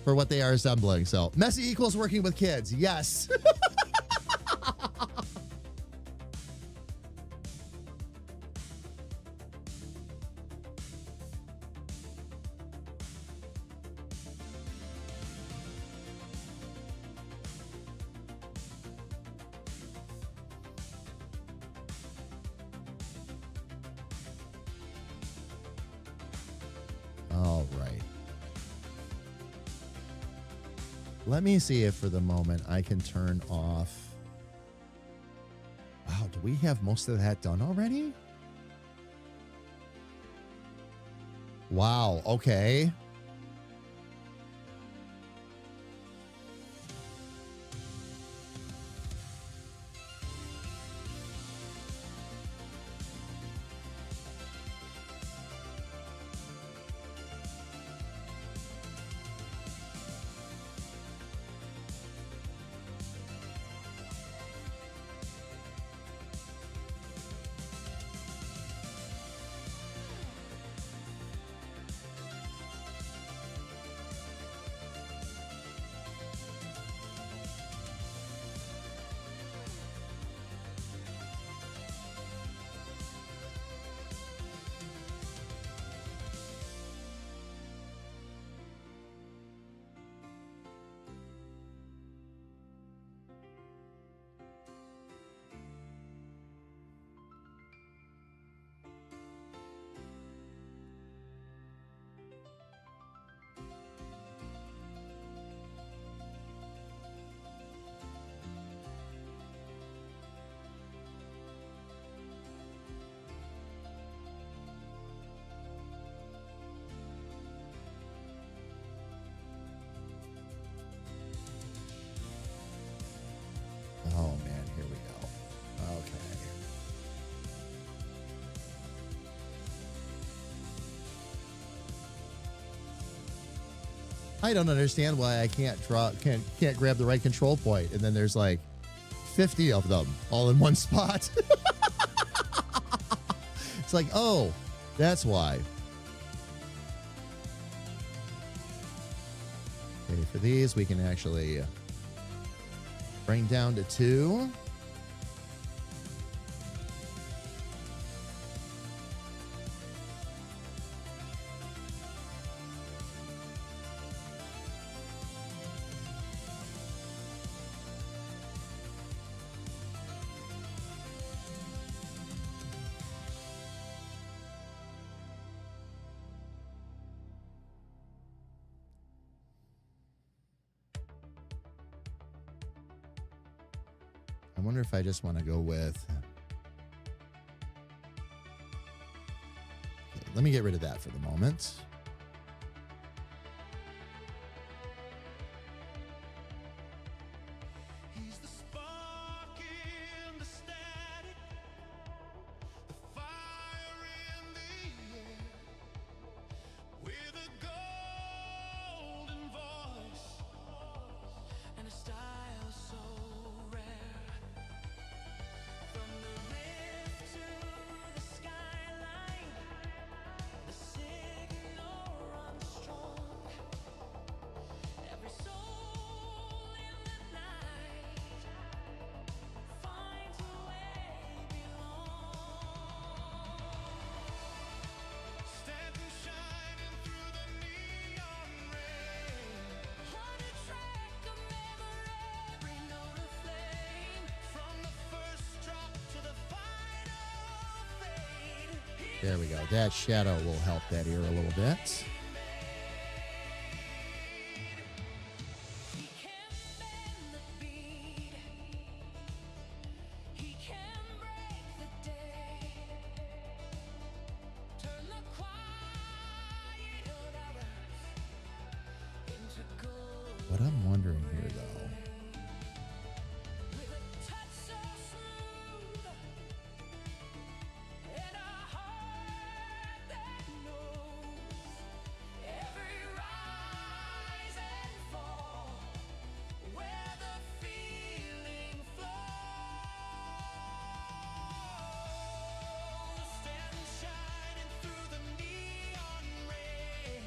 S3: for what they are assembling. So messy equals working with kids. Yes. All right. Let me see if for the moment I can turn off. Wow, do we have most of that done already? Wow, okay. I don't understand why I can't grab the right control point, and then there's like 50 of them all in one spot. It's like, oh, that's why. Okay, for these we can actually bring down to 2. I wonder if I just want to go with... Okay, let me get rid of that for the moment.
S6: He's the spark in the static, the fire in the air, with a golden voice and a style so rare. From the rift to the skyline, the signal runs strong. Every soul in the night finds a way belong. Standing shining through the neon rain, on a track of memory, every note a flame. From the first drop to the final fade.
S3: There we go. That shadow will help that ear a little bit.
S6: He can bend the beat. He can break the day. Turn the quiet hours into gold.
S3: What I'm wondering here, though,
S6: With a touch so smooth and a heart that knows every rise and fall, where the feeling flows. Stand shining through the neon rain,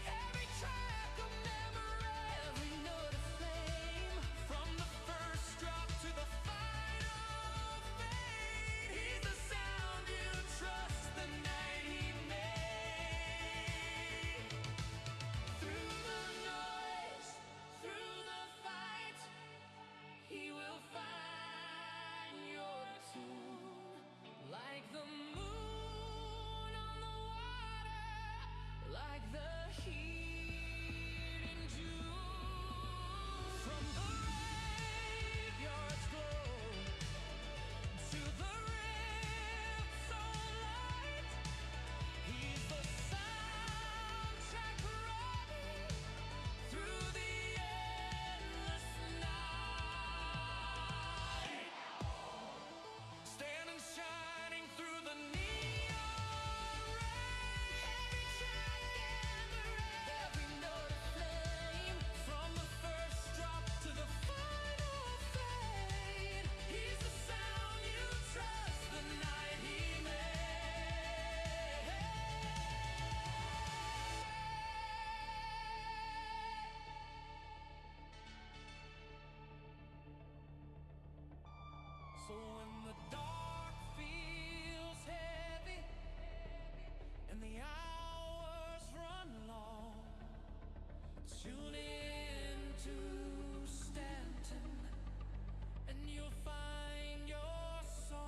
S6: every track of memory, every note of flame. From the first drop to the final fade, he's the sound you trust, the night he made. Through the noise, through the fight, he will find your tune. Like the moon on the water, like the heat in June. From the graveyard's glow to the rift so light, he's the soundtrack running through the endless night. Standing shining through the neon rain, every track and the rain, every note of flame. From the first drop to the final fade, he's the sound you trust, the night he made. So when the dark feels heavy and the hours run long, tune in to Stanton and you'll find your song.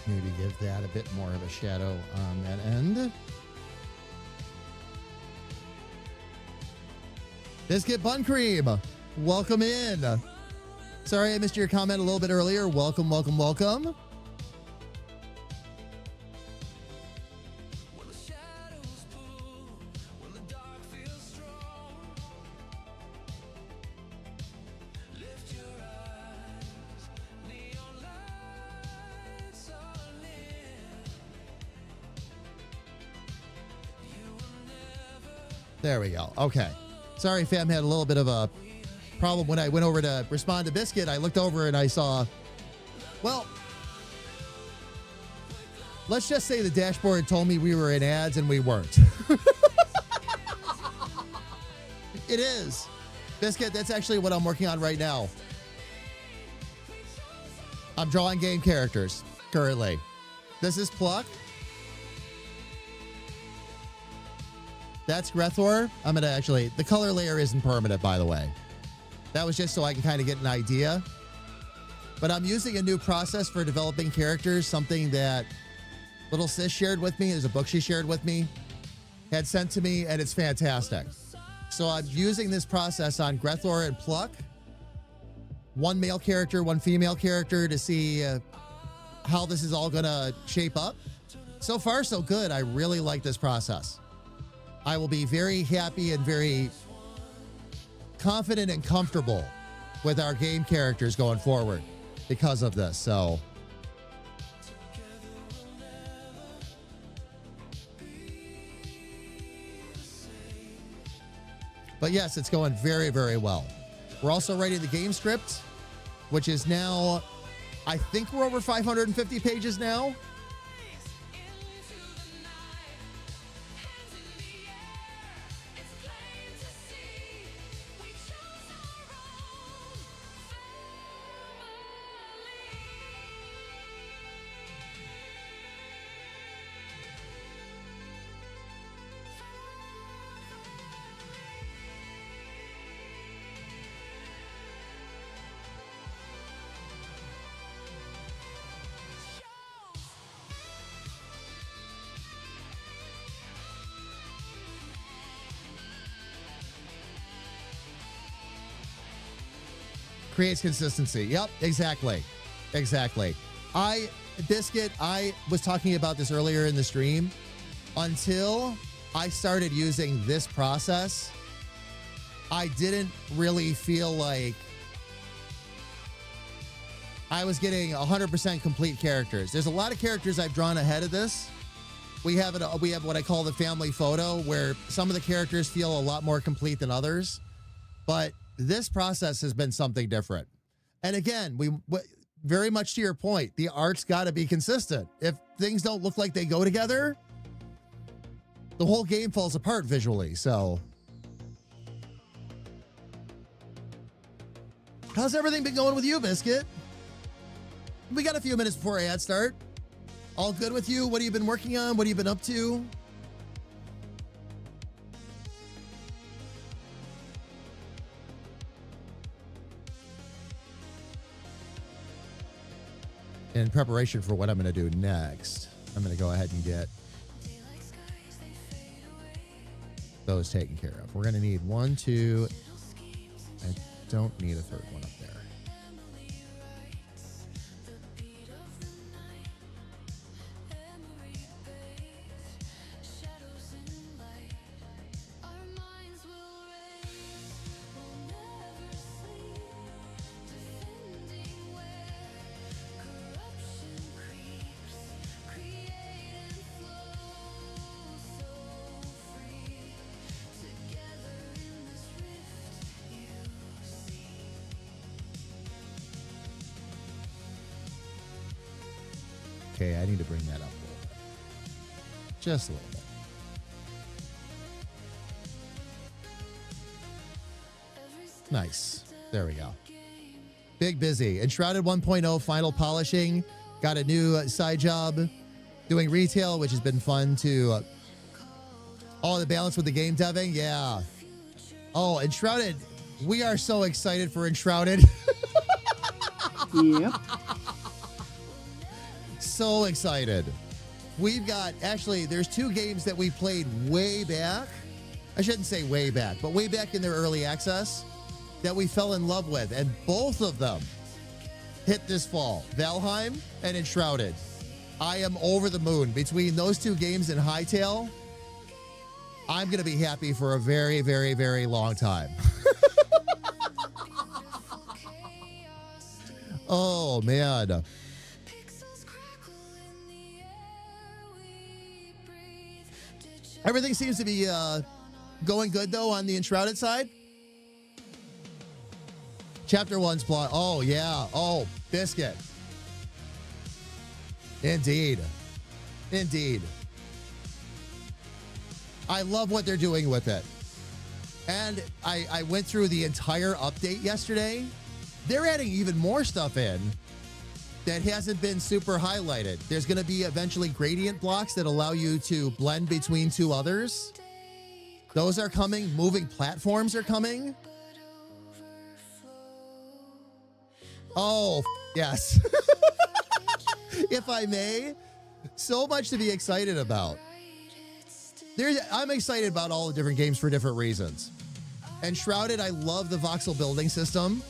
S3: maybe give that a bit more of a shadow on that end. Biscuit Bun Cream, welcome in. Sorry I missed your comment a little bit earlier. Welcome, welcome, welcome. There we go. Okay. Sorry, fam, had a little bit of a problem when I went over to respond to Biscuit. I looked over and I saw, well, let's just say the dashboard told me we were in ads and we weren't. It is. Biscuit, that's actually what I'm working on right now. I'm drawing game characters currently. This is Pluck. That's Grethor. I'm going to actually, the color layer isn't permanent, by the way. That was just so I can kind of get an idea. But I'm using a new process for developing characters, something that little sis shared with me. There's a book she shared with me, had sent to me, and it's fantastic. So I'm using this process on Grethor and Pluck. One male character, one female character, to see how this is all going to shape up. So far, so good. I really like this process. I will be very happy and very confident and comfortable with our game characters going forward because of this. So but yes, it's going very, very well. We're also writing the game script, which is now, I think we're over 550 pages now. Creates consistency. Yep, exactly. Exactly. Biscuit, I was talking about this earlier in the stream. Until I started using this process, I didn't really feel like I was getting 100% complete characters. There's a lot of characters I've drawn ahead of this. We have what I call the family photo, where some of the characters feel a lot more complete than others. But this process has been something different. And again, very much to your point, the art's got to be consistent. If things don't look like they go together, the whole game falls apart visually. So how's everything been going with you, Biscuit? We got a few minutes before ads start. All good with you? What have you been working on? What have you been up to? In preparation for what I'm going to do next, I'm going to go ahead and get those taken care of. We're going to need 1, 2. I don't need a third one up there. Okay, I need to bring that up a little bit. Just a little bit. Nice. There we go. Big busy. Enshrouded 1.0 final polishing. Got a new side job doing retail, which has been fun to... the balance with the game deving. Yeah. Oh, Enshrouded. We are so excited for Enshrouded.
S5: Yep.
S3: so excited. We've got, actually, there's 2 games that we played way back. I shouldn't say way back, but way back in their early access that we fell in love with. And both of them hit this fall, Valheim and Enshrouded. I am over the moon. Between those 2 games and Hightail, I'm going to be happy for a very, very, very long time. Oh, man. Everything seems to be going good, though, on the Enshrouded side. Chapter 1's plot. Oh, yeah. Oh, Biscuit. Indeed. Indeed. I love what they're doing with it. And I went through the entire update yesterday. They're adding even more stuff in that hasn't been super highlighted. There's going to be eventually gradient blocks that allow you to blend between 2 others. Those are coming. Moving platforms are coming. Oh, yes. If I may, so much to be excited about. I'm excited about all the different games for different reasons. Enshrouded, I love the voxel building system.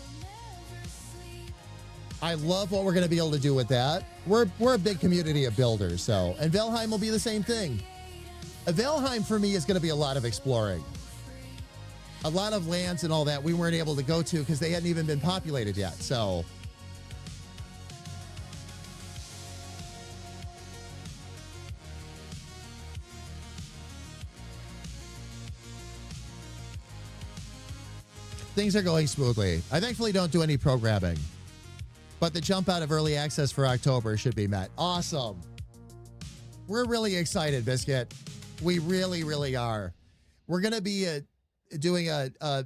S3: I love what we're going to be able to do with that. We're a big community of builders, so. And Valheim will be the same thing. Valheim, for me, is going to be a lot of exploring. A lot of lands and all that we weren't able to go to because they hadn't even been populated yet, so. Things are going smoothly. I thankfully don't do any programming, but the jump out of early access for October should be met. Awesome. We're really excited, Biscuit. We really, really are. We're going to be doing a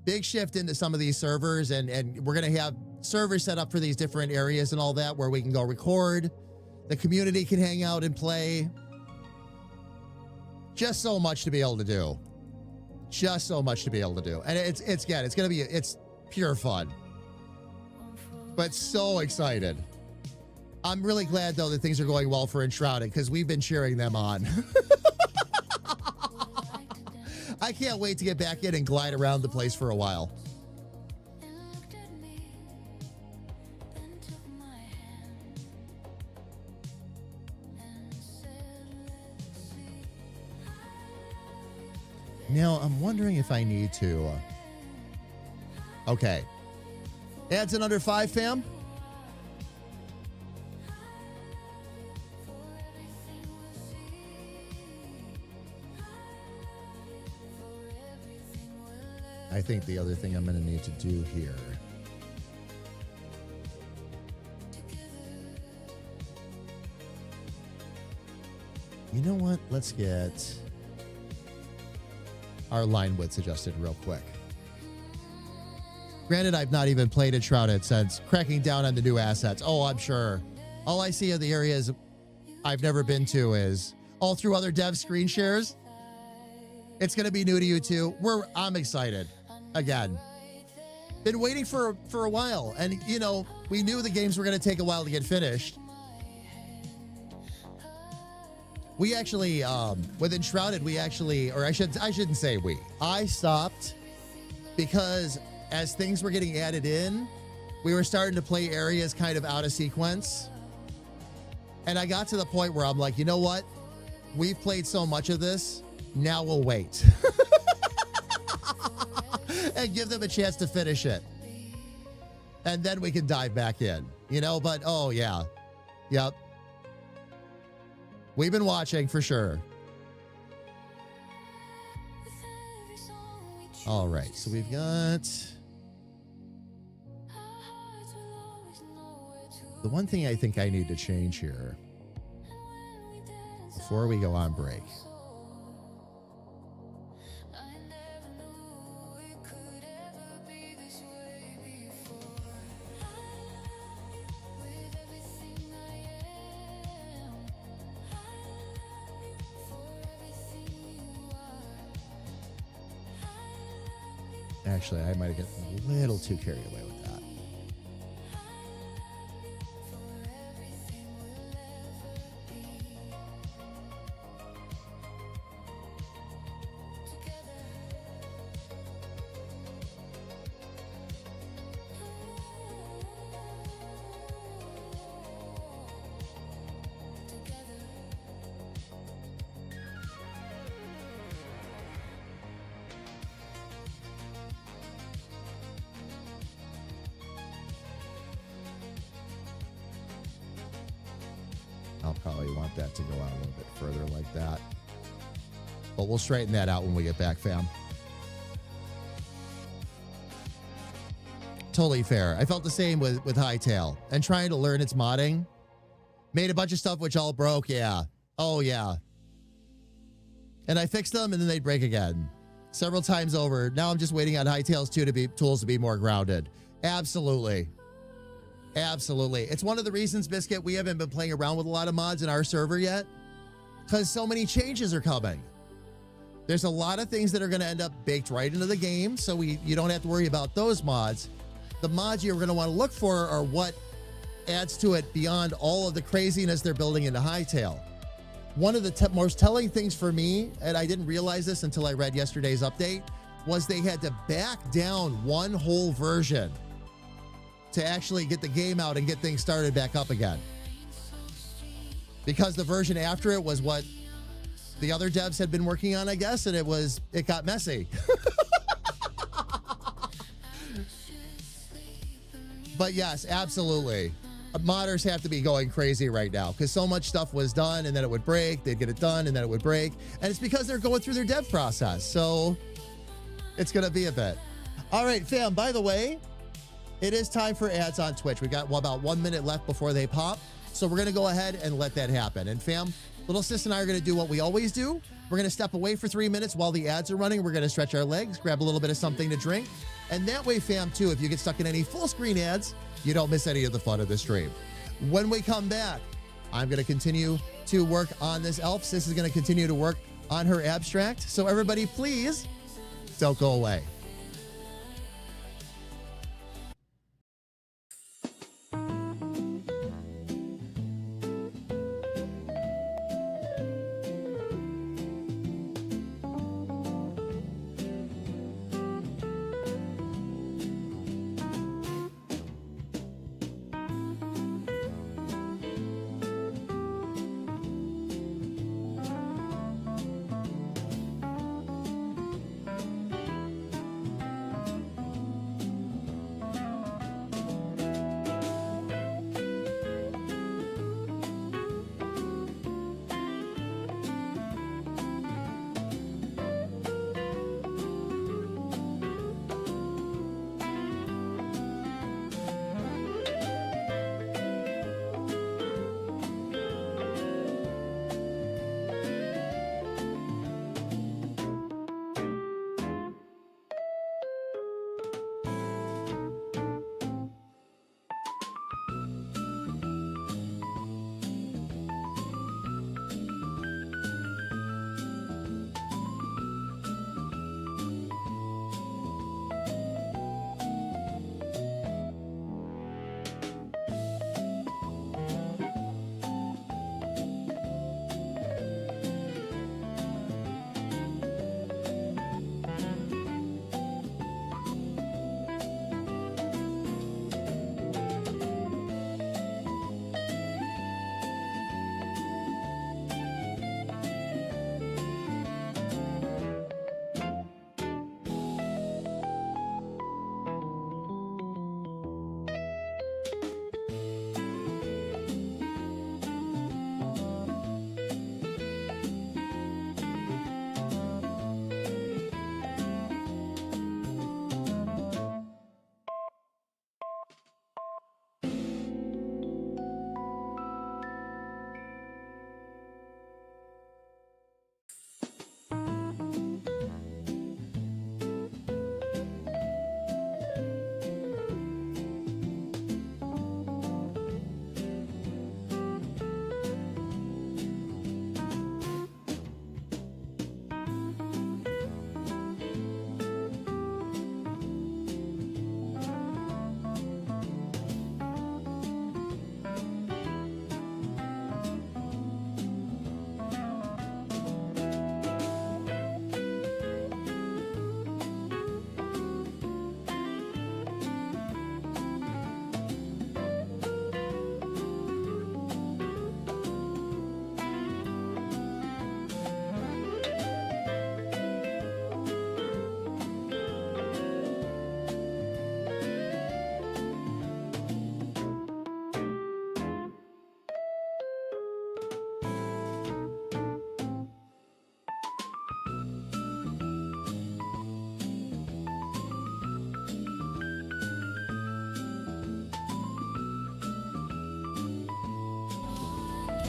S3: big shift into some of these servers, and we're going to have servers set up for these different areas and all that where we can go record. The community can hang out and play. Just so much to be able to do. Just so much to be able to do. And it's going to be, it's pure fun. But so excited. I'm really glad, though, that things are going well for Enshrouded because we've been cheering them on. I can't wait to get back in and glide around the place for a while. Now, I'm wondering if I need to... Okay. Ads in under 5, fam? I think the other thing I'm going to need to do here... You know what? Let's get our line widths adjusted real quick. Granted, I've not even played Enshrouded since cracking down on the new assets. Oh, I'm sure. All I see of the areas I've never been to is all through other dev screen shares. It's going to be new to you too. I'm excited. Again. Been waiting for a while. And, you know, we knew the games were going to take a while to get finished. We actually, with Enshrouded, we actually, or I shouldn't say we. I stopped because as things were getting added in, we were starting to play areas kind of out of sequence. And I got to the point where I'm like, you know what? We've played so much of this. Now we'll wait. And give them a chance to finish it. And then we can dive back in, you know, but oh yeah. Yep. We've been watching for sure. All right, so we've got the one thing I think I need to change here before we go on break. Actually, I might have gotten a little too carried away with that. I'll probably want that to go out a little bit further like that. But we'll straighten that out when we get back, fam. Totally fair. I felt the same with Hightail and trying to learn its modding. Made a bunch of stuff which all broke, yeah. Oh, yeah. And I fixed them and then they'd break again. Several times over. Now I'm just waiting on Hightail's tools to be more grounded. Absolutely. Absolutely. It's one of the reasons, Biscuit, we haven't been playing around with a lot of mods in our server yet. Because so many changes are coming. There's a lot of things that are going to end up baked right into the game, so you don't have to worry about those mods. The mods you're going to want to look for are what adds to it beyond all of the craziness they're building into Hightail. One of the most telling things for me, and I didn't realize this until I read yesterday's update, was they had to back down one whole version to actually get the game out and get things started back up again. Because the version after it was what the other devs had been working on, I guess, and it got messy. But yes, absolutely. Modders have to be going crazy right now because so much stuff was done and then it would break. They'd get it done and then it would break. And it's because they're going through their dev process. So it's going to be a bit. All right, fam, by the way, it is time for ads on Twitch. We got about 1 minute left before they pop. So we're going to go ahead and let that happen. And fam, little sis and I are going to do what we always do. We're going to step away for 3 minutes while the ads are running. We're going to stretch our legs, grab a little bit of something to drink. And that way, fam, too, if you get stuck in any full screen ads, you don't miss any of the fun of the stream. When we come back, I'm going to continue to work on this elf. Sis is going to continue to work on her abstract. So everybody, please don't go away.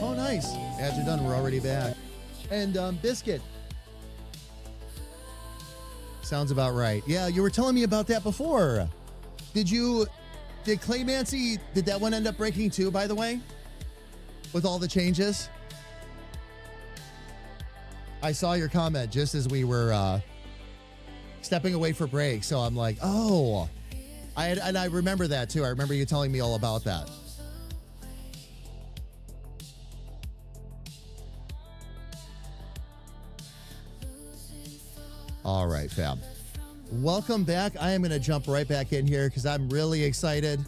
S3: Oh, nice. Ads are done. We're already back. And Biscuit. Sounds about right. Yeah, you were telling me about that before. Did Claymancy, did that one end up breaking too, by the way? With all the changes? I saw your comment just as we were stepping away for break. So I'm like, oh, I remember that too. I remember you telling me all about that. All right, fam. Welcome back. I am going to jump right back in here because I'm really excited.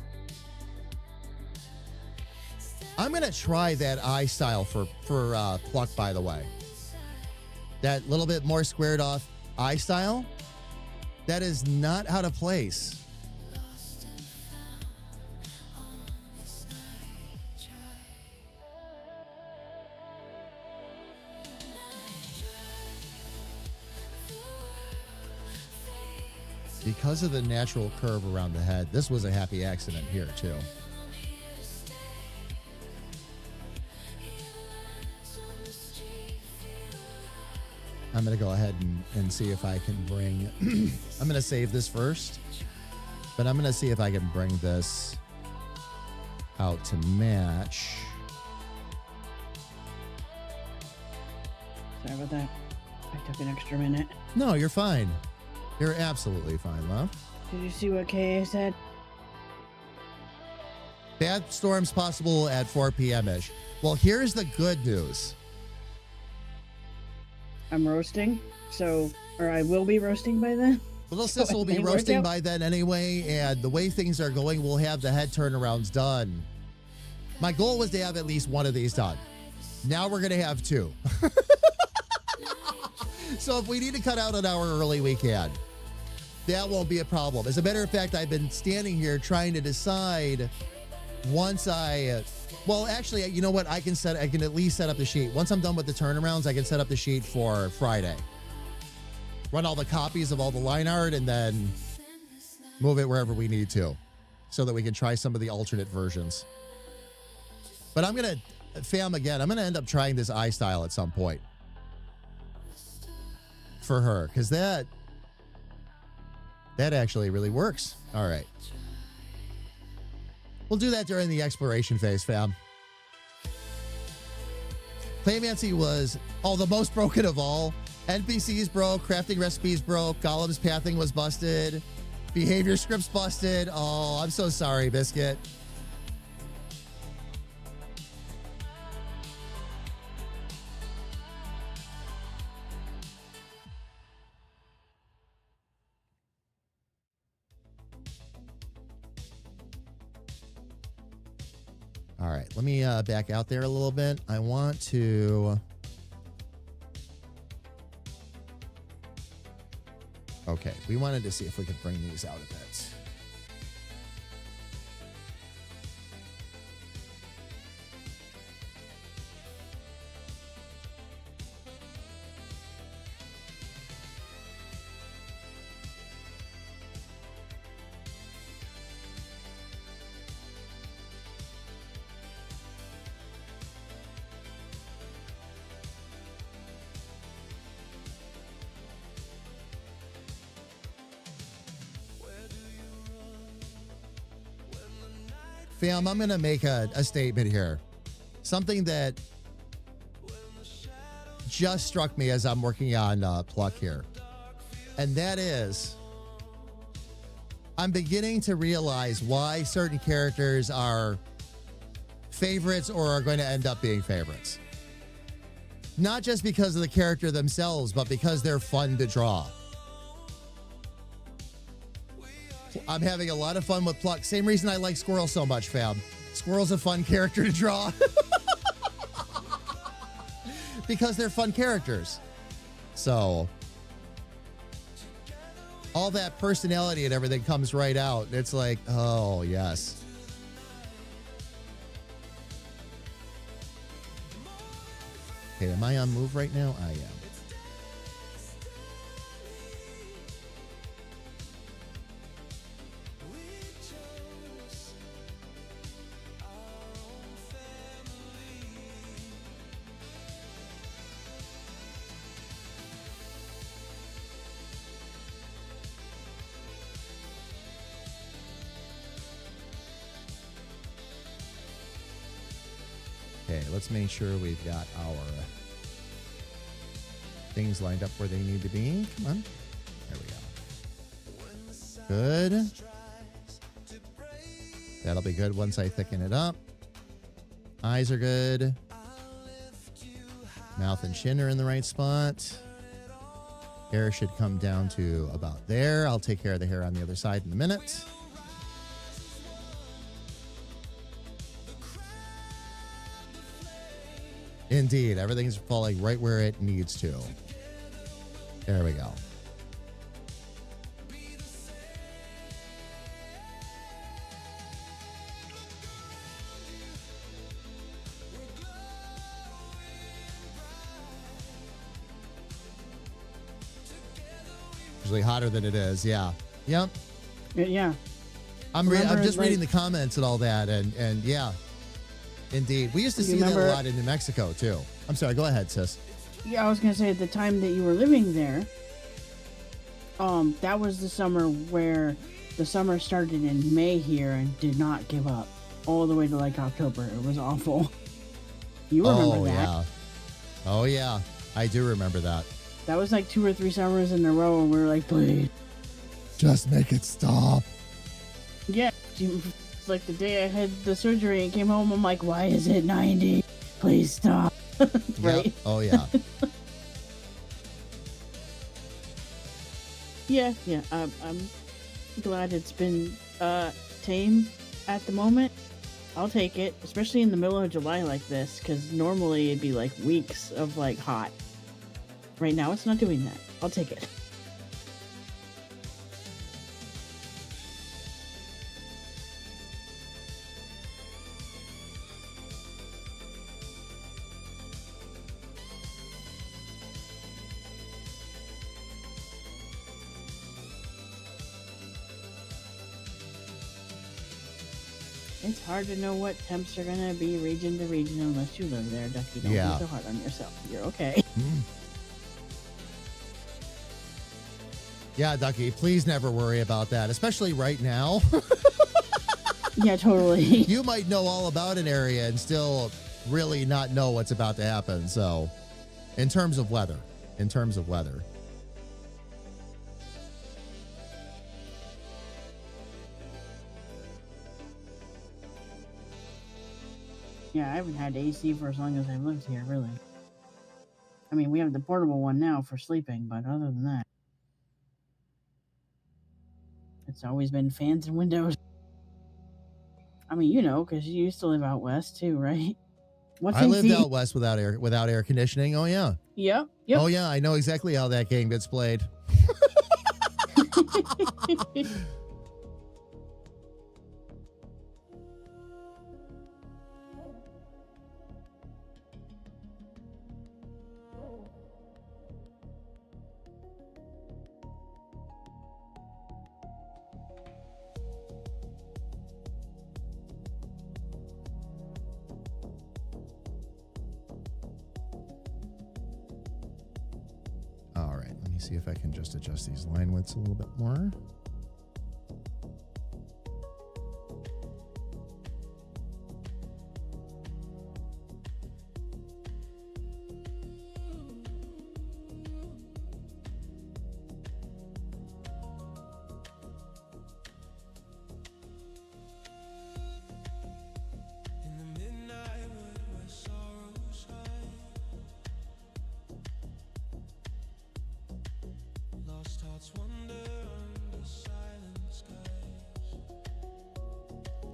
S3: I'm going to try that eye style for Pluck, by the way. That little bit more squared off eye style, that is not out of place. Because of the natural curve around the head, this was a happy accident here too. I'm going to go ahead and see if I can bring, I'm going to save this first, but I'm going to see if I can bring this out to match.
S5: Sorry about that. I took an extra minute.
S3: No, you're fine. You're absolutely fine, love.
S5: Did you see what KA said?
S3: Bad storms possible at 4 p.m.-ish. Well, here's the good news.
S5: I'm roasting, or I will be roasting by then.
S3: Little sis will be
S5: They work
S3: roasting
S5: out.
S3: by then anyway, and the way things are going, we'll have the head turnarounds done. My goal was to have at least one of these done. Now we're going to have two. So if we need to cut out an hour early, we can. That won't be a problem. As a matter of fact, I've been standing here trying to decide once well, actually, you know what? I can at least set up the sheet. Once I'm done with the turnarounds, I can set up the sheet for Friday. Run all the copies of all the line art and then move it wherever we need to so that we can try some of the alternate versions. But I'm going to, I'm going to end up trying this eye style at some point for her because that actually really works. All right. We'll do that during the exploration phase, fam. Claymancy was, the most broken of all. NPCs broke, crafting recipes broke, Golem's pathing was busted, behavior scripts busted. Oh, I'm so sorry, Biscuit. All right, let me back out there a little bit. I want to... Okay, we wanted to see if we could bring these out a bit. Fam, I'm going to make a statement here. Something that just struck me as I'm working on Pluck here. And that is, I'm beginning to realize why certain characters are favorites or are going to end up being favorites. Not just because of the character themselves, but because they're fun to draw. I'm having a lot of fun with Pluck. Same reason I like Squirrel so much, fam. Squirrel's a fun character to draw. Because they're fun characters. So, all that personality and everything comes right out. It's like, oh, yes. Okay, am I on move right now? I am. let's make sure we've got our things lined up where they need to be. Come on. There we go. Good. That'll be good once I thicken it up. Eyes are good. Mouth and chin are in the right spot. Hair should come down to about there. I'll take care of the hair on the other side in a minute. Indeed, everything's falling right where it needs to. There we go. Usually hotter than it is. Yeah. Yep.
S5: Yeah.
S3: I'm
S5: Remember,
S3: just reading the
S5: like-
S3: comments and all that, and yeah, indeed, we used to see that a lot in New Mexico too. I'm sorry. Go ahead, sis.
S5: Yeah, I was gonna say at the time that you were living there, that was the summer where the summer started in May here and did not give up all the way to like October. It was awful. You remember that?
S3: Yeah. Oh yeah, I do remember that.
S5: That was like 2 or 3 summers in a row, and we were like, please,
S3: just make it stop.
S5: Yeah, like the day I had the surgery and came home, I'm like, why is it 90? Please stop. Right?
S3: Yep. Oh yeah.
S5: Yeah. I'm glad it's been tame at the moment. I'll take it, especially in the middle of July like this, because normally it'd be like weeks of like hot. Right now, it's not doing that. I'll take it. It's hard to know what temps are gonna be region to region unless you live there, Ducky. Don't
S3: Yeah.
S5: be so hard on yourself. You're okay.
S3: Yeah, Ducky, please never worry about that, especially right now.
S5: Yeah, totally.
S3: You might know all about an area and still really not know what's about to happen. So, in terms of weather.
S5: Yeah, I haven't had AC for as long as I've lived here, really. I mean, we have the portable one now for sleeping, but other than that, it's always been fans and windows. I mean, you know, because you used to live out west too, right? What's
S3: I lived
S5: AC?
S3: out west without air conditioning. Oh yeah.
S5: Yep.
S3: Oh yeah, I know exactly how that game gets played. All right, let me see if I can just adjust these line widths a little bit more.
S6: In the midnight wood where sorrows hide, lost hearts wander under silent skies.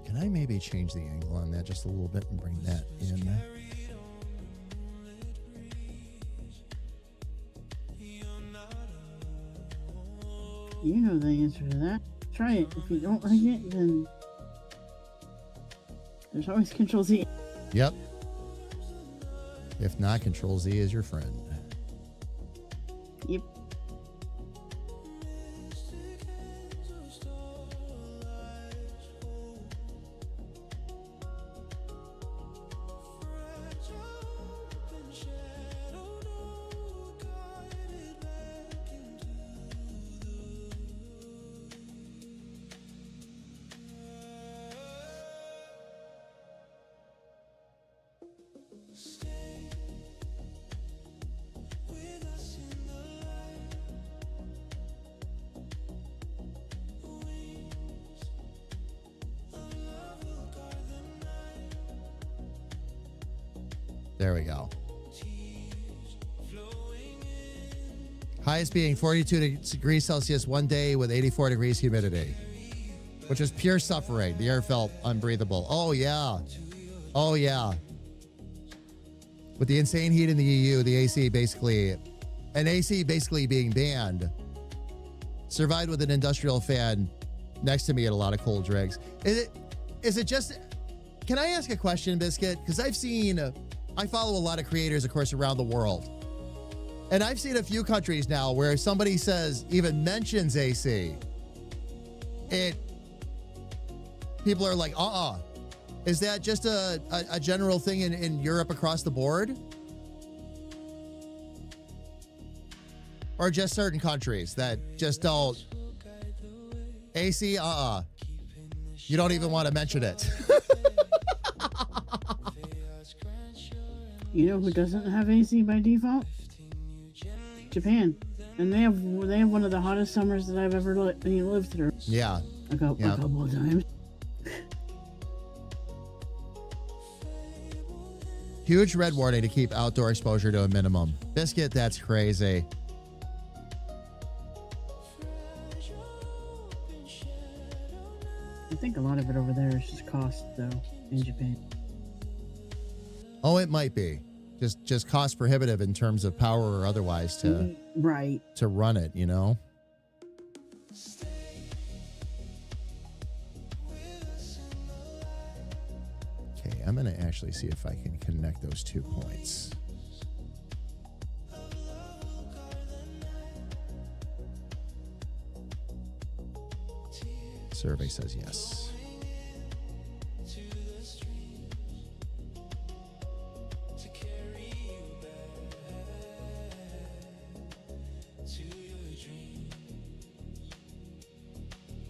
S3: Can I maybe change the angle on that just a little bit and bring that in?
S6: Carried on the moonlit breeze. You're not alone.
S5: You know the answer to that. Try it. If you don't like it, then there's always Control Z.
S3: Yep. If not, Control Z is your friend.
S5: Yep.
S6: Mystic hands of starlight hold, fragile and shadowed, all guided back into the
S3: There we go. Highest being 42 degrees Celsius one day with 84 degrees humidity, which was pure suffering. The air felt unbreathable. Oh, yeah. Oh, yeah. With the insane heat in the EU, the AC basically being banned, survived with an industrial fan next to me at a lot of cold drinks. Is it just, can I ask a question, Biscuit? Because I follow a lot of creators, of course, around the world. And I've seen a few countries now where somebody even mentions AC. People are like, Is that just a general thing in Europe across the board? Or just certain countries that just don't? AC, You don't even want to mention it.
S5: You know who doesn't have AC by default? Japan. And they have one of the hottest summers that I've ever lived through.
S3: Yeah.
S5: A couple of times.
S3: Huge red warning to keep outdoor exposure to a minimum. Biscuit, that's crazy.
S5: I think a lot of it over there is just cost, though, in Japan.
S3: Oh, it might be. Just cost prohibitive in terms of power or otherwise to run it, you know? Okay, I'm going to actually see if I can connect those 2 points. Survey says yes.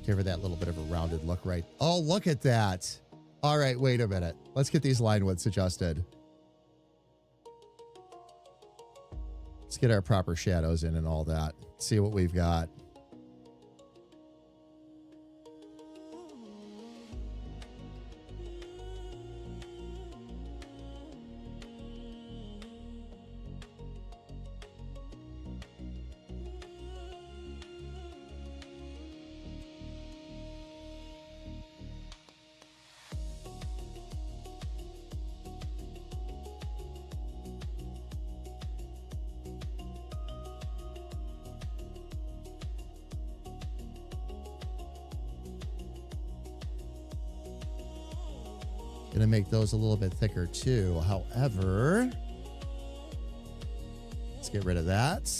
S3: Give her that little bit of a rounded look, right? Oh, look at that. All right, wait a minute. Let's get these line widths adjusted. Let's get our proper shadows in and all that. See what we've got. Gonna make those a little bit thicker too. However, let's get rid of that.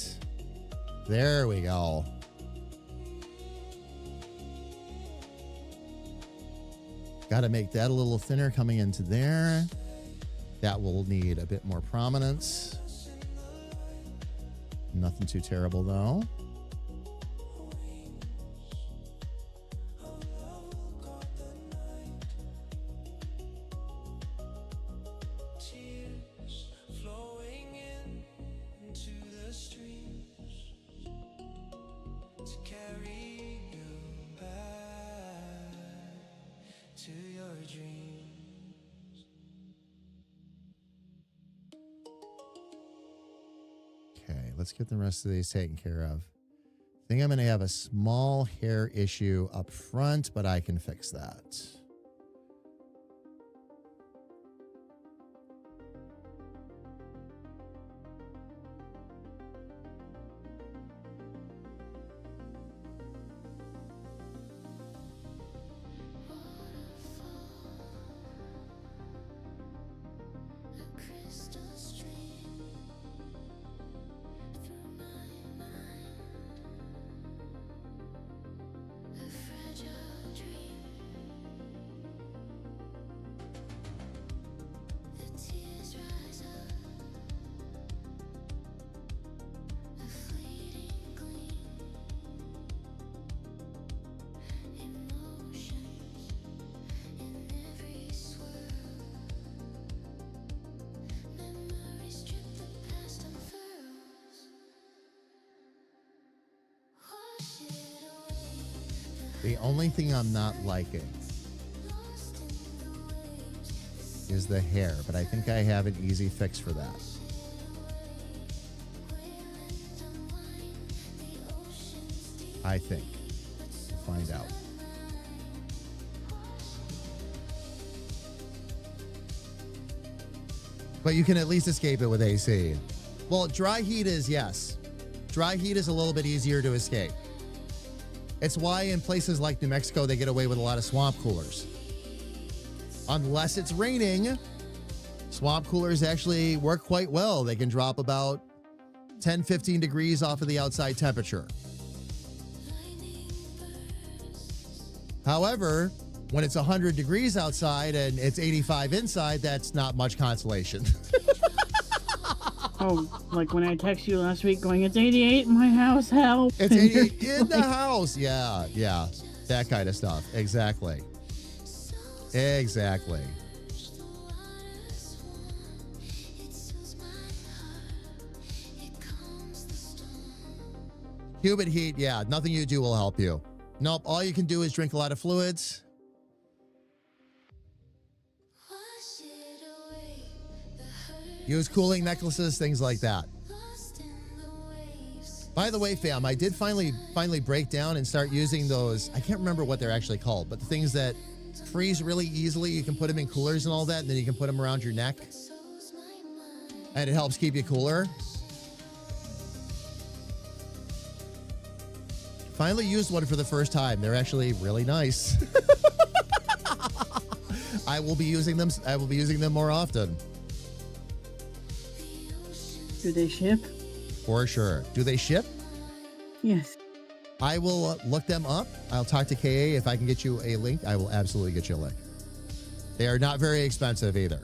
S3: There we go. Got to make that a little thinner coming into there. That will need a bit more prominence. Nothing too terrible though. Let's get the rest of these taken care of. I think I'm going to have a small hair issue up front, but I can fix that. The only thing I'm not liking is the hair, but I think I have an easy fix for that. I think. We'll find out. But you can at least escape it with AC. Well, dry heat is, yes. Dry heat is a little bit easier to escape. It's why in places like New Mexico, they get away with a lot of swamp coolers. Unless it's raining, swamp coolers actually work quite well. They can drop about 10, 15 degrees off of the outside temperature. However, when it's 100 degrees outside and it's 85 inside, that's not much consolation.
S5: Oh, like when I text you last week going, it's 88 in my house, help.
S3: It's 88 in the house. Yeah, yeah. That kind of stuff. Exactly. Exactly. Humid heat, yeah. Nothing you do will help you. Nope. All you can do is drink a lot of fluids. Use cooling necklaces, things like that. By the way, fam, I did finally break down and start using those. I can't remember what they're actually called, but the things that freeze really easily. You can put them in coolers and all that, and then you can put them around your neck. And it helps keep you cooler. Finally used one for the first time. They're actually really nice. I will be using them. I will be using them more often.
S5: Do they ship?
S3: For sure. Do they ship?
S5: Yes.
S3: I will look them up. I'll talk to KA. If I can get you a link, I will absolutely get you a link. They are not very expensive either.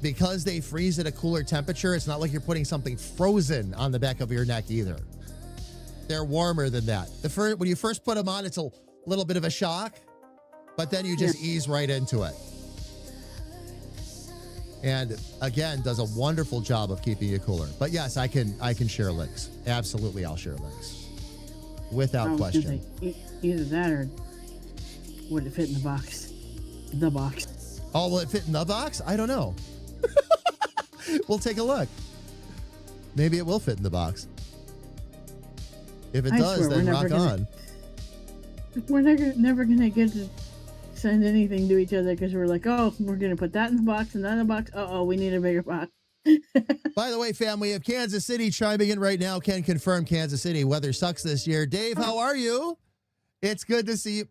S3: Because they freeze at a cooler temperature, it's not like you're putting something frozen on the back of your neck either. They're warmer than that. When you first put them on, it's a little bit of a shock, but then you just ease right into it. And again, does a wonderful job of keeping you cooler. But yes, I can share links. Absolutely, I'll share links. Without question.
S5: Say, either that or would it fit in the box? The box.
S3: Oh, will it fit in the box? I don't know. We'll take a look. Maybe it will fit in the box. If it does, then rock on.
S5: We're never gonna get to send anything to each other because we're like, oh, we're gonna put that in the box and that in the box. Uh-oh, we need a bigger box.
S3: By the way, fam, we have Kansas City chiming in right now. Can confirm Kansas City weather sucks this year. Dave, how are you? It's good to see you.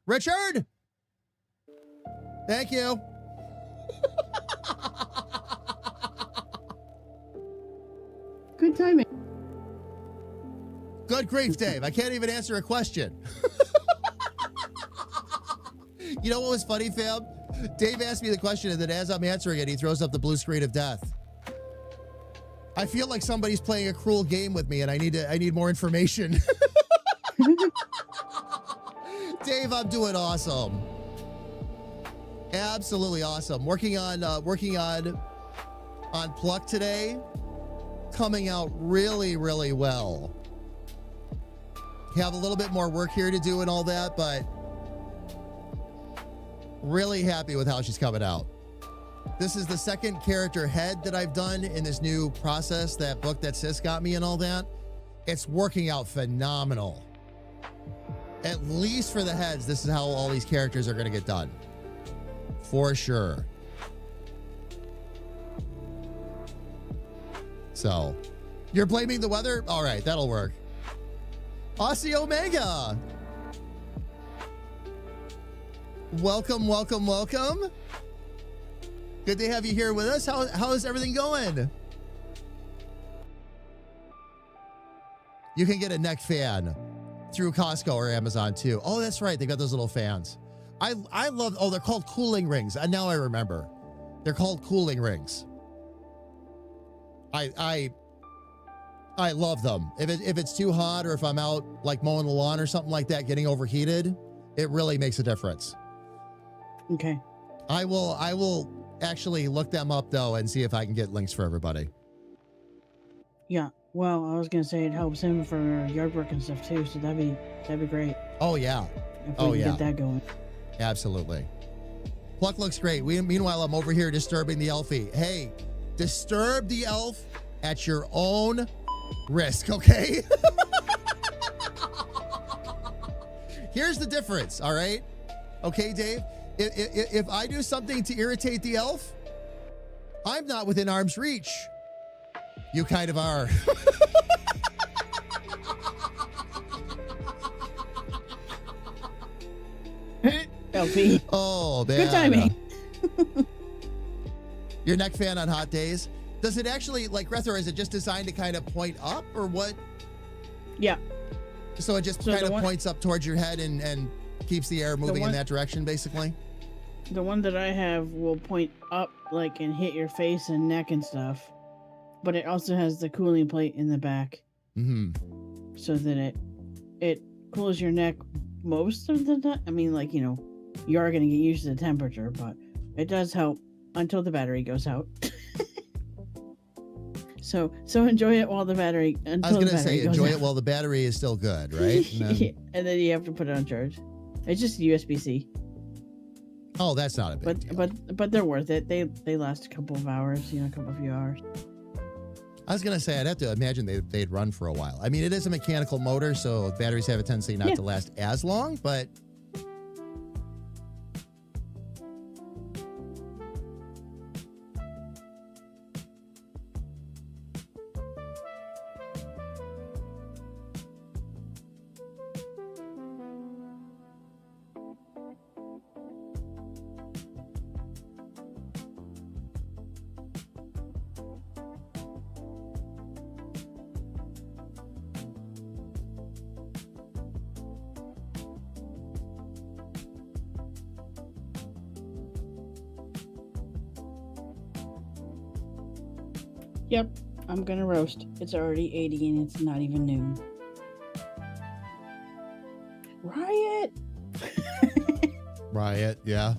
S3: Richard! Thank you.
S5: Good timing.
S3: Good grief, Dave. I can't even answer a question. You know what was funny, fam? Dave asked me the question, and then as I'm answering it, he throws up the blue screen of death. I feel like somebody's playing a cruel game with me, and I need more information. Dave, I'm doing awesome. Absolutely awesome. Working on Pluck today. Coming out really, really well. Have a little bit more work here to do and all that, but really happy with how she's coming out. This is the second character head that I've done in this new process, that book that Sis got me and all that. It's working out phenomenal. At least for the heads, this is how all these characters are going to get done. For sure. So, you're blaming the weather? All right, that'll work. Aussie Omega. Welcome, welcome, welcome. Good to have you here with us. How is everything going? You can get a neck fan through Costco or Amazon too. Oh, that's right. They got those little fans. I love, oh, they're called cooling rings. And now I remember. They're called cooling rings. I love them. If it's too hot or if I'm out like mowing the lawn or something like that, getting overheated, it really makes a difference.
S5: Okay.
S3: I will actually look them up though and see if I can get links for everybody.
S5: Yeah. Well, I was gonna say it helps him for yard work and stuff too, so that'd be great.
S3: Oh yeah.
S5: If we can get that going.
S3: Absolutely. Pluck looks great. Meanwhile, I'm over here disturbing the elfie. Hey, disturb the elf at your own risk, okay? Here's the difference, all right? Okay, Dave? If I do something to irritate the elf, I'm not within arm's reach. You kind of are.
S5: Elfie.
S3: Oh, man.
S5: Good timing.
S3: Your neck fan on hot days? Does it actually, like, Rethor, is it just designed to kind of point up or what?
S5: Yeah.
S3: So it just kind of points up towards your head and keeps the air moving in that direction, basically?
S5: The one that I have will point up, like, and hit your face and neck and stuff. But it also has the cooling plate in the back.
S3: Mm-hmm.
S5: So that it cools your neck most of the time. I mean, like, you know, you are going to get used to the temperature, but it does help until the battery goes out. So enjoy it while the battery.
S3: I was going to say, enjoy it while the battery is still good, right?
S5: And then you have to put it on charge. It's just USB-C.
S3: Oh, that's not a big deal.
S5: But they're worth it. They last a couple of hours, you know, a few hours.
S3: I was going to say, I'd have to imagine they'd run for a while. I mean, it is a mechanical motor, so batteries have a tendency not to last as long, but...
S5: Yep, I'm gonna roast. It's already 80 and it's not even noon. Riot!
S3: Riot, yeah.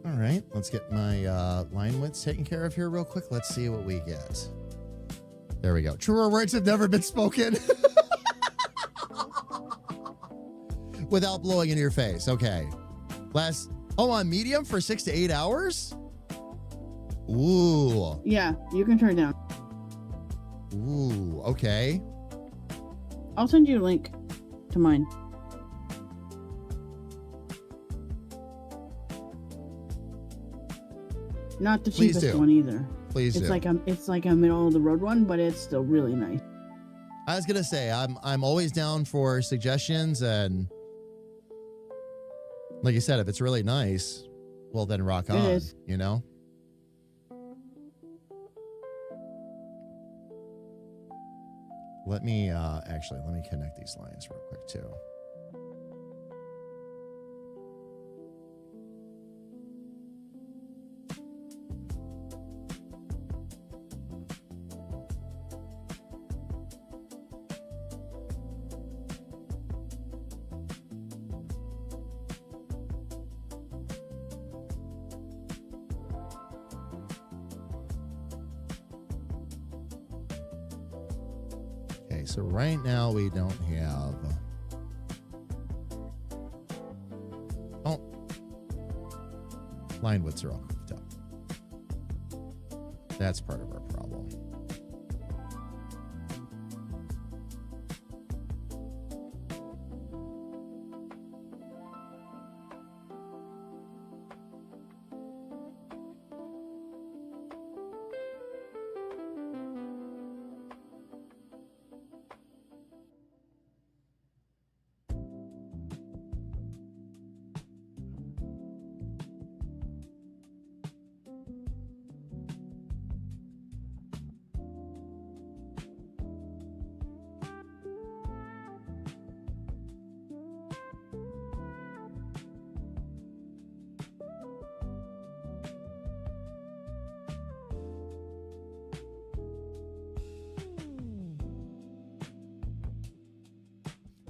S3: All right, let's get my line widths taken care of here real quick. Let's see what we get. There we go. Truer words have never been spoken. Without blowing in your face. Okay. On medium for 6 to 8 hours? Ooh.
S5: Yeah, you can turn it down.
S3: Ooh, okay.
S5: I'll send you a link to mine. Not the
S3: Please
S5: cheapest
S3: do.
S5: one either.
S3: Please
S5: It's
S3: do.
S5: like a middle of the road one, but it's still really nice.
S3: I was gonna say I'm always down for suggestions, and like you said, if it's really nice, well then rock on.
S5: is.
S3: You know. Let me connect these lines real quick too. Okay, so right now we don't have. Oh, line widths are all hooked up. That's part of our problem.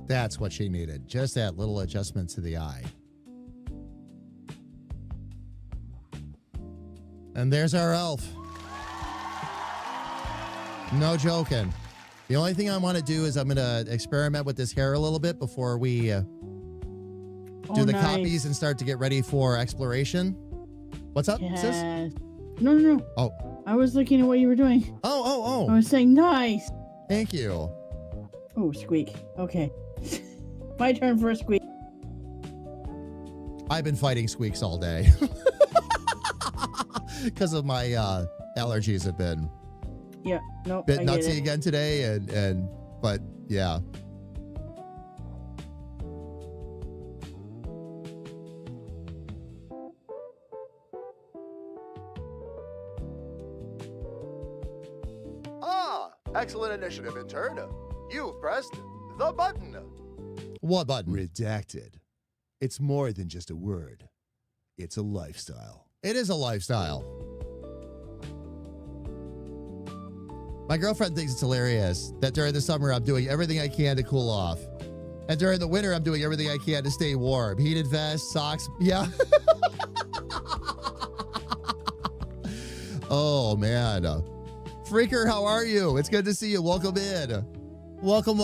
S3: That's what she needed. Just that little adjustment to the eye. And there's our elf. No joking. The only thing I want to do is I'm going to experiment with this hair a little bit before we do
S5: Oh,
S3: the
S5: nice.
S3: copies and start to get ready for exploration. What's up, sis?
S5: Yes. No.
S3: Oh.
S5: I was looking at what you were doing.
S3: Oh.
S5: I was saying nice.
S3: Thank you.
S5: Oh, squeak. Okay. My turn for a squeak.
S3: I've been fighting squeaks all day. Because of my allergies have been
S5: Yeah. Nope.
S3: bit
S5: I get
S3: nutsy
S5: it.
S3: again today, but yeah.
S2: Ah, excellent initiative, intern. You've pressed the button.
S3: What button?
S7: Redacted. It's more than just a word. It's a lifestyle.
S3: It is a lifestyle. My girlfriend thinks it's hilarious that during the summer I'm doing everything I can to cool off. And during the winter I'm doing everything I can to stay warm. Heated vest, socks, yeah. Oh man. Freaker, how are you? It's good to see you. Welcome in. Welcome,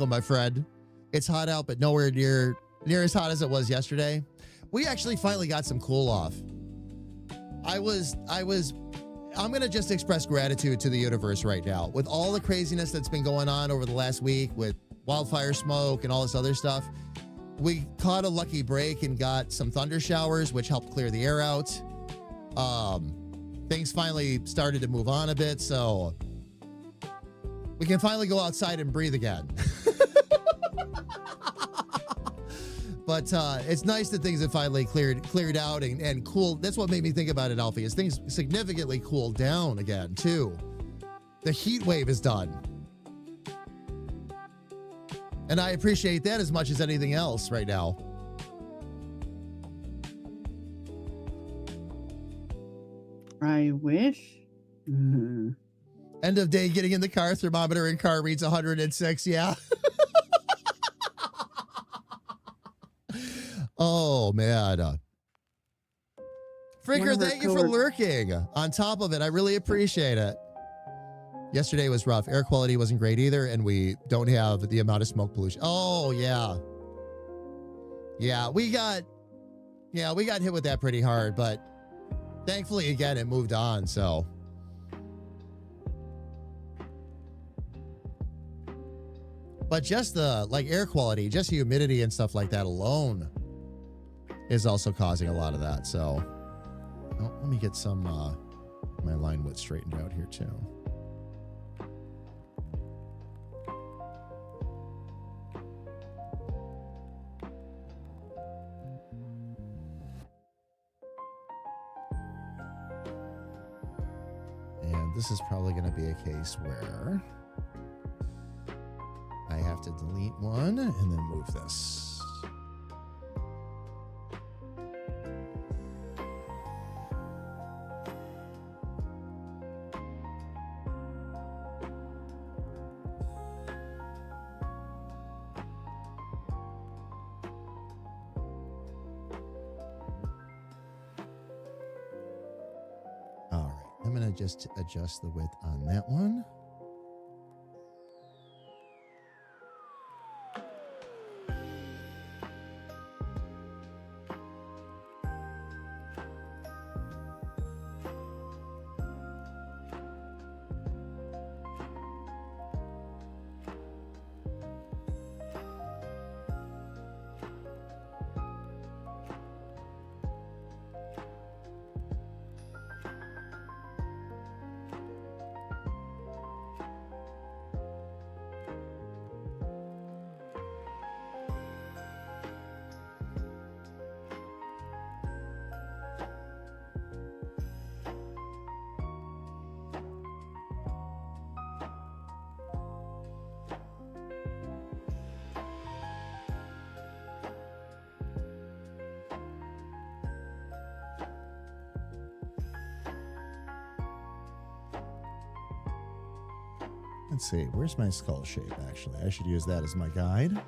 S3: my friend. It's hot out, but nowhere near as hot as it was yesterday. We actually finally got some cool off. I'm going to just express gratitude to the universe right now. With all the craziness that's been going on over the last week with wildfire smoke and all this other stuff, we caught a lucky break and got some thunder showers, which helped clear the air out. Things finally started to move on a bit, so we can finally go outside and breathe again. But it's nice that things have finally cleared out and cooled. That's what made me think about it, Alfie, is things significantly cooled down again, too. The heat wave is done. And I appreciate that as much as anything else right now.
S5: I wish.
S3: End of day, getting in the car, thermometer in car reads 106, yeah. Oh, man. Freaker, thank you for lurking. On top of it, I really appreciate it. Yesterday was rough. Air quality wasn't great either, and we don't have the amount of smoke pollution. Oh, yeah. Yeah, we got hit with that pretty hard, but thankfully, again, it moved on, so. But just the, air quality, just humidity and stuff like that alone is also causing a lot of that, so. Oh, let me get some, my line width straightened out here, too. And this is probably going to be a case where I have to delete one and then move this. I'm going to just adjust the width on that one. Let's see, where's my skull shape, actually? I should use that as my guide.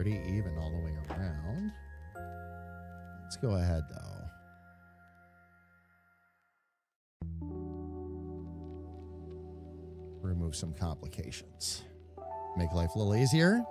S3: pretty even all the way around. Let's go ahead, though. Remove some complications. Make life a little easier.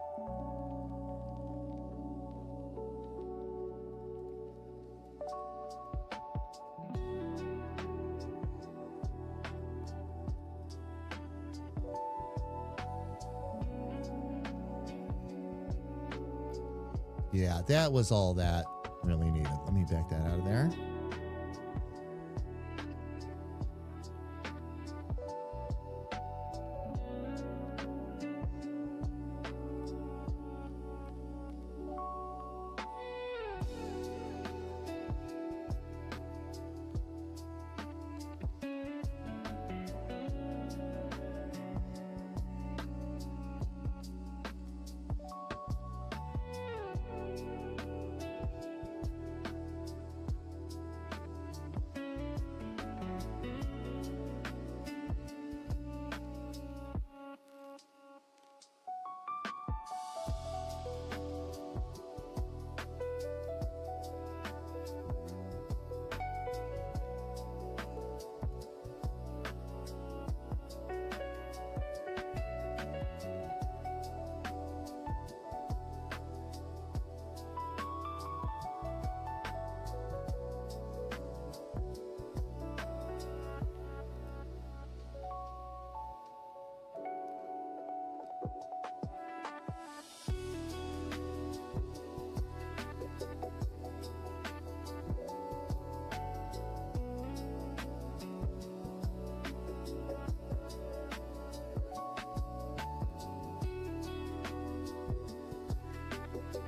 S3: Yeah, that was all that really needed. Let me back that out of there.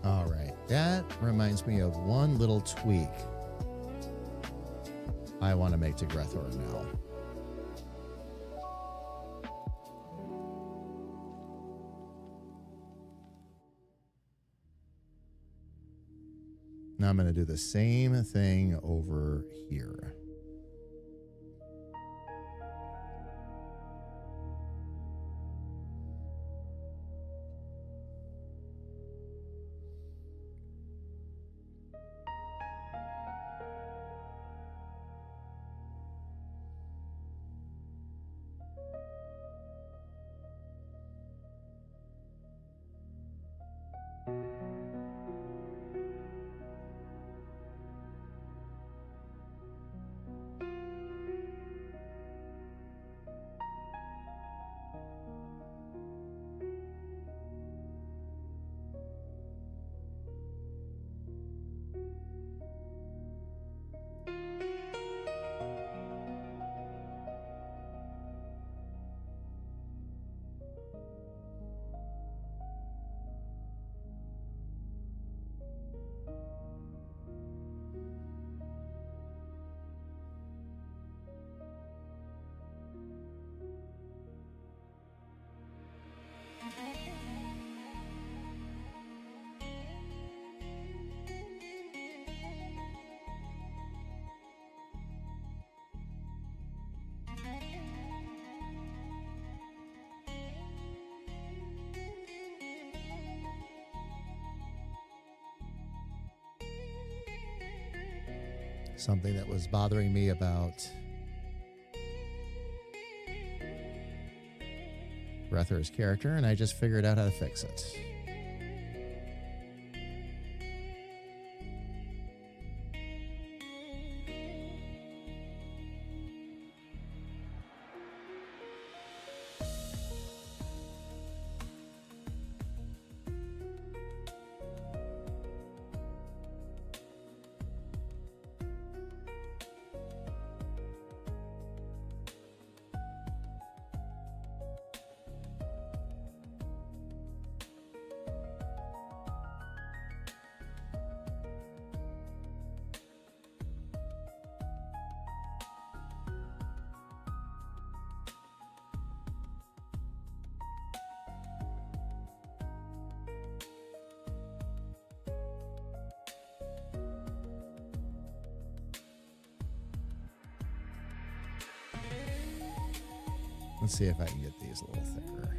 S3: All right, that reminds me of one little tweak I want to make to Grethor now. Now I'm going to do the same thing over here. Something that was bothering me about Grethor's character, and I just figured out how to fix it. Let's see if I can get these a little thicker.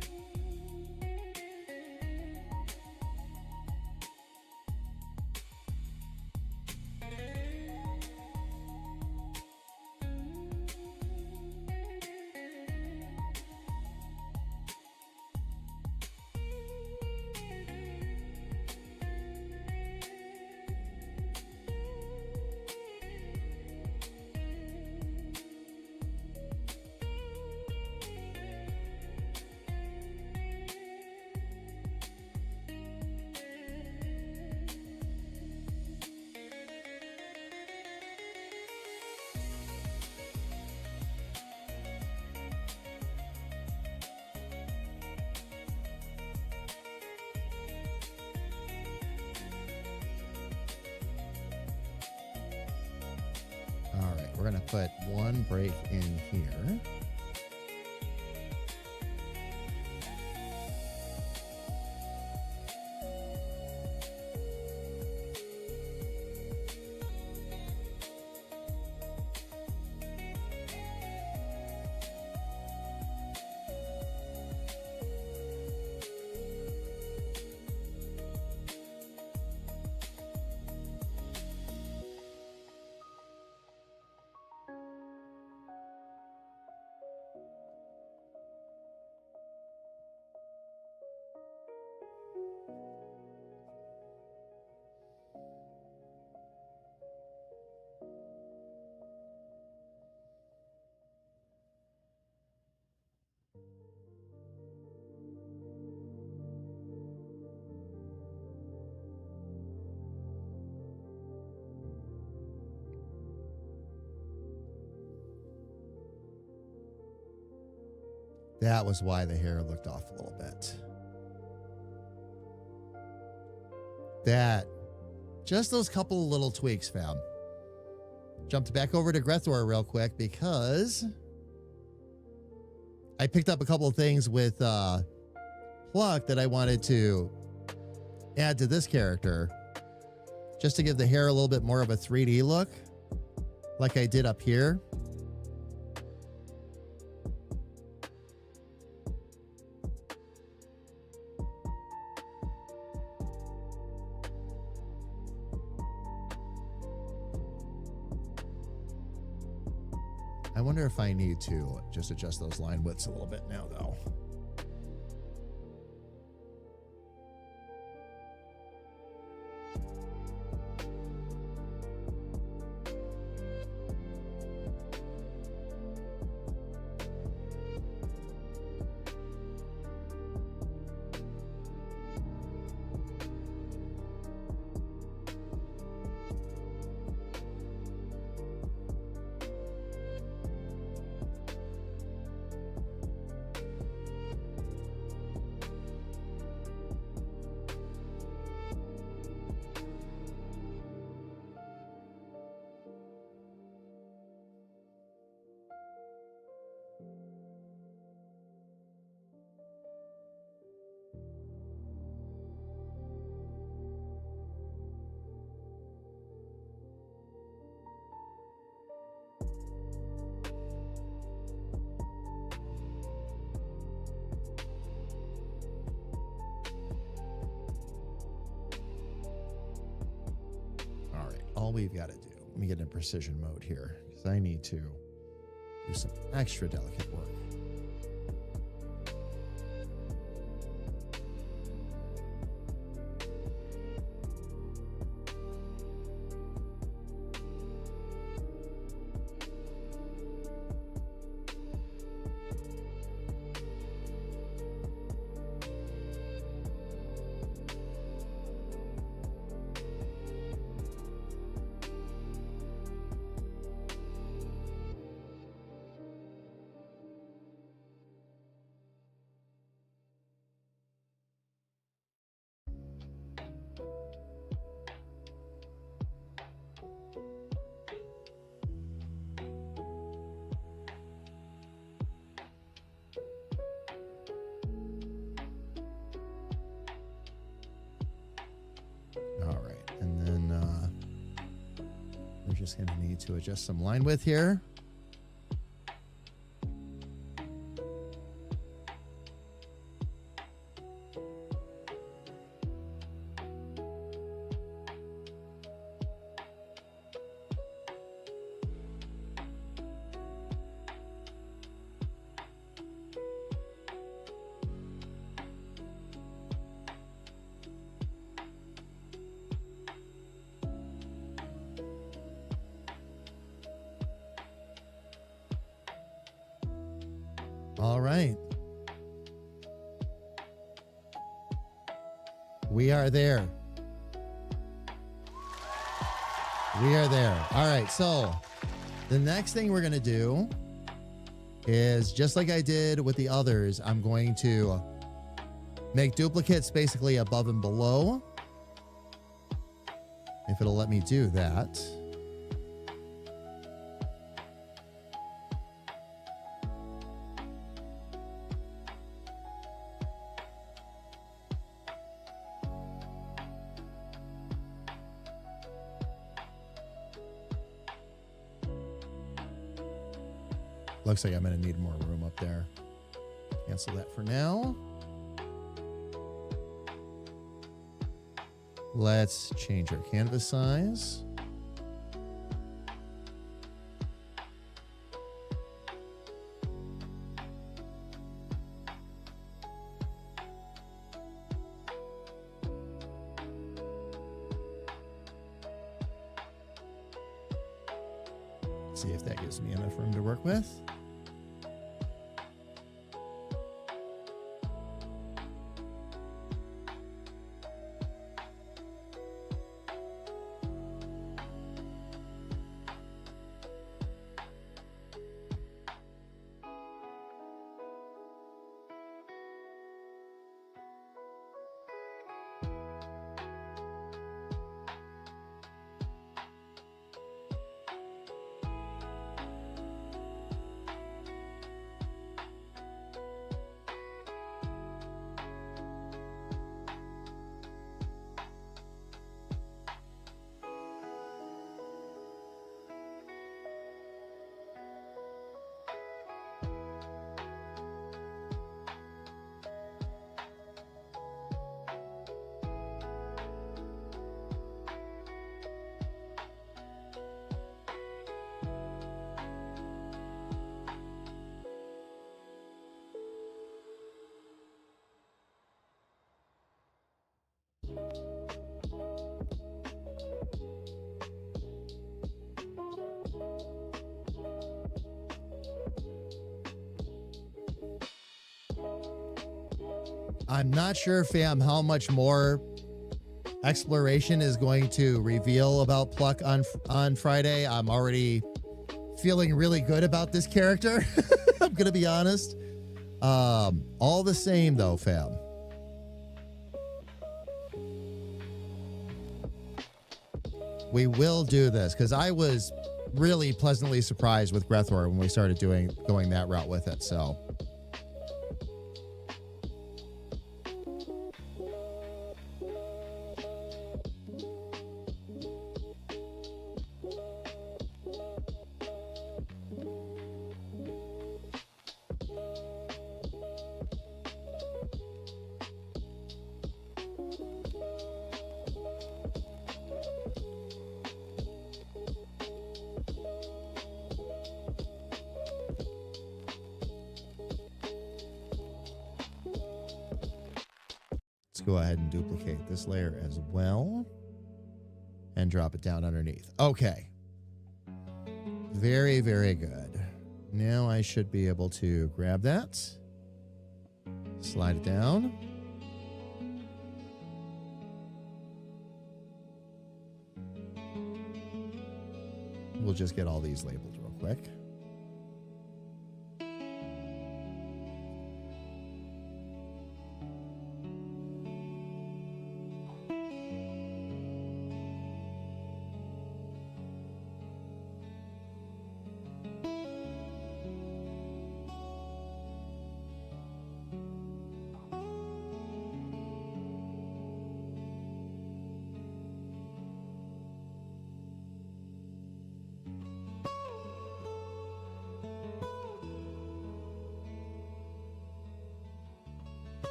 S3: we're going to put one break in here. That was why the hair looked off a little bit. That, just those couple of little tweaks, fam. Jumped back over to Grethor real quick because I picked up a couple of things with Pluck that I wanted to add to this character just to give the hair a little bit more of a 3D look like I did up here. I wonder if I need to just adjust those line widths a little bit now, though. All we've got to do, let me get in precision mode here because I need to do some extra delicate work. Just going to need to adjust some line width here. All right. We are there. We are there. All right. So the next thing we're going to do is just like I did with the others, I'm going to make duplicates basically above and below. If it'll let me do that. Looks like I'm going to need more room up there. Cancel that for now. Let's change our canvas size. See if that gives me enough room to work with. I'm not sure, fam, how much more exploration is going to reveal about Pluck on Friday. I'm already feeling really good about this character. I'm going to be honest. All the same, though, fam. We will do this because I was really pleasantly surprised with Grethor when we started going that route with it. So. Go ahead and duplicate this layer as well and drop it down underneath. Okay. Very, very good. Now I should be able to grab that, slide it down. We'll just get all these labeled real quick.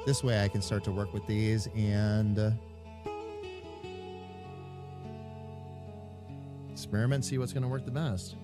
S3: This way I can start to work with these and experiment, see what's going to work the best.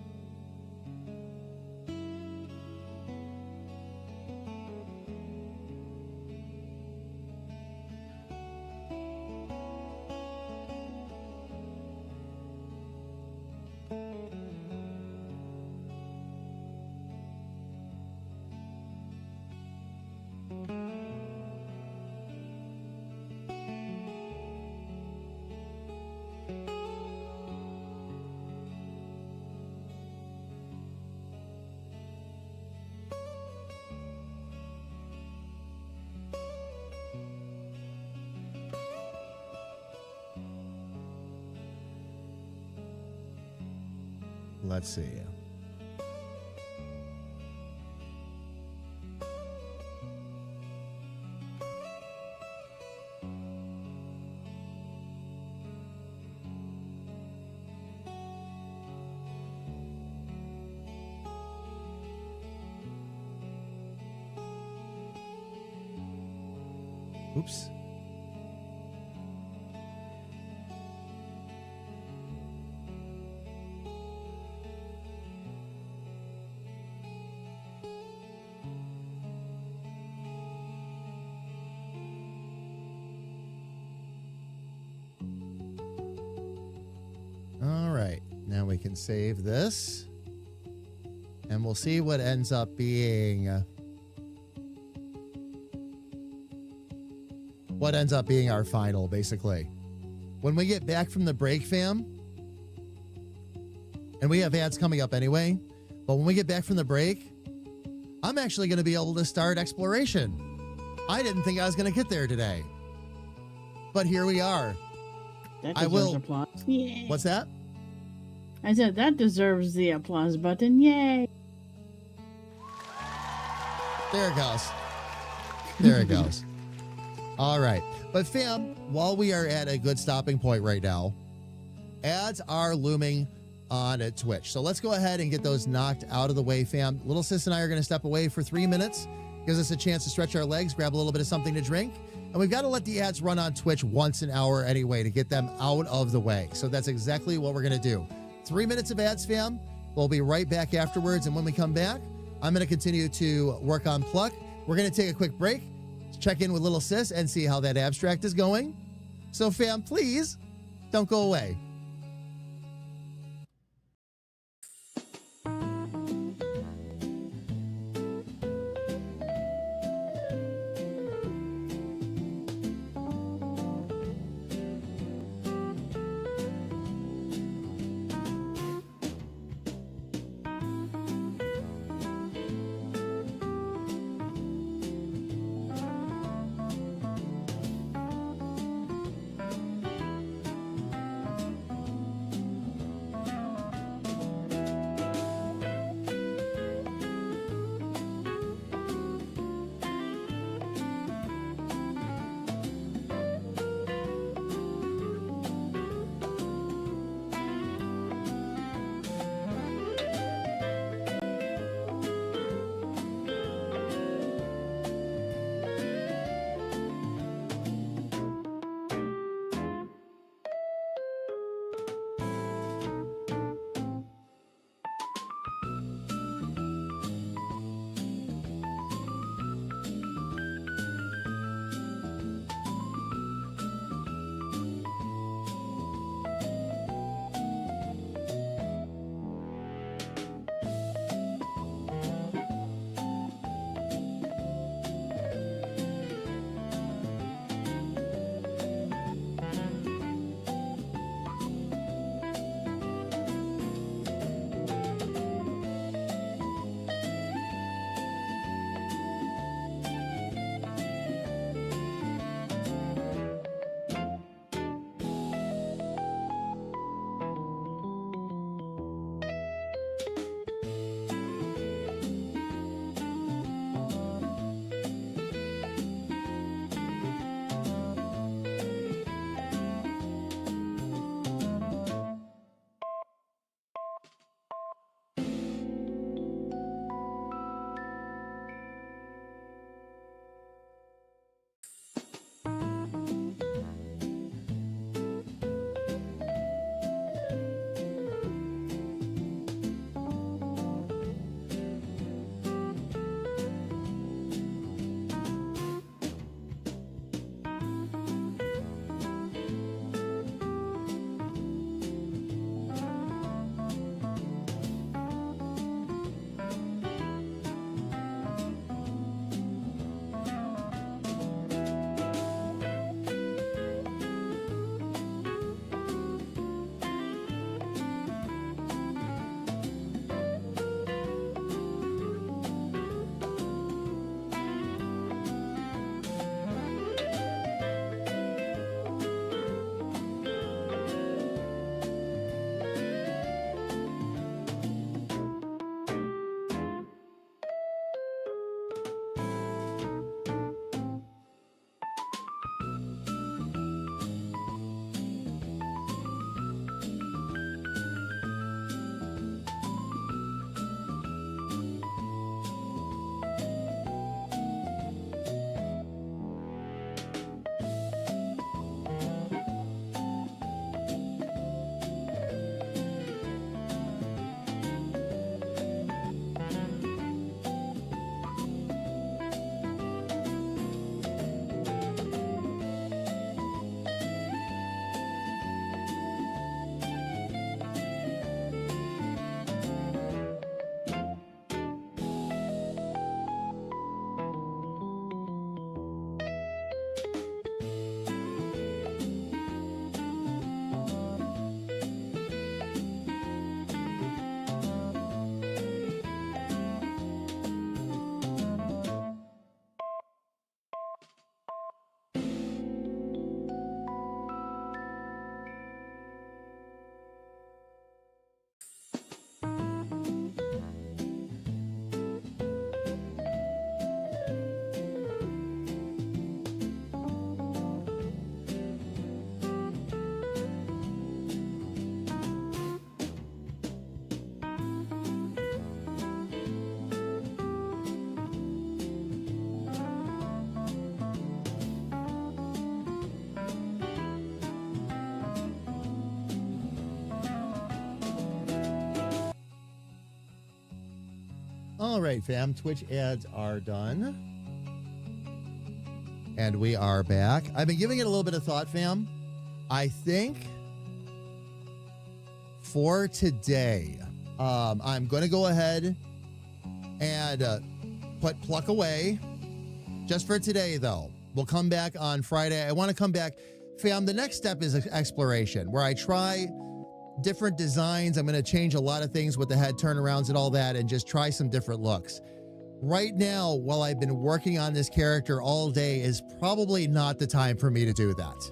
S3: Let's see. Oops. All right, now we can save this. And we'll see what ends up being our final, basically. When we get back from the break, fam, and we have ads coming up anyway, but when we get back from the break, I'm actually going to be able to start exploration. I didn't think I was going to get there today, but here we are.
S5: That
S3: I
S5: deserves
S3: will-
S5: applause. Yay.
S3: What's that?
S5: I said that deserves the applause button. Yay.
S3: There it goes. There it goes. All right. But fam, while we are at a good stopping point right now, ads are looming on Twitch. So let's go ahead and get those knocked out of the way, fam. Little sis and I are going to step away for 3 minutes. Gives us a chance to stretch our legs, grab a little bit of something to drink. And we've got to let the ads run on Twitch once an hour anyway to get them out of the way. So that's exactly what we're going to do. 3 minutes of ads, fam. We'll be right back afterwards. And when we come back, I'm going to continue to work on Pluck. We're going to take a quick break, check in with little sis, and see how that abstract is going. So, fam, please don't go away. All right, fam. Twitch ads are done. And we are back. I've been giving it a little bit of thought, fam. I think for today, I'm going to go ahead and put Pluck away. Just for today, though. We'll come back on Friday. I want to come back. Fam, the next step is exploration, where I try different designs. I'm going to change a lot of things with the head turnarounds and all that and just try some different looks. Right now, while I've been working on this character all day, is probably not the time for me to do that.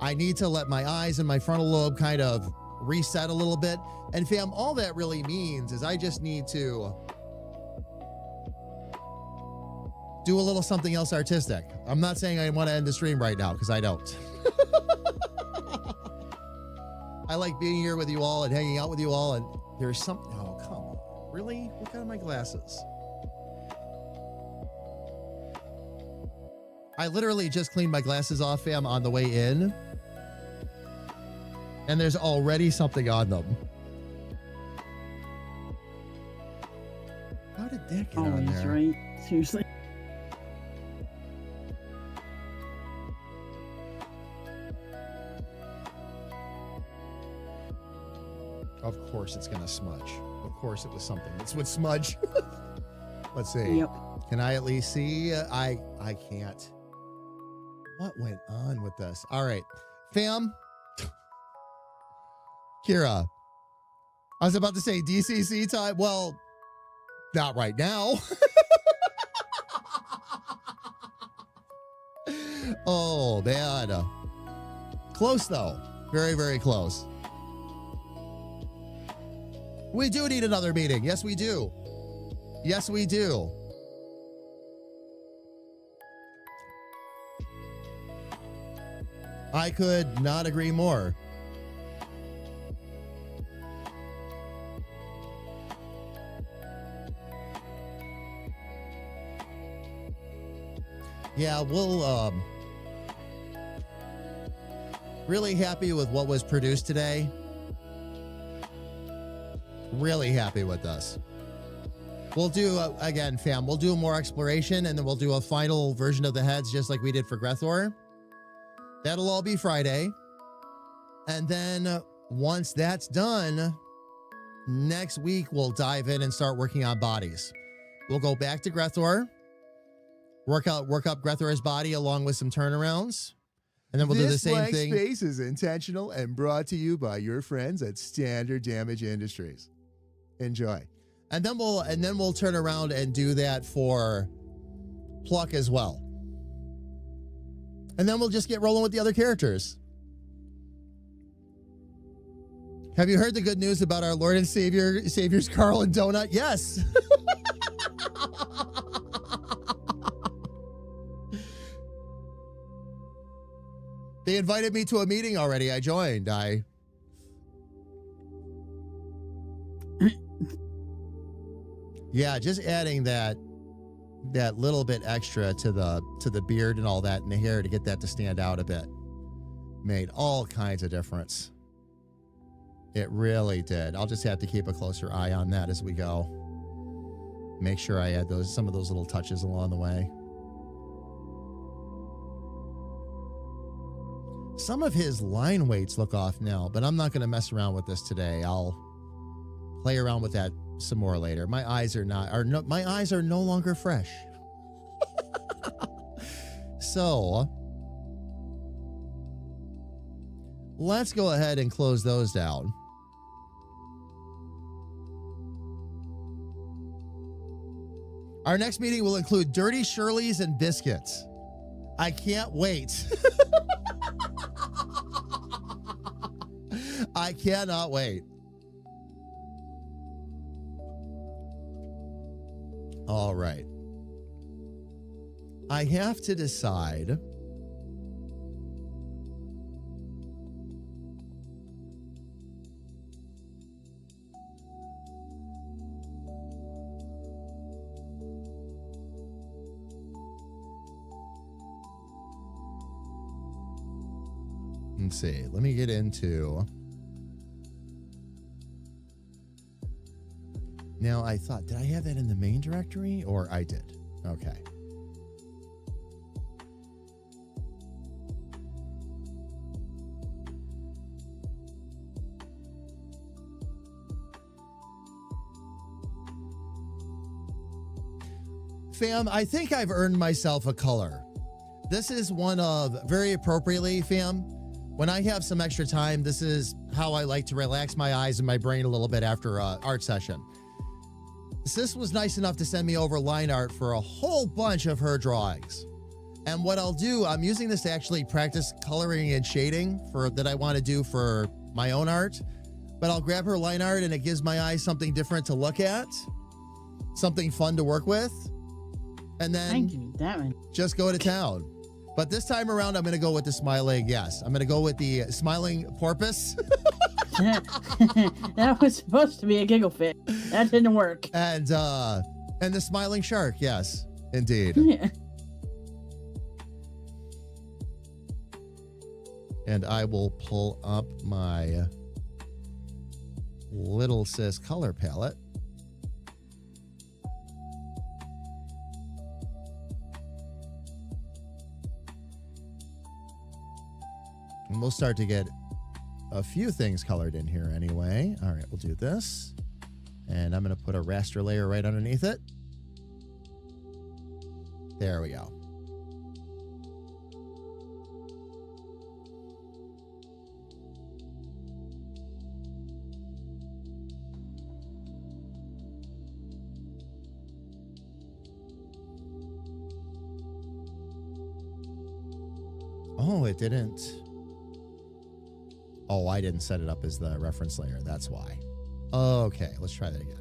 S3: I need to let my eyes and my frontal lobe kind of reset a little bit. And fam, all that really means is I just need to do a little something else artistic. I'm not saying I want to end the stream right now, because I don't. I like being here with you all and hanging out with you all, and there's something. Oh, come on. Really? Look at my glasses. I literally just cleaned my glasses off, fam, on the way in, and there's already something on them. How did that get on
S5: Always,
S3: there?
S5: right? Seriously.
S3: Of course it's going to smudge. Of course it was something. It's with smudge. Let's see.
S5: Yep.
S3: Can I at least see? I can't. What went on with this? All right. Fam. Kira. I was about to say DCC time. Well, not right now. Oh, man. Close, though. Very, very close. We do need another meeting. Yes, we do. Yes, we do. I could not agree more. Yeah, we'll really happy with what was produced today. Really happy with this. We'll do, again, fam, we'll do more exploration, and then we'll do a final version of the heads just like we did for Grethor. That'll all be Friday. And then once that's done, next week we'll dive in and start working on bodies. We'll go back to Grethor, work up Grethor's body along with some turnarounds, and then we'll do the
S7: This
S3: same
S7: blank
S3: thing.
S7: space is intentional and brought to you by your friends at Standard Damage Industries. Enjoy.
S3: And then we'll turn around and do that for Pluck as well. And then we'll just get rolling with the other characters. Have you heard the good news about our Lord and Savior's Carl and Donut? Yes. They invited me to a meeting already. I joined. Yeah, just adding that little bit extra to the beard and all that and the hair to get that to stand out a bit made all kinds of difference. It really did. I'll just have to keep a closer eye on that as we go. Make sure I add some of those little touches along the way. Some of his line weights look off now, but I'm not going to mess around with this today. I'll play around with that some more later. My eyes are no longer fresh. So let's go ahead and close those down. Our next meeting will include Dirty Shirleys and biscuits. I can't wait. I cannot wait. All right. I have to decide. Let's see. Let me get into Now, I thought, did I have that in the main directory? Or I did. Okay. Fam, I think I've earned myself a color. This is one of, very appropriately, fam, when I have some extra time, this is how I like to relax my eyes and my brain a little bit after an art session. Sis was nice enough to send me over line art for a whole bunch of her drawings. And what I'll do, I'm using this to actually practice coloring and shading that I want to do for my own art. But I'll grab her line art and it gives my eyes something different to look at, something fun to work with, and then
S5: Thank you, that one.
S3: just go to town. But this time around, I'm going to go with the smiling, yes. I'm going to go with the smiling porpoise.
S5: That was supposed to be a giggle fit. That didn't work.
S3: and the smiling shark, yes, indeed.
S5: Yeah.
S3: And I will pull up my Little Sis color palette. And we'll start to get a few things colored in here anyway. All right, we'll do this. And I'm going to put a raster layer right underneath it. There we go. Oh, it didn't. Oh, I didn't set it up as the reference layer. That's why. Okay, let's try that again.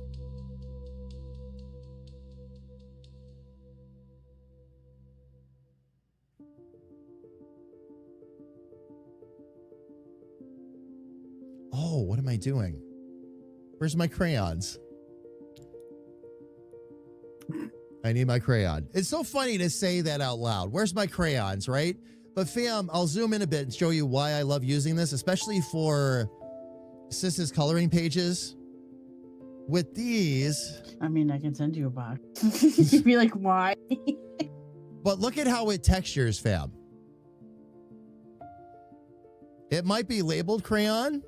S3: Oh, what am I doing? Where's my crayons? I need my crayon. It's so funny to say that out loud. Where's my crayons, right? But fam, I'll zoom in a bit and show you why I love using this, especially for Sis's coloring pages. With these...
S5: I mean, I can send you a box. You'd be like, why?
S3: But look at how it textures, fam. It might be labeled crayon,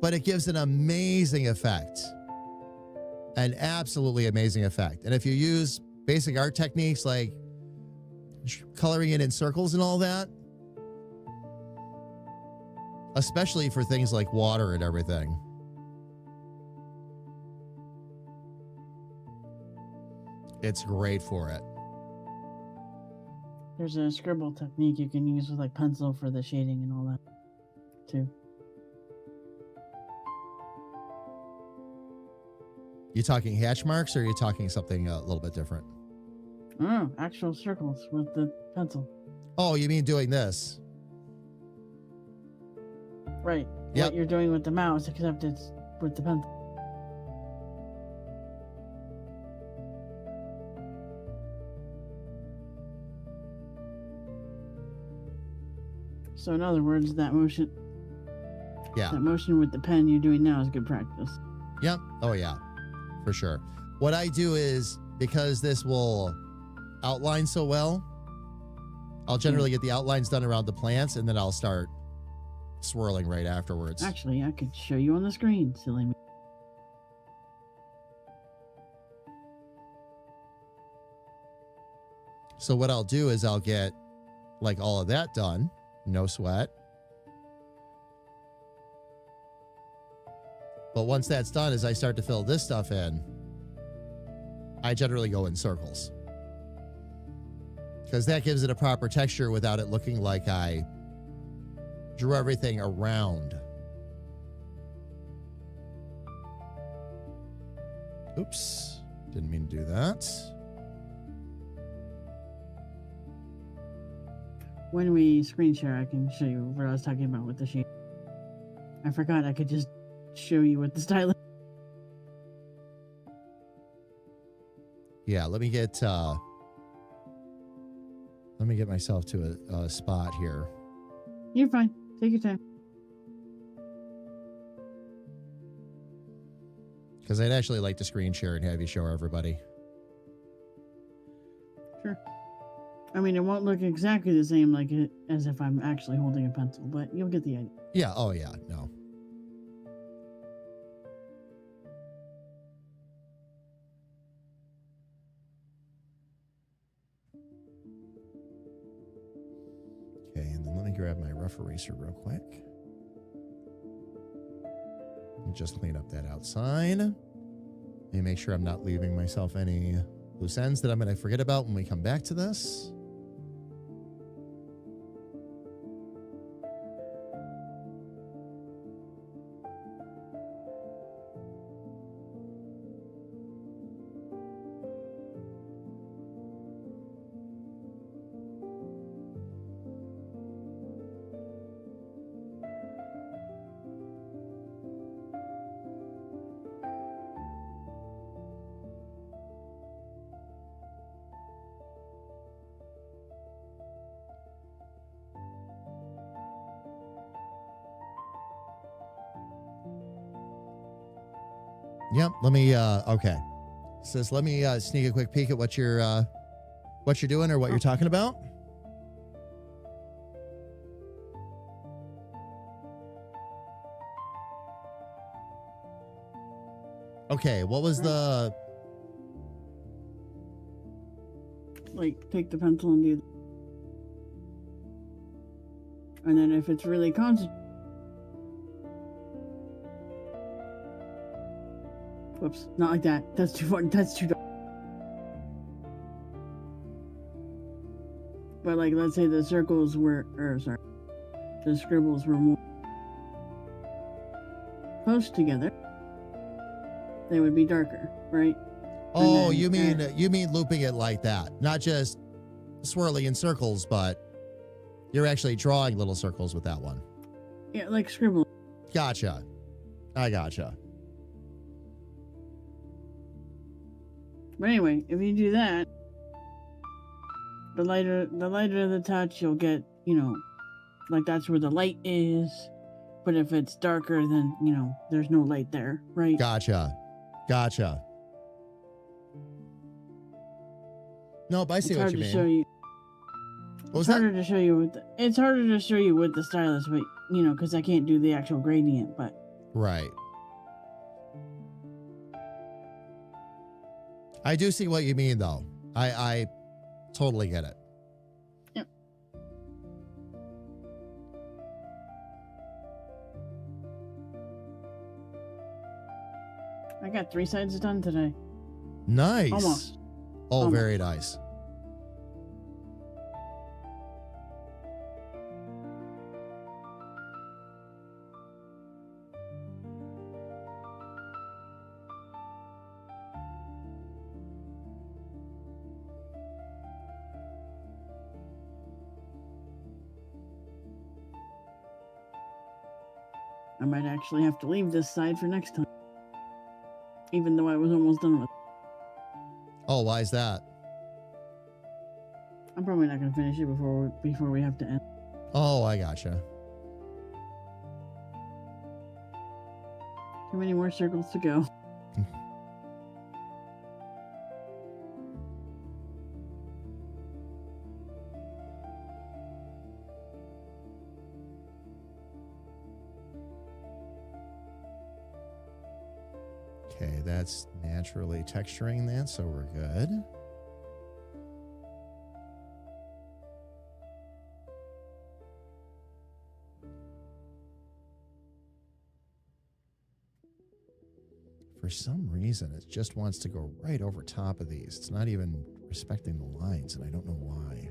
S3: but it gives an amazing effect. An absolutely amazing effect. And if you use basic art techniques like coloring it in circles and all that, especially for things like water and everything, it's great for it.
S5: There's a scribble technique you can use with like pencil for the shading and all that too.
S3: You talking hatch marks or are you talking something a little bit different?
S5: Oh, actual circles with the pencil.
S3: Oh, you mean doing this?
S5: Right.
S3: Yep.
S5: What you're doing with the mouse, except it's with the pencil. So in other words, that motion with the pen you're doing now is good practice.
S3: Yep. Oh, yeah. For sure. What I do is, because this will outline so well, I'll generally get the outlines done around the plants, and then I'll start swirling right afterwards.
S5: Actually, I could show you on the screen, silly me.
S3: So what I'll do is I'll get like all of that done. No sweat. But once that's done, as I start to fill this stuff in, I generally go in circles. Because that gives it a proper texture without it looking like I drew everything around. Oops. Didn't mean to do that.
S5: When we screen share, I can show you what I was talking about with the shape. I forgot I could just show you with the styling.
S3: Yeah, let me get myself to a spot here.
S5: You're fine. Take your time.
S3: Because I'd actually like to screen share and have you show everybody.
S5: Sure. I mean, it won't look exactly the same like it as if I'm actually holding a pencil, but you'll get the idea.
S3: Yeah. Oh, yeah. No. Okay, and then let me grab my rough eraser real quick. And just clean up that outside. And make sure I'm not leaving myself any loose ends that I'm going to forget about when we come back to this. Yep. Let me. Okay. Says let me sneak a quick peek at what you're doing or what you're talking about. Okay. What was the?
S5: Like, take the pencil and do. And then if it's really concentrated. Whoops, not like that. That's too far. That's too dark. But like, let's say the circles were, or sorry, the scribbles were more close together. They would be darker, right?
S3: Oh,
S5: then,
S3: you mean looping it like that, not just swirling in circles, but you're actually drawing little circles with that one.
S5: Yeah, like scribble.
S3: Gotcha. I gotcha.
S5: But anyway, if you do that, the lighter the touch, you'll get, you know, like that's where the light is. But if it's darker, then, you know, there's no light there, right?
S3: Gotcha. Nope, I see what you mean.
S5: Show you.
S3: What was
S5: It's
S3: that?
S5: harder to show you with it's harder to show you with the stylus, but you know, because I can't do the actual gradient. But
S3: Right. I do see what you mean, though. I totally get it.
S5: Yep. I got 3 sides done today.
S3: Nice.
S5: Almost.
S3: Oh,
S5: Almost.
S3: very nice.
S5: I might actually have to leave this side for next time. Even though I was almost done with it.
S3: Oh, why is that?
S5: I'm probably not going to finish it before we have to end.
S3: Oh, I gotcha.
S5: Too many more circles to go.
S3: Okay, that's naturally texturing that, so we're good. For some reason, it just wants to go right over top of these. It's not even respecting the lines, and I don't know why.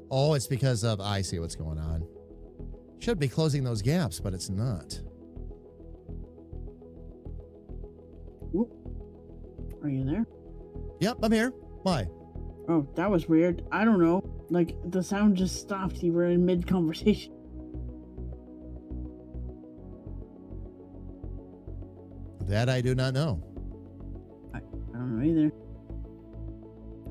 S3: Oh, it's because of, I see what's going on. Should be closing those gaps, but it's not.
S5: Oop. Are you there?
S3: Yep, I'm here. Why?
S5: Oh, that was weird. I don't know. Like, the sound just stopped. You were in mid-conversation.
S3: That I do not know.
S5: I don't know either.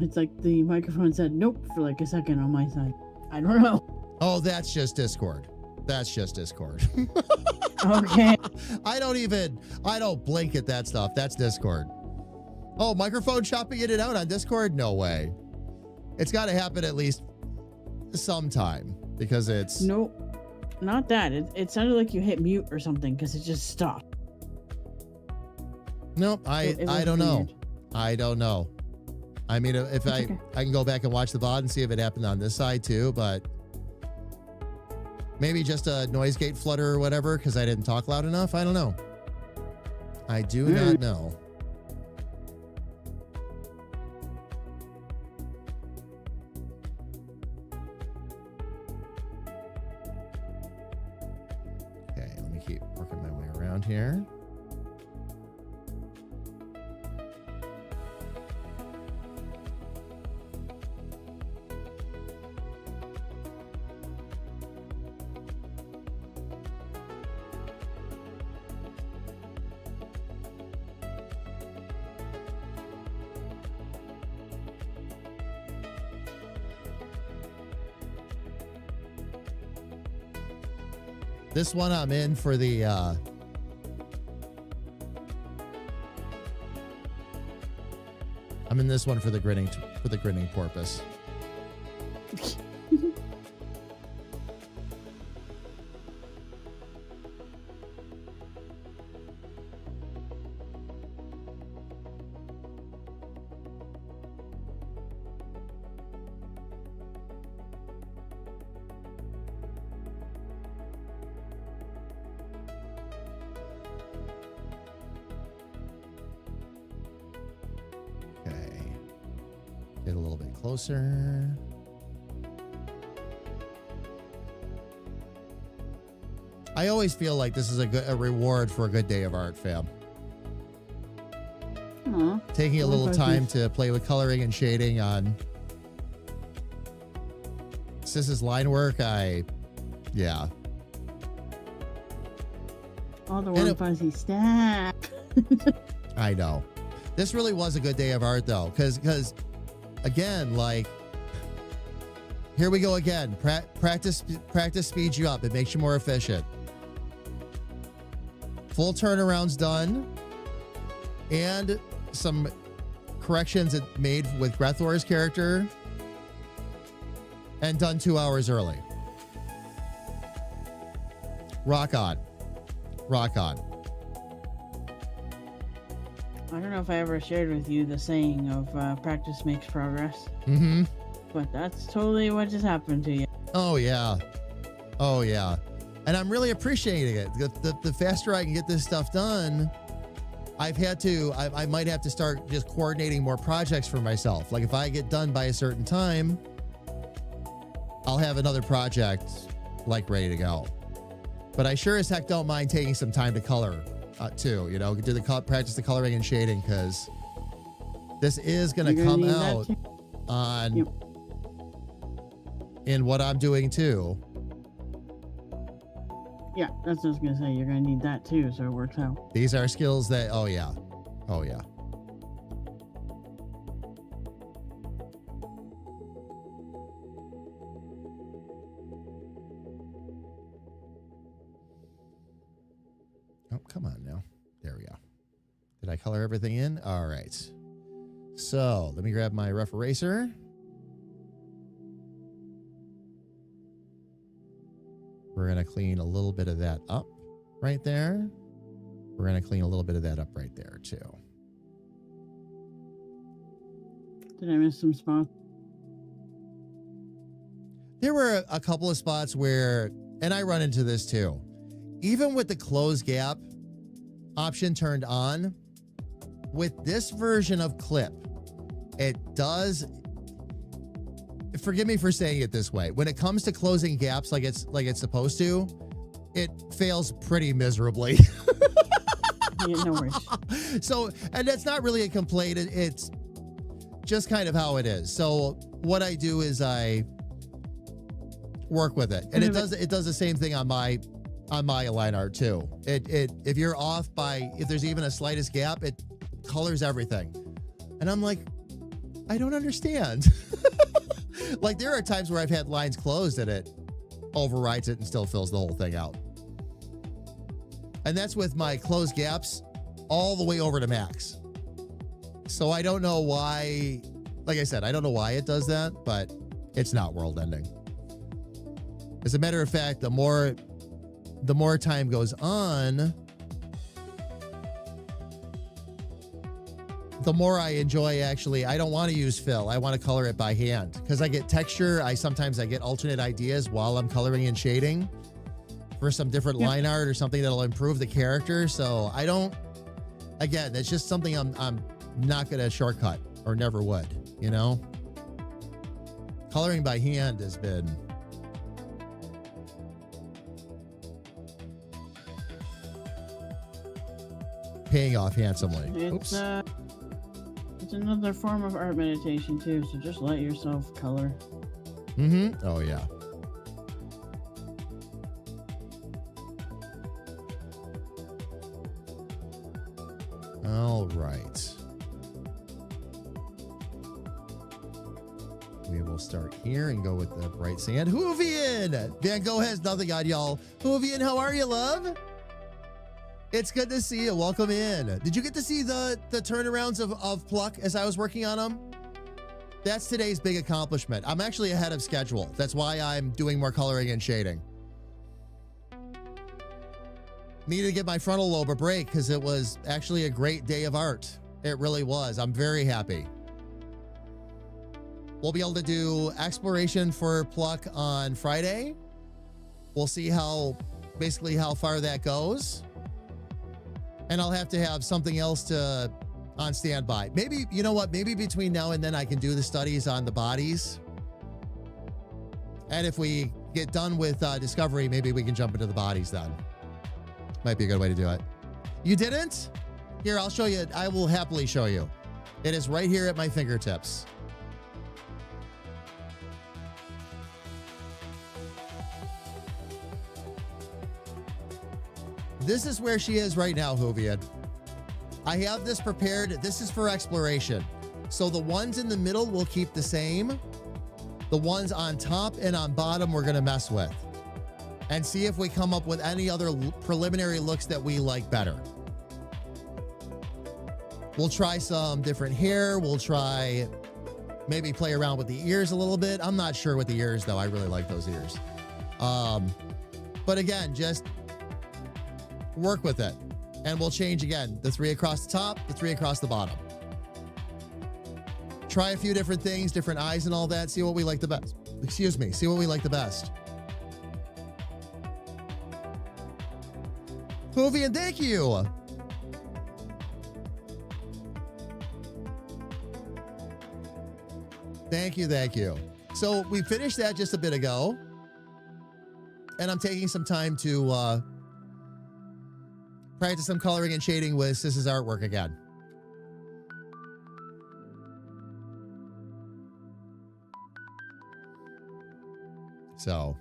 S5: It's like the microphone said nope for like a second on my side. I don't know.
S3: Oh, that's just Discord. That's just Discord.
S5: Okay.
S3: I don't blink at that stuff. That's Discord. Oh, microphone shopping it out on Discord? No way. It's got to happen at least sometime because it's...
S5: Nope. Not that. It sounded like you hit mute or something because it just stopped.
S3: Nope. I don't know. I don't know. I mean, if I can go back and watch the VOD and see if it happened on this side too, but maybe just a noise gate flutter or whatever because I didn't talk loud enough. I don't know. I do not know. Okay, let me keep working my way around here. This one I'm in for the I'm in this one for the grinning porpoise. Get a little bit closer. I always feel like this is a reward for a good day of art, fam.
S5: Aw.
S3: Taking a little time to play with coloring and shading on Sis's line work, yeah.
S5: All the warm fuzzy stuff.
S3: I know. This really was a good day of art though, because again, like, here we go again. Practice speeds you up. It makes you more efficient. Full turnarounds done, and some corrections it made with Grethor's character, and done 2 hours early. Rock on. Rock on.
S5: I don't know if I ever shared with you the saying of practice makes progress.
S3: Mm-hmm.
S5: But that's totally what just happened to you.
S3: Oh, yeah. Oh, yeah. And I'm really appreciating it. The faster I can get this stuff done, I might have to start just coordinating more projects for myself. Like if I get done by a certain time, I'll have another project like ready to go. But I sure as heck don't mind taking some time to color too, you know, practice the coloring and shading, because this is going to come out on in what I'm doing too.
S5: Yeah, that's what I was going to say. You're going to need that too, so it works out.
S3: These are skills that, oh yeah. Oh yeah. Oh, come on now. There we go. Did I color everything in? All right. So let me grab my rough eraser. We're going to clean a little bit of that up right there. We're going to clean a little bit of that up right there too.
S5: Did I miss some spots?
S3: There were a couple of spots where, and I run into this too, even with the close gap option turned on, with this version of Clip, it does, forgive me for saying it this way, when it comes to closing gaps like it's supposed to, it fails pretty miserably.
S5: Yeah, no worries.
S3: So, and that's not really a complaint. It's just kind of how it is. So what I do is I work with it, and it does the same thing on my line art too. If you're off by, if there's even a slightest gap, it colors everything. And I'm like, I don't understand. Like there are times where I've had lines closed and it overrides it and still fills the whole thing out. And that's with my closed gaps all the way over to max. So I don't know why, like I said, I don't know why it does that, but it's not world ending. As a matter of fact, the more time goes on, the more I enjoy actually. I don't want to use fill. I want to color it by hand because I get texture. Sometimes I get alternate ideas while I'm coloring and shading for some different line art or something that'll improve the character. So I don't, again, it's just something I'm not going to shortcut or never would, you know? Coloring by hand has been paying off handsomely.
S5: It's it's another form of art meditation too, so just let yourself color.
S3: Mm-hmm. Oh yeah. All right. We will start here and go with the bright sand. Hoovian! Van Gogh has nothing on y'all. Hoovian, how are you, love? It's good to see you. Welcome in. Did you get to see the turnarounds of Pluck as I was working on them? That's today's big accomplishment. I'm actually ahead of schedule. That's why I'm doing more coloring and shading. Needed to give my frontal lobe a break because it was actually a great day of art. It really was. I'm very happy. We'll be able to do exploration for Pluck on Friday. We'll see basically how far that goes. And I'll have to have something else on standby. Maybe, you know what? Maybe between now and then I can do the studies on the bodies. And if we get done with Discovery, maybe we can jump into the bodies then. Might be a good way to do it. You didn't? Here, I'll show you. I will happily show you. It is right here at my fingertips. This is where she is right now, Hoovian. I have this prepared. This is for exploration. So the ones in the middle will keep the same. The ones on top and on bottom we're going to mess with. And see if we come up with any other preliminary looks that we like better. We'll try some different hair. We'll try maybe play around with the ears a little bit. I'm not sure with the ears, though. I really like those ears. But again, just work with it. And we'll change again. The 3 across the top, the 3 across the bottom. Try a few different things, different eyes and all that. See what we like the best. Excuse me. See what we like the best. Hoovian, thank you. Thank you, thank you. So we finished that just a bit ago. And I'm taking some time to practice some coloring and shading with Sis's artwork again. So,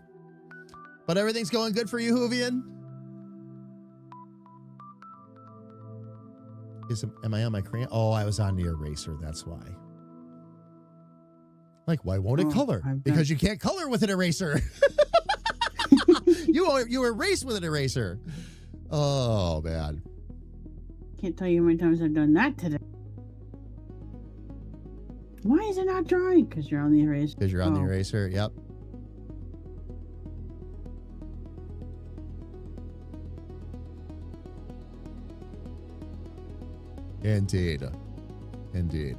S3: but everything's going good for you, Hoovian? Am I on my crayon? Oh, I was on the eraser. That's why. Like, why won't it color? Because you can't color with an eraser. You erase with an eraser. Oh, man.
S5: Can't tell you how many times I've done that today. Why is it not drawing? Because you're on the eraser.
S3: Because you're on the eraser. Yep. Indeed. Indeed.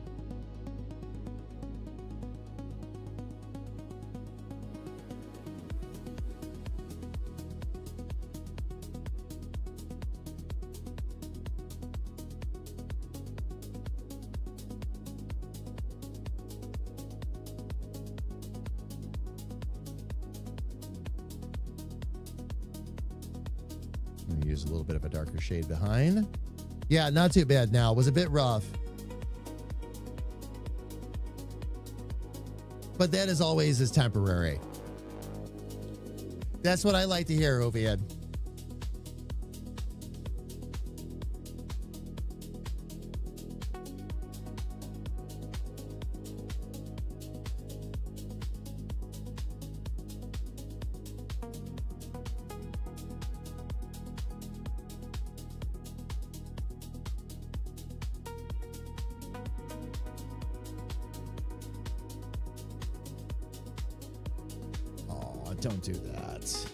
S3: I'm gonna use a little bit of a darker shade behind. Yeah, not too bad now. It was a bit rough. But that as always is temporary. That's what I like to hear, Ovian. Don't do that.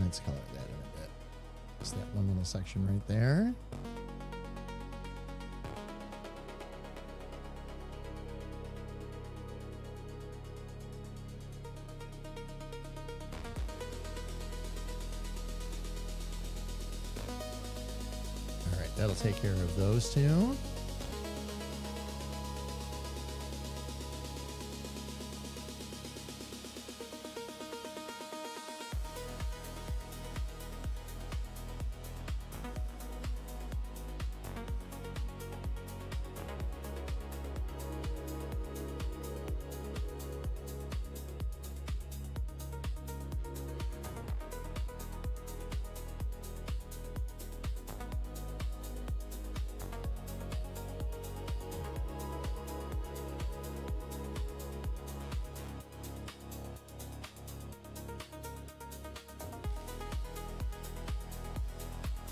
S3: Let's color that in a bit. Just that one little section right there. All right, that'll take care of those two.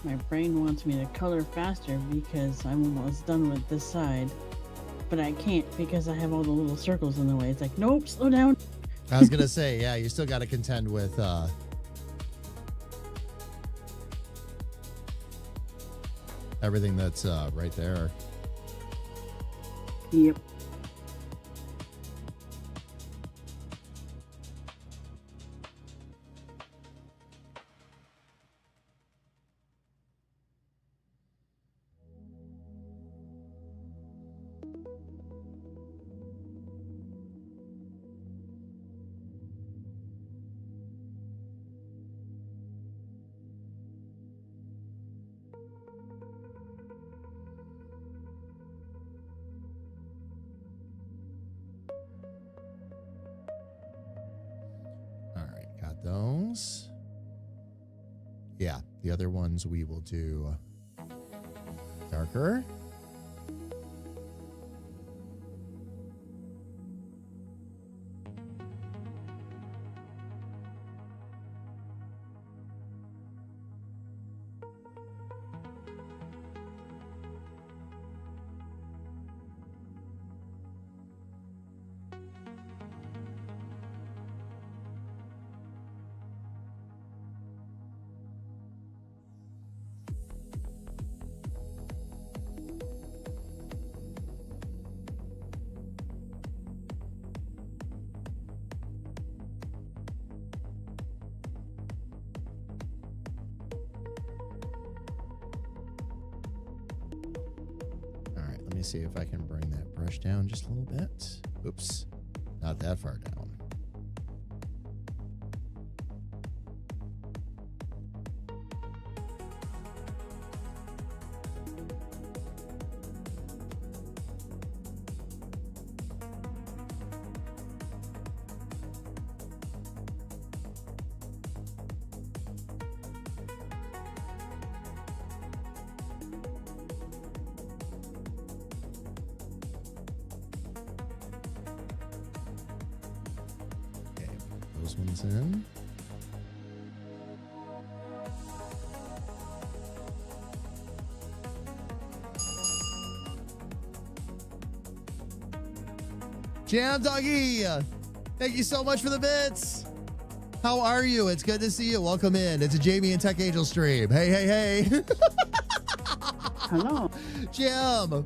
S5: My brain wants me to color faster because I'm almost done with this side. But I can't because I have all the little circles in the way. It's like, nope, slow down.
S3: I was going to say, yeah, you still got to contend with everything that's right there.
S5: Yep.
S3: Those. Yeah, the other ones we will do darker. Let me see if I can bring that brush down just a little bit. Oops, not that far down. Those ones in. Jam Doggy, thank you so much for the bits. How are you? It's good to see you. Welcome in. It's a Jamie and Tech Angel stream. Hey, hey, hey.
S5: Hello.
S3: Jam,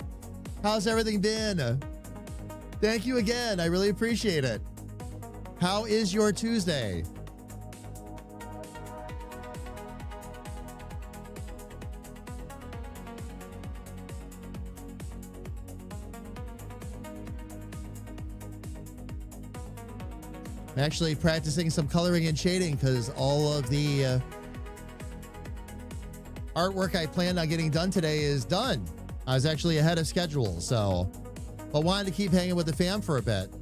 S3: how's everything been? Thank you again. I really appreciate it. How is your Tuesday? I'm actually practicing some coloring and shading because all of the artwork I planned on getting done today is done. I was actually ahead of schedule, so but wanted to keep hanging with the fam for a bit.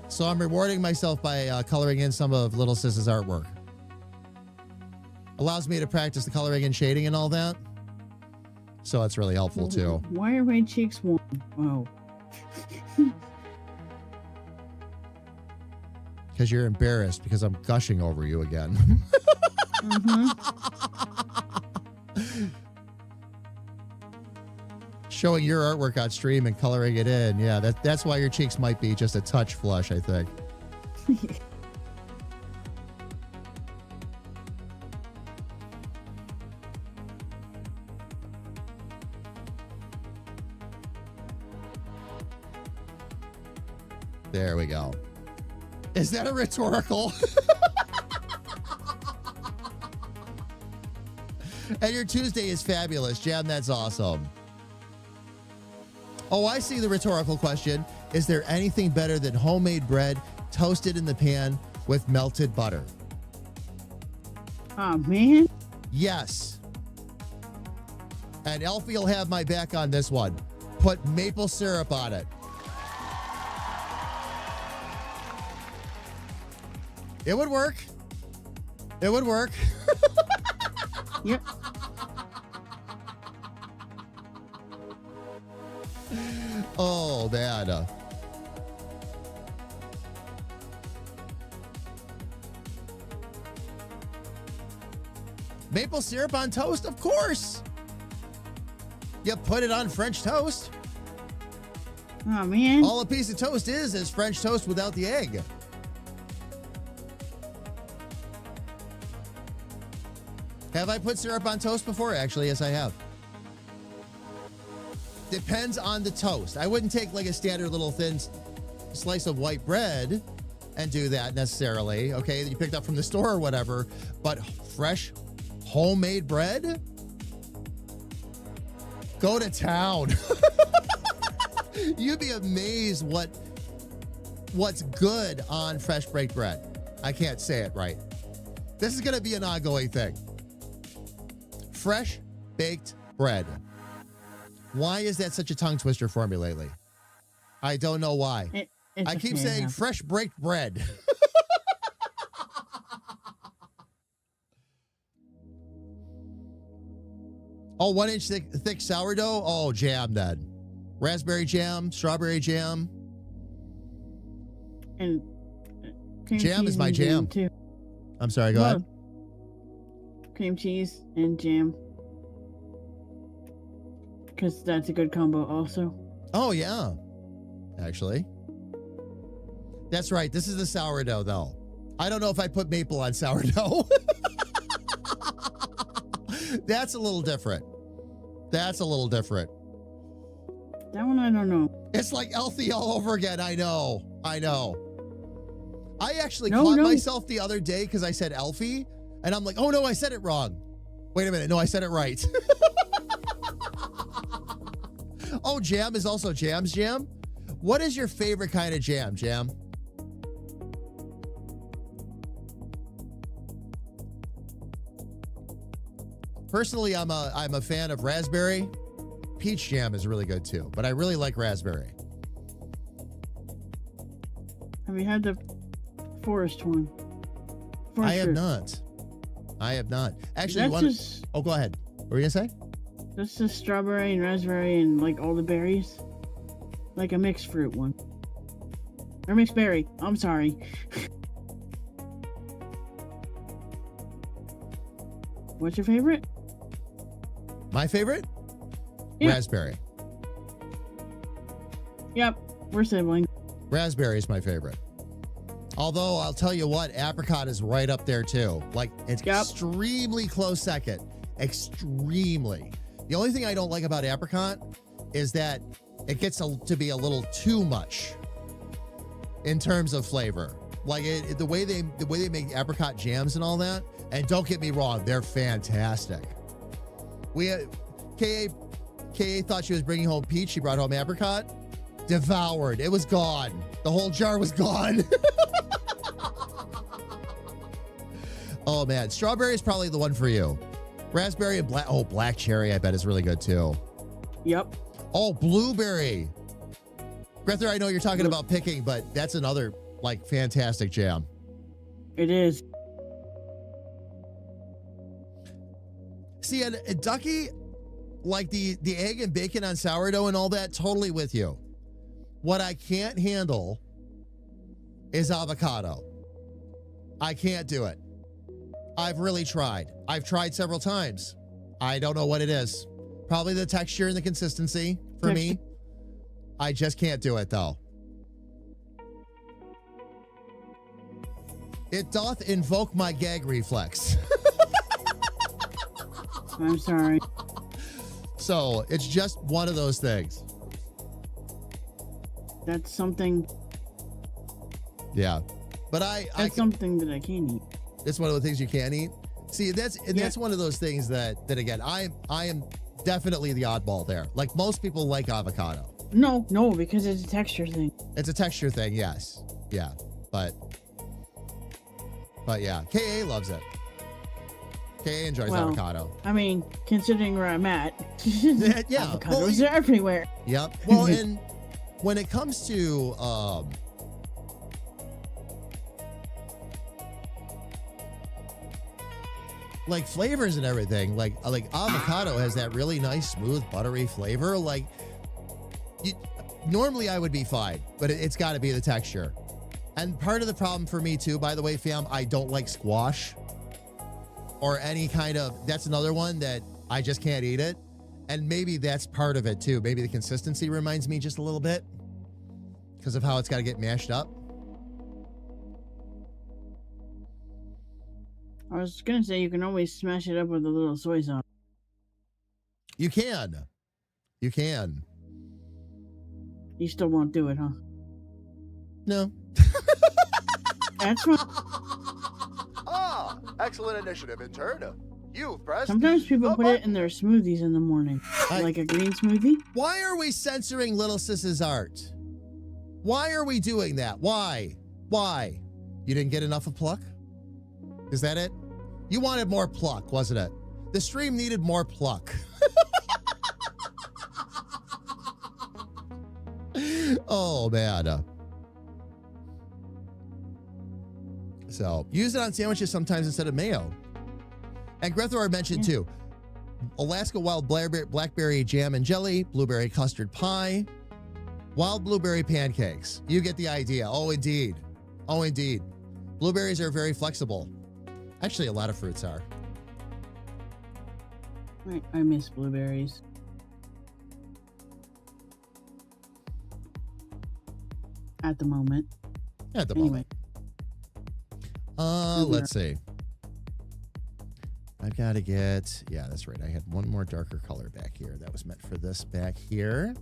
S3: So I'm rewarding myself by coloring in some of Little Sis's artwork. Allows me to practice the coloring and shading and all that. So it's really helpful too.
S5: Why are my cheeks warm? Wow.
S3: Because you're embarrassed because I'm gushing over you again. Showing your artwork on stream and coloring it in. Yeah, that's why your cheeks might be just a touch flush, I think. There we go. Is that a rhetorical? And your Tuesday is fabulous, Jam. That's awesome. Oh, I see the rhetorical question. Is there anything better than homemade bread toasted in the pan with melted butter?
S5: Oh, man.
S3: Yes. And Elfie will have my back on this one. Put maple syrup on it. It would work. It would work.
S5: Yep.
S3: Oh, man. Maple syrup on toast? Of course. You put it on French toast.
S5: Oh, man.
S3: All a piece of toast is French toast without the egg. Have I put syrup on toast before? Actually, yes, I have. Depends on the toast. I wouldn't take like a standard little thin slice of white bread and do that necessarily, okay, that you picked up from the store or whatever, but fresh homemade bread? Go to town. You'd be amazed what's good on fresh baked bread. I can't say it right. This is going to be an ongoing thing. Fresh baked bread. Why is that such a tongue twister for me lately? I don't know why. I keep saying fresh baked bread. Oh, 1 inch thick sourdough? Oh, jam then. Raspberry jam, strawberry jam.
S5: And cream
S3: jam
S5: cheese
S3: is my
S5: and
S3: jam.
S5: too.
S3: I'm sorry, go ahead.
S5: Cream cheese and jam. Because that's a good combo also.
S3: Oh, yeah. Actually. That's right. This is the sourdough, though. I don't know if I put maple on sourdough. That's a little different. That's a little different.
S5: That one I don't know.
S3: It's like Elfie all over again. I know. I know. I actually caught myself the other day because I said Elfie, and I'm like, oh no, I said it wrong. Wait a minute. No, I said it right. Oh, jam is also Jam's jam. What is your favorite kind of jam, Jam? Personally, I'm a fan of raspberry. Peach jam is really good too, but I really like raspberry.
S5: Have you had the forest one?
S3: I have not. I have not. Actually, oh, go ahead. What were you gonna say?
S5: That's the strawberry and raspberry and like all the berries. Like a mixed fruit one. Or mixed berry. I'm sorry. What's your favorite?
S3: My favorite?
S5: Yeah.
S3: Raspberry.
S5: Yep, we're siblings.
S3: Raspberry is my favorite. Although I'll tell you what, apricot is right up there too. Like it's
S5: Yep.
S3: extremely close second. Extremely. The only thing I don't like about apricot is that it gets to be a little too much in terms of flavor. Like the way they make apricot jams and all that. And don't get me wrong, they're fantastic. Ka thought she was bringing home peach. She brought home apricot. Devoured. It was gone. The whole jar was gone. Oh man, strawberry is probably the one for you. Raspberry and black cherry I bet is really good too.
S5: Yep.
S3: Oh, blueberry. Grether, I know you're talking about picking, but that's another like fantastic jam.
S5: It is.
S3: See, and Ducky, like the egg and bacon on sourdough and all that, totally with you. What I can't handle is avocado. I can't do it. I've really tried. I've tried several times. I don't know what it is. Probably the texture and the consistency for me. I just can't do it though. It doth invoke my gag reflex.
S5: I'm sorry.
S3: So it's just one of those things.
S5: That's something.
S3: Yeah. But
S5: That's something that I can't eat.
S3: it's one of the things you can't eat. See, that's one of those things that again, I am definitely the oddball there. Like most people like avocado.
S5: No, because it's a texture thing.
S3: It's a texture thing, yes. Yeah. But yeah, KA loves it. KA enjoys avocado.
S5: I mean, considering where I'm at,
S3: Yeah.
S5: avocados are everywhere.
S3: Yep. Well, and when it comes to like flavors and everything, like avocado has that really nice, smooth, buttery flavor. Like normally I would be fine, but it's got to be the texture. And part of the problem for me too, by the way, fam, I don't like squash or any kind of, that's another one that I just can't eat it. And maybe that's part of it too. Maybe the consistency reminds me just a little bit because of how it's got to get mashed up.
S5: I was gonna say you can always smash it up with a little soy sauce.
S3: You can. You
S5: still won't do it, huh?
S3: No.
S5: That's fine.
S2: Ah, excellent initiative, intern. You've pressed.
S5: Sometimes people
S2: the
S5: put it
S2: button.
S5: in their smoothies in the morning, like a green smoothie.
S3: Why are we censoring Little Sis's art? Why are we doing that? Why? You didn't get enough of Pluck? Is that it? You wanted more Pluck, wasn't it? The stream needed more Pluck. Oh, man. So, use it on sandwiches sometimes instead of mayo. And Grethor mentioned too, Alaska wild blackberry jam and jelly, blueberry custard pie, wild blueberry pancakes. You get the idea. Oh, indeed. Blueberries are very flexible. Actually, a lot of fruits are.
S5: I miss blueberries. At the moment.
S3: Moment. Let's see. I've got to get, yeah, that's right. I had one more darker color back here. That was meant for this back here.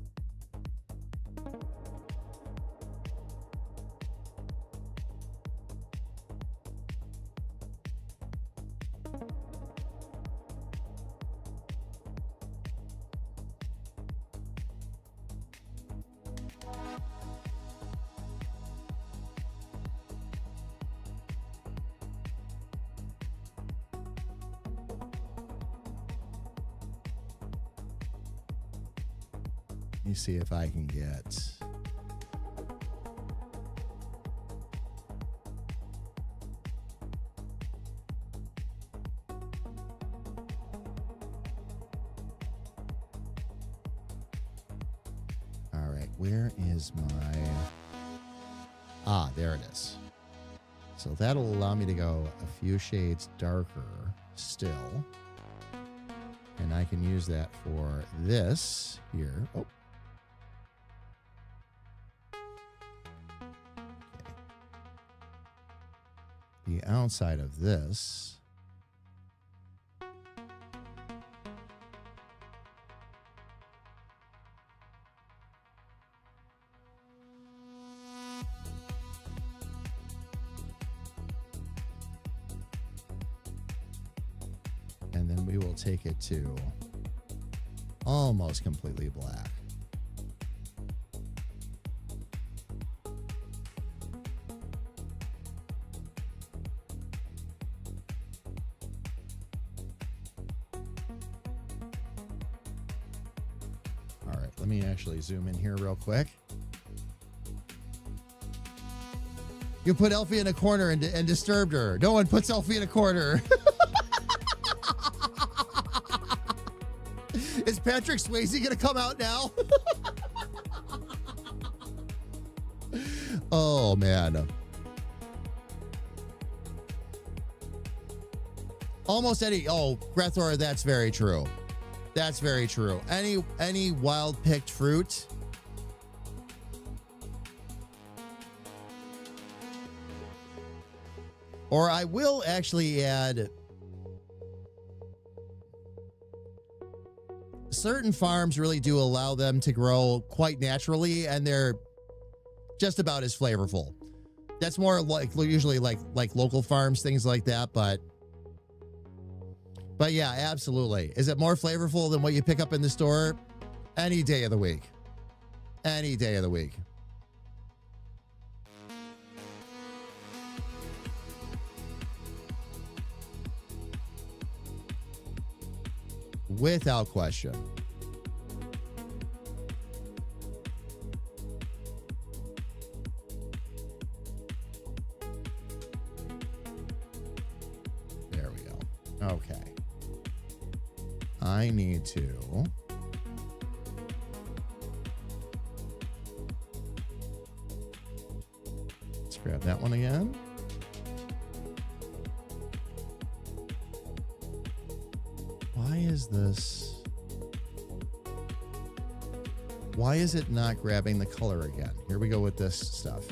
S3: Let me see if I can get. All right, where is my. Ah, there it is. So that'll allow me to go a few shades darker still. And I can use that for this here. Oh. Okay. The outside of this. And then we will take it to almost completely black. All right, let me actually zoom in here real quick. You put Elfie in a corner and disturbed her. No one puts Elfie in a corner. Is Patrick Swayze going to come out now? Oh, man. Almost any... Oh, Grethor, that's very true. That's very true. Any wild picked fruit... Or I will actually add... Certain farms really do allow them to grow quite naturally, and they're just about as flavorful. That's more like usually like local farms, things like that. But yeah, absolutely. Is it more flavorful than what you pick up in the store? Any day of the week. Any day of the week. Without question. There we go. Okay. I need to... Let's grab that one again. Why is this? Why is it not grabbing the color again? Here we go with this stuff.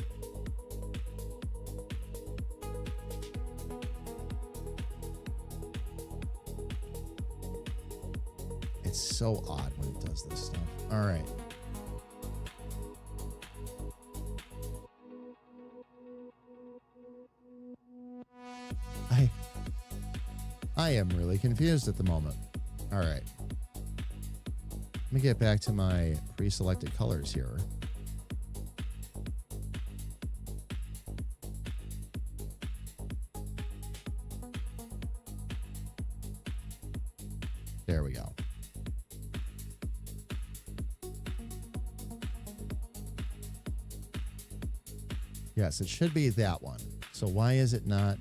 S3: It's so odd when it does this stuff. All right. I am really confused at the moment. All right. Let me get back to my pre-selected colors here. There we go. Yes, it should be that one. So why is it not?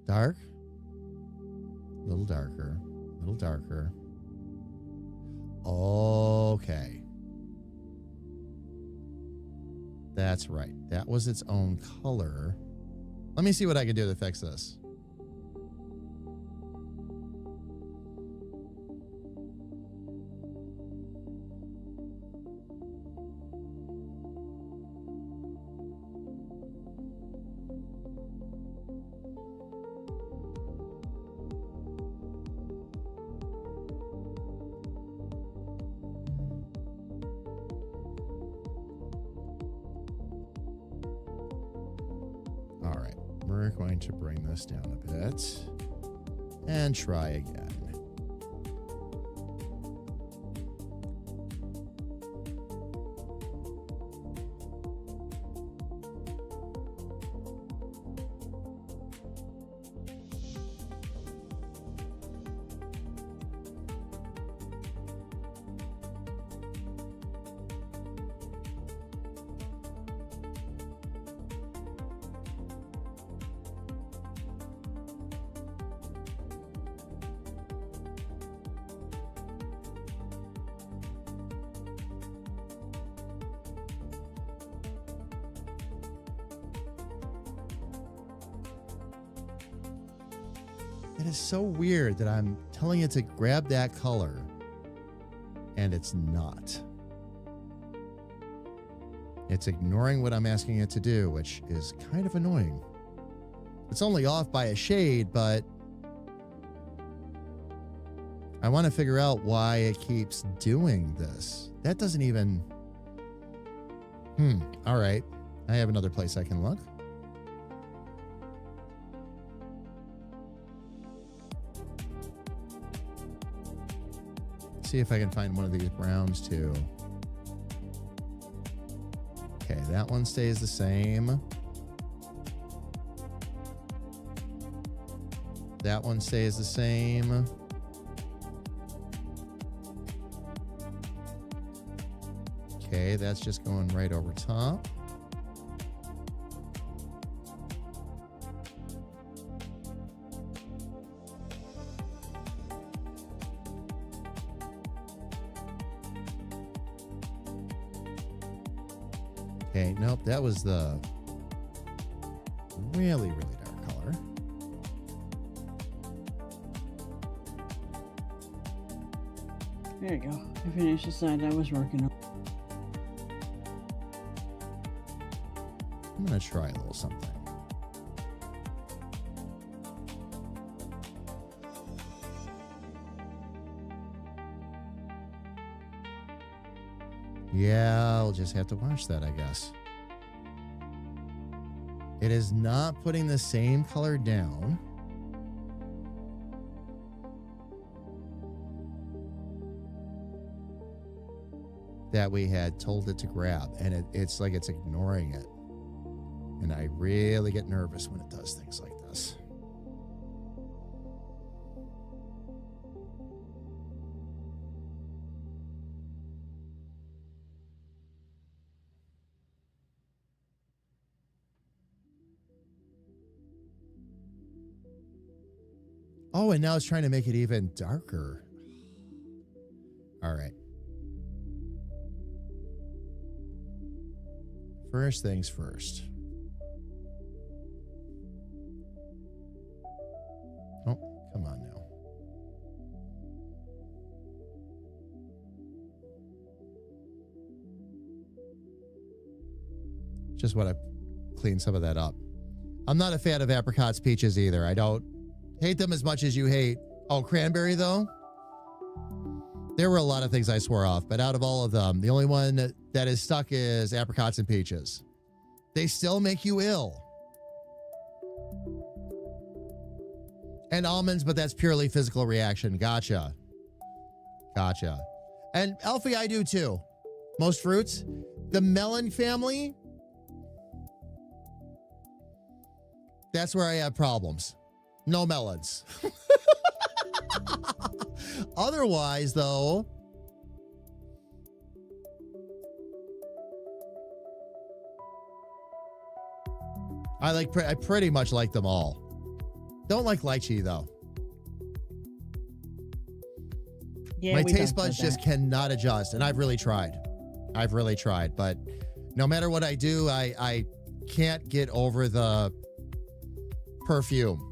S3: Dark, a little darker, a little darker. Okay. That's right. That was its own color. Let me see what I can do to fix this. We're going to bring this down a bit and try again. is so weird that I'm telling it to grab that color and it's not. It's ignoring what I'm asking it to do, which is kind of annoying. It's only off by a shade, but I want to figure out why it keeps doing this. That doesn't even... All right. I have another place I can look. See if I can find one of these browns too. Okay, that one stays the same. That one stays the same. Okay, that's just going right over top. Okay, nope, that was the really, really dark color.
S5: There you go. I finished the side I was working on.
S3: I'm going to try a little something. Yeah, I'll just have to watch that, I guess. It is not putting the same color down. That we had told it to grab, and it's like it's ignoring it. And I really get nervous when it does things like this. Oh, and now it's trying to make it even darker. All right. First things first. Oh, come on now. Just want to clean some of that up. I'm not a fan of apricots, peaches either. I don't hate them as much as you hate. Oh, cranberry though? There were a lot of things I swore off, but out of all of them, the only one that is stuck is apricots and peaches. They still make you ill. And almonds, but that's purely physical reaction. Gotcha. Gotcha. And Alfie, I do too. Most fruits. The melon family, that's where I have problems. No melons. Otherwise, though, I pretty much like them all. Don't like lychee though.
S5: Yeah,
S3: my
S5: we
S3: taste
S5: talked
S3: buds
S5: about
S3: just cannot adjust, and I've really tried. But no matter what I do, I can't get over the perfume.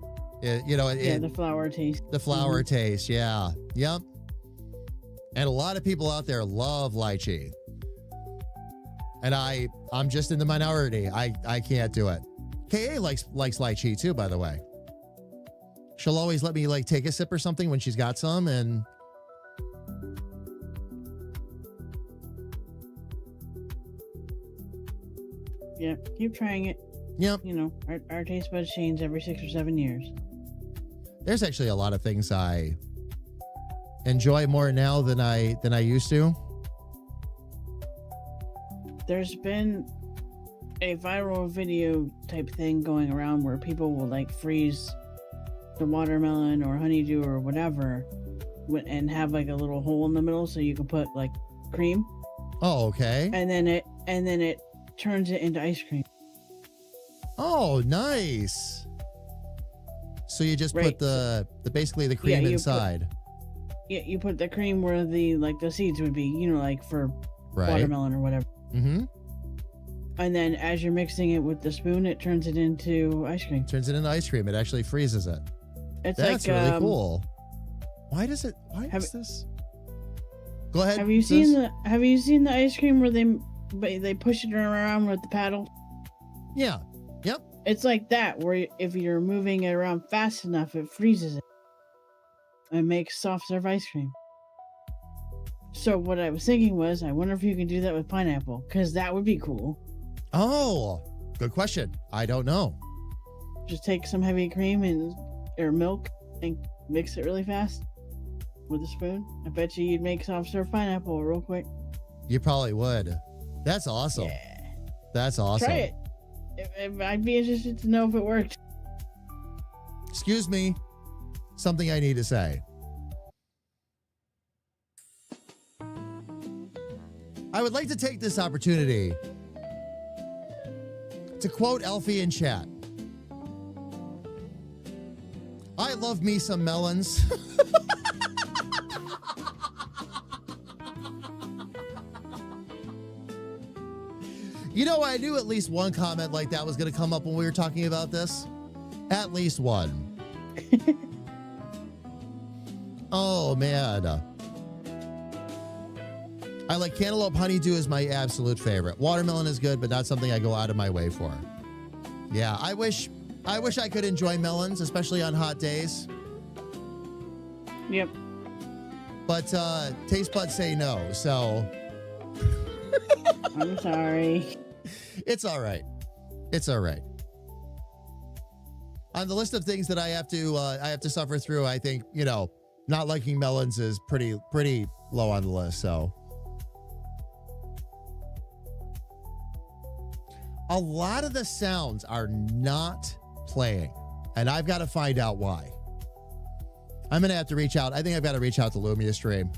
S5: the flower taste.
S3: The flower taste, yeah. Yep. And a lot of people out there love lychee. And I'm just in the minority. I can't do it. KA likes lychee too, by the way. She'll always let me take a sip or something when she's got some, and
S5: Yeah, keep trying it.
S3: yep.
S5: Our taste buds change every 6 or 7 years.
S3: There's actually a lot of things I enjoy more now than I used to.
S5: There's been a viral video type thing going around where people will freeze the watermelon or honeydew or whatever and have a little hole in the middle so you can put cream,
S3: Oh, okay.
S5: and then it turns it into ice cream.
S3: Oh, nice. So you just put
S5: Right.
S3: the basically the cream
S5: you put-
S3: inside.
S5: Yeah, you put the cream where the seeds would be, for
S3: Right.
S5: watermelon or whatever.
S3: Mm-hmm.
S5: And then as you're mixing it with the spoon, it turns it into ice cream.
S3: Turns it into ice cream. It actually freezes it.
S5: It's
S3: That's
S5: like
S3: really cool. Why is this? Go ahead.
S5: Have you seen the ice cream where they push it around with the paddle?
S3: Yeah. Yep.
S5: It's like that, where if you're moving it around fast enough, it freezes it and makes soft serve ice cream. So what I was thinking was, I wonder if you can do that with pineapple, because that would be cool.
S3: Oh, good question. I don't know.
S5: Just take some heavy cream or milk and mix it really fast with a spoon. I bet you'd make soft serve pineapple real quick.
S3: You probably would. That's awesome.
S5: Yeah.
S3: That's awesome.
S5: Try it. I'd be interested to know if it worked.
S3: Excuse me. Something I need to say. I would like to take this opportunity to quote Elfie in chat. I love me some melons. You know, I knew at least one comment like that was going to come up when we were talking about this. At least one. Oh, man. I like cantaloupe honeydew is my absolute favorite. Watermelon is good, but not something I go out of my way for. Yeah, I wish I could enjoy melons, especially on hot days.
S5: Yep.
S3: But taste buds say no, so
S5: I'm sorry.
S3: it's all right. It's all right. On the list of things that I have to suffer through, I think, not liking melons is pretty low on the list, so. A lot of the sounds are not playing, and I've got to find out why. I'm going to have to reach out. I think I've got to reach out to Lumia Stream,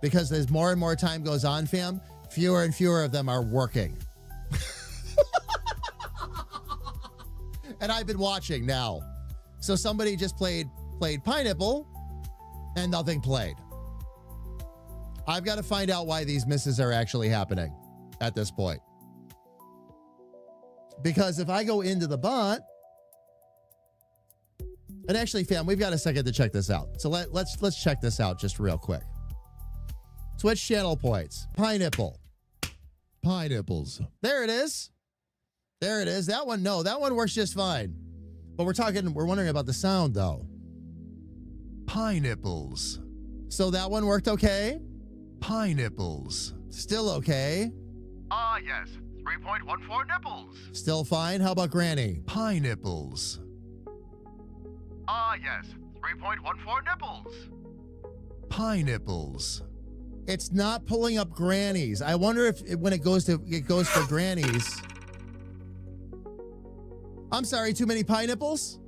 S3: because as more and more time goes on, fam, fewer and fewer of them are working. And I've been watching now. So somebody just played Pineapple and nothing played. I've got to find out why these misses are actually happening at this point. Because if I go into the bot, and actually, fam, we've got a second to check this out. So let's check this out just real quick. Twitch channel points. Pineapple. Pineapples. There it is. There it is. That one works just fine. But we're wondering about the sound though. Pineapples. So that one worked okay? Pineapples. Still okay?
S2: Yes. 3.14 nipples.
S3: Still fine? How about Granny? Pineapples.
S2: Yes. 3.14 nipples.
S3: Pineapples. It's not pulling up Grannies. I wonder if when it goes for Grannies. I'm sorry, too many pineapples?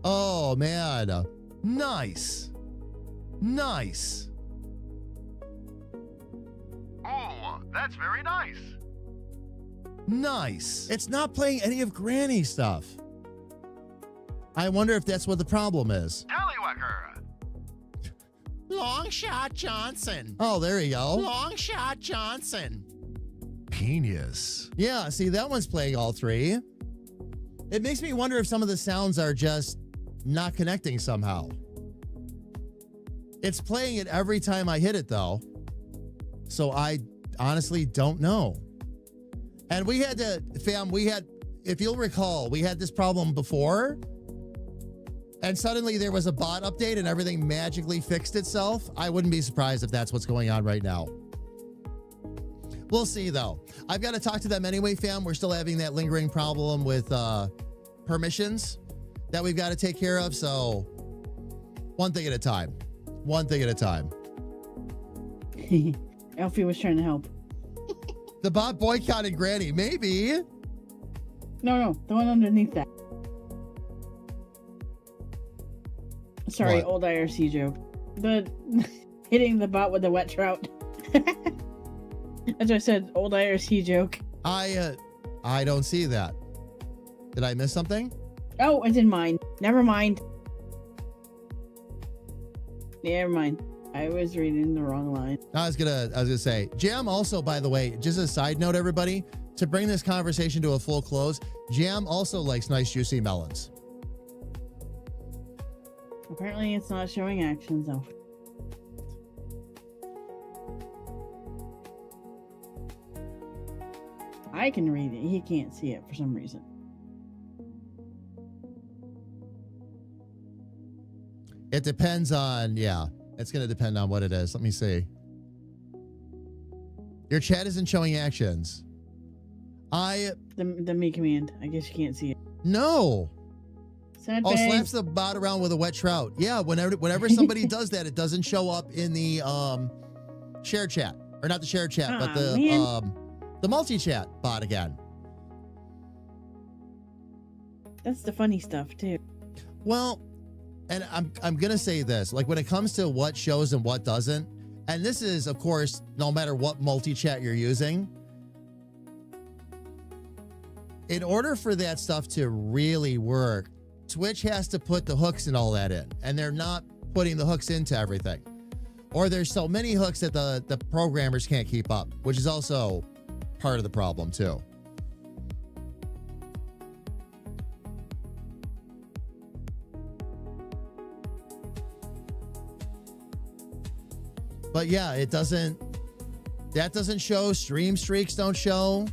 S3: Oh, man. Nice. Nice.
S2: Oh, that's very nice.
S3: Nice. It's not playing any of Granny stuff. I wonder if that's what the problem is.
S2: Tallywhacker.
S1: Long Shot Johnson.
S3: Oh, there you go.
S1: Long Shot Johnson.
S3: Genius. Yeah, see, that one's playing all three. It makes me wonder if some of the sounds are just not connecting somehow. It's playing it every time I hit it, though. So I honestly don't know. And we had to, fam, if you'll recall, we had this problem before. And suddenly there was a bot update and everything magically fixed itself. I wouldn't be surprised if that's what's going on right now. We'll see, though. I've got to talk to them anyway, fam. We're still having that lingering problem with permissions that we've got to take care of. So one thing at a time. One thing at a time.
S5: Alfie was trying to help.
S3: The bot boycotted Granny. Maybe.
S5: No, the one underneath that. Sorry,
S3: What?
S5: old IRC joke. The hitting the bot with the wet trout. As I said, old IRC joke.
S3: I don't see that. Did I miss something?
S5: Oh, it's in mine. Never mind. Never mind. I was reading the wrong line.
S3: I was gonna say, Jam also, by the way, just a side note, everybody, to bring this conversation to a full close, Jam also likes nice juicy melons.
S5: Apparently, it's not showing actions though. I can read it. He can't see it for some reason.
S3: It depends on, yeah, it's going to depend on what it is. Let me see. Your chat isn't showing actions.
S5: The me command. I guess you can't see it.
S3: No.
S5: Sandbag.
S3: Oh, slaps the bot around with a wet trout. Yeah, whenever somebody does that, it doesn't show up in the share chat. Or not the share chat, but the multi-chat bot again.
S5: That's the funny stuff too.
S3: Well, and I'm gonna say this, like when it comes to what shows and what doesn't, and this is of course no matter what multi-chat you're using, in order for that stuff to really work, Twitch has to put the hooks and all that in, and they're not putting the hooks into everything, or there's so many hooks that the programmers can't keep up, which is also part of the problem too. But yeah, that doesn't show. Stream streaks don't show.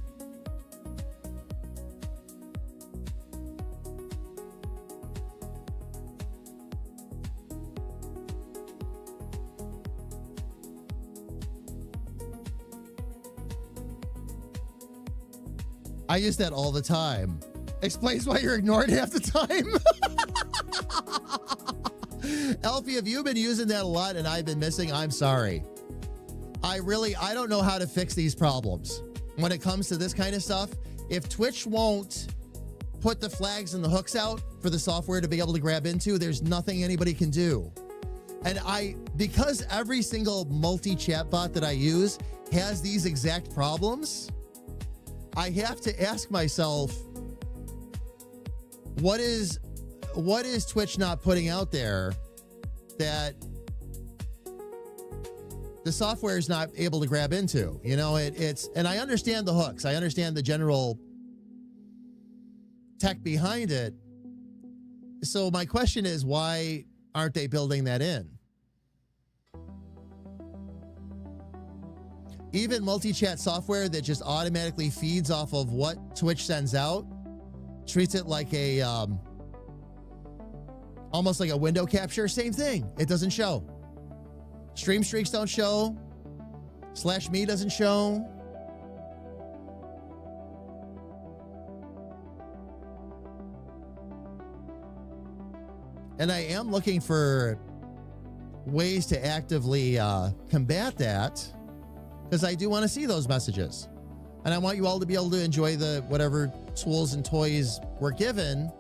S3: I use that all the time. Explains why you're ignored half the time. Elfie, if you've been using that a lot and I've been missing, I'm sorry. I don't know how to fix these problems. When it comes to this kind of stuff, if Twitch won't put the flags and the hooks out for the software to be able to grab into, there's nothing anybody can do. And because every single multi-chat bot that I use has these exact problems, I have to ask myself, what is Twitch not putting out there that the software is not able to grab into? You know, it's, and I understand the hooks. I understand the general tech behind it. So my question is, why aren't they building that in? Even multi-chat software that just automatically feeds off of what Twitch sends out, treats it like a, almost like a window capture, same thing. It doesn't show. Stream streaks don't show. /me doesn't show. And I am looking for ways to actively combat that, because I do want to see those messages. And I want you all to be able to enjoy the whatever tools and toys we're given.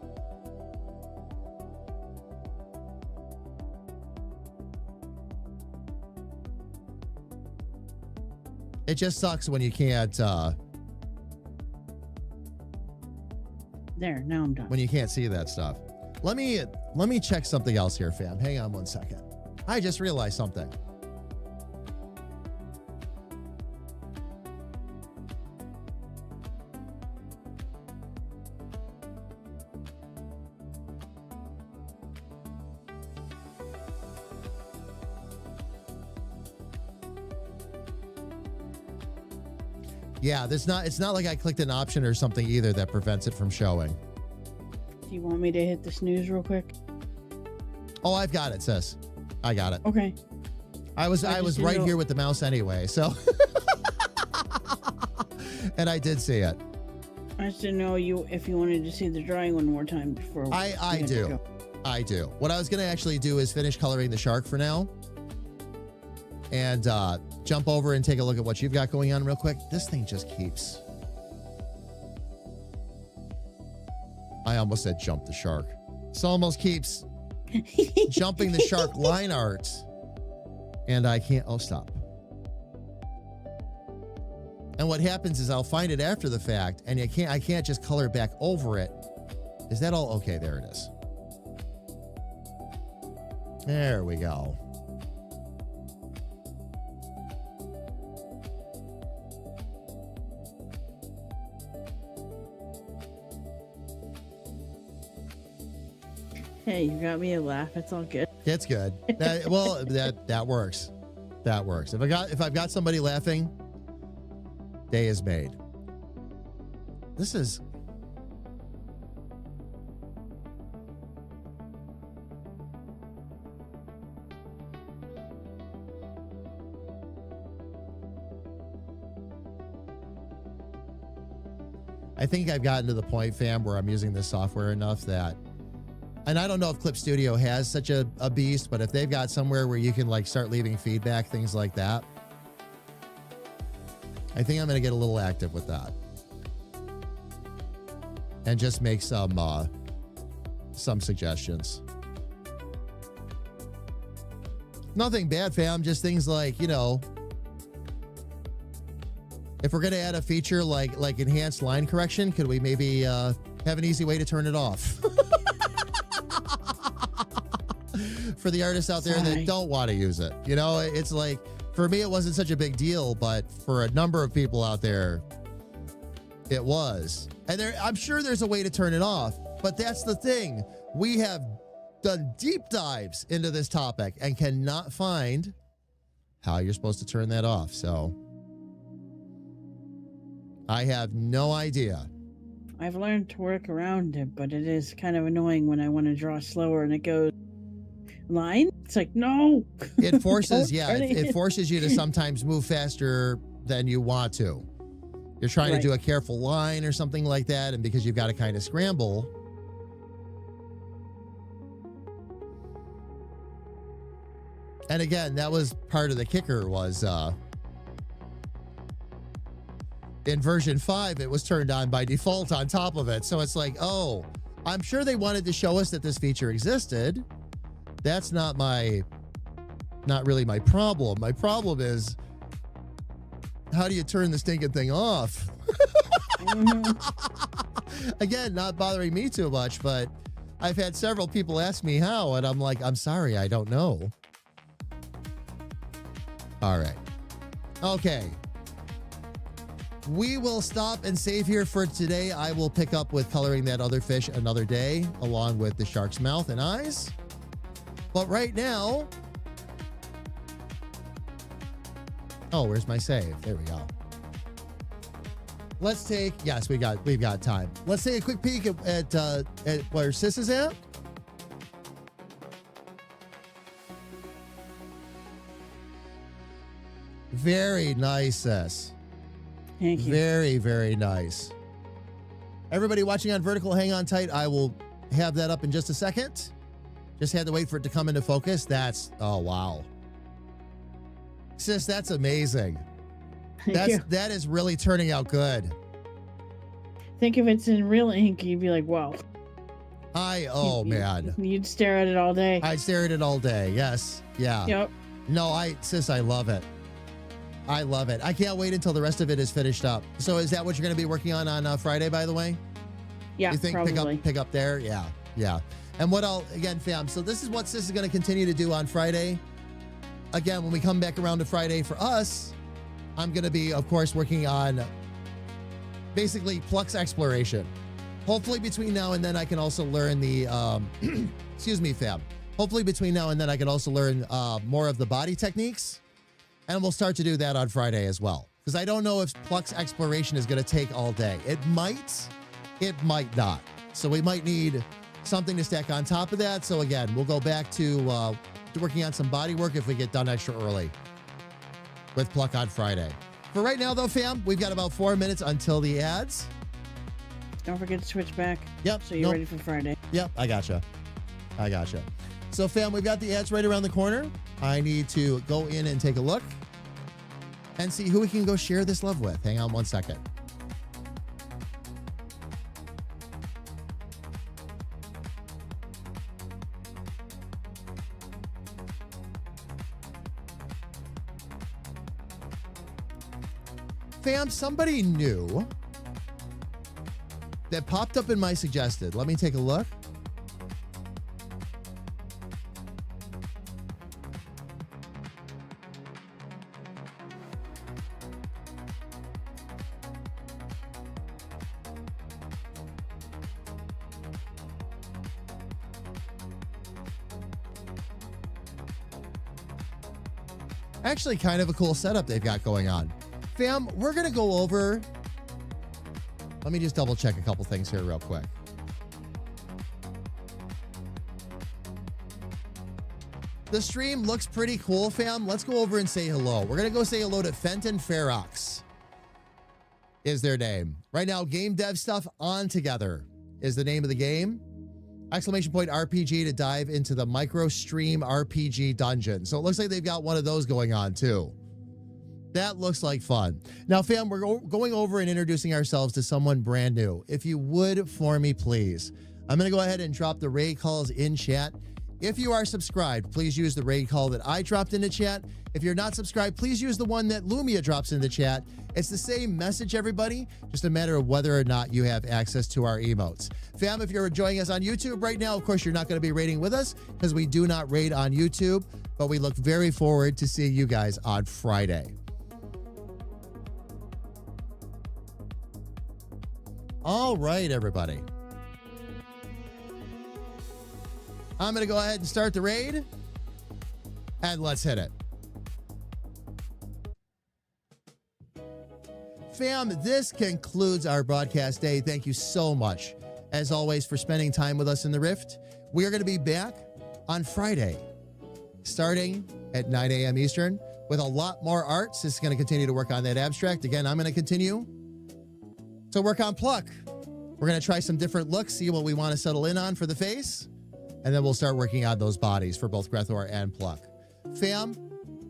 S3: It just sucks when you can't
S5: There, now I'm done.
S3: when you can't see that stuff. Let me check something else here, fam. Hang on one second. I just realized something. Yeah, it's not like I clicked an option or something either that prevents it from showing.
S5: Do you want me to hit the snooze real quick?
S3: Oh, I've got it, sis. I got it.
S5: Okay.
S3: I was right here with the mouse anyway, so and I did see it.
S5: I just didn't know if you wanted to see the drawing one more time before.
S3: I do. I do. What I was gonna actually do is finish coloring the shark for now. And jump over and take a look at what you've got going on real quick. This thing just keeps... I almost said jump the shark. This almost keeps jumping the shark line art. And I can't... Oh, stop. And what happens is I'll find it after the fact, and I can't just color back over it. Is that all? Okay, there it is. There we go.
S5: Hey, you got me a laugh. It's all good.
S3: It's good. That works. That works. If I've got somebody laughing, day is made. This is I think I've gotten to the point, fam, where I'm using this software enough that, and I don't know if Clip Studio has such a beast, but if they've got somewhere where you can like start leaving feedback, things like that, I think I'm going to get a little active with that and just make some suggestions. Nothing bad, fam. Just things like, you know, if we're going to add a feature like enhanced line correction, could we maybe have an easy way to turn it off? For the artists out there that don't want to use it. You know, it's like, for me, it wasn't such a big deal, but for a number of people out there, it was. And I'm sure there's a way to turn it off, but that's the thing. We have done deep dives into this topic and cannot find how you're supposed to turn that off. So I have no idea.
S5: I've learned to work around it, but it is kind of annoying when I want to draw slower and it goes line. It's like, no.
S3: It forces,
S5: Don't
S3: yeah,
S5: turn
S3: it forces you to sometimes move faster than you want to. You're trying to do a careful line or something like that, and because you've got to kind of scramble. And again, that was part of the kicker was in version 5, it was turned on by default on top of it. So it's like, oh, I'm sure they wanted to show us that this feature existed. That's not really my problem. My problem is, how do you turn the stinking thing off? Again, not bothering me too much, but I've had several people ask me how, and I'm like, I'm sorry, I don't know. All right. Okay. We will stop and save here for today. I will pick up with coloring that other fish another day, along with the shark's mouth and eyes. But right now, oh, where's my save? There we go. Let's take, yes, we've got time. Let's take a quick peek at where Sis is at. Very nice, Sis.
S5: Thank you.
S3: Very, very nice. Everybody watching on Vertical, hang on tight. I will have that up in just a second. Just had to wait for it to come into focus. Oh, wow. Sis, that's amazing. That is really turning out good.
S5: Think if it's in real ink, you'd be like, wow.
S3: Man.
S5: You'd stare at it all day.
S3: I'd stare at it all day. Yes. Yeah.
S5: Yep.
S3: No, Sis, I love it. I love it. I can't wait until the rest of it is finished up. So is that what you're going to be working on Friday, by the way?
S5: Yeah,
S3: you think
S5: probably.
S3: pick up there? Yeah. Yeah. And again, fam, so this is what Sis is going to continue to do on Friday. Again, when we come back around to Friday for us, I'm going to be, of course, working on basically Pluck's exploration. Hopefully between now and then I can also learn the, excuse me, fam. Hopefully between now and then I can also learn more of the body techniques. And we'll start to do that on Friday as well. Because I don't know if Pluck's exploration is going to take all day. It might not. So we might need something to stack on top of that. So again, we'll go back to working on some body work if we get done extra early with Pluck on Friday. For right now, though, fam, we've got about 4 minutes until the ads.
S5: Don't forget to switch back.
S3: Yep.
S5: So you're ready for Friday.
S3: Yep, I gotcha. So, fam, we've got the ads right around the corner. I need to go in and take a look and see who we can go share this love with. Hang on one second. Fam, somebody new that popped up in my suggested. Let me take a look. Actually, kind of a cool setup they've got going on. Fam, we're going to go over. Let me just double check a couple things here real quick. The stream looks pretty cool, fam. Let's go over and say hello. We're going to go say hello to Fenton Ferox is their name. Right now, Game Dev Stuff On Together is the name of the game. Exclamation point RPG to dive into the micro stream RPG dungeon. So it looks like they've got one of those going on too. That looks like fun. Now, fam, we're going over and introducing ourselves to someone brand new. If you would, for me, please. I'm going to go ahead and drop the raid calls in chat. If you are subscribed, please use the raid call that I dropped into chat. If you're not subscribed, please use the one that Lumia drops into chat. It's the same message, everybody, just a matter of whether or not you have access to our emotes. Fam, if you're enjoying us on YouTube right now, of course, you're not going to be raiding with us because we do not raid on YouTube, but we look very forward to seeing you guys on Friday. All right, everybody. I'm going to go ahead and start the raid, and let's hit it. Fam, this concludes our broadcast day. Thank you so much, as always, for spending time with us in the Rift. We are going to be back on Friday, starting at 9 a.m. Eastern, with a lot more arts. This is going to continue to work on that abstract. Again, I'm going to continue to work on Pluck. We're going to try some different looks, see what we want to settle in on for the face, and then we'll start working on those bodies for both Grethor and Pluck. Fam,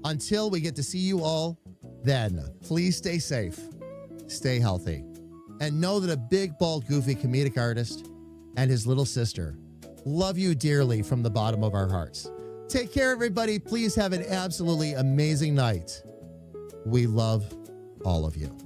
S3: until we get to see you all, then please stay safe, stay healthy, and know that a big, bald, goofy comedic artist and his little sister love you dearly from the bottom of our hearts. Take care, everybody. Please have an absolutely amazing night. We love all of you.